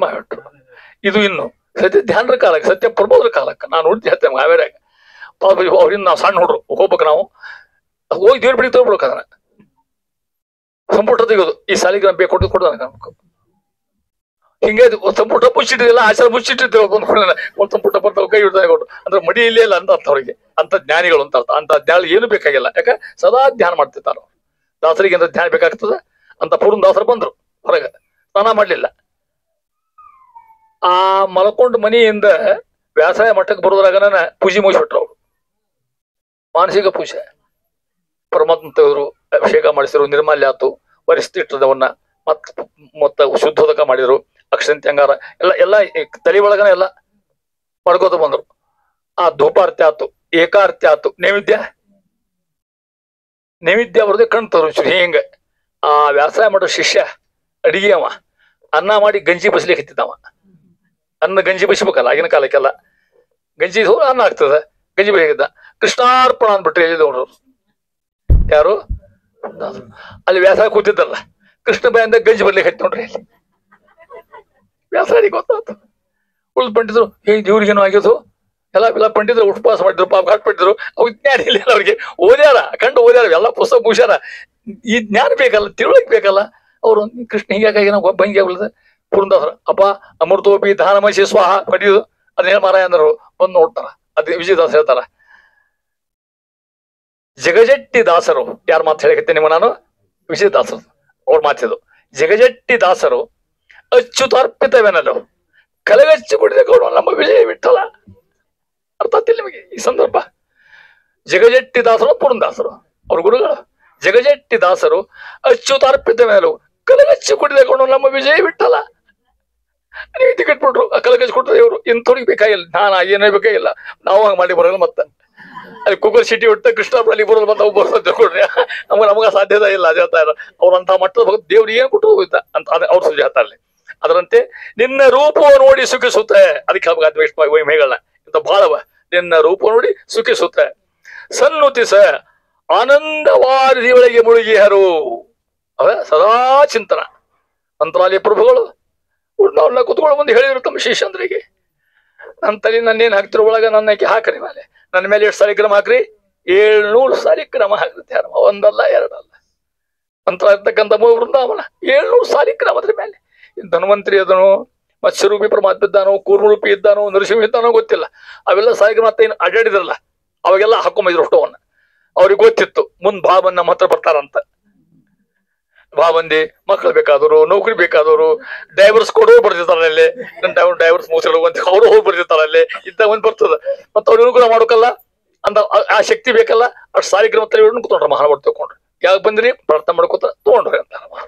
ಮಾಡಿಬಿಟ್ರು ಇದು ಇನ್ನು ಸತ್ಯ ಧ್ಯಾನರ ಕಾಲಕ್ಕೆ ಸತ್ಯ ಪ್ರಬೋಧರ ಕಾಲಕ್ಕೆ ನಾನು ನೋಡ್ತಿ ಹೇಳ್ತೇನೆ ಹಾವೇರಾಗ ಅವ್ರಿಂದ ನಾವು ಸಣ್ಣ ಹುಡ್ರು ಹೋಗ್ಬೇಕು ನಾವು ಹೋಗಿ ದೇವ್ರ ಬಿಡಿ ತಗೊಳ್ಬೇಕು ಅದನ್ನ ಸಂಪುಟ ತೆಗೋದು ಈ ಸಾಲಿಗೆ ನಾವು ಬೇಕು ಕೊಟ್ಟು ನನಗೆ ಹಿಂಗೆ ಸಂಪುಟ ಮುಚ್ಚಿಟ್ಟಿಲ್ಲ ಆಚಾರ ಮುಚ್ಚಿಟ್ಟಿರ್ತೇವೆ ಒಂದು ಸಂಪುಟ ಬರ್ತಾವೆ ಕೈ ಹಿಡ್ತಾನೆ ಕೊಟ್ಟು ಅಂದ್ರೆ ಮಡಿ ಇಲ್ಲೇ ಇಲ್ಲ ಅಂತ ಅರ್ಥ ಅವ್ರಿಗೆ ಅಂತ ಜ್ಞಾನಿಗಳು ಅಂತ ಅರ್ಥ ಅಂತ ಜ್ಞಾನ ಏನು ಬೇಕಾಗಿಲ್ಲ ಯಾಕೆ ಸದಾ ಧ್ಯಾನ ಮಾಡ್ತಿರ್ತಾರ ದಾಸರಿಗೆ ಅಂತ ಧ್ಯಾನ ಬೇಕಾಗ್ತದ ಅಂತ ಪೂರ್ಣ ದಾಸರು ಬಂದ್ರು ಹೊರಗೆ ಸ್ನಾನ ಮಾಡ್ಲಿಲ್ಲ ಆ ಮಲ್ಕೊಂಡ ಮನೆಯಿಂದ ವ್ಯಾಸಾಯ ಮಠಕ್ಕೆ ಬರೋದ್ರಾಗನ ಪೂಜೆ ಮುಗಿಸ್ಬಿಟ್ರು ಅವ್ರು ಮಾನಸಿಕ ಪೂಜೆ ಪರಮಾತ್ಮ ತೆಗೆದ್ರು ಅಭಿಷೇಕ ಮಾಡಿಸಿರು ನಿರ್ಮಾಲ್ಯ ಆತು ವರಿಷ್ಠಿಟ್ಟದವನ್ನ ಮತ್ತ ಶುದ್ಧೋದಕ ಮಾಡಿದ್ರು ಅಕ್ಷಂತಿ ಅಂಗಾರ ಎಲ್ಲ ತಲೆ ಒಳಗನ ಎಲ್ಲ ಮಾಡ್ಕೋತ ಬಂದ್ರು ಆ ಧೂಪಾರ್ತಿ ಆತು ಏಕಾರ್ತಿ ಆತು ನೈವೇದ್ಯ ಬರದೆ ಕಣ್ ತೋರಿಸ್ರು ಹಿಂಗ ಆ ವ್ಯಾಸಾಯ ಮಾಡೋ ಶಿಷ್ಯ ಅಡಿಗೆ ಅವ ಅನ್ನ ಮಾಡಿ ಗಂಜಿ ಬಸ್ಲಿಕ್ಕೆ ಹತ್ತಿದ್ದವ ಅನ್ನ ಗಂಜಿ ಬಸ್ಬೇಕಲ್ಲ ಆಗಿನ ಕಾಲಕ್ಕೆಲ್ಲ ಗಂಜಿ ಅನ್ನ ಆಗ್ತದ ಗಂಜಿ ಬಸಿದ್ದ ಕೃಷ್ಣಾರ್ಪಣ ಅಂದ್ಬಿಟ್ರೆ ಹೇಳಿದವರು ಯಾರು ಅಲ್ಲಿ ವ್ಯಾಸಾಯ ಕೂತಿದ್ದಲ್ಲ ಕೃಷ್ಣ ಬಾಯಿಂದ ಗಂಜಿ ಬರ್ಲಿಕ್ಕೆ ಹತ್ತಿ ನೋಡ್ರಿ ಅಲ್ಲಿ ವ್ಯಾಸಾರಿಗೆ ಗೊತ್ತಾಯ್ತು ಉಳಿದ ಪಂಡಿತರು ಇವ್ರಿಗೇನು ಆಗಿದ್ದು ಎಲ್ಲ ಪಂಡಿತರು ಉಪವಾಸ ಮಾಡಿದ್ರು ಪಾಪ ಹಾಟ್ಬಿಟ್ಟಿದ್ರು ಅವ್ರಿಗೆ ಜ್ಞಾನ ಇಲ್ಲ ಅವ್ರಿಗೆ ಓದ್ಯಾರ ಕಂಡು ಓದ್ಯಾರ ಎಲ್ಲ ಪುಸ್ತಕ ಮುಗಿಸ್ಯಾರ ಈ ಜ್ಞಾನ ಬೇಕಲ್ಲ ತಿಳುವಳಿಕೆ ಬೇಕಲ್ಲ ಅವ್ರು ಕೃಷ್ಣ ಹೀಗಾಗಿ ನಾವು ಭಂಗಿ ಆಗ್ಬಿಡ್ದೆ ಪುರಂದಾಸರು ಅಪ್ಪ ಅಮೃತೋಪಿ ದಾನಮಸಿ ಸ್ವಾಹ ಪಡೆಯುದು ಅದೇನು ಮಾರಾಯ ಅಂದರು ಬಂದು ನೋಡ್ತಾರ ಅದು ವಿಜಯದಾಸ್ ಹೇಳ್ತಾರ, ಜಗಜಟ್ಟಿ ದಾಸರು ಯಾರ ಮಾತು ಹೇಳಿಕತ್ತೆ ನಿಮ್ಮ ನಾನು ವಿಜಯದಾಸರು ಅವ್ರ ಮಾತಿದು. ಜಗಜಟ್ಟಿ ದಾಸರು ಅಚ್ಯುತಾರ್ಪಿತವೆನಲು ಕಲಗಚ್ಚು ಕುಡಿದ ಗೌಡ ನಮ್ಮ ವಿಜಯ ವಿಠಲ. ಅರ್ಥ ಆಗ್ತಿಲ್ಲ ನಿಮಗೆ ಈ ಸಂದರ್ಭ? ಜಗಜಟ್ಟಿ ದಾಸರು ಪುರಂದಾಸರು ಅವ್ರ ಗುರುಗಳು. ಜಗಜಟ್ಟಿ ದಾಸರು ಅಚ್ಯುತಾರ್ಪಿತವೆನಲು ಕಲಗಚ್ಚು ಕುಡಿದ ಗೌಡ ನಮ್ಮ ವಿಜಯ ವಿಠಲ. ನೀವು ಕಟ್ಬಿಟ್ರು ಕಲಗಚ್ಚು ಕೊಟ್ಟರೆ ಇವರು ಇಂಥವ್ರಿಗೆ ಬೇಕಾಗಿಲ್ಲ, ನಾನು ಏನೇ ಬೇಕಾಗಿಲ್ಲ, ನಾವು ಹಂಗೆ ಮಾಡಿ ಬರೋಲ್ಲ. ಮತ್ತೆ ಅಲ್ಲಿ ಕುಕ್ಕರ್ ಸಿಟಿ ಹೊಟ್ಟೆ ಕೃಷ್ಣಾಪುರಲ್ಲಿ ಬರೋದು ಮತ್ತೆ ಅವು ಬರೋದು ತಿಳ್ಕೊಡ್ರಿ, ನಮಗೆ ಸಾಧ್ಯತೆ ಇಲ್ಲ. ಅದು ಹೇಳ್ತಾ ಇರೋ ಅವ್ರಂತ ಮಟ್ಟದ ಭಕ್ತ ದೇವ್ರಿಗೆ ಏನು ಕೊಟ್ಟು ಹೋಗ್ತಾ ಅಂತ ಅವ್ರು ಸುದ್ದಿ ಹೇಳ್ತಾ ಇರಲಿ. ಅದರಂತೆ ನಿನ್ನ ರೂಪವನ್ನು ನೋಡಿ ಸುಖಿಸುತ್ತೆ. ಅದಕ್ಕೆ ಮೇಗಳನ್ನ ಇಂಥ ಬಾಳವ ನಿನ್ನ ರೂಪ ನೋಡಿ ಸುಖಿಸುತ್ತೆ. ಸನ್ನುತಿಸ ಆನಂದವಾರಿಯೊಳಗೆ ಮುಳುಗಿಯರು. ಅದ ಸದಾ ಚಿಂತನ. ಮಂತ್ರಾಲಯ ಪ್ರಭುಗಳು ನಾವೆಲ್ಲ ಕುತ್ಕೊಳ್ಳೋ ಮುಂದೆ ಹೇಳಿದ್ರು ತಮ್ಮ ಶಿಷ್ಯಂದ್ರಿಗೆ, ನನ್ನ ತಲೆ ನನ್ನೇನು ಹಾಕ್ತಿರೋ ಒಳಗೆ ನನ್ನ ಹಾಕ್ರಿ ಮೇಲೆ, ನನ್ನ ಮೇಲೆ ಎಷ್ಟು ಸಾಲಿಗ್ರಾಮ ಹಾಕ್ರಿ? 700 ಸಾಲಿಗ್ರಾಮ ಹಾಕಿರುತ್ತೆ. ಯಾರ ಒಂದಲ್ಲ ಎರಡಲ್ಲ. ಮಂತ್ರ ಇರ್ತಕ್ಕಂಥ ವೃಂದಾವನ 700 ಸಾಲಿಗ್ರಾಮ ಅದ್ರ ಮೇಲೆ. ಧನ್ವಂತರಿ ಅದನು, ಮತ್ಸ್ಯರೂಪಿ ಪರಮಾತ್ಮ ಇದ್ದಾನೋ, ಕೂರ್ಮರೂಪಿ ಇದ್ದಾನೋ, ನರಸಿಂಹ ಇದ್ದಾನೋ ಗೊತ್ತಿಲ್ಲ. ಅವೆಲ್ಲ ಸಾಲಿಗ್ರಾಮ ಏನು ಅಡ್ಡಾಡಿದ್ರಲ್ಲ ಅವಾಗೆಲ್ಲ ಹಾಕೊಂಬಂದ್ರು ಅಷ್ಟವನ್ನ. ಅವ್ರಿಗೆ ಗೊತ್ತಿತ್ತು ಮುಂದ್ ಬಾಬನ್ ನಮ್ಮ ಹತ್ರ ಬರ್ತಾರಂತ. ಬಾಬಂದಿ ಮಕ್ಕಳು ಬೇಕಾದವರು, ನೌಕರಿ ಬೇಕಾದವರು, ಡೈವರ್ಸ್ ಕೊಡೋರು ಬರ್ತಿರ್ತಾರಲ್ಲಿ, ಡೈವರ್ಸ್ ಮುಗಿಸಿಡುವಂತ ಅವರು ಹೋಗಿ ಬರ್ತಿರ್ತಾರಲ್ಲಿ. ಇದ್ದ ಒಂದ್ ಬರ್ತದ ಮತ್ತೆ ಅವ್ರು ಅನುಗ್ರಹ ಮಾಡೋಕಲ್ಲ ಅಂತ ಆ ಶಕ್ತಿ ಬೇಕಲ್ಲ. ಅಷ್ಟು ಸಾಲಿಗ್ರಾಮ ತಲೆ ಕೂತ್ಕೊಂಡ್ರೆ ಮಹಾನುಭಾವರು ತಗೊಂಡ್ರು. ಯಾಕೆ ಬಂದ್ರಿ ಪ್ರಾರ್ಥನೆ ಮಾಡ್ಕೋತ ತಗೊಂಡ್ರಿ ಅಂತ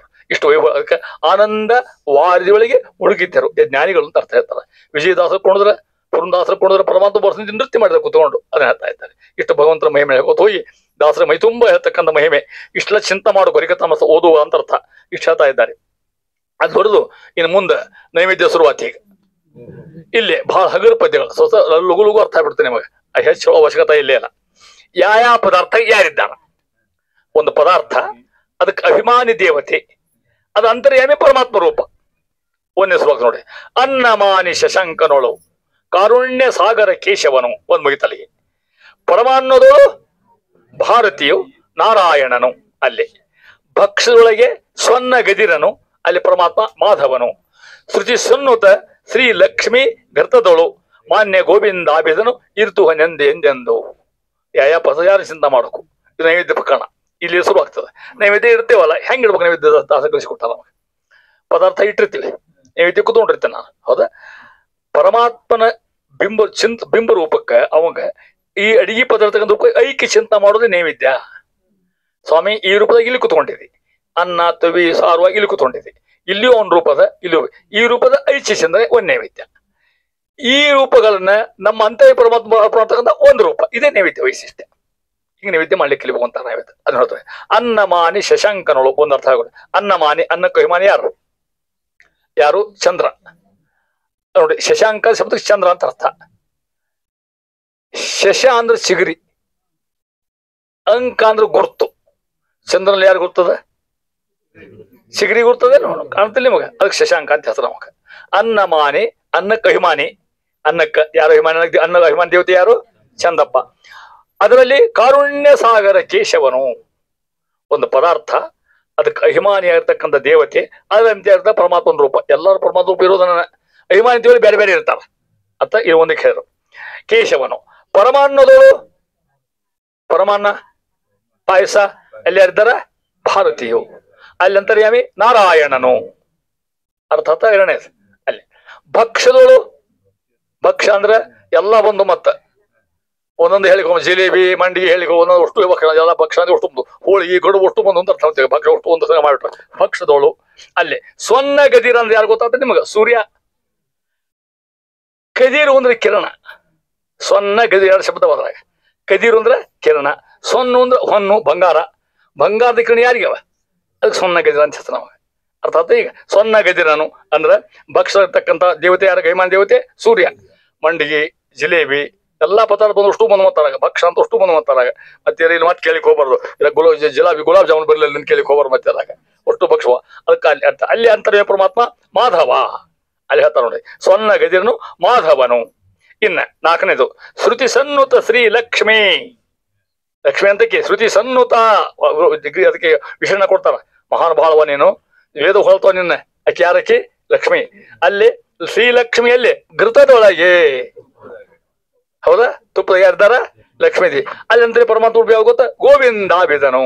ಇಷ್ಟು ವೈಭವ. ಅದಕ್ಕೆ ಆನಂದ ವಾರದಿಯೊಳಗೆ ಮುಳುಗಿದ್ದರು ಜ್ಞಾನಿಗಳು ಅಂತ ಅರ್ಥ ಹೇಳ್ತಾರೆ. ವಿಜಯದಾಸರು ಕೊಂಡ್ರೆ, ಪುರಂದಾಸರು ಕೊಂಡ್ರೆ ಪರಮಾತ್ಮ ಬರ್ಸಿಂದ ನೃತ್ಯ ಮಾಡಿದ ಕೂತ್ಕೊಂಡು ಅದನ್ನ ಹೇಳ್ತಾ ಇದ್ದಾರೆ. ಇಷ್ಟು ಭಗವಂತನ ಮಹಿಮೆ ಹೇಳ್ಕೊತ ಹೋಗಿ ದಾಸರ ಮೈ ತುಂಬ ಹೇಳ್ತಕ್ಕಂಥ ಮಹಿಮೆ. ಇಷ್ಟೆಲ್ಲ ಚಿಂತೆ ಮಾಡೋ ಪರಿಕತಾಮಸ ಓದುವ ಅಂತ ಅರ್ಥ ಇಷ್ಟು ಹೇಳ್ತಾ ಇದ್ದಾರೆ. ಅದು ಹೊರದು ಇನ್ನು ಮುಂದೆ ನೈವೇದ್ಯ ಶುರುವಾತಿ. ಈಗ ಇಲ್ಲಿ ಬಹಳ ಹಗರು ಪದ್ಯಗಳು ಸ್ವತ ಲಘು ಲಘು ಅರ್ಥ ಆಗ್ಬಿಡ್ತೇನೆ ನಿಮಗೆ. ಹೆಚ್ಚು ಅವಶ್ಯಕತೆ ಇಲ್ಲೇ ಇಲ್ಲ. ಯಾವ ಪದಾರ್ಥ ಯಾರಿದ್ದಾರ? ಒಂದು ಪದಾರ್ಥ ಅದಕ್ಕೆ ಅಭಿಮಾನಿ ದೇವತೆ, ಅದು ಅಂತರ್ಯಾಮಿ ಪರಮಾತ್ಮ ರೂಪ. ಒಂದೇ ಶ್ಲೋಕ ನೋಡಿ. ಅನ್ನಮಾನಿ ಶಶಂಕನೋಳು ಕಾರುಣ್ಯ ಸಾಗರ ಕೇಶವನು ಒಂದ್ ಮುಗಿತಲಿಗೆ. ಪರಮಾನ್ನೋದು ಭಾರತೀಯು ನಾರಾಯಣನು, ಅಲ್ಲಿ ಭಕ್ಷದೊಳಗೆ ಸ್ವನ್ನ ಗದಿರನು, ಅಲ್ಲಿ ಪರಮಾತ್ಮ ಮಾಧವನು. ಶ್ರುತಿ ಸುನ್ನುತ ಶ್ರೀ ಲಕ್ಷ್ಮಿ ಗರ್ತದಳು ಮಾನ್ಯ ಗೋವಿಂದಾಭಿದನು ಇರ್ತುಹನೆಂದೆ ಎಂದೆಂದು. ಯಾವ ಪದ ಯಾರು ಚಿಂತ ಮಾಡಕು. ಇದು ನೈವೇದ್ಯ ಪ್ರಕರಣ. ಇಲ್ಲಿ ಶುರು ಆಗ್ತದೆ. ನೈವೇದ್ಯ ಇರ್ತೇವಲ್ಲ, ಹೆಂಗ್ ಇಡ್ಬೇಕು ನೈವೇದ್ಯ ದಾಸ ಕಳಿಸಿಕೊಟ್ಟಾರ ನಮಗೆ. ಪದಾರ್ಥ ಇಟ್ಟಿರ್ತೀವಿ, ನೈವೇದ್ಯ ಕುತ್ಕೊಂಡಿರ್ತೇನೆ ನಾನು, ಹೌದಾ? ಪರಮಾತ್ಮನ ಬಿಂಬ ರೂಪಕ್ಕೆ ಅವಾಗ ಈ ಅಡಿಗೆ ಪದಾರ್ಥಕ್ಕಂತ ಐಕ್ಯ ಚಿಂತ ಮಾಡೋದೇ ನೈವೇದ್ಯ. ಸ್ವಾಮಿ ಈ ರೂಪದಾಗ ಇಲ್ಲಿ ಕುತ್ಕೊಂಡಿದ್ದಿ, ಅನ್ನ ತವಿ ಸಾರವಾಗಿ ಇಲ್ಲಿ ಕುತ್ಕೊಂಡಿದ್ದಿ, ಇಲ್ಲಿಯೂ ಒಂದು ರೂಪದ, ಇಲ್ಲಿ ಈ ರೂಪದ ಐಚ್ಛೆ ಚಿಂತನೆ ಒಂದ್ ನೈವೇದ್ಯ. ಈ ರೂಪಗಳನ್ನ ನಮ್ಮ ಅಂತರ್ಯ ಪರಮಾತ್ಮ ಅಂತಕ್ಕಂಥ ಒಂದು ರೂಪ, ಇದೇ ನೈವೇದ್ಯ ವೈಶಿಷ್ಟ್ಯ. ಈಗ ನೈವೇದ್ಯ ಮಾಡ್ಲಿಕ್ಕೆ ಕಲಿಬೇಕು ನೈವೇದ್ಯ ಅದನ್ನ ಹೇಳ್ತಾರೆ. ಅನ್ನಮಾನಿ ಶಶಾಂಕನಳು ಒಂದ್ ಅರ್ಥ ಆಗೋದು. ಅನ್ನಮಾನಿ, ಅನ್ನಕ್ಕೆ ಅಭಿಮಾನಿ ಯಾರು? ಯಾರು? ಚಂದ್ರ ನೋಡಿ. ಶಶಾಂಕ ಶಬ್ದಕ್ಕೆ ಚಂದ್ರ ಅಂತ ಅರ್ಥ. ಶಶ ಅಂದ್ರೆ ಚಿಗುರಿ, ಅಂಕ ಅಂದ್ರೆ ಗುರ್ತು. ಚಂದ್ರಲ್ಲಿ ಯಾರು ಗುರ್ತದ? ಚಿಗುರಿ ಗುರ್ತದೆ ನೋಡು, ಕಾಣ್ತಿಲ್ಲ ನಿಮಗ, ಅದಕ್ಕೆ ಶಶಾಂಕ ಅಂತ ಹೆಸರು ನಮಗ. ಅನ್ನಮಾನಿ, ಅನ್ನಕ್ಕೆ ಅಭಿಮಾನಿ. ಅನ್ನಕ್ಕೆ ಯಾರು ಅಭಿಮಾನಿ? ಅನ್ನದ ಅಭಿಮಾನಿ ದೇವತೆ ಯಾರು? ಚಂದಪ್ಪ. ಅದರಲ್ಲಿ ಕಾರುಣ್ಯ ಸಾಗರ ಕೇಶವನು ಒಂದು ಪದಾರ್ಥ, ಅದಕ್ಕೆ ಅಭಿಮಾನಿಯಾಗಿರ್ತಕ್ಕಂಥ ದೇವತೆ, ಅದಂತೆ ಪರಮಾತ್ಮನ ರೂಪ. ಎಲ್ಲರೂ ಪರಮಾತ್ಮ ರೂಪ ಇರೋದನ್ನ ಅಭಿಮಾನಿ ದೇವರು ಬೇರೆ ಬೇರೆ ಇರ್ತಾರ ಅಂತ ಈ ಒಂದಕ್ಕೆ ಹೇಳಿದ್ರು. ಕೇಶವನು ಪರಮಾನ್ನದೋಳು, ಪರಮಾನ್ನ ಪಾಯಸ ಅಲ್ಲಿ ಯಾರಿದ್ದಾರ? ಭಾರತೀಯು. ಅಲ್ಲಿ ಅಂತರ್ಯಾಮಿ ನಾರಾಯಣನು. ಅರ್ಥಾತ್ ಎರಡನೇ ಅಲ್ಲಿ. ಭಕ್ಷದೋಳು, ಭಕ್ಷ ಅಂದ್ರೆ ಎಲ್ಲ ಬಂದು ಮತ್ತ ಒಂದೊಂದು ಹೇಳಿಕೊ, ಜಿಲೇಬಿ ಮಂಡಿಗೆ ಹೇಳಿಕೊ, ಒಂದೊಂದು ಅಷ್ಟು ಎಲ್ಲ ಭಕ್ಷ ಅಂದ್ರೆ ಅಷ್ಟು ಬಂದು, ಹೋಳಿಗೆ ಗಡುಬು ಅಷ್ಟು ಬಂದು ಅಂತ ಅರ್ಥ ಮಾಡ್ತೇವೆ. ಭಕ್ಷ ಅಷ್ಟು ಒಂದು ಸಂಗ ಮಾಡಿಬಿಟ್ರೆ ಭಕ್ಷದೋಳು. ಅಲ್ಲಿ ಸ್ವನ್ನ ಗದಿರ ಅಂದ್ರೆ ಯಾರು ಗೊತ್ತಾಗ್ತದೆ ನಿಮಗ? ಸೂರ್ಯ. ಕದಿರು ಅಂದ್ರೆ ಕಿರಣ. ಸ್ವನ್ನ ಗದಿರ ಎರಡು ಶಬ್ದ ಹೋದಾಗ. ಕದಿರು ಅಂದ್ರೆ ಕಿರಣ, ಸೊನ್ನು ಅಂದ್ರೆ ಹೊನ್ನು ಬಂಗಾರ. ಬಂಗಾರದ ಕಿರಣ ಯಾರಿಗವ? ಅದಕ್ಕೆ ಸ್ವನ್ನ ಗದಿರ ಅಂತ ಹೆಸರು ನಮಗೆ. ಅರ್ಥಾತ್ ಈಗ ಸ್ವನ್ನ ಗದಿರನು ಅಂದ್ರೆ ಭಕ್ಷ ಇರ್ತಕ್ಕಂಥ ದೇವತೆ ಯಾರ? ಗೈಮಾನ್ ದೇವತೆ ಸೂರ್ಯ. ಮಂಡಿಗೆ, ಜಿಲೇಬಿ ಎಲ್ಲಾ ಪದಾರ್ಥ ಬಂದು ಅಷ್ಟು ಬಂದು ಮಾತಾಡಾಗ ಭಕ್ಷ ಅಂತ ಅಷ್ಟು ಬಂದು ಮಾತಾಡಾಗ. ಮತ್ತೆ ಇಲ್ಲಿ ಮತ್ತೆ ಕೇಳಿಕ್ ಹೋಗ್ಬಾರ್ದು, ಇಲ್ಲ ಗುಲಾಬ್ ಜಾಮೂನ್ ಬರಲಿಲ್ಲ ಕೇಳಿಕ್ ಹೋಗ್ಬಾರ್ದು ಮತ್ತೆ ಅದಾಗ ಅಷ್ಟು ಭಕ್ಷವ. ಅದಕ್ಕೆ ಅಲ್ಲಿ ಅರ್ಥ. ಅಲ್ಲಿ ಅಂತರ್ಯ ಪರಮಾತ್ಮ ಮಾಧವ. ಅಲ್ಲಿ ಹೇಳ್ತಾರೆ ನೋಡಿ, ಸ್ವನ್ನ ಗದಿರನು ಮಾಧವನು. ಇನ್ನ ನಾಲ್ಕನೇದು ಶ್ರುತಿ ಸನ್ನುತ ಶ್ರೀ ಲಕ್ಷ್ಮೀ. ಲಕ್ಷ್ಮಿ ಅಂತಕ್ಕೆ ಶ್ರುತಿ ಸನ್ನುತ ಅದಕ್ಕೆ ವಿಷಯನ ಕೊಡ್ತಾರ. ಮಹಾನುಭಾವ ನೀನು, ವೇದ ಹೊಳ್ತವ ನಿನ್ನ. ಆಕೆ ಯಾರಕ್ಕೆ? ಲಕ್ಷ್ಮಿ. ಅಲ್ಲಿ ಶ್ರೀಲಕ್ಷ್ಮಿಯಲ್ಲಿ ಘೃತದೊಳಗೆ ಹೌದಾ? ತುಪ್ಪದ ಯಾರ್ದಾರ ಲಕ್ಷ್ಮೀದೇವಿ. ಅಲ್ಲಂದ್ರೆ ಪರಮಾತ್ಮ ರೂಪ ಯಾವ ಗೊತ್ತಾ? ಗೋವಿಂದ ಬಿದನು.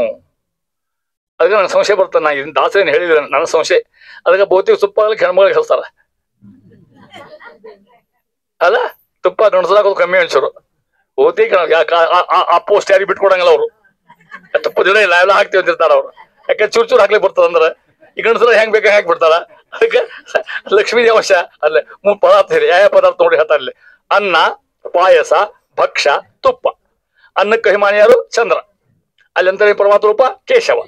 ಅದಕ್ಕೆ ನನಗೆ ಸಂಶಯ ಬರ್ತದೆ. ನಾ ಇದನ್ನ ದಾಸರೇನು ಹೇಳಿದ್ರೆ ನನ್ನ ಸಂಶಯ. ಅದಕ್ಕೆ ಬಹುತೇಕ ತುಪ್ಪ ಆಗ್ಲಿಕ್ಕೆ ಹೆಣ್ಮಗಳಿಗೆ ಹೇಳ್ತಾರ ಅಲ್ಲ. ತುಪ್ಪ ನುಣಸಲಾಕೋದು ಕಮ್ಮಿ ಅನ್ಸೋರು ಬಹುತೇಕ. ಆ ಪೋಸ್ಟ್ ಯಾರಿಗೆ ಬಿಟ್ಕೊಡಂಗಲ್ಲ ಅವರು. ತುಪ್ಪದ ಇಲ್ಲ ಎಲ್ಲ ಹಾಕ್ತಿವಿ ಅಂತಿರ್ತಾರ ಅವ್ರು. ಯಾಕಂದ್ರೆ ಚೂರ್ ಚೂರ್ ಹಾಕ್ಲಿಕ್ಕೆ ಬರ್ತದ ಅಂದ್ರೆ ಈ ಗಂಡಸರ ಹೆಂಗ್ ಬೇಕಾ ಹಾಕಿ ಬಿಡ್ತಾರ. ಅದಕ್ಕೆ ಲಕ್ಷ್ಮೀ ಅಂಶ ಅಲ್ಲೇ 3 ಪದಾರ್ಥ ಇದೆ. ಯಾವ ಪದಾರ್ಥ ನೋಡಿ ಹೇಳ್ತಾರೆ ಅಲ್ಲಿ? ಅನ್ನ, ಪಾಯಸ, ಭಕ್ಷ್ಯ, ತುಪ್ಪ. ಅನ್ನಕ್ಕೆ ಅಭಿಮಾನಿ ಯಾರು? ಚಂದ್ರ. ಅಲ್ಲಿ ಅಂತಾರೆ ಪರಮಾತ್ಮ ರೂಪ ಕೇಶವ.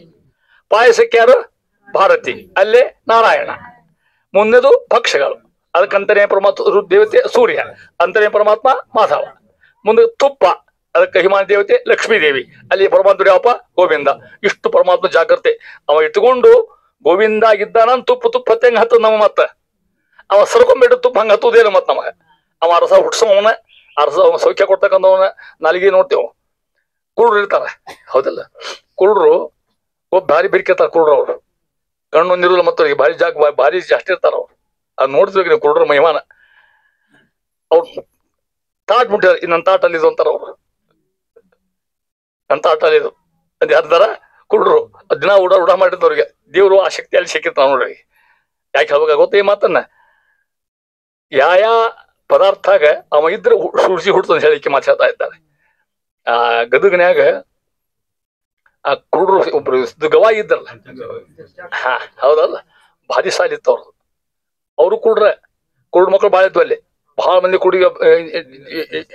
ಪಾಯಸಕ್ಕೆ ಯಾರು? ಭಾರತಿ. ಅಲ್ಲೇ ನಾರಾಯಣ. ಮುಂದೆದು ಭಕ್ಷ್ಯಗಳು. ಅದಕ್ಕಂತಾನೆ ಪರಮಾತ್ಮ ದೇವತೆ ಸೂರ್ಯ. ಅಂತಾನೆ ಪರಮಾತ್ಮ ಮಾಧವ. ಮುಂದೆ ತುಪ್ಪ. ಅದಕ್ಕೆ ಅಭಿಮಾನಿ ದೇವತೆ ಲಕ್ಷ್ಮೀದೇವಿ. ಅಲ್ಲಿ ಪರಮಾತ್ಮ ಯಾವಪ್ಪ? ಗೋವಿಂದ. ಇಷ್ಟು ಪರಮಾತ್ಮ ಜಾಗ್ರತೆ ಅವ ಇಟ್ಕೊಂಡು ಗೋವಿಂದ ಇದ್ದಾನ. ತುಪ್ಪ ಹೆಂಗ್ ಹತ್ತದ ನಮ್ಮ ಮತ್ತ ಅವ ಸರ್ಕೊಂಬಿಟ್ಟು ತುಪ್ಪ ಹಂಗ ಹತ್ತುದೇನು ಮತ್ ನಮಗ. ಅವ ರಸ ಹುಟ್ಸೋವನ, ಅರಸ ಸೌಖ್ಯ ಕೊಡ್ತಕ್ಕಂಥವನ ನಾಲಿಗೆ ನೋಡ್ತೇವ. ಕುರುಡ್ರು ಇರ್ತಾರ ಹೌದಲ್ಲ? ಕುರುಡ್ರು ಭಾರಿ ಬೆರ್ಕಿರ್ತಾರ ಕುರುಡ್ರು. ಅವ್ರು ಕಣ್ಣು ಒಂದಿರಲ್ಲ ಮತ್ತವ್ರಿಗೆ ಭಾರಿ ಜಾಸ್ತಿ ಇರ್ತಾರ ಅವ್ರು. ಅದ್ ನೋಡ್ತಿರ್ಬೇಕು ನೀವು ಕುರುಡ್ರ ಮಹಿಮಾನ. ಅವ್ರು ತಾಟ್ ಮುಟ್ಟಾರ. ನನ್ನ ತಾಟಲ್ಲಿ ಇದು ಅಂತಾರ ಅವ್ರು. ನನ್ನ ತಾಟಲ್ಲಿ ಇದು ಅದು ಯಾರ್ದಾರ? ಕುರುಡ್ರು. ದಿನ ಉಡ ಮಾಡಿರ್ದವ್ರಿಗೆ ದೇವ್ರು ಆ ಶಕ್ತಿಯಲ್ಲಿ ಸಿಕ್ಕಿರ್ತಾವ ನೋಡ್ರಿ. ಯಾಕೆ ಹೇಳ್ಬೇಕ ಗೊತ್ತ ಈ ಮಾತನ್ನ? ಯಾ ಪದಾರ್ಥಾಗ ಅವ ಇದ್ರೆ ಸುಡ್ಸಿ ಹುಡ್ತಂತ ಹೇಳಿಕೆ ಮಾತಾಡ್ತಾ ಇದ್ದಾರೆ. ಆ ಗದಗನ್ಯಾಗ ಆ ಕುರುಡ್ರು ಒಬ್ರು ಗವಾಯಿ ಇದ್ರಲ್ಲ, ಹಾ ಹೌದಲ್ಲ, ಭಾರಿ ಸಾಲಿತ್ತು ಅವ್ರದ್ದು. ಅವರು ಕುರುಡ್ ಮಕ್ಕಳು ಭಾಳ ಇದ್ವು ಅಲ್ಲಿ. ಬಹಳ ಮಂದಿ ಕುಡಿಗೆ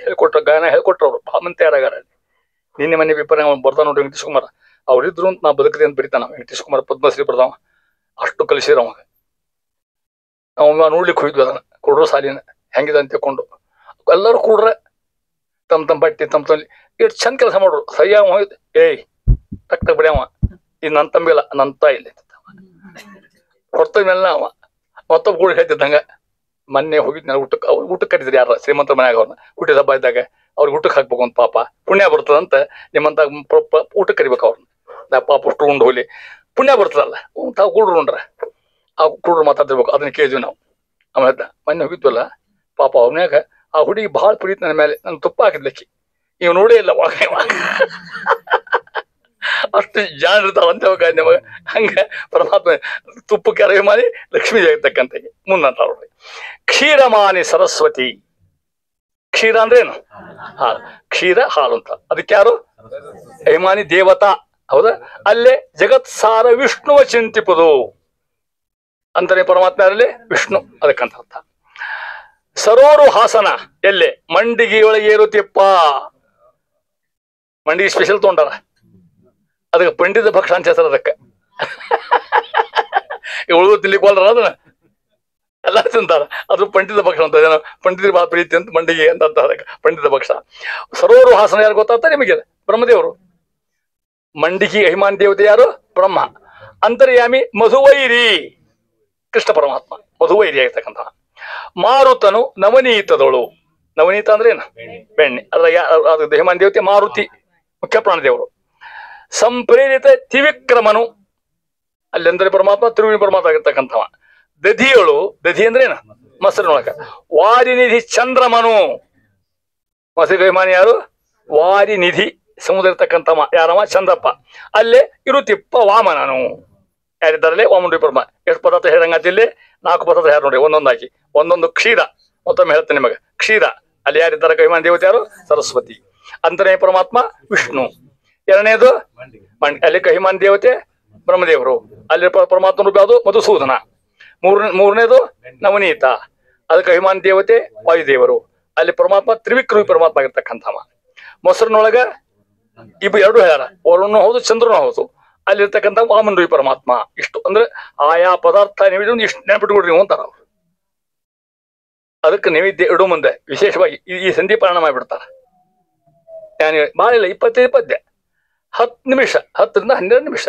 ಹೇಳ್ಕೊಟ್ರ, ಗಾಯನ ಹೇಳ್ಕೊಟ್ರು ಅವ್ರು. ಬಹಳ ಮಂದಿ ತಯಾರಾಗಾರ. ನಿನ್ನೆ ಮನೆ ಪೇಪರ್ ಬರ್ತಾವ ನೋಡ್ರಿ ವೆಂಕಟೇಶ್ ಕುಮಾರ್. ಅವ್ರಿದ್ರು ಅಂತ ನಾ ಬದುಕದೆ ಅಂತ ಬರೀತಾನ. ವೆಂಕಟೇಶ್ ಕುಮಾರ್ ಪದ್ಮಶ್ರೀ ಬರ್ದಾವ. ಅಷ್ಟು ಕಲಿಸಿರ ಅವಾಗ. ನಾವು ನೋಡ್ಲಿಕ್ಕೆ ಹೋಗಿದ್ವಿ ಅದನ್ನ, ಕುಡ್ರ ಸಾಲಿನ ಹೆಂಗಿದೆ ಅಂತ ತಿಳ್ಕೊಂಡು. ಎಲ್ಲರೂ ಕುಡ್ರ ತಮ್ಮ ಬಟ್ಟೆ ತಮ್ಮ ಎಷ್ಟು ಚಂದ ಕೆಲಸ ಮಾಡ್ರು. ಸರಿಯಾಗಿ ಹೋಯ್ತು. ಏಯ್ ಟಕ್ ಬಿಡ್ಯಾವ. ಇದು ನನ್ನ ತಂಬಿಲ್ಲ, ನನ್ನ ತಾಯಿ ಇಲ್ಲಿ ಹೊರತ ಮೇಲೆ ಅವ ಮತ್ತೊಬ್ಬ ಕೂಡ ಹೇಳ್ತಿದ್ದಂಗ. ಮೊನ್ನೆ ಹೋಗಿದ್ ನಾನು ಊಟಕ್ಕೆ ಕಟ್ಟಿದ್ರಿ ಯಾರ ಶ್ರೀಮಂತರ ಮನ್ಯಾಗ ಅವ್ರನ್ನ ಹುಟ್ಟಿದ ಹಬ್ಬ ಇದ್ದಾಗ ಅವ್ರಿಗೆ ಊಟಕ್ಕೆ ಹಾಕ್ಬೇಕು ಅಂತ. ಪಾಪ ಪುಣ್ಯ ಬರ್ತದಂತ ನಿಮ್ಮಂತ ಊಟಕ್ಕೆ ಕರಿಬೇಕು ಅವ್ರನ್ನ. ನಾ ಪಾಪ ಅಷ್ಟು ಉಂಡು ಹೋಗ್ಲಿ ಪುಣ್ಯ ಬರ್ತದಲ್ಲ. ತಾವು ಕುಡ್ರು ಉಂಡ್ರ ಆ ಕುಡ್ರು ಮಾತಾಡ್ತಿರ್ಬೇಕು. ಅದನ್ನ ಕೇಳಿದ್ವಿ ನಾವು. ಆಮೇಲೆ ಮೊನ್ನೆ ಹೋಗಿದ್ವಲ್ಲ, ಪಾಪ ಅವ್ನ್ಯಾಗ ಆ ಹುಡುಗಿ ಭಾಳ ಪ್ರೀತಿ ನನ್ನ ಮೇಲೆ. ನನ್ ತುಪ್ಪ ಹಾಕಿದ್ಲಕ್ಕಿ. ಇವ್ ನೋಡೇ ಇಲ್ಲ ಅಷ್ಟು ಜಾಣ ಇರ್ತಾವಂತ ನಿಮಗ. ಹಂಗ ಪರಮಾತ್ಮ ತುಪ್ಪಕ್ಕೆ ಅಭಿಮಾನಿ ಲಕ್ಷ್ಮೀ ಆಗಿರ್ತಕ್ಕಂಥ ಮುಂದಂತ ಅವ್ರಿ. ಕ್ಷೀರಮಾನಿ ಸರಸ್ವತಿ. ಕ್ಷೀರ ಅಂದ್ರೆ ಏನು? ಹಾಲು. ಕ್ಷೀರ ಹಾಲು ಅಂತ. ಅದಕ್ಕೆ ಯಾರು? ಅಭಿಮಾನಿ ದೇವತಾ. ಹೌದಾ? ಅಲ್ಲೇ ಜಗತ್ಸಾರ ವಿಷ್ಣುವ ಚಿಂತಿಪುದು ಅಂತಾನೆ ಪರಮಾತ್ಮ ಯಾರಲ್ಲಿ? ವಿಷ್ಣು. ಅದಕ್ಕಂತ ಅರ್ಥ. ಸರೋರು ಹಾಸನ ಎಲ್ಲೇ? ಮಂಡಿಗೆಯೊಳಗೆ ಏರುತ್ತಿಪ್ಪ. ಮಂಡಿಗೆ ಸ್ಪೆಷಲ್ ತಗೊಂಡಾರ. ಅದಕ್ಕೆ ಪಂಡಿತ ಭಕ್ಷ ಅಂತ ಹೆಸರು. ಅದಕ್ಕೆ ಉಳಿದು ತಿನ್ಲಿಕ್ಕೋಲ್ರ ಅದನ್ನ ಎಲ್ಲ ತಿಂತಾರ. ಅದು ಪಂಡಿತ ಭಕ್ಷ ಅಂತ. ಏನೋ ಪಂಡಿತರಿಗೆ ಭಾಳ ಪ್ರೀತಿ ಅಂತ ಮಂಡಿಗೆ ಅಂತ ಅದಕ್ಕೆ ಪಂಡಿತ ಭಕ್ಷ. ಸರೋರು ಹಾಸನ ಯಾರು ಗೊತ್ತಾಗ್ತಾ ನಿಮಗೆ? ಬ್ರಹ್ಮದೇವರು. ಮಂಡಿಗೆ ಅಭಿಮಾನಿ ದೇವತೆ ಯಾರು? ಬ್ರಹ್ಮ. ಅಂತರ್ಯಾಮಿ ಮಧುವೈರಿ ಕೃಷ್ಣ ಪರಮಾತ್ಮ. ಮಧುವೈರಿ ಆಗಿರ್ತಕ್ಕಂಥ. ಮಾರುತನು ನವನೀತದಳು. ನವನೀತ ಅಂದ್ರೆ ಏನು? ಬೆಣ್ಣೆ. ಅದ್ರ ಅಭಿಮಾನಿ ದೇವತೆ ಮಾರುತಿ, ಮುಖ್ಯ ಪ್ರಾಣದೇವರು. ಸಂಪ್ರೇರಿತ ತ್ರಿವಿಕ್ರಮನು. ಅಲ್ಲೆಂದರೆ ಪರಮಾತ್ಮ ತಿರುವಿನ ಪರಮಾತ್ಮ ಆಗಿರ್ತಕ್ಕಂಥವ. ದಧಿಯಳು. ದಧಿ ಅಂದ್ರೆ ಏನು? ಮೊಸರಿನೊಳಗ. ವಾರಿನಿಧಿ ಚಂದ್ರಮನು. ಮೊಸರಿಗೆ ಅಭಿಮಾನಿ ಯಾರು? ವಾರಿನಿಧಿ. ಸಮುದ್ರ ಇರ್ತಕ್ಕಂಥವ ಯಾರವ? ಚಂದ್ರಪ್ಪ. ಅಲ್ಲೇ ಇರುತಿಪ್ಪ ವಾಮನನು. ಯಾರಿದ್ದಾರಲ್ಲೇ? ವಾಮನ ಪರಮ. ಎಷ್ಟು ಪದಾರ್ಥ ಹೇಳಂಗಲ್ಲಿ? 4 ಪದಾರ್ಥ ಯಾರು ನೋಡಿ ಒಂದೊಂದಾಗಿ. ಒಂದೊಂದು ಕ್ಷೀರ. ಮತ್ತೊಮ್ಮೆ ಹೇಳ್ತೇನೆ ನಿಮಗೆ. ಕ್ಷೀರ. ಅಲ್ಲಿ ಯಾರಿದ್ದಾರೆ? ಅಭಿಮಾನಿ ದೇವತೆ ಯಾರು? ಸರಸ್ವತಿ. ಅಂತನೇ ಪರಮಾತ್ಮ ವಿಷ್ಣು. ಎರಡನೇದು ಅಲ್ಲಿ ಅಭಿಮಾನಿ ದೇವತೆ ಬ್ರಹ್ಮದೇವರು. ಅಲ್ಲಿ ಪರಮಾತ್ಮ ರೂಪ ಯಾವುದು? ಮಧುಸೂದನ. ಮೂರನೇದು ನವನೀತ. ಅದಕ್ಕೆ ಅಭಿಮಾನಿ ದೇವತೆ ವಾಯುದೇವರು. ಅಲ್ಲಿ ಪರಮಾತ್ಮ ತ್ರಿವಿಕ್ರಮಿ ಪರಮಾತ್ಮ ಆಗಿರ್ತಕ್ಕಂಥವ. ಮೊಸರಿನೊಳಗ ಎರಡು ಹೇಳ್ಯಾರ. ವರುಣನು ಹೌದು, ಚಂದ್ರನು ಹೌದು. ಅಲ್ಲಿರ್ತಕ್ಕಂಥ ವಾಮನ ರೂಪಿ ಪರಮಾತ್ಮ. ಇಷ್ಟು ಅಂದ್ರೆ ಆಯಾ ಪದಾರ್ಥ ನೈವೇದ್ಯ ಇಷ್ಟು ನೆನಪಿಟ್ಕೊಡ್ರಿ ಅಂತಾರ ಅವ್ರು. ಅದಕ್ಕೆ ನೈವೇದ್ಯ ಇಡೋ ಮುಂದೆ ವಿಶೇಷವಾಗಿ ಈ ಸಂಧಿ ಪಾರಣ ಮಾಡಿಬಿಡ್ತಾರ. ಭಾಳ ಇಲ್ಲ, 25 ಪದ್ಯ, 10 ನಿಮಿಷ, 10ರಿಂದ 12 ನಿಮಿಷ.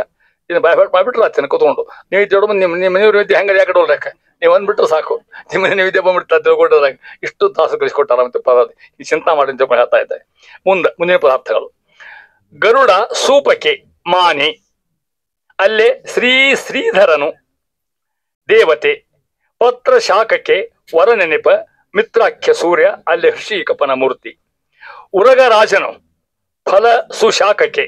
ಇದನ್ನ ಬಾಯ್ಬಾಟ್ ಮಾಡಿಬಿಟ್ರೆ ಆತನ ಕೂತ್ಕೊಂಡು ನೈವೇದ್ಯ ಇಡೋ ಮುಂದೆ ನಿಮ್ಮ ಮನೆ ನೈವೇದ್ಯ ಹೆಂಗ ಯಾಕಡೆ ಹೋಗ್ಲಾಕ ನೀವು ಅಂದ್ಬಿಟ್ರೆ ಸಾಕು. ನಿಮ್ಮ ಮನೆ ನೈವೇದ್ಯ ಬಂದ್ಬಿಡ್ತಾ ತಿಳ್ಕೊಟ್ಟಾಗ ಇಷ್ಟು ತಾಸು ಕಲಿಸ್ಕೊಟ್ಟಾರ ಅಂತ ಪದಾರ್ಥ. ಈ ಚಿಂತಾ ಮಾಡಿ ಅಂತ ಹೇಳ್ತಾ ಇದ್ದೆ. ಮುಂದಿನ ಪದಾರ್ಥಗಳು. ಗರುಡ ಸೂಪಕೆ ಮಾನಿ. ಅಲ್ಲೇ ಶ್ರೀಧರನು ದೇವತೆ. ಪತ್ರ ಶಾಖಕ್ಕೆ ವರ ನೆನಪ ಮಿತ್ರಾಖ್ಯ ಸೂರ್ಯ. ಅಲ್ಲೇ ಋಷಿಕಪನ ಮೂರ್ತಿ. ಉರಗರಾಜನು ಫಲ ಸುಶಾಖಕ್ಕೆ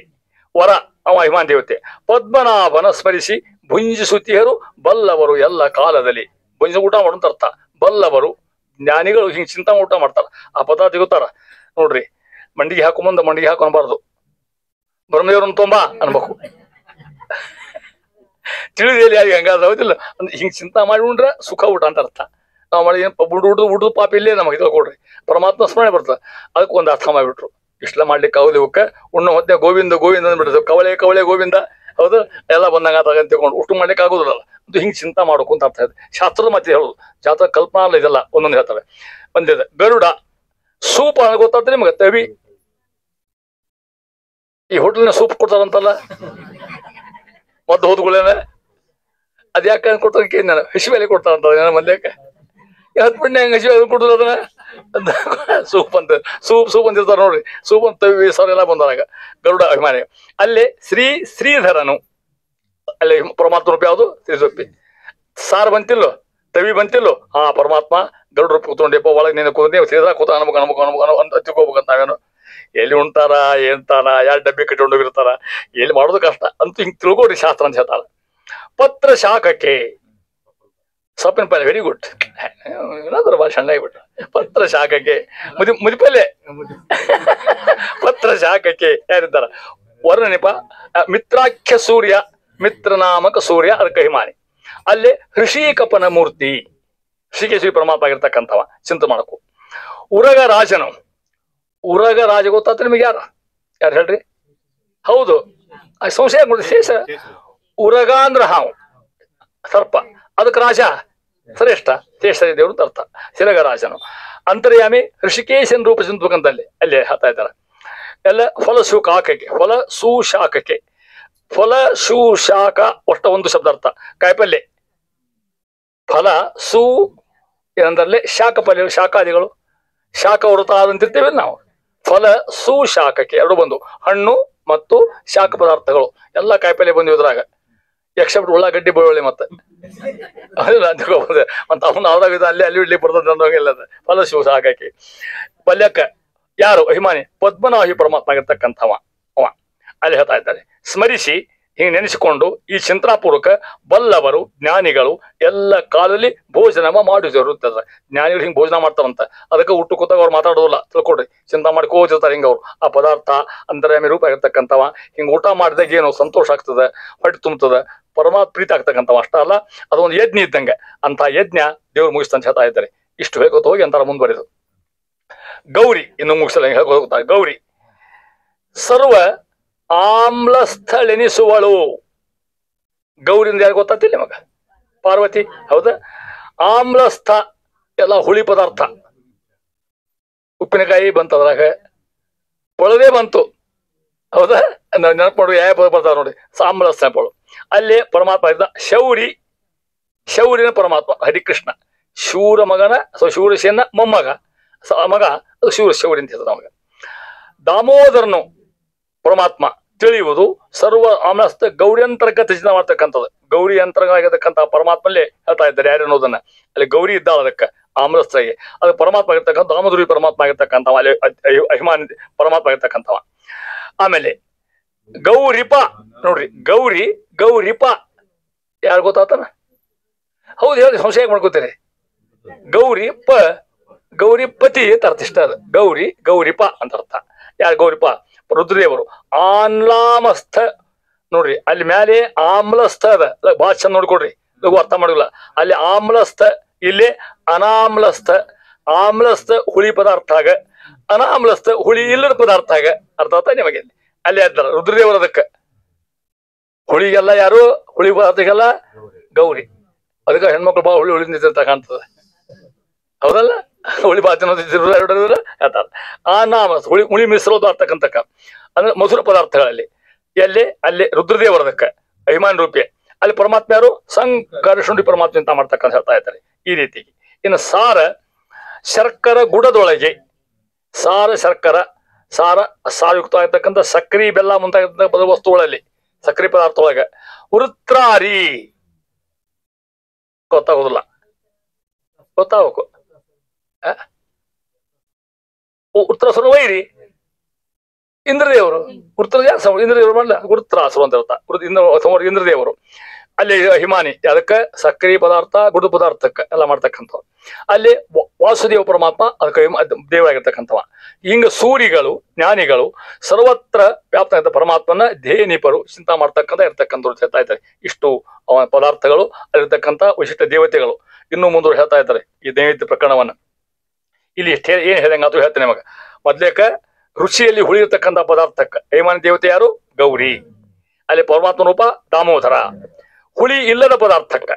ವರ ಅವ ಹಿಮಾನ್ ದೇವತೆ ಪದ್ಮನಾಭನ ಸ್ಮರಿಸಿ ಭುಂಜಿಸುತ್ತಿಯರು ಬಲ್ಲವರು ಎಲ್ಲ ಕಾಲದಲ್ಲಿ ಭುಂಜ ಊಟ ಮಾಡೋಂತ ಅರ್ಥ. ಬಲ್ಲವರು ಜ್ಞಾನಿಗಳು ಹಿಂಗ್ ಚಿಂತ ಊಟ ಮಾಡ್ತಾರ, ಆ ಪದಾರ್ಥ ತೆಗುತ್ತಾರ ನೋಡ್ರಿ. ಮಂಡಿಗೆ ಹಾಕೊಂಬಂದ ಮಂಡಿಗೆ ಹಾಕೊಬಾರ್ದು, ಬ್ರಹ್ಮದೇವ್ರನ್ನ ತೊಂಬ ಅನ್ಬೇಕು. ತಿಳಿದೇಲಿ ಯಾರಿಗೆ ಹಂಗಾದ ಹೌದಿಲ್ಲ. ಅಂದ್ರೆ ಹಿಂಗ್ ಚಿಂತ ಮಾಡಿ ಉಂಡ್ರೆ ಸುಖ ಊಟ ಅಂತ ಅರ್ಥ. ನಾವು ಮಾಡಿ ಊಟದ ಪಾಪ ಇಲ್ಲೇ ನಮಗೆ ತಿಳ್ಕೊಡ್ರಿ, ಪರಮಾತ್ಮ ಸ್ಮರಣೆ ಬರ್ತದೆ. ಅದಕ್ಕೆ ಒಂದು ಅರ್ಥ ಮಾಡಿಬಿಟ್ರು. ಇಷ್ಟೆಲ್ಲ ಮಾಡ್ಲಿಕ್ಕೆ ಆಗುದು ಇವಕ್ಕೆ. ಉಣ್ಣು ಹೊತ್ತೆ ಗೋವಿಂದ ಗೋವಿಂದ ಅಂದ್ಬಿಡ್ತೇವೆ, ಕವಳೆ ಕವಳೆ ಗೋವಿಂದ ಹೌದು ಎಲ್ಲ ಬಂದಂಗ ಆತ ಅಂತ ತಿಳ್ಕೊಂಡು ಉಷ್ಟು ಮಾಡ್ಲಿಕ್ಕೆ ಆಗುದಿಲ್ಲ. ಅದು ಹಿಂಗ್ ಚಿಂತ ಮಾಡೋಕು ಅಂತ ಅರ್ಥ ಇದೆ. ಶಾಸ್ತ್ರದ ಮತ್ತೆ ಹೇಳುದು, ಜಾತಕ ಕಲ್ಪನಾ ಅಲ್ಲ, ಇದೆಲ್ಲ ಒಂದೊಂದು ಹೇಳ್ತಾರೆ. ಬಂದಿದೆ ಗರುಡ ಸೂಪ್ ಅನ್ನೋ ಗೊತ್ತಾಗ್ತದೆ ನಿಮ್ಗೆ. ತವಿ ಈ ಹೋಟೆಲ್ನ ಸೂಪ್ ಕೊಡ್ತಾರಂತಲ್ಲ ಮದ್ದು ಹೋದ್ಗಳೇನ, ಅದ್ ಯಾಕೆ ಕೊಡ್ತಾರೆ ನಾನು ಹಸಿವೆಲೆ ಕೊಡ್ತಾರಂತ ನನ್ನ ಮಂದ್ಯಕ್ಕೆ ಹತ್ತು ಪುಣ್ಯ ಹೆಂಗ್ ಹಸಿವೆ ಕೊಡ್ತಾರೆ ಅದನ್ನ ಸೂಪ್ ಅಂತ ಸೂಪ್ ಅಂತಿರ್ತಾರೆ ನೋಡ್ರಿ. ಸೂಪ್ ಅಂತ ತವಿ ಸರ್ ಎಲ್ಲ ಬಂದಾಗ ಗರುಡ ಅಭಿಮಾನಿ. ಅಲ್ಲಿ ಶ್ರೀಧರನು, ಅಲ್ಲಿ ಪರಮಾತ್ಮ ರೂಪ ಯಾವುದು? ಶ್ರೀಸೊಪ್ಪಿ. ಸಾರ್ ಬಂತಿಲ್ಲೋ, ತವಿ ಬಂತಿಲ್ಲೋ, ಹಾ ಪರಮಾತ್ಮ ಗರುಡ ರೂಪ ಕೂತ್ಕೊಂಡೆಪ್ಪ ಒಳಗೆ ನೀನು ಕೂತ ಶ್ರೀಧರ ಕೂತ ಅನ್ಬೇಕು ಅಂತ ತಿಳ್ಕೊಬೇಕಂತ ನಾವೇನು. ಎಲ್ಲಿ ಉಂಟಾರ ಏನ್ತಾರ, ಯಾರು ಡಬ್ಬಿ ಕಟ್ಕೊಂಡು ಹೋಗಿರ್ತಾರ, ಎಲ್ಲಿ ಮಾಡೋದು ಕಷ್ಟ ಅಂತೂ ಹಿಂಗ್ ತಿಳ್ಕೊಡ್ರಿ ಶಾಸ್ತ್ರ ಅಂತ ಹೇಳ್ತಾರ. ಪತ್ರ ಶಾಖಕ್ಕೆ ಸೊಪ್ಪಿನ ಪಲ್ಯ, ವೆರಿ ಗುಡ್. ಏನಾದ್ರು ಭಾಳ ಸಣ್ಣ ಆಗ್ಬಿಟ್ಟ. ಪತ್ರ ಶಾಖಕ್ಕೆ ಮುದಿಪಲ್ಲೆ ಪತ್ರ ಶಾಖಕ್ಕೆ ಯಾರಿದ್ದಾರ? ವರ್ಣನಿಪ ಮಿತ್ರಾಖ್ಯ ಸೂರ್ಯ, ಮಿತ್ರನಾಮಕ ಸೂರ್ಯ, ಅದಕ್ಕೆ ಹಿಮಾನಿ. ಅಲ್ಲಿ ಹೃಷಿಕಪನ ಮೂರ್ತಿ, ಶ್ರೀಕೇಶ್ವರಿ ಪರಮಾತ್ಮ ಆಗಿರ್ತಕ್ಕಂಥವ ಚಿಂತೆ ಮಾಡಕು. ಉರಗ ರಾಜನು, ಉರಗ ರಾಜ ಗೊತ್ತಾತ ನಿಮಗೆ? ಯಾರು ಹೇಳ್ರಿ? ಹೌದು, ಸಂಶಯ ಶೇಷ. ಉರಗ ಅಂದ್ರ ಹಾವು ಸರ್ಪ, ಅದಕ್ಕೆ ರಾಜ ಶ್ರೇಷ್ಠ, ಶೇಷ ದೇವರು ಅಂತ ಅರ್ಥ. ಶಿರಗ ರಾಜನು ಅಂತರ್ಯಾಮಿ ಋಷಿಕೇಶನ್ ರೂಪ ಚಿಂತಕಂತಲ್ಲಿ ಅಲ್ಲಿ ಹೇಳ್ತಾ ಇದ್ದಾರೆ. ಎಲ್ಲ ಫಲ ಸುಶಾಖಕ್ಕೆ, ಫಲ ಸುಶಾಖಕ್ಕೆ, ಫಲ ಸುಶಾಖ ಒಟ್ಟ ಒಂದು ಶಬ್ದಾರ್ಥ. ಕಾಯಿಪಲ್ಲೆ ಫಲ ಸು ಏನಂದ್ರಲ್ಲಿ ಶಾಖ ಪಲ್ಯ, ಶಾಖಾದಿಗಳು ಶಾಖ ವೃತ ಆದಂತಿರ್ತೇವೆ ನಾವು. ಫಲ ಸುಶಾಖಕ್ಕೆ ಎರಡು ಬಂದು, ಹಣ್ಣು ಮತ್ತು ಶಾಖ ಪದಾರ್ಥಗಳು ಎಲ್ಲ ಕಾಯಿಪಲ್ಲೆ ಬಂದಿವೆ ಇದ್ರಾಗ, ಎಕ್ಸೆಪ್ಟ್ ಉಳ್ಳಾಗಡ್ಡಿ ಬೆಳ್ಳುಳ್ಳಿ ಮತ್ತೆ ಮತ್ತೆ ಅವನು ಅವ್ರಾಗ ಅಲ್ಲಿ ಇಡ್ಲಿ ಬರ್ತದೆ ಅನ್ನೋಂಗಿಲ್ಲ. ಫಲ ಸುಶಾಖಕ್ಕೆ ಪಲ್ಯಕ್ಕ ಯಾರು? ಅಭಿಮಾನಿ ಪದ್ಮನಾಭಿ ಪರಮಾತ್ಮ ಆಗಿರ್ತಕ್ಕಂಥವ ಅವ. ಅಲ್ಲಿ ಹೇಳ್ತಾ ಇದ್ದಾರೆ ಸ್ಮರಿಸಿ ಹಿಂಗೆ ನೆನೆಸಿಕೊಂಡು ಈ ಚಿಂತನಾಪೂರ್ವಕ ಬಲ್ಲವರು ಜ್ಞಾನಿಗಳು ಎಲ್ಲ ಕಾಲದಲ್ಲಿ ಭೋಜನ ಮಾಡಿದ್ರು. ಜ್ಞಾನಿಗಳು ಹಿಂಗೆ ಭೋಜನ ಮಾಡ್ತಾರಂತ, ಅದಕ್ಕೆ ಹುಟ್ಟು ಕೂತಾಗ ಅವ್ರು ಮಾತಾಡೋದಿಲ್ಲ ತಿಳ್ಕೊಡ್ರಿ. ಚಿಂತ ಮಾಡ್ಕೋತಿರ್ತಾರೆ ಹಿಂಗ ಅವ್ರು. ಆ ಪದಾರ್ಥ ಅಂತರ್ಯಾಮಿ ರೂಪ ಆಗಿರ್ತಕ್ಕಂಥವ. ಹಿಂಗೆ ಊಟ ಮಾಡಿದಾಗ ಏನು ಸಂತೋಷ ಆಗ್ತದೆ, ಹೊಟ್ಟೆ ತುಂಬುತ್ತದೆ, ಪರಮಾತ್ಮ ಪ್ರೀತಿ ಆಗ್ತಕ್ಕಂಥವ. ಅಷ್ಟ ಅಲ್ಲ, ಅದೊಂದು ಯಜ್ಞ ಇದ್ದಂಗೆ. ಅಂತ ಯಜ್ಞ ದೇವ್ರು ಮುಗಿಸ್ತಂತ ಹೇಳ್ತಾ ಇದ್ದಾರೆ. ಇಷ್ಟು ಹೇಳ್ಕೊತ ಹೋಗಿ ಅಂತಾರ ಮುಂದುವರಿದು. ಗೌರಿ ಇನ್ನು ಮುಗಿಸಲ್ಲ, ಹೇಳ್ಕೊತಾ ಗೌರಿ ಸರ್ವ ಆಮ್ಲಸ್ಥಳೆನಿಸುವಳು. ಗೌರಿಂದ ಯಾರು ಗೊತ್ತಾತಿಲ್ಲ ಮಗ? ಪಾರ್ವತಿ. ಹೌದಾ? ಆಮ್ಲಸ್ಥ ಎಲ್ಲ ಹುಳಿ ಪದಾರ್ಥ. ಉಪ್ಪಿನಕಾಯಿ ಬಂತು, ಅದ್ರಾಗ ಪೊಳದೇ ಬಂತು. ಹೌದಾ? ನೆನಪು ಮಾಡುವ ಯಾವ ಪದ ಬರ್ತಾವ ನೋಡಿ, ಆಮ್ಲಸ್ಥ ಪೊಳು. ಅಲ್ಲೇ ಪರಮಾತ್ಮ ಇದ್ದ ಶೌರಿ. ಶೌರಿನ ಪರಮಾತ್ಮ ಹರಿಕೃಷ್ಣ, ಶೂರ ಮಗನ ಶೂರಸೇನ ಮೊಮ್ಮಗ ಮಗ ಶೂರ ಶೌರಿ ಅಂತ ಹೇಳ್ತಾರೆ ನಮಗ. ದಾಮೋದರನು ಪರಮಾತ್ಮ ತಿಳಿಯುವುದು ಸರ್ವ ಆಮ್ಲಸ್ಥ ಗೌರಿ ಅಂತರ್ಗತ ಚಿಂತನೆ ಮಾಡ್ತಕ್ಕಂಥದ್ದು. ಗೌರಿ ಅಂತರ್ಗತಕ್ಕಂಥ ಪರಮಾತ್ಮಲ್ಲೇ ಹೇಳ್ತಾ ಇದ್ದಾರೆ ಯಾರು ಅನ್ನೋದನ್ನ. ಅಲ್ಲಿ ಗೌರಿ ಇದ್ದಾಳ ಅದಕ್ಕೆ ಆಮ್ಲಸ್ಥಗೆ, ಅದು ಪರಮಾತ್ಮ ಆಗಿರ್ತಕ್ಕಂಥ ದಾಮೋದರಿ ಪರಮಾತ್ಮ ಆಗಿರ್ತಕ್ಕಂಥವ, ಅಲ್ಲಿ ಅಭಿಮಾನಿ ಪರಮಾತ್ಮ ಆಗಿರ್ತಕ್ಕಂಥವ. ಆಮೇಲೆ ಗೌರಿಪ ನೋಡ್ರಿ, ಗೌರಿಪ ಯಾರು ಗೊತ್ತಾತನ? ಹೌದು ಹೇಳಿ, ಸಂಶಯ ಮಾಡ್ಕೋತೀರಿ. ಗೌರಿಪತಿ ಅಂತ ಅರ್ಥ. ಇಷ್ಟ ಅದು ಗೌರಿಪ ಅಂತ ಅರ್ಥ. ಯಾರು ಗೌರಿಪ? ರುದ್ರದೇವರು. ಆಮ್ಲಾಮಸ್ಥ ನೋಡ್ರಿ, ಅಲ್ಲಿ ಮ್ಯಾಲೆ ಆಮ್ಲಸ್ಥ ಅದ, ಭಾಳ ಚಂದ ನೋಡ್ಕೊಡ್ರಿ, ಲಘು ಅರ್ಥ ಮಾಡಿಲ್ಲ. ಅಲ್ಲಿ ಆಮ್ಲಸ್ಥ, ಇಲ್ಲಿ ಅನಾಮ್ಲಸ್ಥ. ಆಮ್ಲಸ್ಥ ಹುಳಿ ಪದಾರ್ಥ ಆಗ, ಅನಾಮ್ಲಸ್ಥ ಹುಳಿ ಇಲ್ಲದ ಪದಾರ್ಥ ಆಗ. ಅರ್ಥ ಆತ ನಿಮಗೆ? ಅಲ್ಲಿ ಅದಾರ ರುದ್ರದೇವರು. ಅದಕ್ಕೆ ಹುಳಿಗೆಲ್ಲ ಯಾರು? ಹುಳಿ ಪದಾರ್ಥಗೆಲ್ಲ ಗೌರಿ. ಅದಕ್ಕೆ ಹೆಣ್ಮಕ್ಳು ಭಾಳ ಹುಳಿ ನಿಂತಿರ್ತ ಕಾಣ್ತದೆ. ಹೌದಲ್ಲ? ಹುಳಿ ಬಾತಿನ ಹೇಳ್ತಾರೆ. ಆ ನಾಮ ಹುಳಿ ಮಿಶ್ರೋದು ಆಗ್ತಕ್ಕಂಥ ಅಂದ್ರೆ ಮಧುರ ಪದಾರ್ಥಗಳಲ್ಲಿ ಎಲ್ಲಿ? ಅಲ್ಲಿ ರುದ್ರದೇವರದಕ್ಕೆ ಅಭಿಮಾನ ರೂಪಿ. ಅಲ್ಲಿ ಪರಮಾತ್ಮ ಯಾರು? ಸಂಕರ್ಷುಂಡಿ ಪರಮಾತ್ಮ ಅಂತ ಮಾಡ್ತಕ್ಕಂಥ ಹೇಳ್ತಾ ಇದ್ದಾರೆ ಈ ರೀತಿ. ಇನ್ನು ಸಾರ ಶರ್ಕರ ಗುಡದೊಳಗೆ, ಸಾರಯುಕ್ತ ಆಗಿರ್ತಕ್ಕಂಥ ಸಕ್ರಿ ಬೆಲ್ಲ ಮುಂತಾಗಿರ್ತಕ್ಕಂಥ ವಸ್ತುಗಳಲ್ಲಿ, ಸಕ್ರಿ ಪದಾರ್ಥ ಒಳಗೆ ವೃತ್ರಾರಿ ಗೊತ್ತಾಗೋದಿಲ್ಲ, ಗೊತ್ತಾಗಬೇಕು. ಉತ್ತರ ವೈರಿ ಇಂದ್ರದೇವರು ಗುರುತರ ಇಂದ್ರದೇವರು ಮಾಡಲ್ಲ ಗುರುತ್ರಾಸರು ಅಂತ ಹೇಳ್ತಾ ಇಂದ್ರದೇವರು. ಅಲ್ಲಿ ಹಿಮಾನಿ ಅದಕ್ಕೆ ಸಕ್ರಿಯ ಪದಾರ್ಥ ಗುಡು ಪದಾರ್ಥಕ್ಕೆ ಎಲ್ಲ ಮಾಡ್ತಕ್ಕಂಥವ್. ಅಲ್ಲಿ ವಾಸುದೇವ ಪರಮಾತ್ಮ ಅದಕ್ಕೆ ದೇವರಾಗಿರ್ತಕ್ಕಂಥವ. ಹಿಂಗ ಸೂರಿಗಳು ಜ್ಞಾನಿಗಳು ಸರ್ವತ್ರ ವ್ಯಾಪ್ತ ಪರಮಾತ್ಮನ ಧ್ಯೇಯನಿಪರು ಚಿಂತ ಮಾಡ್ತಕ್ಕಂಥ ಇರ್ತಕ್ಕಂಥವ್ರು ಹೇಳ್ತಾ ಇದ್ದಾರೆ. ಇಷ್ಟು ಅವನ ಪದಾರ್ಥಗಳು ಅಲ್ಲಿರ್ತಕ್ಕಂಥ ವಿಶಿಷ್ಟ ದೇವತೆಗಳು. ಇನ್ನೂ ಮುಂದೂರು ಹೇಳ್ತಾ ಇದ್ದಾರೆ ಈ ನೈವೇದ್ಯ ಪ್ರಕರಣವನ್ನ. ಇಲ್ಲಿ ಏನ್ ಹೇಳ್ದಂಗಾದ್ರು ಹೇಳ್ತೇನೆ ನಿಮಗ. ಮೊದ್ಲೇಕ ರುಚಿಯಲ್ಲಿ ಹುಳಿರ್ತಕ್ಕಂಥ ಪದಾರ್ಥಕ್ಕೆ ಯಜಮಾನ ದೇವತೆ ಯಾರು? ಗೌರಿ. ಅಲ್ಲಿ ಪರಮಾತ್ಮ ರೂಪ ದಾಮೋದರ. ಹುಳಿ ಇಲ್ಲದ ಪದಾರ್ಥಕ್ಕೆ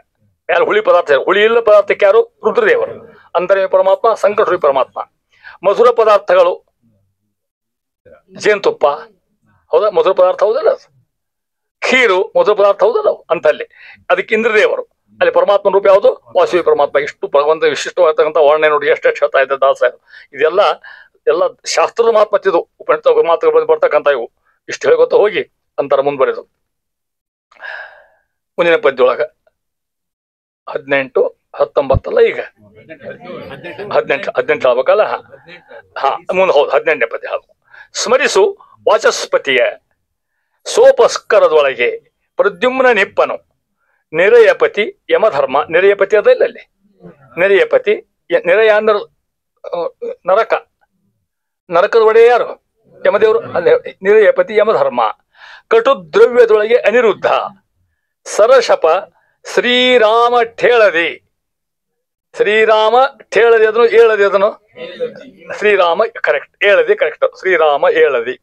ಯಾರು? ಹುಳಿ ಪದಾರ್ಥ ಹುಳಿ ಇಲ್ಲದ ಪದಾರ್ಥಕ್ಕೆ ಯಾರು? ರುದ್ರದೇವರು. ಅಂತರ್ಯ ಪರಮಾತ್ಮ ಸಂಕಟರೂಪಿ ಪರಮಾತ್ಮ. ಮಧುರ ಪದಾರ್ಥಗಳು ಜೇನುತುಪ್ಪ ಹೌದಾ? ಮಧುರ ಪದಾರ್ಥ ಹೌದಲ್ಲ ಅದು. ಖೀರು ಮಧುರ ಪದಾರ್ಥ ಹೌದಲ್ಲ ಅಂತಲ್ಲಿ. ಅದಕ್ಕೆ ಇಂದ್ರದೇವರು. ಅಲ್ಲಿ ಪರಮಾತ್ಮ ರೂಪ ಯಾವುದು? ವಾಸುವಿ ಪರಮಾತ್ಮ. ಇಷ್ಟು ಒಂದು ವಿಶಿಷ್ಟವಾಗ್ತಕ್ಕಂಥ ವರ್ಣನೆ ನೋಡಿ ಎಷ್ಟು ಹೇಳ್ತಾ ಇದ್ದ ದಾಸ. ಇದೆಲ್ಲ ಎಲ್ಲ ಶಾಸ್ತ್ರದ ಮಾತು ಮತ್ತಿದು ಉಪನಿಷತ್ ಮಾತುಗಳು ಬರ್ತಕ್ಕಂಥ ಇವು. ಇಷ್ಟು ಹೇಳ್ಕೊತ ಹೋಗಿ ಅಂತರ ಮುಂದುವರೆದು ಮುಂದಿನ ಪದ್ಯೊಳಗ 18, 19 ಈಗ 18 ಆಗ್ಬೇಕಲ್ಲ. ಮುಂದೆ ಹೌದು 18ನೇ ಪದ್ಯ. ಸ್ಮರಿಸು ವಾಚಸ್ಪತಿಯ ಸೋಪಸ್ಕರದೊಳಗೆ ಪ್ರದ್ಯುಮ್ನ ನಿಪ್ಪನು ನಿರಯಪತಿ ಯಮಧರ್ಮ. ನಿರಯಪತಿ ಅದಲ್ಲ ಅಲ್ಲಿ. ನಿರಯಪತಿ ನಿರಯ ಅಂದ್ರೆ ನರಕ. ನರಕದ ಒಡೆಯ ಯಾರು? ಯಮದೇವರು. ಅಲ್ಲಿ ನಿರಯಪತಿ ಯಮಧರ್ಮ. ಕಟು ದ್ರವ್ಯದೊಳಗೆ ಅನಿರುದ್ಧ. ಸರಶಪ ಶ್ರೀರಾಮ ಠೇಳದಿ. ಶ್ರೀರಾಮ ಠೇಳದಿ ಅದನ್ನು ಏಳದಿ ಅದನ್ನು ಶ್ರೀರಾಮ ಕರೆಕ್ಟ್. ಏಳದಿ ಕರೆಕ್ಟ್. ಶ್ರೀರಾಮ ಏಳದಿ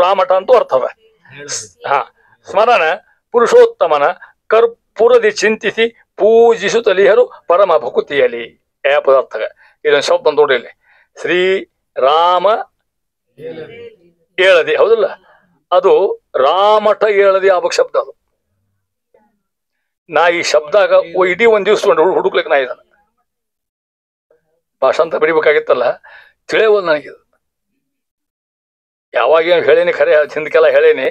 ರಾಮಠ ಅಂತೂ ಅರ್ಥದ. ಸ್ಮರಣ ಪುರುಷೋತ್ತಮನ ಕರ್ಪೂರದಿ ಚಿಂತಿಸಿ ಪೂಜಿಸುತ್ತಲಿಹರು ಪರಮ ಭಕುತಿಯಲ್ಲಿ. ಯಾವ ಪದಾರ್ಥ ಇದೊಂದು ಶಬ್ದ ನೋಡಿ ಇಲ್ಲಿ. ಶ್ರೀರಾಮ ಏಳದಿ ಹೌದಲ್ಲ, ಅದು ರಾಮಠ ಏಳದಿ ಆಗ್ಬೇಕು ಶಬ್ದ ಅದು. ನಾ ಈ ಶಬ್ದಾಗ ಇಡೀ ಒಂದ್ ದಿವ್ಸ ಹುಡುಕ್ಲಿಕ್ಕೆ ನಾ ಇದ್ದಾನೆ ಭಾಷಾಂತ ಬರಿಬೇಕಾಗಿತ್ತಲ್ಲ, ತಿಳಿಯವಲ್ಲ ನನಗಿದು. ಯಾವಾಗ ಹೇಳೇನಿ ಖರೆ ಹಿಂದಕ್ಕೆಲ್ಲ ಹೇಳೇನಿ.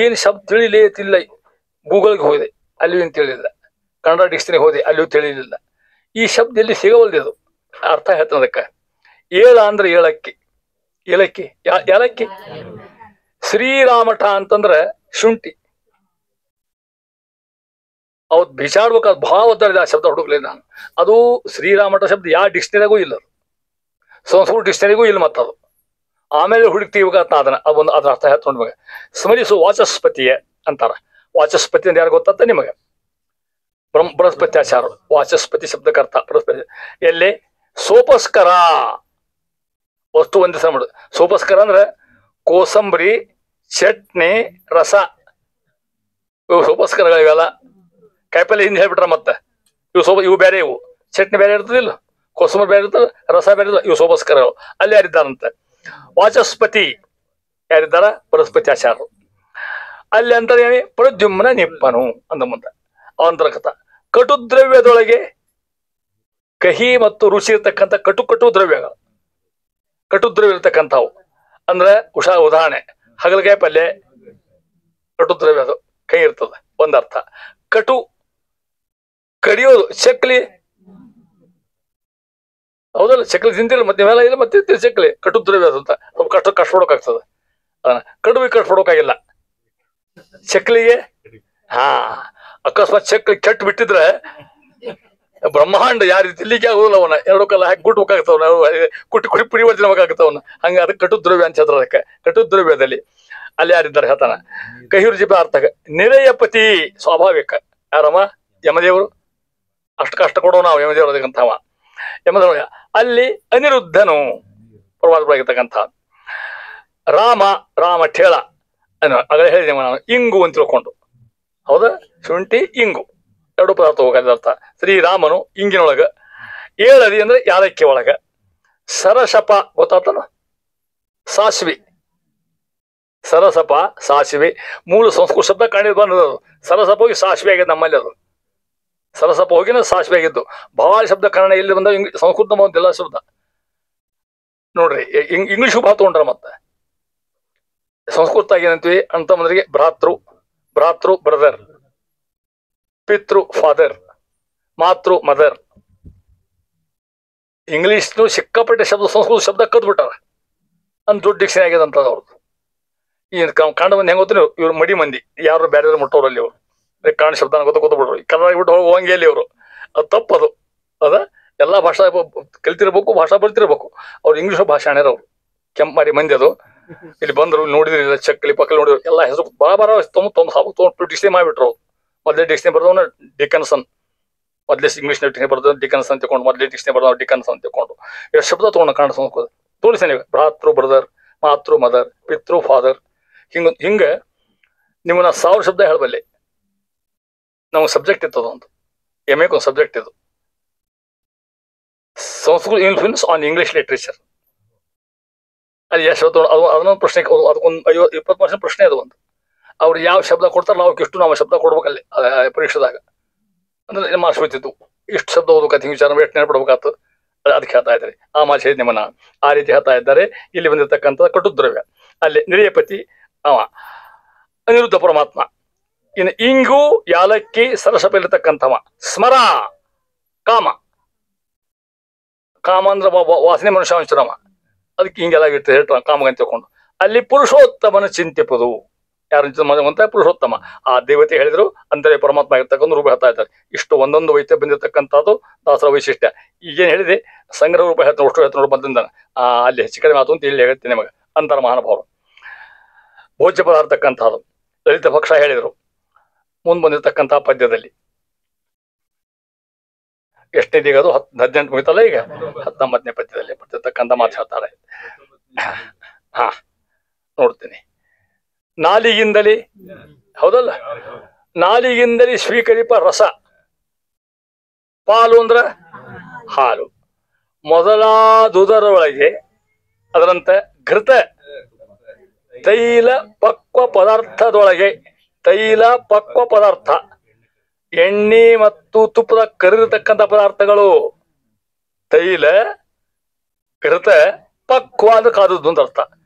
ಏನು ಶಬ್ದ ತಿಳಿಲೇ ತಿಲ್ಲ. ಗೂಗಲ್ಗೆ ಹೋದೆ, ಅಲ್ಲಿಯೂ ಏನು ತಿಳಿಲಿಲ್ಲ. ಕನ್ನಡ ಡಿಕ್ಷನರಿಗೆ ಹೋದೆ, ಅಲ್ಲಿಯೂ ತಿಳಿಲಿಲ್ಲ. ಈ ಶಬ್ದ ಎಲ್ಲಿ ಸಿಗವಲ್ದು. ಅರ್ಥ ಹೇಳ್ತಾನೆ ಅದಕ್ಕೆ. ಏಳ ಅಂದ್ರೆ ಏಳಕ್ಕಿ. ಏಲಕ್ಕಿ ಏಲಕ್ಕಿ. ಶ್ರೀರಾಮಠ ಅಂತಂದ್ರೆ ಶುಂಠಿ. ಅವತ್ತು ಬಿಚಾಡ್ಬೇಕಾದ ಭಾವ ಒದ್ದಾಡಿದ ಆ ಶಬ್ದ ಹುಡುಕ್ಲಿಲ್ಲ ನಾನು. ಅದು ಶ್ರೀರಾಮಠ ಶಬ್ದ ಯಾವ ಡಿಕ್ಷನರಿಗೂ ಇಲ್ಲ, ಸಂಸ್ಕೃತ ಡಿಕ್ಷನರಿಗೂ ಇಲ್ಲ. ಮತ್ತದು ಆಮೇಲೆ ಹುಡುಕ್ತೀವಾಗ ಅದನ್ನ ಅದೊಂದು ಅದ್ರ ಅರ್ಥ ಹೇಳ್ತ ನಿಮಗೆ. ಸ್ಮರಿಸು ವಾಚಸ್ಪತಿಯ ಅಂತಾರ. ವಾಚಸ್ಪತಿ ಅಂತ ಯಾರು ಗೊತ್ತಾಗ್ತ ನಿಮಗೆ? ಬೃಹಸ್ಪತ್ಯಾಚಾರ. ವಾಚಸ್ಪತಿ ಶಬ್ದಕ್ಕರ್ಥ ಬೃಹಸ್ಪತಿ. ಎಲ್ಲಿ? ಸೋಪಸ್ಕರ. ವಸ್ತು ಒಂದಿಸ ಮಾಡು. ಸೋಪಸ್ಕರ ಅಂದ್ರೆ ಕೋಸಂಬರಿ, ಚಟ್ನಿ, ರಸ. ಇವು ಸೋಪಸ್ಕರಗಳಿವೆಲ್ಲ. ಕಾಯಿಪಲ್ಲೆ ಹಿಂದೆ ಹೇಳ್ಬಿಟ್ರ ಮತ್ತೆ. ಇವು ಬೇರೆ, ಇವು ಚಟ್ನಿ ಬೇರೆ ಇರ್ತದಿಲ್ಲ, ಕೋಸಂಬರಿ ಬೇರೆ ಇರ್ತದೆ, ರಸ ಬೇರೆ ಇರ್ತದೆ. ಇವು ಸೋಪಸ್ಕರಗಳು. ಅಲ್ಲಿ ಯಾರಿದ್ದಾರಂತೆ? ವಾಚಸ್ಪತಿ ಯಾರಿದ್ದಾರ? ಬೃಹಸ್ಪತ್ಯಾಚಾರರು. ಅಲ್ಲಿ ಅಂತಾರೆ ಪ್ರದ್ಯುಮ್ನ ನಿಪ್ಪನು ಅಂದ ಮುಂದೆ ಅವಂತರ್ಗತ. ಕಟು ದ್ರವ್ಯದೊಳಗೆ ಕಹಿ ಮತ್ತು ರುಚಿ ಇರ್ತಕ್ಕಂಥ ಕಟು ದ್ರವ್ಯಗಳು. ಕಟು ದ್ರವ್ಯ ಇರ್ತಕ್ಕಂಥವು ಅಂದ್ರೆ ಉದಾಹರಣೆ ಹಾಗಲಕಾಯಿ ಪಲ್ಯ ಕಟು ದ್ರವ್ಯ, ಅದು ಕಹಿ ಇರ್ತದೆ ಒಂದರ್ಥ. ಕಟು ಕಡಿಯೋದು, ಚಕ್ಲಿ ಹೌದಲ್ಲ, ಚಕ್ಲಿ ತಿಂತಿಲ್ಲ ಮತ್ತೆ ಇವೆಲ್ಲ ಇಲ್ಲ, ಮತ್ತೆ ತಿಂತೀರಿ ಚಕ್ಲಿ. ಕಟು ದ್ರವ್ಯ ಅಂತ ಸ್ವಲ್ಪ ಕಷ್ಟಪಡೋಕಾಗ್ತದೆ. ಅದನ್ನ ಕಡುಬಿಗೆ ಕಷ್ಟಪಡೋಕಾಗಿಲ್ಲ. ಚಕ್ಲಿಗೆ ಅಕಸ್ಮಾತ್ ಚಕ್ಲಿ ಕೆಟ್ಟು ಬಿಟ್ಟಿದ್ರೆ ಬ್ರಹ್ಮಾಂಡ ಯಾರು ತಿಲ್ಲಿಗೆ ಆಗೋದಿಲ್ಲ. ಅವನ ಎರಡು ಕಾಲ ಹಾಕಿ ಕುಟ್ಬೇಕಾಗ್ತವನ, ಕುಟ್ಟಿ ಪರಿವರ್ತನೆ ಬೇಕಾಗ್ತವನ. ಹಂಗ ಅದಕ್ಕೆ ಕಟು ದ್ರವ್ಯ ಅನ್ಸದ್ರ. ಅದಕ್ಕೆ ಕಟು ದ್ರವ್ಯದಲ್ಲಿ ಅಲ್ಲಿ ಯಾರಿದ್ದಾರೆ ಹೇಳ್ತಾನ. ಕಹಿರುಚಿ ಪದಾರ್ಥ. ನಿರಯಪತಿ ಸ್ವಾಭಾವಿಕ ಯಾರಮ್ಮ? ಯಮದೇವರು. ಅಷ್ಟು ಕಷ್ಟ ಕೊಡೋ ನಾವು ಯಮದೇವರದಂಥವ. ಯಮದೇವ. ಅಲ್ಲಿ ಅನಿರುದ್ಧನು ಪರಮಾತ್ಮರಾಗಿರ್ತಕ್ಕಂಥ. ರಾಮ ಠೇಳ ಅದೇ ಹೇಳಿದೆ ನಾನು. ಇಂಗು ಅಂತ ತಿಳ್ಕೊಂಡು ಹೌದಾ? ಶುಂಠಿ ಇಂಗು ಎರಡು ಪದಾರ್ಥ ಹೋಗೋದರ್ಥ. ಶ್ರೀರಾಮನು ಇಂಗಿನೊಳಗ. ಏಳದಿ ಅಂದ್ರೆ ಯಾಲಕ್ಕಿ ಒಳಗ. ಸರಸಪ ಗೊತ್ತಾತನ? ಸಾಸಿವೆ. ಸರಸಪ ಸಾಸಿವೆ ಮೂಲ ಸಂಸ್ಕೃತ ಶಬ್ದ ಕಾಣಿದ್ ಬಂದದು. ಸರಸಪ ಹೋಗಿ ಸಾಸಿವೆ ಆಗಿದ್ದು ನಮ್ಮಲ್ಲಿ. ಅದು ಸರಸಪ ಹೋಗಿನ ಸಾಸಿವೆ ಆಗಿದ್ದು. ಭಾಳ ಶಬ್ದ ಕನ್ನಡ ಇಲ್ಲಿ ಬಂದ ಸಂಸ್ಕೃತ ಬಂದಿಲ್ಲ ಶಬ್ದ ನೋಡ್ರಿ. ಇಂಗ್ಲಿಷ್ ಭಾಳ ತಗೊಂಡ್ರ. ಮತ್ತೆ ಸಂಸ್ಕೃತ ಏನಂತೀವಿ ಅಂತಂದ್ರಿಗೆ ಭ್ರಾತೃ ಬ್ರದರ್, ಪಿತೃ ಫಾದರ್, ಮಾತೃ ಮದರ್. ಇಂಗ್ಲಿಷ್ನು ಸಿಕ್ಕಾಪಟ್ಟೆ ಶಬ್ದ ಸಂಸ್ಕೃತ ಶಬ್ದ ಕದ್ಬಿಟ್ಟಾರ. ಅಂತ ದೊಡ್ಡ ಡಿಕ್ಷನರಿ ಆಗ್ಯದ ಅಂತ ಅವ್ರದ್ದು. ಈ ಕಾಂಡ ಮಂದಿ ಹೆಂಗ್ ಗೊತ್ತಿಲ್ಲ, ಇವ್ರು ಮಡಿ ಮಂದಿ, ಯಾರು ಬೇರೆ ಮುಟ್ಟೋರಲ್ಲಿ ಅವರು ಕಾಂಡ ಶಬ್ದ ಗೊತ್ತಬಿಡ್ರು, ಕನ್ನಡ ಬಿಟ್ಟು ಹೋಗಂಗೆ ಅಲ್ಲಿ ಅವರು. ಅದು ತಪ್ಪದು. ಅದ ಎಲ್ಲಾ ಭಾಷಾ ಕಲ್ತಿರ್ಬೇಕು, ಭಾಷಾ ಬರ್ತಿರ್ಬೇಕು. ಅವ್ರು ಇಂಗ್ಲಿಷ್ ಭಾಷಾಣ್ಯರ ಅವ್ರು, ಕೆಂಪಾರಿ ಮಂದಿ. ಅದು ಇಲ್ಲಿ ಬಂದ್ರು ನೋಡಿದ್ರಿಲ್ಲ, ಚಕ್ಕಲಿ ಪಕ್ಕಲಿ ನೋಡಿದ್ರು, ಎಲ್ಲ ಹೆಸರು ಬಾರ ತೊಗೊಂಡು ಡಿಕ್ಷನರಿ ಮಾಡಿಬಿಟ್ರು. ಮೊದಲೇ ಡಿಕ್ಷನರಿ ಬರ್ದವನ ಡಿಕನ್ಸನ್, ಮೊದಲೇ ಇಂಗ್ಲಿಷ್ ಡಿಕ್ಷನರಿ ಬರ್ದ ಡಿಕನ್ಸನ್ ತಗೊಂಡು, ಮೊದಲೇ ಡಿಕ್ಷನರಿ ಬರ್ದವ ಡಿಕನ್ಸನ್ ತಗೊಂಡು ಎಷ್ಟು ಶಬ್ದ ತಗೊಂಡು ಕನ್ನಡ ಸಂಸ್ಕೃತ ತೋರಿಸಿ ನೀವು. ಭ್ರಾತೃ ಬ್ರದರ್, ಮಾತೃ ಮದರ್, ಪಿತೃ ಫಾದರ್, ಹಿಂಗ ನಿಮ್ಮನ್ನ 1000 ಶಬ್ದ ಹೇಳಬಲ್ಲೆ. ನಮ್ಗೆ ಸಬ್ಜೆಕ್ಟ್ ಇತ್ತು ಒಂದು MA ಒಂದು ಸಬ್ಜೆಕ್ಟ್ ಇದು, Sanskrit influence on English literature. ಅದು ಎಷ್ಟು ಅದು ಅದನ್ನೊಂದು ಪ್ರಶ್ನೆ, ಅದಕ್ಕೊಂದು 50-20% ಪ್ರಶ್ನೆ ಅದು ಒಂದು. ಅವ್ರು ಯಾವ ಶಬ್ದ ಕೊಡ್ತಾರೆ ನಾವು ನಾವು ಶಬ್ದ ಕೊಡ್ಬೇಕಲ್ಲಿ ಪರೀಕ್ಷೆದಾಗ. ಅಂದ್ರೆ ಮಾರ್ಕ್ಸ್ ಹೋಗ್ತಿತ್ತು, ಇಷ್ಟು ಶಬ್ದ ಓದಬೇಕಂತ ಹಿಂಗೆ ವಿಚಾರ ಎಷ್ಟು ನೆನಪಿಡ್ಬೇಕಾಗ್ತದೆ. ಅದಕ್ಕೆ ಹೇಳ್ತಾ ಇದ್ದಾರೆ ಆ ಮಾಚೆ ನಿಮ್ಮನ್ನ ಆ ರೀತಿ ಹೇಳ್ತಾ ಇದ್ದಾರೆ. ಇಲ್ಲಿ ಬಂದಿರತಕ್ಕಂಥ ಕಟುದ್ರವ್ಯ, ಅಲ್ಲಿ ನಿರಿಯಪತಿ ಅವ ಅನಿರುದ್ಧ ಪರಮಾತ್ಮ. ಇನ್ನು ಇಂಗು ಯಾಲಕ್ಕಿ ಸರಸಪಲ್ಲಿರ್ತಕ್ಕಂಥವ ಸ್ಮರ ಕಾಮ. ಕಾಮ ಅಂದ್ರೆ ವಾಸನೆ ಮನುಷ್ಯಾಂಶರಮ, ಅದಕ್ಕೆ ಹಿಂಗೆಲ್ಲ ಇರ್ತದೆ ಹೇಳ್ತಾರೆ ಕಾಮಗಂತ ತಿಳ್ಕೊಂಡು. ಅಲ್ಲಿ ಪುರುಷೋತ್ತಮನ ಚಿಂತಿಪದು, ಯಾರಂತ ಪುರುಷೋತ್ತಮ ಆ ದೇವತೆ ಹೇಳಿದ್ರು. ಅಂದರೆ ಪರಮಾತ್ಮ ಆಗಿರ್ತಕ್ಕಂಥ ರೂಪ ಹೇಳ್ತಾ ಇದ್ದಾರೆ. ಇಷ್ಟು ಒಂದೊಂದು ವೈದ್ಯ ಬಂದಿರತಕ್ಕಂಥದ್ದು ದಾಸರ ವೈಶಿಷ್ಟ್ಯ. ಈಗೇನು ಹೇಳಿದೆ ಸಂಗ್ರಹ ರೂಪ ಹೇಳ್ತಾನೆ, ಅಷ್ಟು ಹೇಳ್ತಾನೆ ನೋಡಿ ಬಂದಿಂದ ಅಲ್ಲಿ ಹೆಚ್ಚು ಕಡಿಮೆ ಮಾತು ಅಂತ ಇಲ್ಲಿ ಹೇಳ್ತೀನಿ ನಿಮಗೆ. ಅಂತರ ಮಹಾನುಭಾವರು ಭೋಜ್ಯ ಪದಾರ್ಥಕ್ಕಂಥದ್ದು ಲಲಿತ ಭಕ್ಷ ಹೇಳಿದರು. ಮುಂದೆ ಬಂದಿರತಕ್ಕಂತಹ ಪದ್ಯದಲ್ಲಿ ಎಷ್ಟನೇದೀಗ ಅದು 18 ಮುಗಿತಲ್ಲ, ಈಗ 19ನೇ ಪದ್ಯದಲ್ಲಿ ಬರ್ತಿರ್ತಕ್ಕಂಥ ಮಾತು ಹೇಳ್ತಾರೆ. ಹಾ ನೋಡ್ತೀನಿ. ನಾಲಿಗಿಂದಲೇ, ಹೌದಲ್ಲ, ನಾಲಿಗಿಂದಲೇ ಸ್ವೀಕರಿಪ ರಸ, ಪಾಲು ಅಂದ್ರ ಹಾಲು, ಮೊದಲಾದುದರೊಳಗೆ ಅದರಂತೆ ಘೃತ ತೈಲ ಪಕ್ವ ಪದಾರ್ಥದೊಳಗೆ, ತೈಲ ಪಕ್ವ ಪದಾರ್ಥ ಎಣ್ಣೆ ಮತ್ತು ತುಪ್ಪದ ಕರಿರತಕ್ಕಂಥ ಪದಾರ್ಥಗಳು. ತೈಲ ಘೃತ ಪಕ್ವ ಅಂದ್ರೆ ಕಾದದ್ದು ಅಂತ ಅರ್ಥ.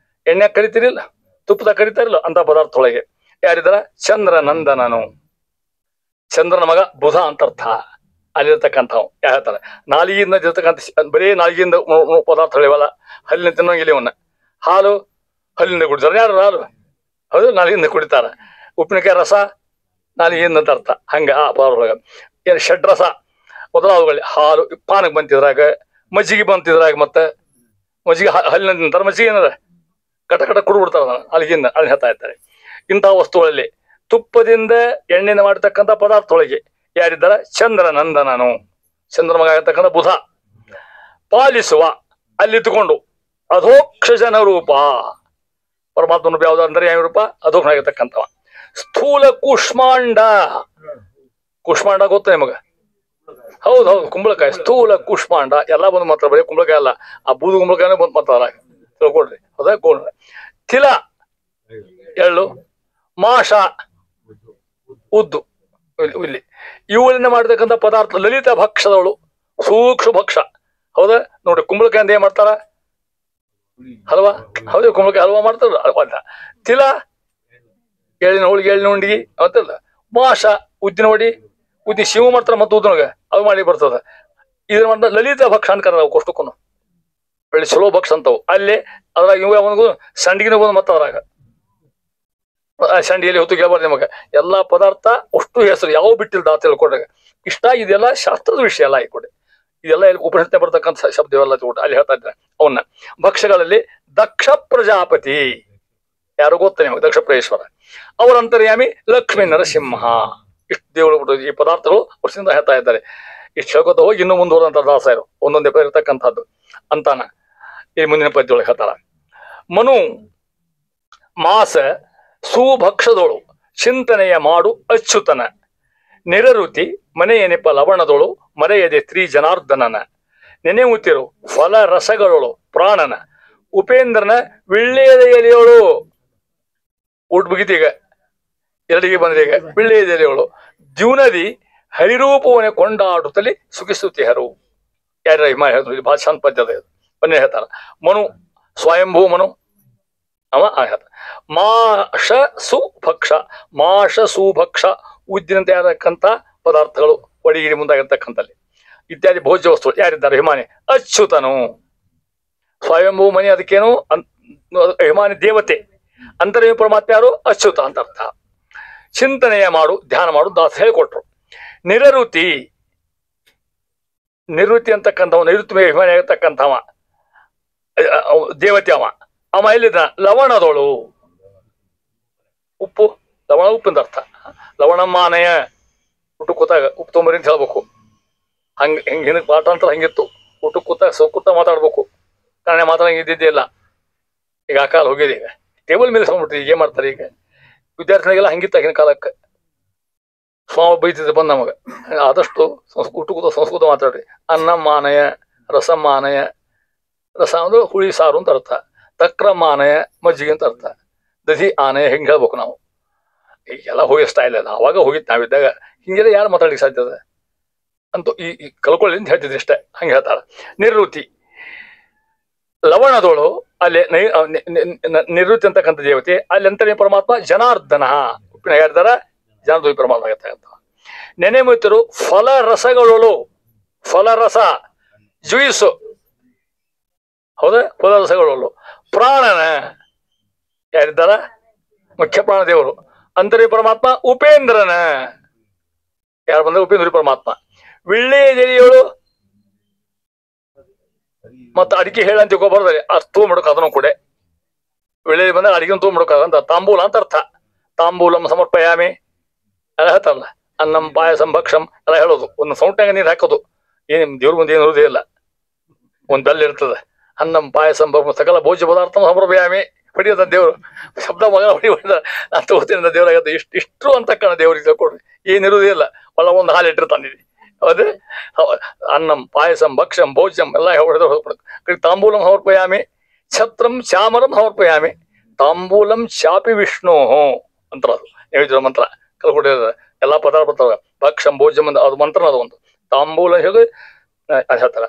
ಎಣ್ಣೆ ಕರಿತೀರಿಲ್ಲ, ತುಪ್ಪದ ಕರಿತಾರಿಲ್ಲ ಅಂತ ಪದಾರ್ಥದೊಳಗೆ ಯಾರಿದಾರ ಚಂದ್ರ ನಂದನನು, ಚಂದ್ರನ ಮಗ ಬುಧ ಅಂತ ಅರ್ಥ. ಅಲ್ಲಿರ್ತಕ್ಕಂಥವು ಯಾವ ಹೇಳ್ತಾರೆ ನಾಲಿಗೆಯಿಂದ ಇರ್ತಕ್ಕಂಥ ಬರೀ ನಾಲಿಗೆಯಿಂದ ಪದಾರ್ಥಗಳಿವಲ್ಲ, ಹಲ್ಲಿನ ತಿನ್ನೋಂಗಿಲ್ಲ ಇವನ್ನ. ಹಾಲು ಹಲ್ಲಿಂದ ಕುಡಿತಾರೆ ಯಾರು? ಹಾಲು ಹೌದು ನಾಲಿಗೆಯಿಂದ ಕುಡಿತಾರ. ಉಪ್ಪಿನಕಾಯಿ ರಸ ನಾಲಿಗೆಯಿಂದ ಅಂತ ಅರ್ಥ. ಹಂಗ ಆ ಪದಾರ್ಥದೊಳಗೆ ಏನು ಷಡ್ರಸ ಮೊದಲಾದವುಗಳು. ಹಾಲು ಪಾನಕ್ಕೆ ಬಂತಿದ್ರಾಗ, ಮಜ್ಜಿಗೆ ಬಂತಿದ್ರಾಗ, ಮತ್ತೆ ಮಜ್ಜಿಗೆ ಹಲ್ಲಿನ ತಿಂತಾರೆ. ಮಜ್ಜಿಗೆ ಏನಾರ ಕಟ ಕಟ ಕುಡಿಬಿಡ್ತಾರ ಅಲ್ಲಿಗಿಂದ, ಅಲ್ಲಿ ಹೇಳ್ತಾ ಇರ್ತಾರೆ. ಇಂತಹ ವಸ್ತುಗಳಲ್ಲಿ ತುಪ್ಪದಿಂದ ಎಣ್ಣೆನ ಮಾಡತಕ್ಕಂಥ ಪದಾರ್ಥದೊಳಗೆ ಯಾರಿದ್ದಾರ? ಚಂದ್ರ ನಂದನನು, ಚಂದ್ರ ಮಗ ಆಗಿರ್ತಕ್ಕಂಥ ಬುಧ. ಪಾಲಿಸುವ ಅಲ್ಲಿತ್ತುಕೊಂಡು ಅಧೋಕ್ಷಜನ ರೂಪ, ಪರಮಾತ್ಮನ ರೂಪ ಯಾವ್ದು ಅಂದ್ರೆ ಯಾವ ರೂಪ? ಅಧೋಕ್ಷನಾಗಿರ್ತಕ್ಕಂಥವ. ಸ್ಥೂಲ ಕೂಷ್ಮಾಂಡ, ಕೂಷ್ಮಾಂಡ ಗೊತ್ತ ನಿಮಗ? ಹೌದು ಹೌದು, ಕುಂಬಳಕಾಯಿ. ಸ್ಥೂಲ ಕೂಷ್ಮಾಂಡ ಎಲ್ಲ ಬಂದು ಮಾತ್ರ, ಬರೀ ಕುಂಬಳಕಾಯಿ ಅಲ್ಲ, ಆ ಬೂದು ಕುಂಬಳಕಾಯಿನೇ ಬಂದು ಮಾತಾಡ ತಿಳ್ಕೊಡ್ರಿ. ಹೌದಾ? ಗೋಣ ತಿಲ ಎಳ್ಳು, ಮಾಷ ಉದ್ದು, ಇಲ್ಲಿ ಇವುಗಳಿಂದ ಮಾಡತಕ್ಕಂಥ ಪದಾರ್ಥ ಲಲಿತ ಭಕ್ಷದವಳು, ಸೂಕ್ಷ್ಮ ಭಕ್ಷ. ಹೌದಾ? ನೋಡ್ರಿ ಕುಂಬಳಕಾಯಿಂದ ಏನ್ ಮಾಡ್ತಾರ? ಹಲ್ವಾ. ಹೌದು, ಕುಂಬಳಕಾಯಿ ಹಲ್ವಾ ಮಾಡ್ತಾರ. ತಿಲ ಎಳ್ಳಿನ ಹೋಳಿಗೆ, ಎಳ್ಳಿನ ಉಂಡಿಗೆ ಅವತ್ತಲ್ಲ. ಮಾಷ ಉದ್ದಿನ ವಡಿ, ಉದ್ದಿ ಶಿವ ಮಾಡ್ತಾರ, ಮತ್ತೆ ಉದ್ದಿನೊಳಗ ಅದು ಮಾಡಿ ಬರ್ತದ. ಇದ್ರ ಮಾಡ ಲಲಿತ ಭಕ್ಷ ಅನ್ಕರ ನಾವು ಕೊಷ್ಟಕ್ಕೂ ಒಳ್ಳೆ ಚಲೋ ಭಕ್ಷ ಅಂತವು. ಅಲ್ಲಿ ಅದ್ರಾಗ ಇವ ಅವನಿಗೂ ಸಂಡಿಗೆನ ಬಂದು ಮತ್ತೆ ಅದ್ರಾಗ ಸಂಡಿಗೆಯಲ್ಲಿ ಹೊತ್ತು ಕೇಳ್ಬಾರ್ದು ನಿಮಗೆ. ಎಲ್ಲಾ ಪದಾರ್ಥ ಅಷ್ಟು ಹೆಸರು ಯಾವ ಬಿಟ್ಟಿಲ್ದ ಅಂತ ತಿಳ್ಕೊಂಡಾಗ ಇಷ್ಟ. ಇದೆಲ್ಲ ಶಾಸ್ತ್ರದ ವಿಷಯ ಎಲ್ಲ ಆಯ್ಕೊಡಿ. ಇದೆಲ್ಲ ಉಪನಿಷತ್ನ ಬರ್ತಕ್ಕಂಥ ಶಬ್ದ ಇವೆಲ್ಲ ತಿಳ್ಕೊಂಡು ಅಲ್ಲಿ ಹೇಳ್ತಾ ಇದ್ದಾರೆ. ಅವನ್ನ ಭಕ್ಷ್ಯಗಳಲ್ಲಿ ದಕ್ಷ ಪ್ರಜಾಪತಿ ಯಾರು ಗೊತ್ತ ನಿಮಗೆ? ದಕ್ಷ ಪ್ರಜೇಶ್ವರ. ಅವರ ಅಂತರ್ಯಾಮಿ ಲಕ್ಷ್ಮೀ ನರಸಿಂಹ. ಇಷ್ಟು ದೇವರು ಈ ಪದಾರ್ಥಗಳು ವರ್ಷದಿಂದ ಹೇಳ್ತಾ ಇದ್ದಾರೆ. ಇಷ್ಟು ಹೇಳ್ಕೊತ ಹೋಗಿ ಇನ್ನೂ ಮುಂದುವರೆದಂತ ದಾಸಾಯರು ಒಂದೊಂದೇ ಇರ್ತಕ್ಕಂಥದ್ದು ಅಂತಾನ ಈ ಮುಂದಿನ ಪದ್ಯದೊಳಗೆ ಹೇಳ್ತಾರ. ಮನು ಮಾಸ ಸುಭಕ್ಷದೊಳು ಚಿಂತನೆಯ ಮಾಡು ಅಚ್ಯುತನ, ನಿರರುತಿ ಮನೆಯ ನೆಪ ಲವಣದೊಳು ಮರೆಯದೆ ಸ್ತ್ರೀ ಜನಾರ್ದನನ, ನೆನೆಯುತ್ತಿರು ಫಲ ರಸಗಳೊಳು ಪ್ರಾಣನ, ಉಪೇಂದ್ರನ ವಿಳ್ಳೆಯದ ಎಲೆಯೋಳು. ಊಟ ಮುಗಿತೀಗ, ಎರಡಿಗೆ ಬಂದ್ರೆ ಈಗ ವಿಳ್ಳೆಯದ ಎಲೆಯೋಳು. ದ್ಯುನದಿ ಹರಿರೂಪವನ್ನೇ ಕೊಂಡಾಡುತ್ತಲೇ ಸುಖಿಸುತ್ತಿಹರು. ಯಾರ ಹೇಳಿದ್ರು? ಭಾಳ ಚಂದ ಪದ್ಯದ ಇದು. ಬನ್ನಿ ಹೇಳ್ತಾರ. ಮನು ಸ್ವಯಂಭೂ ಮನು ಅವ ಹೇಳ್ತಾರ. ಮಾಷ ಸುಭಕ್ಷ, ಮಾಷ ಸುಭಕ್ಷ ಉದ್ದಿನಂತೆ ಯಾರಕ್ಕಂಥ ಪದಾರ್ಥಗಳು ಒಡಿಗಿರಿ ಮುಂದಾಗಿರ್ತಕ್ಕಂಥಲ್ಲಿ ಇತ್ಯಾದಿ ಭೋಜ್ಯ ವಸ್ತುಗಳು ಯಾರಿದ್ದಾರೆ? ಹಿಮಾನಿ ಅಚ್ಯುತನು ಸ್ವಯಂಭೂ ಮನಿ. ಅದಕ್ಕೇನು ಹಿಮಾನಿ ದೇವತೆ. ಅಂತರ್ಯಾಮಿ ಪರಮಾತ್ಮ ಯಾರು? ಅಚ್ಯುತ ಅಂತ ಅರ್ಥ. ಚಿಂತನೆಯ ಮಾಡು, ಧ್ಯಾನ ಮಾಡು ದಾಸ ಹೇಳಿಕೊಟ್ರು. ನಿರಋತಿ, ನಿವೃತ್ತಿ ಅಂತಕ್ಕಂಥವ, ನೈಋತ್ಯ ಮೇಲೆ ಅಭಿಮಾನಿ ಆಗಿರ್ತಕ್ಕಂಥವ ದೇವತೆ ಅವ ಎಲ್ಲಿದ್ದ? ಲವಣದೋಳು, ಉಪ್ಪು, ಲವಣ ಉಪ್ಪಿಂದ ಅರ್ಥ. ಲವಣಮ್ಮಾನಯ ಊಟ ಕೂತಾಗ ಉಪ್ಪು ತೊಂಬರಿ ಅಂತ ಹೇಳ್ಬೇಕು. ಹಿಂಗೆ ಪಾಠ ಅಂತ ಹಂಗಿತ್ತು. ಊಟ ಕೂತಾಗ ಸೋಕೂತ ಮಾತಾಡ್ಬೇಕು. ಕನ್ನಡ ಮಾತಾಡಂಗೆ ಇದ್ದಿದ್ದೇ ಇಲ್ಲ. ಈಗ ಆ ಕಾಲ ಹೋಗಿದೆ. ಈಗ ಟೇಬಲ್ ಮೇಲೆ ಸೋಗ್ಬಿಟ್ರಿ. ಈಗ ಏನ್ ಮಾಡ್ತಾರೆ? ಈಗ ವಿದ್ಯಾರ್ಥಿಗಳಿಗೆಲ್ಲ ಹಂಗಿತ್ತು ಆಗಿನ ಕಾಲಕ್ಕೆ. ಸ್ವಾಮಿ ಬೈತಿದ್ದೆ ಬಂದು ನಮಗೆ, ಆದಷ್ಟು ಊಟ ಕೂತ ಸಂಸ್ಕೃತ ಮಾತಾಡ್ರಿ. ಅನ್ನಮ್ಮಾನಯ, ರಸಮ್ಮಾನಯ, ರಸ ಅಂದ್ರೆ ಹುಳಿ ಸಾರು ಅಂತ ಅರ್ಥ. ತಕ್ರಮ್ಮಾನಯ ಮಜ್ಜಿಗೆ ಅಂತ ಅರ್ಥ. ದಧಿ ಆನಯ ಹಿಂಗೆ ಹೇಳ್ಬೇಕು ನಾವು. ಈಗೆಲ್ಲ ಹೋಗಿ ಸ್ಟೈಲ್ ಅಲ್ಲ. ಅವಾಗ ಹೋಗಿತ್ತು ನಾವಿದ್ದಾಗ. ಹಿಂಗೆಲ್ಲ ಯಾರು ಮಾತಾಡ್ಲಿಕ್ಕೆ ಸಾಧ್ಯ ಅದ ಅಂತೂ ಈ ಕಲ್ಕೊಳ್ಳಿ ಅಂತ ಹೇಳ್ತಿದ್ರಿ ಅಷ್ಟೇ. ಹಂಗೆ ಹೇಳ್ತಾರ. ನಿವೃತ್ತಿ ಲವಣದೋಳು, ಅಲ್ಲಿ ನಿವೃತ್ತಿ ಅಂತಕ್ಕಂಥ ದೇವತೆ. ಅಲ್ಲಿ ಅಂತನೇ ಪರಮಾತ್ಮ ಜನಾರ್ದನ, ಉಪ್ಪಿನ ಹೇಳ್ತಾರ ಜನಾರ್ದನ ಪರಮಾತ್ಮ ಆಗಿರ್ತಕ್ಕಂಥ. ನೆನೆಮುತ್ತರು ಫಲರಸಗಳು, ಫಲರಸ ಜುಯಿಸು, ಹೌದಾ? ಫಲರಸಗಳು. ಪ್ರಾಣನ ಯಾರಿದ್ದಾರ? ಮುಖ್ಯ ಪ್ರಾಣ ದೇವರು. ಅಂತರ್ಯ ಪರಮಾತ್ಮ ಉಪೇಂದ್ರನ, ಯಾರು ಬಂದ್ರೆ ಉಪೇಂದ್ರ ಪರಮಾತ್ಮ. ವಿಳ್ಳೆದೆಲೆಯೋಳು ಮತ್ತ ಅಡಿಕೆ ಹೇಳ ಅಂತ ತಿಳ್ಕೊಬಾರ್ದ್ರೆ ತೂ ಮಾಡಕ್ ಅದನ್ನು ಕೂಡ. ವಿಳ್ಳೆ ಬಂದಾಗ ಅಡಿಗೆ ತೂ ಮಾಡಕ್ ತಾಂಬೂಲ ಅಂತ ಅರ್ಥ. ತಾಂಬೂಲಂ ಸಮರ್ಪಯಾಮಿ ಎಲ್ಲ ಹೇಳ್ತಾರಲ್ಲ. ಅನ್ನಂ ಪಾಯಸಂ ಭಕ್ಷಂ ಎಲ್ಲ ಹೇಳೋದು. ಒಂದು ಸೌಂಟ್ನಾಗ ನೀರು ಹಾಕೋದು. ಏನ್ ದೇವ್ರ ಮುಂದೆ ಏನು ಇರೋದೇ ಇಲ್ಲ. ಒಂದ್ ಬೆಲ್ಲ ಇರ್ತದೆ. ಅನ್ನಂ ಪಾಯಸಂ ಸಕಲ ಭೋಜ್ಯ ಪದಾರ್ಥ ಸಮರ್ಪಯಾಮಿ ಹೊಡಿಯೋದ ದೇವ್ರು. ಶಬ್ದ ಮಗ ಹೊಡಿ ನಾನು ತಗೋತೀನಿ ದೇವ್ರಾಗತ್ತೆ. ಇಷ್ಟು ಅಂತಕ್ಕಣ ದೇವ್ರಿಗೆ ಕೊಡ್ರಿ. ಏನಿರುವುದೇ ಇಲ್ಲ. ಒಳ್ಳೆ ಒಂದು ಹಾಲು ಇಟ್ಟಿರ್ತಾನಿದೆ. ಹೌದು. ಅನ್ನಂ ಪಾಯಸಂ ಭಕ್ಷಂ ಭೋಜ್ಯಂ ಎಲ್ಲ ಹೊಡೆದ. ತಾಂಬೂಲಂ ಸಮರ್ಪಯಾಮಿ, ಛತ್ರಂ ಚಾಮರಂ ಸಮರ್ಪಯಾಮಿ, ತಾಂಬೂಲಂ ಚಾಪಿ ವಿಷ್ಣು ಮಂತ್ರ. ಅದು ಹೇಳಿದ್ರು ಮಂತ್ರ ಕಲ್ಕೊಟ್ಟಿರೋದು. ಎಲ್ಲಾ ಪದಾರ್ಥ ಬರ್ತಾವ. ಭಕ್ಷಂ ಭೋಜ್ಯಂ ಅಂತ ಅದು ಮಂತ್ರ. ಅದು ಒಂದು ತಾಂಬೂಲ ಹೇಳಿ ಅದು ಹೇಳ್ತಾರ.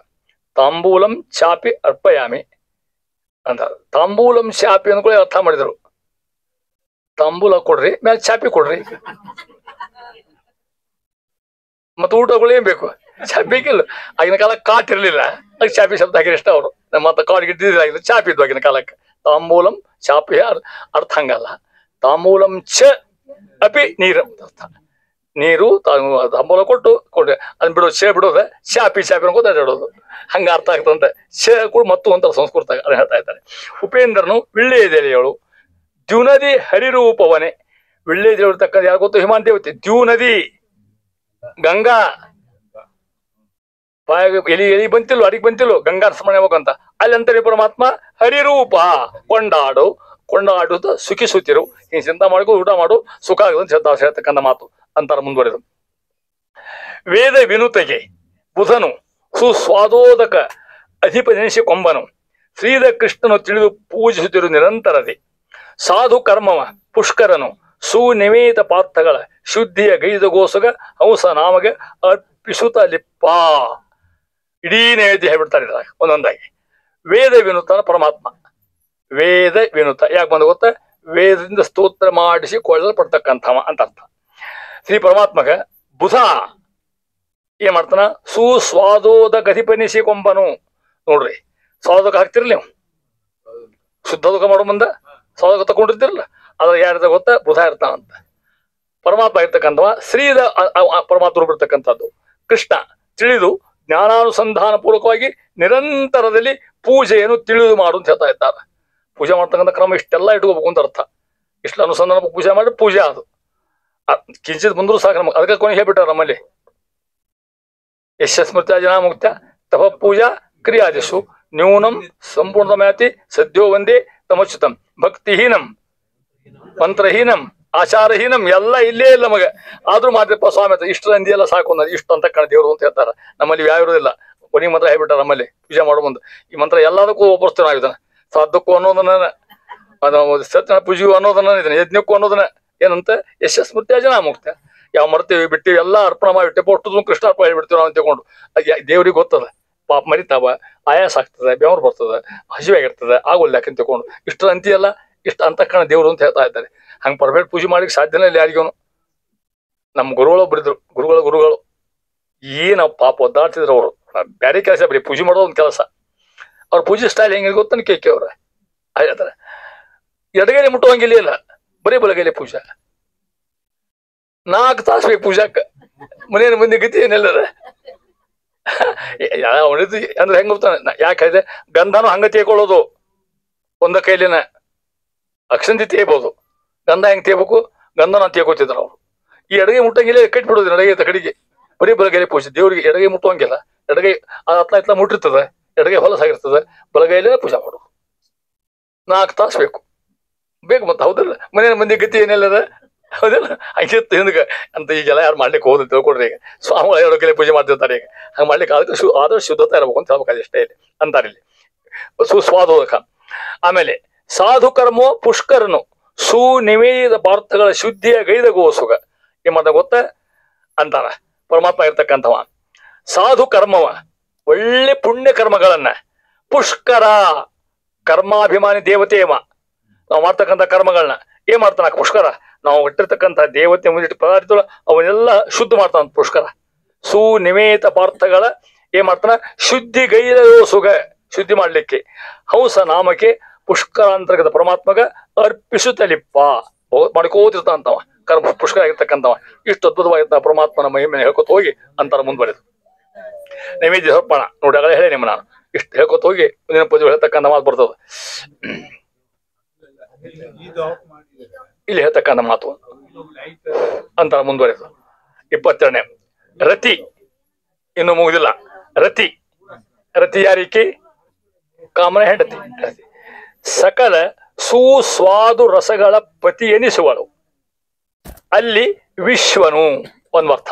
ತಾಂಬೂಲಂ ಚಾಪಿ ಅರ್ಪಯಾಮಿ ಅಂತ. ತಾಂಬೂಲಂ ಚಾಪಿ ಅಂದ್ಕೊಳ್ಳಿ ಅರ್ಥ ಮಾಡಿದ್ರು. ತಾಂಬೂಲ ಕೊಡ್ರಿ, ಮೇಲೆ ಚಾಪಿ ಕೊಡ್ರಿ. ಮತ್ತೆ ಊಟಗಳು ಏನ್ ಬೇಕು? ಚಾಪಿ ಬೇಕಿಲ್ಲ. ಆಗಿನ ಕಾಲ ಕಾಟ್ ಇರ್ಲಿಲ್ಲ. ಅದಕ್ಕೆ ಚಾಪಿ ಶಬ್ದ ಹಾಕಿರಿ ಇಷ್ಟ ಅವರು. ಮತ್ತೆ ಕಾಡಿಗೆ ಇದ್ದಿದ್ದಿಲ್ಲ. ಚಾಪಿ ಇದ್ವು ಆಗಿನ ಕಾಲಕ್ಕೆ. ತಾಂಬೂಲಂ ಚಾಪಿ ಅರ್ಥ ಹಂಗಲ್ಲ. ತಾಂಬೂಲಂ ಚ ಅಪಿ ನೀರು ಅರ್ಥ. ನೀರು ತಾಂಬೂಲ ಕೊಟ್ಟು ಕೊಡ್ರಿ. ಅದನ್ನ ಬಿಡೋದು ಚ ಬಿಡೋದ ಚಾಪಿ ಚಾಪಿ ಅನ್ಕೋತ ಅಡ್ಡಾಡೋದು. ಹಂಗ ಅರ್ಥ ಆಗ್ತದಂತೆ. ಚ ಕೂಡ ಮತ್ತು ಅಂತ ಸಂಸ್ಕೃತ ಅದನ್ನ ಹೇಳ್ತಾ ಇದ್ದಾರೆ. ಉಪೇಂದ್ರನು ವಿಳ್ಳೆದೆಲೆಯೋಳು ದ್ಯುನದಿ ಹರಿರೂಪವನೆ. ವಿಳ್ಳೆದೆಲೆ ಇರ್ತಕ್ಕಂಥ ಯಾರು ಗೊತ್ತು? ಹಿಮಾನ್ ದೇವತೆ. ದ್ಯುನದಿ ಗಂಗಾ ಎಲಿ ಬಂತಿಲ್ವ, ಅಡಿಗೆ ಬಂತಿಲ್ವ, ಗಂಗಾ ಸ್ಮರಣೆ ಹೋಗಂತ. ಅಲ್ಲಿ ಅಂತಾನೆ ಪರಮಾತ್ಮ ಹರಿರೂಪ. ಕೊಂಡಾಡುತ್ತ ಸುಖಿಸುತ್ತಿರು. ಹಿಂಗೆ ಚಿಂತ ಮಾಡ್ಕೊ ಊಟ ಮಾಡು ಸುಖ ಆಗದ ಹೇಳ್ತಕ್ಕಂಥ ಮಾತು ಅಂತಾರ ಮುಂದುವರೆದು. ವೇದ ವಿನುತೆಗೆ ಬುಧನು ಸುಸ್ವಾದೋದಕ ಅಧಿಪನೆನಿಸಿ ಕೊಂಬನು. ಶ್ರೀಧ ಕೃಷ್ಣನು ತಿಳಿದು ಪೂಜಿಸುತ್ತಿರು ನಿರಂತರದೆ. ಸಾಧು ಕರ್ಮವ ಪುಷ್ಕರನು ಸುನಿವೇದ ಪಾರ್ಥಗಳ ಶುದ್ಧಿಯ ಗೈದಗೋಸಗ ಹಂಸ ನಾಮಗೆ ಅರ್ಪಿಸುತ್ತ ಲಿಪ್ಪ. ಇಡೀ ನೈವೇದ್ಯ ಹೇಳ್ಬಿಡ್ತಾರೆ ಒಂದೊಂದಾಗಿ. ವೇದ ವಿನುತನ ಪರಮಾತ್ಮ. ವೇದ ವಿನುತ ಯಾಕೆ ಬಂದ ಗೊತ್ತಾ? ವೇದದಿಂದ ಸ್ತೋತ್ರ ಮಾಡಿಸಿ ಕೊಳ್ಳಲ್ಪಡ್ತಕ್ಕಂಥವ ಅಂತ ಅರ್ಥ. ಶ್ರೀ ಪರಮಾತ್ಮಗ ಬುಧ ಏನ್ ಮಾಡ್ತಾನ? ಸುಸ್ವಾದೋದಕ ಅಧಿಪನಿಸಿ ಕೊಂಬನು. ನೋಡ್ರಿ, ಸ್ವಾದಕ ಹಾಕ್ತಿರ್ಲಿ ನೀವು. ಶುದ್ಧೋದಕ ಮಾಡೋ ಮುಂದ ಸ್ವಾದಕ ತಗೊಂಡಿರ್ತಿರಲ್ಲ. ಅದ್ರ ಯಾರಿದ ಗೊತ್ತಾ? ಬುಧ ಇರ್ತಾನಂತ. ಪರಮಾತ್ಮ ಇರ್ತಕ್ಕಂಥವ ಶ್ರೀದ ಪರಮಾತ್ಮ ಬಿಡ್ತಕ್ಕಂಥದ್ದು. ಕೃಷ್ಣ ತಿಳಿದು ಜ್ಞಾನಾನುಸಂಧಾನ ಪೂರ್ವಕವಾಗಿ ನಿರಂತರದಲ್ಲಿ ಪೂಜೆಯನ್ನು ತಿಳಿದು ಮಾಡು ಅಂತ ಹೇಳ್ತಾ ಇದ್ದಾರೆ. ಪೂಜೆ ಮಾಡ್ತಕ್ಕಂಥ ಕ್ರಮ ಇಷ್ಟೆಲ್ಲ ಇಟ್ಕೋಬೇಕು ಅಂತ ಅರ್ಥ. ಇಷ್ಟು ಅನುಸಂಧಾನ ಪೂಜೆ ಮಾಡಿ ಪೂಜೆ ಅದು ಕಿಂಚಿತ್ ಬಂದ್ರು ಸಾಕು ನಮಗೆ. ಅದಕ್ಕೆ ಕೊನೆ ಹೇಳ್ಬಿಟ್ಟಾರ ನಮ್ಮಲ್ಲಿ, ಯಶಸ್ಮೃತ್ಯ ಜನ ಮುಕ್ತ ತಪ ಪೂಜಾ ಕ್ರಿಯಾದಿಶು ನ್ಯೂನಂ ಸಂಪೂರ್ಣಮಯತಿ ಸದ್ಯೋ ಒಂದೇ ತಮಚ್ಯುತಂ ಭಕ್ತಿಹೀನಂ ಮಂತ್ರಹೀನಂ ಆಚಾರಹೀನಂ ಎಲ್ಲ ಇಲ್ಲೇ ಇಲ್ಲ ನಮಗೆ. ಆದ್ರೂ ಮಾತ್ರಪ್ಪ ಸ್ವಾಮಿ ಇಷ್ಟು ಅಂದಿ ಎಲ್ಲ ಸಾಕು ಅನ್ನೋದು. ಇಷ್ಟು ಅಂತ ಕಣ ದೇವರು ಅಂತ ಹೇಳ್ತಾರ. ನಮ್ಮಲ್ಲಿ ಯಾವ ಇರೋದಿಲ್ಲ. ಕೊನೆಗೆ ಮಂತ್ರ ಹೇಳ್ಬಿಟ್ಟಾರ ನಮ್ಮಲ್ಲಿ ಪೂಜೆ ಮಾಡೋ ಮುಂದೆ. ಈ ಮಂತ್ರ ಎಲ್ಲದಕ್ಕೂ ಒಬ್ಬರ್ಸ್ತೇವೆ ನಾವು. ಇದನ್ನ ಸಾಧಕ್ಕೂ ಅನ್ನೋದನ್ನ, ಸತ್ಯ ಪೂಜೆಗೂ ಅನ್ನೋದನ್ನ, ಇದನ್ನ ಯಜ್ಞಕ್ಕೂ ಅನ್ನೋದನ್ನ ಏನಂತ ಯಶಸ್ಮೃತ್ಯ ಜನ ಮುಕ್ತ. ಯಾವ ಮರ್ತೀವಿ ಬಿಟ್ಟಿವಿ ಎಲ್ಲ ಅರ್ಪಣ ಮಾಡಿಬಿಟ್ಟೆ ಪೊಟ್ಟು ಕೃಷ್ಣ ಅರ್ಪಣ ಹೇಳ್ಬಿಡ್ತೀವಿ ನಾವು ತಗೊಂಡು. ದೇವ್ರಿಗೆ ಗೊತ್ತದ. ಪಾಪ ಮರಿತಾವ, ಆಯಾಸ ಆಗ್ತದೆ, ಬೆವರು ಬರ್ತದೆ, ಹಸಿವಾಗಿರ್ತದೆ, ಆಗೋಲ್ಲ ಯಾಕಂತ ತಗೊಂಡು. ಇಷ್ಟು ಅಂತಿಯಲ್ಲ, ಇಷ್ಟು ಅಂತಕ್ಕಣ ದೇವ್ರು ಅಂತ ಹೇಳ್ತಾ ಇದ್ದಾರೆ. ಹಂಗೆ ಪರ್ಫೆಕ್ಟ್ ಪೂಜೆ ಮಾಡ್ಲಿಕ್ಕೆ ಸಾಧ್ಯನೇ ಇಲ್ಲ ಯಾರಿಗೂ. ನಮ್ಮ ಗುರುಗಳು ಗುರುಗಳು ಏನ ಪಾಪ ಒದ್ದಾಡ್ತಿದ್ರು ಅವರು. ಬೇರೆ ಕೆಲಸ ಬರೀ ಪೂಜೆ ಮಾಡೋದು ಒಂದು ಕೆಲಸ. ಅವ್ರ ಪೂಜೆ ಸ್ಟೈಲ್ ಹೆಂಗೆ ಗೊತ್ತಾನ ಕೇಕೆ ಅವ್ರ ಹೇಳ್ತಾರೆ. ಎಡಗೈಲಿ ಮುಟ್ಟುವಂಗಿಲ್ಲ ಇಲ್ಲ, ಬರೀ ಬಲಗೈಲಿ ಪೂಜಾ. 4 ತಾಸು ಬೇಕು ಪೂಜಾಕ್ಕ. ಮನೆಯ ಮಂದಿ ಗತಿ ಏನೆಲ್ಲದ ಅಂದ್ರೆ ಹೆಂಗ ಗೊತ್ತಾನ? ಯಾಕೆ ಹೇಳಿದೆ, ಗಂಧನೂ ಹಂಗ ತೇಕೊಳ್ಳೋದು, ಒಂದ ಕೈಲಿನ ಅಕ್ಷಂತಿ ತೇಬಹುದು. ಗಂಧ ಹೆಂಗ್ ತೇಬೇಕು, ಗಂಧನ ತೇಕೋತಿದ್ರು ಅವ್ರು. ಈ ಎಡಗೈ ಮುಟ್ಟಂಗಿಲ್ಲ, ಕಟ್ಬಿಡೋದು ಎಡಗೈ ಕಡೆಗೆ, ಬರೀ ಬಲಗೈಲಿ ಪೂಜೆ. ದೇವ್ರಿಗೆ ಎಡಗೈ ಮುಟ್ಟುವಂಗಿಲ್ಲ, ಎಡಗೈ ಹತ್ಲ ಇತ್ಲ ಮುಟ್ಟಿರ್ತದೆ, ಎಡಗೈ ಹೊಲಸಾಗಿರ್ತದೆ, ಬಲಗೈಲೇ ಪೂಜೆ ಮಾಡೋದು. 4 ತಾಸು ಬೇಕು ಮತ್ತೆ, ಹೌದಲ್ಲ? ಮನೆಯ ಮಂದಿ ಗತಿ ಏನೆಲ್ಲದ, ಹೌದಲ್ಲ? ಹಂಗಿತ್ತು ಹಿಂದಕ್ಕೆ ಅಂತ. ಈಗೆಲ್ಲ ಯಾರು ಮಾಡ್ಲಿಕ್ಕೆ ಹೋದ್ ತಿಳ್ಕೊಡ್ರಿ. ಈಗ ಸ್ವಾಮಿಗಳು 2 ಕೈಲಿ ಪೂಜೆ ಮಾಡ್ತಿರ್ತಾರೆ. ಈಗ ಹಂಗೆ ಮಾಡ್ಲಿಕ್ಕೆ ಅದಕ್ಕೆ ಆದಷ್ಟು ಶುದ್ಧತೆ ಇರಬೇಕು ಅಂತ ಹೇಳ್ಬೇಕು, ಅಷ್ಟೇ ಇಲ್ಲಿ ಅಂತಾರೆ ಇಲ್ಲಿ ಸುಸ್ವಾದೋದಕ. ಆಮೇಲೆ ಸಾಧು ಕರ್ಮೋ ಪುಷ್ಕರನು ಸುನಿವೇದ ಪಾರ್ಥಗಳ ಶುದ್ಧಿಯ ಗೈದ ಗೋಸುಗ. ಏನ್ ಮಾಡ್ದ ಗೊತ್ತ ಅಂತಾರ ಪರಮಾತ್ಮ ಇರ್ತಕ್ಕಂಥವ. ಸಾಧು ಕರ್ಮವ, ಒಳ್ಳೆ ಪುಣ್ಯ ಕರ್ಮಗಳನ್ನ, ಪುಷ್ಕರ ಕರ್ಮಾಭಿಮಾನಿ ದೇವತೆಯವ, ನಾವು ಮಾಡ್ತಕ್ಕಂಥ ಕರ್ಮಗಳನ್ನ ಏನ್ ಮಾಡ್ತಾನ ಪುಷ್ಕರ? ನಾವು ಇಟ್ಟಿರ್ತಕ್ಕಂಥ ದೇವತೆ ಮುಂದಿಟ್ಟು ಪದಾರ್ಥಗಳು ಅವನ್ನೆಲ್ಲ ಶುದ್ಧ ಮಾಡ್ತಾನ ಪುಷ್ಕರ. ಸುನಿವೇತ ಪಾರ್ಥಗಳ ಏನ್ ಮಾಡ್ತಾನ? ಶುದ್ಧಿ ಗೈಲೋಸುಗ, ಶುದ್ಧಿ ಮಾಡ್ಲಿಕ್ಕೆ ಹಂಸ ನಾಮಕ್ಕೆ ಪುಷ್ಕರ ಅಂತರ್ಗತ ಪರಮಾತ್ಮಗ ಅರ್ಪಿಸುತ್ತಲಿಪ್ಪ ಮಾಡ್ಕೋತಿರ್ತಾನಂತವ. ಕರ್ಮ ಪುಷ್ಕರ ಆಗಿರ್ತಕ್ಕಂಥವ. ಇಷ್ಟು ಅದ್ಭುತವಾಗಿರ್ತಾವ ಪರಮಾತ್ಮನ ಮಹಿಮೆಯನ್ನು ಹೇಳ್ಕೊತ ಹೋಗಿ ಅಂತಾರ ಮುಂದುವರೆದು. ನೈವೇದ್ಯ ಸಮರ್ಪಣ ನೋಡಿ, ಆಗಲೇ ಹೇಳಿ ನಿಮ್ಮ ನಾನು ಇಷ್ಟು ಹೇಳ್ಕೊತ ಹೋಗಿ ಮುಂದಿನ ಪೂಜೆ ಹೇಳ್ತಕ್ಕಂಥ ಮಾತು ಬರ್ತದ. ಇಲ್ಲಿ ಹೇಳ್ತಕ್ಕಂಥ ಮಾತು ಅಂತಾರ ಮುಂದುವರೆದು. 22ನೇ ರತಿ ಇನ್ನು ಮುಗಿದಿಲ್ಲ. ರತಿ, ರತಿ ಯಾರಿಕಿ? ಕಾಮನ ಹೆಂಡತಿ. ಸಕಲ ಸುಸ್ವಾದು ರಸಗಳ ಪತಿ ಎನಿಸುವಳು. ಅಲ್ಲಿ ವಿಶ್ವನು ಒಂದರ್ಥ.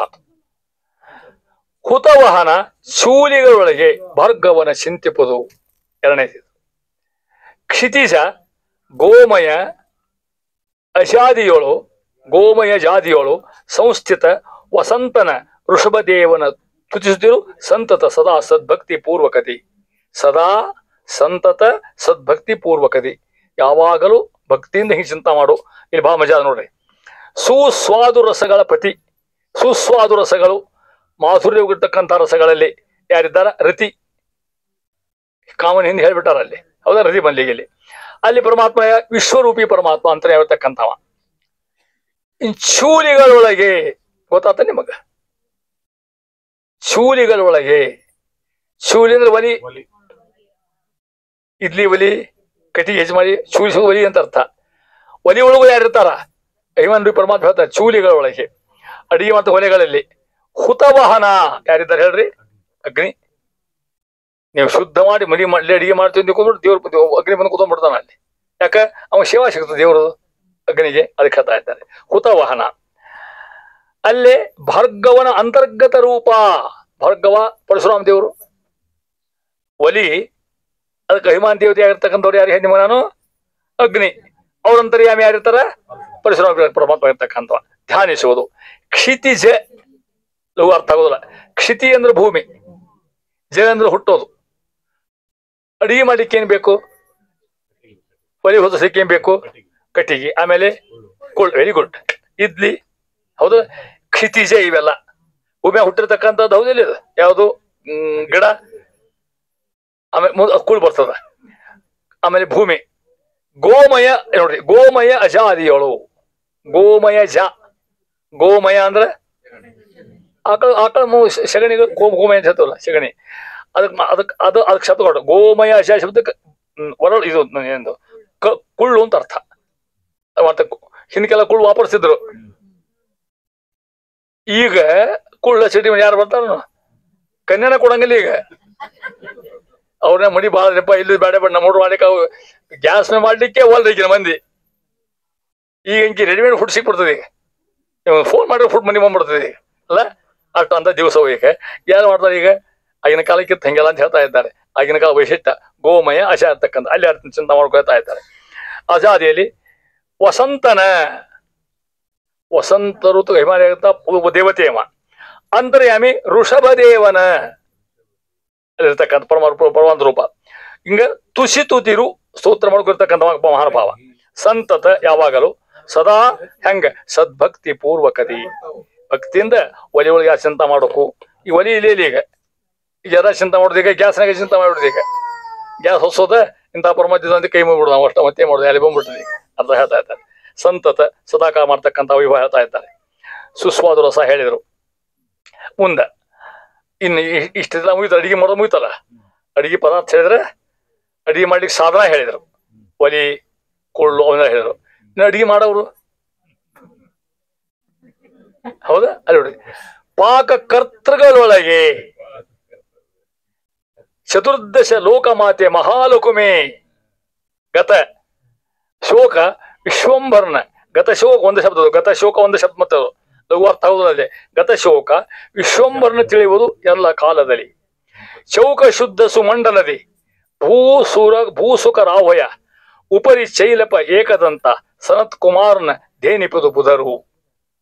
ಹುತವಹನ ಶೂಲಿಗಳೊಳಗೆ ಭಾರ್ಗವನ ಚಿಂತಿಪುದು ಎರಡನೇದು. ಕ್ಷಿತಿಜ ಗೋಮಯ ಅಜಾದಿಯೋಳು, ಗೋಮಯ ಜಾದಿಯೋಳು ಸಂಸ್ಥಿತ ವಸಂತನ ಋಷಭದೇವನ ತುತಿಸುತ್ತಿರು ಸಂತತ ಸದಾ ಸದ್ಭಕ್ತಿ ಪೂರ್ವಕತಿ. ಸದಾ ಸಂತತ ಸದ್ಭಕ್ತಿ ಪೂರ್ವಕತಿ, ಯಾವಾಗಲೂ ಭಕ್ತಿಯಿಂದ ಹಿಂಗೆ ಚಿಂತ ಮಾಡು. ಇಲ್ಲಿ ಬಹಳ ಮಜಾ ನೋಡ್ರಿ. ಸುಸ್ವಾದು ರಸಗಳ ಪತಿ, ಸುಸ್ವಾದು ರಸಗಳು ಮಾಧುರ್ಯವಾಗಿರ್ತಕ್ಕಂಥ ರಸಗಳಲ್ಲಿ ಯಾರಿದ್ದಾರ? ರತಿ. ಕಾಮನ್ ಹಿಂದೆ ಹೇಳ್ಬಿಟ್ಟಾರ ಅಲ್ಲಿ, ಹೌದಾ? ರತಿ ಮಲ್ಲಿಗೆ ಅಲ್ಲಿ ಪರಮಾತ್ಮ ವಿಶ್ವರೂಪಿ ಪರಮಾತ್ಮ ಅಂತ ಹೇಳ್ತಕ್ಕಂಥವ. ಚೂಲಿಗಳೊಳಗೆ ಗೊತ್ತಾತ ನಿಮಗ? ಚೂಲಿಗಳೊಳಗೆ, ಚೂಲಿ ಅಂದ್ರೆ ಒಲಿ, ಇಡ್ಲಿ ಒಲಿ, ಕಟ್ಟಿಗೆ ಹೆಚ್ಚು ಮಾಡಿ ಚೂಲಿಸುವ ಒಲಿ ಅಂತ ಅರ್ಥ. ಒಲಿ ಒಳಗೂ ಯಾರಿರ್ತಾರ? ಐವನ್ ಪರಮಾತ್ಮ ಹೇಳ್ತಾರೆ ಚೂಲಿಗಳೊಳಗೆ, ಅಡಿಗೆ ಮತ್ತು ಹೊಲೆಗಳಲ್ಲಿ. ಹುತವಾಹನ ಯಾರಿದ್ದಾರೆ ಹೇಳ್ರಿ? ಅಗ್ನಿ. ನೀವು ಶುದ್ಧ ಮಾಡಿ ಮಡಿ ಮಾಡ್ಲಿ ಅಡಿಗೆ ಮಾಡ್ತೀವಿ ಅಂದ್ಕೊಂಡು ದೇವ್ರ ಅಗ್ನಿ ಬಂದು ಕೂತ್ಕೊಂಡ್ಬಿಡ್ತಾನ ಅಲ್ಲಿ. ಯಾಕ? ಅವ ಸೇವಾ ಸಿಗ್ತದೆ ದೇವರು ಅಗ್ನಿಗೆ, ಅದಕ್ಕೆ ಹೇಳ್ತಾ ಇದ್ದಾರೆ ಹುತವಾಹನ. ಅಲ್ಲೇ ಭಾರ್ಗವನ ಅಂತರ್ಗತ ರೂಪ. ಭಾರ್ಗವ ಪರಶುರಾಮ ದೇವರು. ಒಲಿ ಅದಕ್ಕೆ ಅಭಿಮಾನ ದೇವತೆ ಆಗಿರ್ತಕ್ಕಂಥವ್ರು ಯಾರು ಹೇಳಿ ನಾನು? ಅಗ್ನಿ. ಅವ್ರಂತರ್ಯಾಮಿ ಯಾರಿರ್ತಾರ? ಪರಶುರಾಮ ಪರಮಾತ್ಮ ಇರ್ತಕ್ಕಂಥವ. ಧ್ಯಾನಿಸುವುದು. ಕ್ಷಿತಿಜ ಲಘು ಅರ್ಥ ಆಗೋದಿಲ್ಲ. ಕ್ಷಿತಿ ಅಂದ್ರೆ ಭೂಮಿ, ಜ ಅಂದ್ರೆ ಹುಟ್ಟೋದು. ಅಡಿಗೆ ಮಾಡ್ಲಿಕ್ಕೆ ಏನ್ ಬೇಕು? ಒಲಿ ಹೊದಿಸ್ಲಿಕ್ಕೆ ಏನ್ ಬೇಕು? ಕಟ್ಟಿಗೆ. ಆಮೇಲೆ ವೆರಿ ಗುಡ್, ಇಡ್ಲಿ. ಹೌದು. ಕ್ಷಿತಿಜ ಇವೆಲ್ಲ ಭೂಮಿಯ ಹುಟ್ಟಿರ್ತಕ್ಕಂಥದ್ದು. ಹೌದಿಲ್ಲ ಇದು ಯಾವುದು? ಗಿಡ. ಆಮೇಲೆ ಕುಳ್ ಬರ್ತದ. ಆಮೇಲೆ ಭೂಮಿ. ಗೋಮಯ ನೋಡ್ರಿ, ಗೋಮಯ ಅಜಾದಿಯೋಳು. ಗೋಮಯ ಜ, ಗೋಮಯ ಅಂದ್ರೆ ಆಕಳ ಸಗಣಿಗಳು. ಗೋಮಯ ಅಂತ ಹೇಳ್ತವಲ್ಲ ಸಗಣಿ, ಅದಕ್ಕೆ ಶಬ್ದ ಕೊಟ್ಟು ಗೋಮಯ ಅಜ ಶಬ್ದಕ್ಕೆ ಒರಳು ಇದು ಎಂದು ಕುಳ್ಳು ಅಂತ ಅರ್ಥ. ಮತ್ತೆ ಹಿಂದಕ್ಕೆಲ್ಲ ಕುಳ್ಳು ವಾಪರ್ಸಿದ್ರು. ಈಗ ಕುಳ್ಳ ಚಟಿ ಯಾರು ಬರ್ತಾರ? ಕನ್ಯಾನ ಕೊಡಂಗಿಲ್ಲ ಈಗ. ಅವ್ರನ್ನ ಮಡಿ ಬಾಳಪ್ಪ ಇಲ್ಲಿ ಬೇಡ ಬೇಡ ನಮ್ಮ ಹುಡುಗ ಮಾಡ್ಲಿಕ್ಕೆ ಗ್ಯಾಸ್ ಮೇ ಮಾಡ್ಲಿಕ್ಕೆ ಒಲ್ರಿಗಿನ ಮಂದಿ. ಈಗ ಇಂಕಿ ರೆಡಿಮೇಡ್ ಫುಡ್ ಸಿಕ್ಬಿಡ್ತದೆ. ಈಗ ಫೋನ್ ಮಾಡಿದ್ರೆ ಫುಡ್ ಮನಿ ಬಂದ್ಬಿಡ್ತದೆ ಈಗ ಅಲ್ಲ? ಅಷ್ಟು ಅಂತ ದಿವಸ ಈಗ ಯಾರು ಮಾಡ್ತಾರೆ? ಈಗ ಆಗಿನ ಕಾಲಕ್ಕಿತ್ತು ಹಂಗೆಲ್ಲ ಅಂತ ಹೇಳ್ತಾ ಇದ್ದಾರೆ. ಆಗಿನ ಕಾಲ ವೈಶಿಷ್ಟ್ಯ ಗೋಮಯ ಅಜ ಇರ್ತಕ್ಕಂಥ ಅಲ್ಲಿ ಅರ್ಥ ಚಿಂತ ಮಾಡ್ಕೊಳ್ತಾ ಇದ್ದಾರೆ. ಅಜಾದಿಯಲ್ಲಿ ವಸಂತನ, ವಸಂತ ಋತು ಅಭಿಮಾನಿ ಆಗುತ್ತಾ ದೇವತೆಯಮ. ಅಂತರ್ಯಾಮಿ ಋಷಭದೇವನ ಅಲ್ಲಿರ್ತಕ್ಕಂಥ ಪರಮಾತ್ಮ ರೂಪ. ಹಿಂಗ ತುಸಿ ತುತಿರು ಸ್ತೋತ್ರ ಮಾಡ್ಕೊಳ್ತಕ್ಕಂಥ ಮಹಾನುಭಾವ. ಸಂತತ ಯಾವಾಗಲೂ, ಸದಾ ಹೆಂಗ? ಸದ್ಭಕ್ತಿ ಪೂರ್ವಕದಿ, ಭಕ್ತಿಯಿಂದ ಒಲಿ ಒಳಗೆ ಚಿಂತ ಮಾಡೋಕು. ಈ ಒಲಿ ಇಲ್ಲಿ ಈಗ ಎಲ್ಲ ಚಿಂತ ಮಾಡೋದು. ಈಗ ಗ್ಯಾಸ್ನಾಗ ಚಿಂತ ಮಾಡ್ಬಿಡ್ದು. ಈಗ ಗ್ಯಾಸ್ ಹೊಸೋದ ಇಂಥ ಪರಮಾತ್ಮ ಕೈ ಮುಗಿಬಿಡ್ದು ನಾವು ಅಷ್ಟ ಮತ್ತೆ ಮಾಡೋದು ಅಲ್ಲಿ ಬಂದ್ಬಿಡ್ತದೆ. ಈಗ ಅಂತ ಹೇಳ್ತಾ ಇದ್ದಾರೆ. ಸಂತತ ಸದಾಕಾಲ ಮಾಡ್ತಕ್ಕಂಥ ವೈಭವ ಹೇಳ್ತಾ ಇದ್ದಾರೆ. ಸುಸ್ವಾದ ರಸ ಹೇಳಿದರು. ಮುಂದೆ ಇನ್ನು ಇಷ್ಟೆಲ್ಲ ಮುಗಿತಾರೆ. ಅಡಿಗೆ ಮಾಡೋದು ಮುಗಿತಲ್ಲ, ಅಡಿಗೆ ಪದಾರ್ಥ ಹೇಳಿದ್ರೆ ಅಡಿಗೆ ಮಾಡ್ಲಿಕ್ಕೆ ಸಾಧನ ಹೇಳಿದರು. ಒಲಿ ಕೊಳ್ಳು ಅವನ್ನ ಹೇಳಿದರು. ಇನ್ನು ಅಡಿಗೆ ಮಾಡೋರು ಹೌದಾ? ಅಲ್ಲಿ ನೋಡಿ, ಪಾಕಕರ್ತೃಗಳೊಳಗೆ ಚತುರ್ದಶ ಲೋಕಮಾತೆ ಮಹಾಲಕುಮೆ ಗತ ಶೋಕ ವಿಶ್ವಂಭರನ. ಗತ ಶೋಕ ಒಂದು ಶಬ್ದ, ಗತ ಶೋಕ ಒಂದು ಶಬ್ದ ಮತ್ತೆ ಲಘು ಅರ್ಥ ಹೌದಲ್ಲದೆ. ಗತ ಶೋಕ ವಿಶ್ವಂಭರನ ತಿಳಿಯುವುದು ಎಲ್ಲ ಕಾಲದಲ್ಲಿ. ಚೌಕ ಶುದ್ಧ ಸುಮಂಡಲದಿ ಭೂಸುಕ ರಾವಯ ಉಪರಿ ಚೈಲಪ ಏಕದಂತ ಸನತ್ ಕುಮಾರನ ಧೇನಿಪದು ಬುಧರು.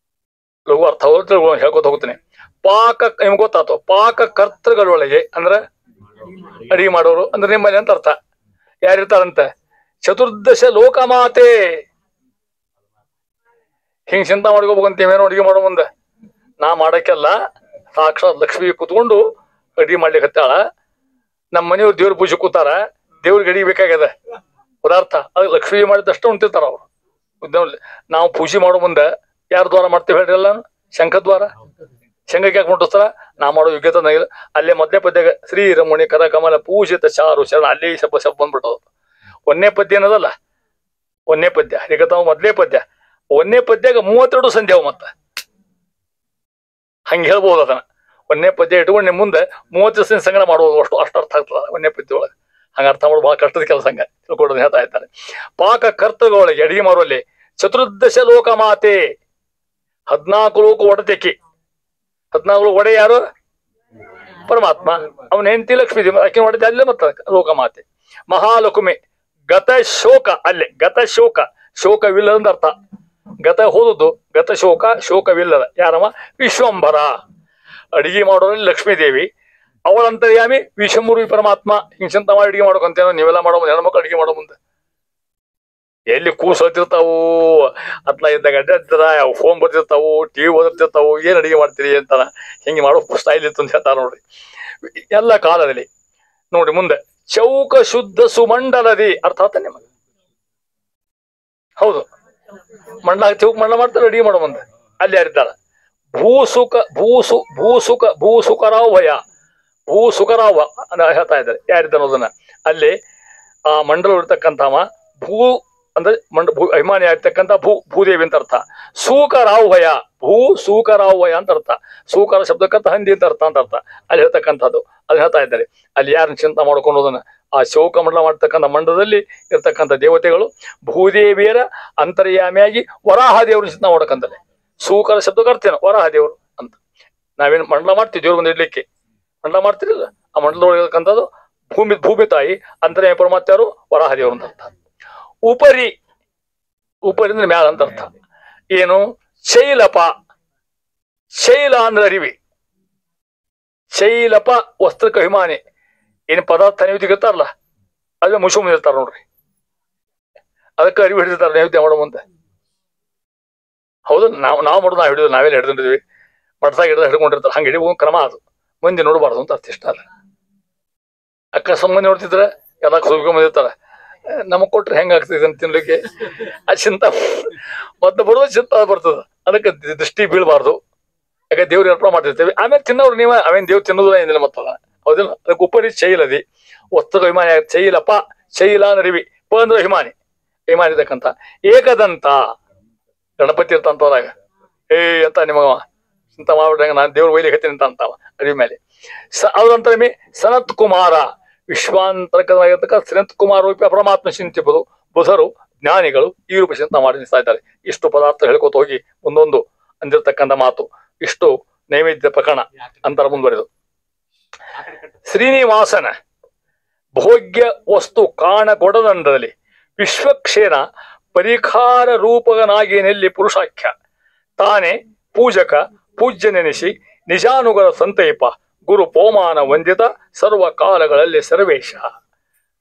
ಲಘು ಅರ್ಥ ಹೇಳ್ಕೊತ ಹೋಗ್ತೇನೆ. ನಿಮ್ಗೆ ಗೊತ್ತಾಯ್ತು. ಪಾಕ ಕರ್ತೃಗಳೊಳಗೆ ಅಂದ್ರೆ ಅಡಿಗೆ ಮಾಡೋರು ಅಂದ್ರೆ ನಿಮ್ಮಲ್ಲಿ ಅಂತ ಅರ್ಥ. ಯಾರಿರ್ತಾರಂತ? ಚತುರ್ದಶ ಲೋಕಮಾತೆ. ಹಿಂಗ್ ಚಿಂತ ಮಾಡ್ಕೋಬೇಕಂತೀವೇನೋ ಅಡಿಗೆ ಮಾಡೋ ಮುಂದೆ. ನಾ ಮಾಡಕ್ಕೆಲ್ಲ ಸಾಕ್ಷಾತ್ ಲಕ್ಷ್ಮಿ ಕೂತ್ಕೊಂಡು ಅಡಿಗೆ ಮಾಡ್ಲಿಕ್ಕೆ ಹತ್ತಾಳ. ನಮ್ಮ ಮನೆಯವ್ರು ದೇವ್ರ ಪೂಜೆ ಕೂತಾರ, ದೇವ್ರಿಗೆ ಅಡಿಗೆ ಬೇಕಾಗ್ಯದ ಪದಾರ್ಥ. ಅದು ಲಕ್ಷ್ಮಿ ಮಾಡಿದಷ್ಟು ಉಂಟಿರ್ತಾರ ಅವ್ರು. ನಾವು ಪೂಜೆ ಮಾಡೋ ಮುಂದೆ ಯಾರ ದ್ವಾರ ಮಾಡ್ತೇವೆ ಹೇಳ್ರಿ? ಎಲ್ಲ ಶಂಖದ್ವಾರ. ಶಂಖಕ್ಕೆ ಯಾಕೆ ಮುಟ್ಟಿಸ್ತಾರ? ನಾ ಮಾಡೋ ಯೋಗ್ಯತೆ ನನಗಿಲ್ಲ. ಅಲ್ಲೇ ಮೊದಲೇ ಪದ್ಯ ಶ್ರೀರಮಣಿ ಕರ ಕಮಲ ಪೂಜಿತ ಚಾರು ಶರಣ, ಅಲ್ಲಿ ಶಬ್ದ ಬಂದ್ಬಿಟ್ಟದು. ಒಂದನೇ ಪದ್ಯ ಅನ್ನೋದಲ್ಲ, ಒಂದನೇ ಪದ್ಯ ಹರಿಕತಾವ ಮೊದಲೇ ಪದ್ಯ. ಒಂದನೇ ಪದ್ಯಾಗ 32 ಸಂಧ್ಯಾವ ಮತ್ತ ಹಂಗೆ ಹೇಳ್ಬೋದು. ಅದನ್ನ ಒಂದನೇ ಪದ್ಯ ಇಟ್ಕೊಂಡು ನಿಮ್ಮ ಮುಂದೆ 30 ದಿವಸ ಸಂಗ್ರಹ ಮಾಡ್ಬೋದು. ಅಷ್ಟು ಅರ್ಥ ಆಗ್ತದ ಒಂದನೇ ಪದ್ಯ ಒಳಗೆ. ಹಂಗ ಅರ್ಥ ಮಾಡೋದು ಬಹಳ ಕಷ್ಟದ ಕೆಲಸ. ಹಂಗ ತಿಳ್ಕೊಡೋದು ಹೇಳ್ತಾ ಇರ್ತಾರೆ. ಪಾಕ ಕರ್ತೃಗಳೊಳಗೆ ಅಡಿಗೆ ಮಾಡುವಲ್ಲಿ ಚತುರ್ದಶ ಲೋಕ ಮಾತೆ. 14 ಲೋಕ ಒಡತೆಕಿ. 14 ಒಡೆ ಯಾರು? ಪರಮಾತ್ಮ. ಅವನ ಹೆಂಡತಿ ಲಕ್ಷ್ಮೀ ದೇವಿ. ಆಕೆ ಒಡತೆ ಅಲ್ಲೇ ಮತ್ತ ಲೋಕಮಾತೆ. ಮಹಾಲಕುಮೆ ಗತ ಶೋಕ. ಅಲ್ಲೇ ಗತ ಶೋಕ, ಶೋಕವಿಲ್ಲದ ಅರ್ಥ. ಗತ ಹೋದದ್ದು, ಗತ ಶೋಕ, ಶೋಕವಿಲ್ಲದ. ಯಾರಮ್ಮ? ವಿಶ್ವಂಭರ. ಅಡಿಗೆ ಮಾಡೋರಲ್ಲಿ ಲಕ್ಷ್ಮೀ ದೇವಿ, ಅವಳಂತರ್ಯಾಮಿ ವಿಶ್ವಮೂರ್ವಿ ಪರಮಾತ್ಮ. ಹಿಂಸಂತ ಮಾಡಿ ಅಡಿಗೆ ಮಾಡೋಕಂತೇನೋ ನೀವೆಲ್ಲ ಮಾಡೋ ಮುಂದೆ, ಹೆಣ್ಮಕ್ಳು ಅಡಿಗೆ ಮಾಡೋ ಮುಂದೆ ಎಲ್ಲಿ ಕೂಸು ಹತ್ತಿರ್ತಾವು, ಅತ್ಲ ಇದ್ದಾಗ ಅಡ್ಡಾಡ್ತಾರ, ಫೋನ್ ಬರ್ತಿರ್ತಾವು, ಟಿವಿ ಓದಿರ್ತಿರ್ತಾವು, ಏನ್ ಅಡಿಗೆ ಮಾಡ್ತೀರಿ ಅಂತಾನ. ಹಿಂಗೆ ಮಾಡೋ ಸ್ಟೈಲ್ ಇತ್ತು ಅಂತ ಹೇಳ್ತಾರ ನೋಡ್ರಿ. ಎಲ್ಲ ಕಾಲದಲ್ಲಿ ನೋಡಿ. ಮುಂದೆ ಚೌಕ ಶುದ್ಧ ಸುಮಂಡಲದಿ. ಅರ್ಥ ಆತ ನಿಮಗೆ? ಹೌದು, ಮಂಡಲ ಚೌಕ ಮಂಡಲ ಮಾಡ್ತಾರೆ ಅಡಿಗೆ ಮಾಡೋ ಮುಂದೆ. ಅಲ್ಲಿ ಯಾರಿದ್ದಾರ? ಭೂಸುಕರಾವ್ ಭಯ. ಭೂಸುಕರಾವ ಹೇಳ್ತಾ ಇದ್ದಾರೆ. ಯಾರಿದ್ದಾರ ಅನ್ನೋದನ್ನ. ಅಲ್ಲಿ ಆ ಮಂಡಲ ಇರ್ತಕ್ಕಂಥವ ಭೂ ಅಂದ್ರೆ ಅಭಿಮಾನಿ ಆಗಿರ್ತಕ್ಕಂಥ ಭೂದೇವಿ ಅಂತ ಅರ್ಥ. ಸೂಕರಾವ್ ಭಯ, ಸೂಕರಾವ್ ಭಯ ಅಂತ ಅರ್ಥ. ಸೂಕರ ಶಬ್ದಕ್ಕಂತ ಹಂದಿ ಅಂತ ಅರ್ಥ ಅಲ್ಲಿ ಹೇಳ್ತಕ್ಕಂಥದ್ದು. ಅಲ್ಲಿ ಹೇಳ್ತಾ ಇದ್ದಾರೆ. ಅಲ್ಲಿ ಯಾರನ್ನ ಚಿಂತ ಮಾಡ್ಕೊಂಡೋದನ್ನ ಆ ಶೋಕ ಮಂಡಲ ಮಾಡ್ತಕ್ಕಂಥ ಮಂಡಲದಲ್ಲಿ ಇರ್ತಕ್ಕಂಥ ದೇವತೆಗಳು ಭೂದೇವಿಯರ ಅಂತರ್ಯಾಮಿಯಾಗಿ ವರಾಹ ದೇವರು ಚಿಂತ ಮಾಡ್ಬೇಕಂತದೆ. ಸೂಕರ ಶಬ್ದಕ್ಕೆ ಅರ್ಥೇನು? ವರಾಹ ದೇವರು ಅಂತ. ನಾವೇನು ಮಂಡಲ ಮಾಡ್ತೀವಿ ದೇವ್ರ ಬಂದು ಇಡ್ಲಿಕ್ಕೆ, ಮಂಡಲ ಮಾಡ್ತಿರಲ್ಲ, ಆ ಮಂಡಲದೊಳಗೆ ಇರ್ತಕ್ಕಂಥದ್ದು ಭೂಮಿ ತಾಯಿ ಅಂತರ್ಯಾಮಿ ಪರಮಾತ್ಮರು ವರಾಹ ದೇವರು ಅಂತ ಅರ್ಥ. ಉಪರಿ, ಉಪರಿ ಅಂದ್ರೆ ಮ್ಯಾಲ ಅಂತ ಅರ್ಥ. ಏನು? ಶೈಲಪ. ಶೈಲ ಅಂದ್ರೆ ಅರಿವಿ. ಶೈಲಪ ವಸ್ತ್ರಕ್ಕೆ ಅಭಿಮಾನಿ. ಏನು ಪದಾರ್ಥ ನೈವೇದ್ಯ ಇರ್ತಾರಲ್ಲ, ಅದೇ ಮುಸು ಇರ್ತಾರ ನೋಡ್ರಿ. ಅದಕ್ಕೆ ಅರಿವು ಹಿಡಿದಿರ್ತಾರ ನೈವೇದ್ಯ ಮಾಡೋ ಮುಂದೆ. ಹೌದು, ನಾವು ಮಾಡೋದು ನಾವು ಹಿಡಿದು ನಾವೆಲ್ಲ ಹಿಡಿದಿರ್ತೀವಿ. ಮಠದಾಗ ಹಿಡಿದ ಹಿಡ್ಕೊಂಡಿರ್ತಾರೆ. ಹಂಗೆ ಹಿಡಿಯುವ ಕ್ರಮ ಅದು. ಮಂದಿ ನೋಡಬಾರ್ದು ಅಂತ ಅರ್ಥ. ಇಷ್ಟ ಅಲ್ಲ. ಅಕ್ಕ ಸಂಬಂಧಿ ನೋಡ್ತಿದ್ರೆ ಎಲ್ಲ ಸುಬ್ಕೊಂಬಂದಿರ್ತಾರ. ನಮಗ್ ಕೊಟ್ರೆ ಹೆಂಗಾಗ್ತದೆ ಅಂತ ತಿನ್ಲಿಕ್ಕೆ ಆ ಚಿಂತ ಮತ್ತೆ ಬರೋದು ಚಿಂತ ಬರ್ತದ. ಅದಕ್ಕೆ ದೃಷ್ಟಿ ಬೀಳ್ಬಾರ್ದು. ಯಾಕೆ ದೇವ್ರಿಗೆ ಅರ್ಪಣೆ ಮಾಡ್ತಿರ್ತೇವೆ. ಆಮೇಲೆ ತಿನ್ನೋರು ನೀವ ಅವೇನ್ ದೇವ್ರು ತಿನ್ನೋದಿಲ್ಲ ಏನಿಲ್ಲ ಮತ್ತಲ್ಲ. ಹೌದಿಲ್ಲ? ಅದಕ್ಕೆ ಉಪರಿ ಶೈಲದಿ ವಸ್ತು ಅಭಿಮಾನಿ ಆಗುತ್ತೆ. ಶೈಲಪ, ಶೈಲ ನರಿವಿ, ಪ ಅಂದ್ರೆ ಅಭಿಮಾನಿ, ಅಭಿಮಾನಿ ಇರ್ತಕ್ಕಂಥ. ಏಕದಂತ ಗಣಪತಿ ಇರ್ತಂತವ್ರಾಗ ಅಂತ ನಿಮಗ ಚಿಂತ ಮಾಡ್ಬಿಟ್ರಂಗ ನಾನು ದೇವ್ರ ಒಯ್ಲಿಕ್ಕೆ ಹತ್ತೀನಿ ಅಂತ ಅಂತಾವ ಅರಿವಿ ಮೇಲೆ. ಅವ್ರಂತರ ಸನತ್ ಕುಮಾರ, ವಿಶ್ವಾಂತರಕವಾಗಿರ್ತಕ್ಕ ಸನತ್ ಕುಮಾರ ರೂಪಿ ಪರಮಾತ್ಮ ಚಿಂತಿಪದು ಬುಧರು ಜ್ಞಾನಿಗಳು ಈ ರೂಪ ಚಿಂತ ಮಾಡಿ ನಿಲ್ತಾ ಇದ್ದಾರೆ. ಇಷ್ಟು ಪದಾರ್ಥ ಹೇಳ್ಕೊತ ಹೋಗಿ ಒಂದೊಂದು ಅಂದಿರ್ತಕ್ಕಂಥ ಮಾತು. ಇಷ್ಟು ನೈವೇದ್ಯ ಪ್ರಕರಣ ಅಂತರ ಮುಂದುವರೆದು. ಶ್ರೀನಿವಾಸನ ಭೋಗ್ಯ ವಸ್ತು ಕಾಣಗೊಡದಂಡದಲ್ಲಿ ವಿಶ್ವಕ್ಷೇನ ಪರಿಖಾರ ರೂಪಗನಾಗೇನೆಲ್ಲಿ ಪುರುಷಾಖ್ಯ ತಾನೇ ಪೂಜಕ ಪೂಜ್ಯ ನೆನೆಸಿ ನಿಜಾನುಗರ ಸಂತೈಪ ಗುರು ಪೋಮಾನ ವಂದಿತ ಸರ್ವ ಕಾಲಗಳಲ್ಲಿ ಸರ್ವೇಶ.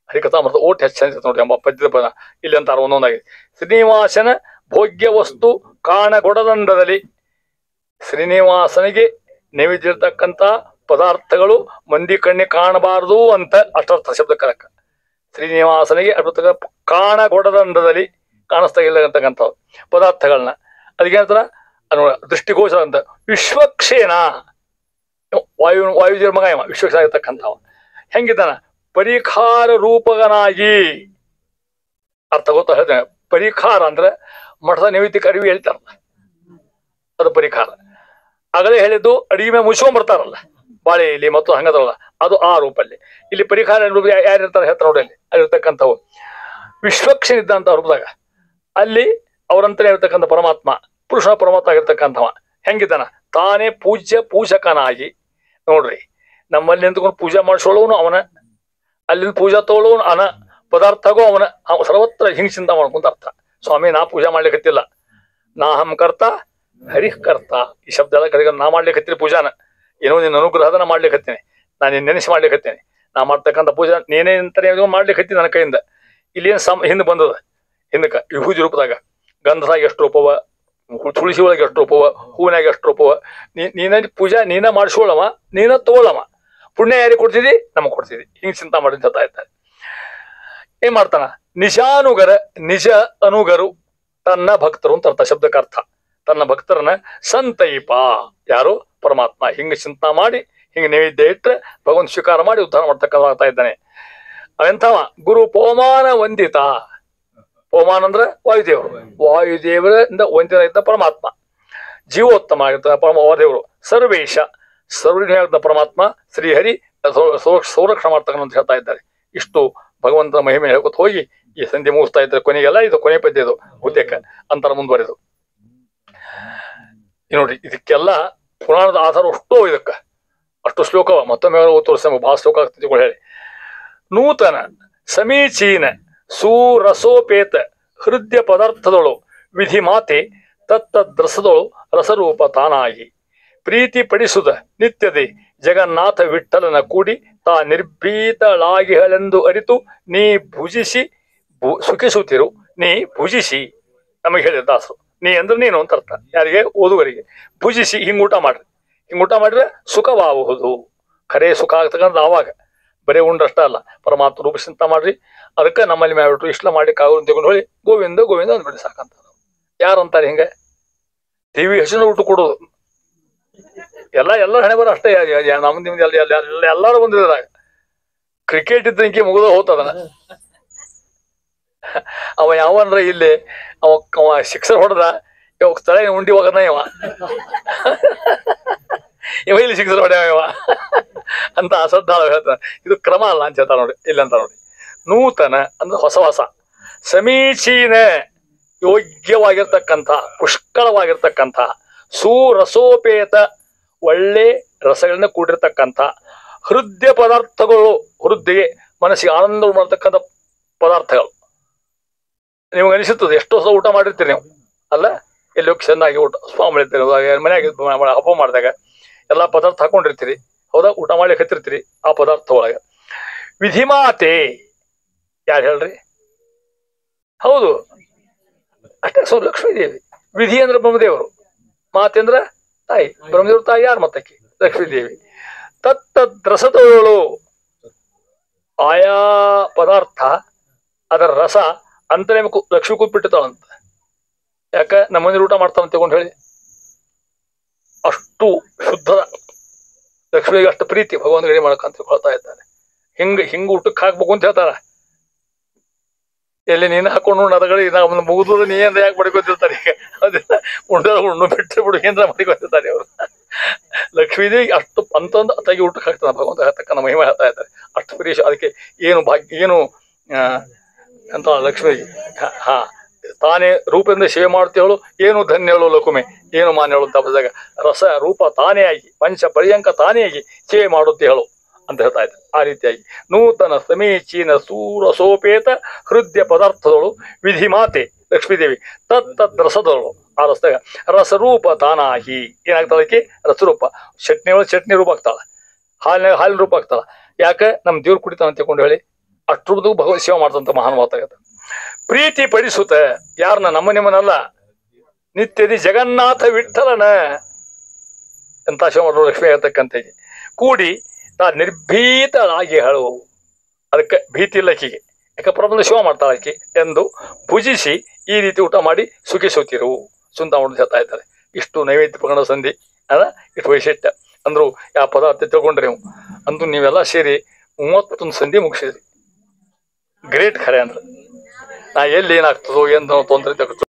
ಹರಿಕಥಾಮೃತ ಓಟ್ ಹೆಚ್ಚು ನೋಡಿ ಎಂಬ ಪದ್ಯದ ಪದ ಇಲ್ಲಿ ಅಂತಾರ ಒಂದೊಂದಾಗಿ. ಶ್ರೀನಿವಾಸನ ಭೋಗ್ಯ ವಸ್ತು ಕಾಣಗೊಡದಂಡದಲ್ಲಿ, ಶ್ರೀನಿವಾಸನಿಗೆ ನೈವೇದ್ಯರ್ತಕ್ಕಂಥ ಪದಾರ್ಥಗಳು ಮಂದಿ ಕಣ್ಣಿ ಕಾಣಬಾರದು ಅಂತ ಅಷ್ಟರ್ಥ ಶಬ್ದ ಕರಕ. ಶ್ರೀನಿವಾಸನಿಗೆ ಕಾಣಗೊಡದಂಡದಲ್ಲಿ, ಕಾಣಿಸ್ತಾ ಇಲ್ಲ ಅಂತಕ್ಕಂಥವು ಪದಾರ್ಥಗಳನ್ನ ಅದಕ್ಕೆ ಹೇಳ್ತಾರ ದೃಷ್ಟಿಗೋಚರ ಅಂತ. ವಿಶ್ವಕ್ಷೇನ ವಾಯುದೇವ್ರ ಮಗ ಇವ ವಿಶ್ವಕ್ಷೇನ ಆಗಿರ್ತಕ್ಕಂಥವ ಹೆಂಗಿದ್ದಾನ ಪರಿಖಾರ ರೂಪಗನಾಗಿ. ಅರ್ಥ ಗೊತ್ತಾ ಹೇಳ್ತೇನೆ. ಪರಿಖಾರ ಅಂದ್ರೆ ಮಠದ ನೈವೇದ್ಯಕ್ಕೆ ಅರಿವಿ ಹೇಳ್ತಾರಲ್ಲ ಅದು ಪರಿಖಾರ. ಆಗಲೇ ಹೇಳಿದ್ದು ಅಡಿಗೆ ಮೇಲೆ ಮುಚ್ಕೊಂಡ್ ಬರ್ತಾರಲ್ಲ ಬಾಳೆ ಇಲ್ಲಿ ಮತ್ತು ಹಂಗದಲ್ಲ ಅದು ಆ ರೂಪಲ್ಲಿ. ಇಲ್ಲಿ ಪರಿಖಾರ ರೂಪ ಯಾರಿರ್ತಾರೆ ಹೇಳ್ತಾರೆ ನೋಡಿ ಅಲ್ಲಿ ಅಲ್ಲಿರ್ತಕ್ಕಂಥವು ವಿಶ್ವಕ್ಷೇನ ಇದ್ದಂಥ ರೂಪದಾಗ ಅಲ್ಲಿ ಅವರಂತಲೇ ಇರ್ತಕ್ಕಂಥ ಪರಮಾತ್ಮ ಪುರುಷನ ಪರಮಾತ್ಮ ಆಗಿರ್ತಕ್ಕಂಥವ ಹೆಂಗಿದ್ದಾನ ತಾನೇ ಪೂಜ್ಯ ಪೂಜಕನಾಗಿ. ನೋಡ್ರಿ ನಮ್ಮಲ್ಲಿ ನಿಂತ್ಕೊಂಡು ಪೂಜೆ ಮಾಡಿಸೋಳವನು ಅವನ, ಅಲ್ಲಿಂದ ಪೂಜಾ ತಗೊಳ್ಳೋನು ಅವನ, ಪದಾರ್ಥಗೂ ಅವನ. ಸರ್ವತ್ರ ಹಿಂಗ್ ಚಿಂತ ಮಾಡ್ಕೊಂತ ಅರ್ಥ. ಸ್ವಾಮಿ ನಾ ಪೂಜೆ ಮಾಡ್ಲಿಕ್ಕತ್ತಿಲ್ಲ, ನಾ ಹಂ ಕರ್ತ ಹರಿಃ ಕರ್ತ ಈ ಶಬ್ದ ಎಲ್ಲ ಕಡೆಗೆ ನಾ ಮಾಡ್ಲಿಕ್ಕತ್ತೀನಿ ಪೂಜಾನ, ಏನೋ ನಿನ್ನ ಅನುಗ್ರಹದ ಮಾಡ್ಲಿಕ್ಕತ್ತೀನಿ, ನಾನು ನಿನ್ನ ನೆನೆಸಿ ಮಾಡ್ಲಿಕ್ಕತ್ತೇನೆ, ನಾ ಮಾಡ್ತಕ್ಕಂಥ ಪೂಜಾ ನೀನೇ ಅಂತಾನೆ ಮಾಡ್ಲಿಕ್ಕತ್ತೀನಿ ನನ್ನ ಕೈಯಿಂದ. ಇಲ್ಲೇನು ಹಿಂದೆ ಬಂದದ ಹಿಂದಕ್ಕೆ ವಿಭೂತಿ ರೂಪದಾಗ ಗಂಧದಾಗ ಎಷ್ಟು ರೂಪವ, ತುಳಸಿ ಒಳಗೆ ಎಷ್ಟು ರೂಪವ, ಹೂವಿನಾಗ ಎಷ್ಟು ರೂಪವ, ನೀನ ಪೂಜಾ ನೀನ ಮಾಡಿಸ್ಕೊಳ್ಳವ, ನೀನ ತಗೊಳ್ಳವ, ಪುಣ್ಯ ಯಾರಿಗೆ ಕೊಡ್ತಿದ್ದಿ ನಮಗೆ ಕೊಡ್ತಿದ್ದಿ. ಹಿಂಗೆ ಚಿಂತ ಮಾಡಿ ಜೊತಾ ಇರ್ತಾರೆ. ಏನ್ ಮಾಡ್ತಾನ ನಿಜಾನುಗರ ನಿಜ ಅನುಗರು ತನ್ನ ಭಕ್ತರು ಅಂತ ಅರ್ಥ ಶಬ್ದಕ್ಕೆ ಅರ್ಥ. ತನ್ನ ಭಕ್ತರನ್ನ ಸಂತೈಪ ಯಾರು ಪರಮಾತ್ಮ ಹಿಂಗ ಚಿಂತನ ಮಾಡಿ ಹಿಂಗ ನೈವೇದ್ಯ ಇಟ್ಟರೆ ಭಗವಂತ ಸ್ವೀಕಾರ ಮಾಡಿ ಉದ್ಧಾರ ಮಾಡ್ತಕ್ಕಂಥ ಇದ್ದಾನೆ. ಅವೆಂಥವ ಗುರು ಪೋಮಾನ ವಂದಿತ. ಪೋಮಾನ ಅಂದ್ರೆ ವಾಯುದೇವರು, ವಾಯುದೇವರಿಂದ ವಂದಿತ ಇದ್ದ ಪರಮಾತ್ಮ ಜೀವೋತ್ತಮ ಆಗಿರ್ತ ಪರಮದೇವರು ಸರ್ವೇಶ ಸರ್ವ ಪರಮಾತ್ಮ ಶ್ರೀಹರಿ ಸಂರಕ್ಷಣೆ ಮಾಡ್ತಕ್ಕಂಥ ಅಂತ ಹೇಳ್ತಾ ಇದ್ದಾರೆ. ಇಷ್ಟು ಭಗವಂತನ ಮಹಿಮೆ ಹೇಳ್ಕೊತ ಹೋಗಿ ಈ ಸಂಧಿ ಮುಗಿಸ್ತಾ ಇದ್ದಾರೆ. ಕೊನೆಗೆಲ್ಲ ಇದು ಕೊನೆ ಪದ್ಯ ಇದು ಉದ್ಯಕ ಅಂತರ ಮುಂದುವರೆದು ನೋಡ್ರಿ. ಇದಕ್ಕೆಲ್ಲ ಪುರಾಣದ ಆಧಾರ ಅಷ್ಟೋ ಇದಕ್ಕೆ ಅಷ್ಟು ಶ್ಲೋಕವ ಮತ್ತೊಮ್ಮೆ ತೋರಿಸ ಬಹಳ ಶ್ಲೋಕ ಆಗ್ತದೆ ಹೇಳಿ. ನೂತನ ಸಮೀಚೀನ ಸುರಸೋಪೇತ ಹೃದಯ ಪದಾರ್ಥದಳು ವಿಧಿ ಮಾತೆ ತತ್ತದ್ರಸದಳು ರಸರೂಪ ತಾನಾಗಿ ಪ್ರೀತಿ ಪಡಿಸುದ ನಿತ್ಯದೆ ಜಗನ್ನಾಥ ವಿಠಲನ ಕೂಡಿ ತಾ ನಿರ್ಭೀತಳಾಗಿಹಳೆಂದು ಅರಿತು ನೀ ಭುಜಿಸಿ ಸುಖಿಸುತ್ತಿರು. ನೀ ಭುಜಿಸಿ ನಮಗೆ ಹೇಳಿದ ದಾಸರು. ನೀ ಅಂದ್ರೆ ನೀನು ಅಂತ ಅರ್ಥ. ಯಾರಿಗೆ ಓದುಗರಿಗೆ. ಭುಜಿಸಿ ಹಿಂಗೂಟ ಮಾಡ್ರಿ, ಹಿಂಗೂಟ ಮಾಡಿದ್ರೆ ಸುಖವಾಗಬಹುದು. ಖರೇ ಸುಖ ಆಗ್ತಕ್ಕಂಥ ಆವಾಗ ಬರೀ ಉಂಡ್ರಷ್ಟ ಅಲ್ಲ, ಪರಮಾತ್ಮ ರೂಪ ಚಿಂತ ಮಾಡ್ರಿ. ಅದಕ್ಕೆ ನಮ್ಮಲ್ಲಿ ಮಾಡ್ಬಿಟ್ರು ಇಷ್ಟ ಮಾಡ್ಲಿಕ್ಕೆ ಆಗೋದು ತಗೊಂಡು ಹೇಳಿ ಗೋವಿಂದ ಗೋವಿಂದ ಅಂದ್ಬಿಡಿ ಸಾಕಂತ. ಯಾರಂತಾರೆ ಹಿಂಗೆ ಟಿವಿ ಹಸಿನ ಊಟ ಕೊಡೋದು ಎಲ್ಲ ಹಣೆ ಬರ ಅಷ್ಟೇ. ನಮ್ಮ ನಿಮ್ದು ಎಲ್ಲಾರು ಬಂದಿದ್ರಾಗ ಕ್ರಿಕೆಟ್ ಇದ್ದಂಕಿ ಮುಗಿದ ಹೋಗ್ತದನ. ಅವ ಯಾವನ್ರ ಇಲ್ಲಿ ಅವ ಸಿಕ್ಸರ್ ಹೊಡೆದ ಇವಾಗ ಸ್ಥಳ ಉಂಡಿ ಹೋಗನ ಇವ ಇಲ್ಲಿ ಸಿಕ್ಸರ್ ಹೊಡೆಯವ ಅಂತ ಅಸದ್ದಾಳ ಹೇಳ್ತಾನೆ. ಇದು ಕ್ರಮ ಅಲ್ಲ ಅಂತ ಹೇಳ್ತಾರ ನೋಡಿ. ಇಲ್ಲಂತ ನೋಡಿ ನೂತನ ಅಂದ್ರೆ ಹೊಸ ಹೊಸ, ಸಮೀಚೀನ ಯೋಗ್ಯವಾಗಿರ್ತಕ್ಕಂಥ ಪುಷ್ಕಳವಾಗಿರ್ತಕ್ಕಂಥ, ಸುರಸೋಪೇತ ಒಳ್ಳೆ ರಸಗಳನ್ನ ಕೂಡಿರ್ತಕ್ಕಂಥ, ಹೃದಯ ಪದಾರ್ಥಗಳು ಹೃದಯ ಮನಸ್ಸಿಗೆ ಆನಂದ ಮಾಡ್ತಕ್ಕಂಥ ಪದಾರ್ಥಗಳು. ನಿಮ್ಗೆ ಅನಿಸುತ್ತದೆ ಎಷ್ಟೋ ಸಹ ಊಟ ಮಾಡಿರ್ತೀರಿ ನೀವು ಅಲ್ಲ, ಎಲ್ಲೋ ಚೆನ್ನಾಗಿ ಊಟ ಸ್ವಾಮಿ ಇರ್ತೀರಿ, ಮನೆಯಾಗ ಹಬ್ಬ ಮಾಡಿದಾಗ ಎಲ್ಲ ಪದಾರ್ಥ ಹಾಕೊಂಡಿರ್ತೀರಿ ಹೌದಾ, ಊಟ ಮಾಡ್ಲಿಕ್ಕೆ ಹತ್ತಿರ್ತೀರಿ ಆ ಪದಾರ್ಥ ಒಳಗೆ. ವಿಧಿಮಾತೆ ಯಾರು ಹೇಳ್ರಿ? ಹೌದು ಅಷ್ಟೇ. ಲಕ್ಷ್ಮೀದೇವಿ. ವಿಧಿ ಅಂದ್ರೆ ಬ್ರಹ್ಮದೇವರು, ಮಾತೆ ಅಂದ್ರ ತಾಯಿ. ಬ್ರಹ್ಮದೇವ್ರ ತಾಯಿ ಯಾರು ಮತ್ತಕ್ಕೆ? ಲಕ್ಷ್ಮೀದೇವಿ. ತತ್ತದ್ರಸದೋಳು ಆಯಾ ಪದಾರ್ಥ ಅದರ ರಸ ಅಂತಲೇ ಲಕ್ಷ್ಮಿ ಕೂತ್ಬಿಟ್ಟಿರ್ತಾಳಂತ. ಯಾಕ ನಮ್ಮ ಮನೇಲಿ ಊಟ ಮಾಡ್ತಾವ ತಗೊಂಡು ಹೇಳಿ, ಅಷ್ಟು ಶುದ್ಧದ ಲಕ್ಷ್ಮಿಗೆ ಅಷ್ಟು ಪ್ರೀತಿ ಭಗವಂತ ಗಡಿ ಮಾಡ್ಕಂತ ಹೇಳ್ತಾ ಇದ್ದಾರೆ. ಹಿಂಗ ಊಟಕ್ಕೆ ಹಾಕ್ಬೇಕು ಅಂತ ಹೇಳ್ತಾರ. ಎಲ್ಲಿ ನೀನು ಹಾಕೊಂಡು ಅದಗಳಿಗೆ ನಾವು ಮುಗಿದ್ರು ನೀ ಏನ್ ಯಾಕೆ ಮಡಿಕೊತಿರ್ತಾರೆ ಈಗ ಅದೆಲ್ಲ ಉಣ್ಣು ಬಿಟ್ಟು ಬಿಡು ಏನಾರ ಮಡಿಕೊತಿರ್ತಾರೆ ಅವರು. ಲಕ್ಷ್ಮೀದೇವಿ ಅಷ್ಟು ಅಂತಂದು ತೆಗಿ ಊಟಕ್ಕೆ ಹಾಕ್ತಾನೆ ಭಗವಂತ ಹೇಳ್ತಕ್ಕಂಥ ಮಹಿಮೆ ಹೇಳ್ತಾ ಇದ್ದಾರೆ. ಅಷ್ಟು ಪ್ರೀಶ. ಅದಕ್ಕೆ ಏನು ಭಾಗ್ಯ ಏನು ಅಂತ ಲಕ್ಷ್ಮಿಗೆ ಹಾ ತಾನೇ ರೂಪದಿಂದ ಸೇವೆ ಮಾಡ್ತೇವಳು. ಏನು ಧನ್ಯಳು ಲಕುಮೆ, ಏನು ಮಾನ್ಯಳು ಅಂತ ಬಂದಾಗ ರಸ ರೂಪ ತಾನೇ ಆಗಿ ಪಂಚ ಪರ್ಯಂಕ ತಾನೇ ಆಗಿ ಸೇವೆ ಮಾಡುತ್ತೆ ಹೇಳು ಅಂತ ಹೇಳ್ತಾ ಇದ್ದಾರೆ. ಆ ರೀತಿಯಾಗಿ ನೂತನ ಸಮೀಚೀನ ಸೂರಸೋಪೇತ ಹೃದಯ ಪದಾರ್ಥದಳು ವಿಧಿ ಮಾತೆ ಲಕ್ಷ್ಮೀದೇವಿ ತತ್ತದ್ರಸದಳು. ಆ ರಸದಾಗ ರಸರೂಪ ತಾನಾಗಿ ಏನಾಗ್ತಾಳಕ್ಕೆ ರಸರೂಪ. ಚಟ್ನಿ ಒಳಗೆ ಚಟ್ನಿ ರೂಪ ಆಗ್ತಾಳ, ಹಾಲಿನ ರೂಪ ಆಗ್ತಾಳ. ಯಾಕೆ ನಮ್ಮ ದೇವ್ರು ಕುಡಿತಾನ ಅಂತ ತಿಳ್ಕೊಂಡು ಹೇಳಿ ಅಷ್ಟುದು ಭಗವತ್ ಸೇವೆ ಮಾಡ್ತಂತ ಮಹಾನ್ ಮಾತಾಗತ್ತೆ. ಪ್ರೀತಿ ಪಡಿಸುತ್ತ ಯಾರನ್ನ ನಮ್ಮ ನಿಮ್ಮನಲ್ಲ ನಿತ್ಯದಿ ಜಗನ್ನಾಥ ವಿಠಲನ ಎಂತ ಸೇವೆ ಮಾಡೋ ಲಕ್ಷ್ಮಿ ಆಗತಕ್ಕಂತ ಕೂಡಿ ತಾ ನಿರ್ಭೀತಳಾಗಿ ಹೇಳು. ಅದಕ್ಕೆ ಭೀತಿ ಇಲ್ಲ ಆಕಿಗೆ, ಯಾಕೆ ಪ್ರಬಂಧ ಶಿವ ಮಾಡ್ತಾಳೆ ಆಕಿ ಎಂದು ಭುಜಿಸಿ ಈ ರೀತಿ ಊಟ ಮಾಡಿ ಸುಖಿಸುತ್ತೀರು ಸುಂದಾವಣ ಹೇಳ್ತಾ ಇದ್ದಾರೆ. ಇಷ್ಟು ನೈವೇದ್ಯ ಪಗಣ ಸಂಧಿ ಅದ, ಇಷ್ಟು ವೈಶಿಷ್ಟ್ಯ ಅಂದ್ರು. ಯಾವ ಪದಾರ್ಥ ತಿಳ್ಕೊಂಡ್ರಿ ನೀವು ಅಂದು ನೀವೆಲ್ಲ ಸೇರಿ 31 ಸಂಧಿ ಮುಗಿಸಿದ್ರಿ. ಗ್ರೇಟ್ ಖರೆ ಅಂದ್ರೆ ನಾ ಎಲ್ಲಿ ಏನಾಗ್ತದೋ ಏನು ತೊಂದರೆ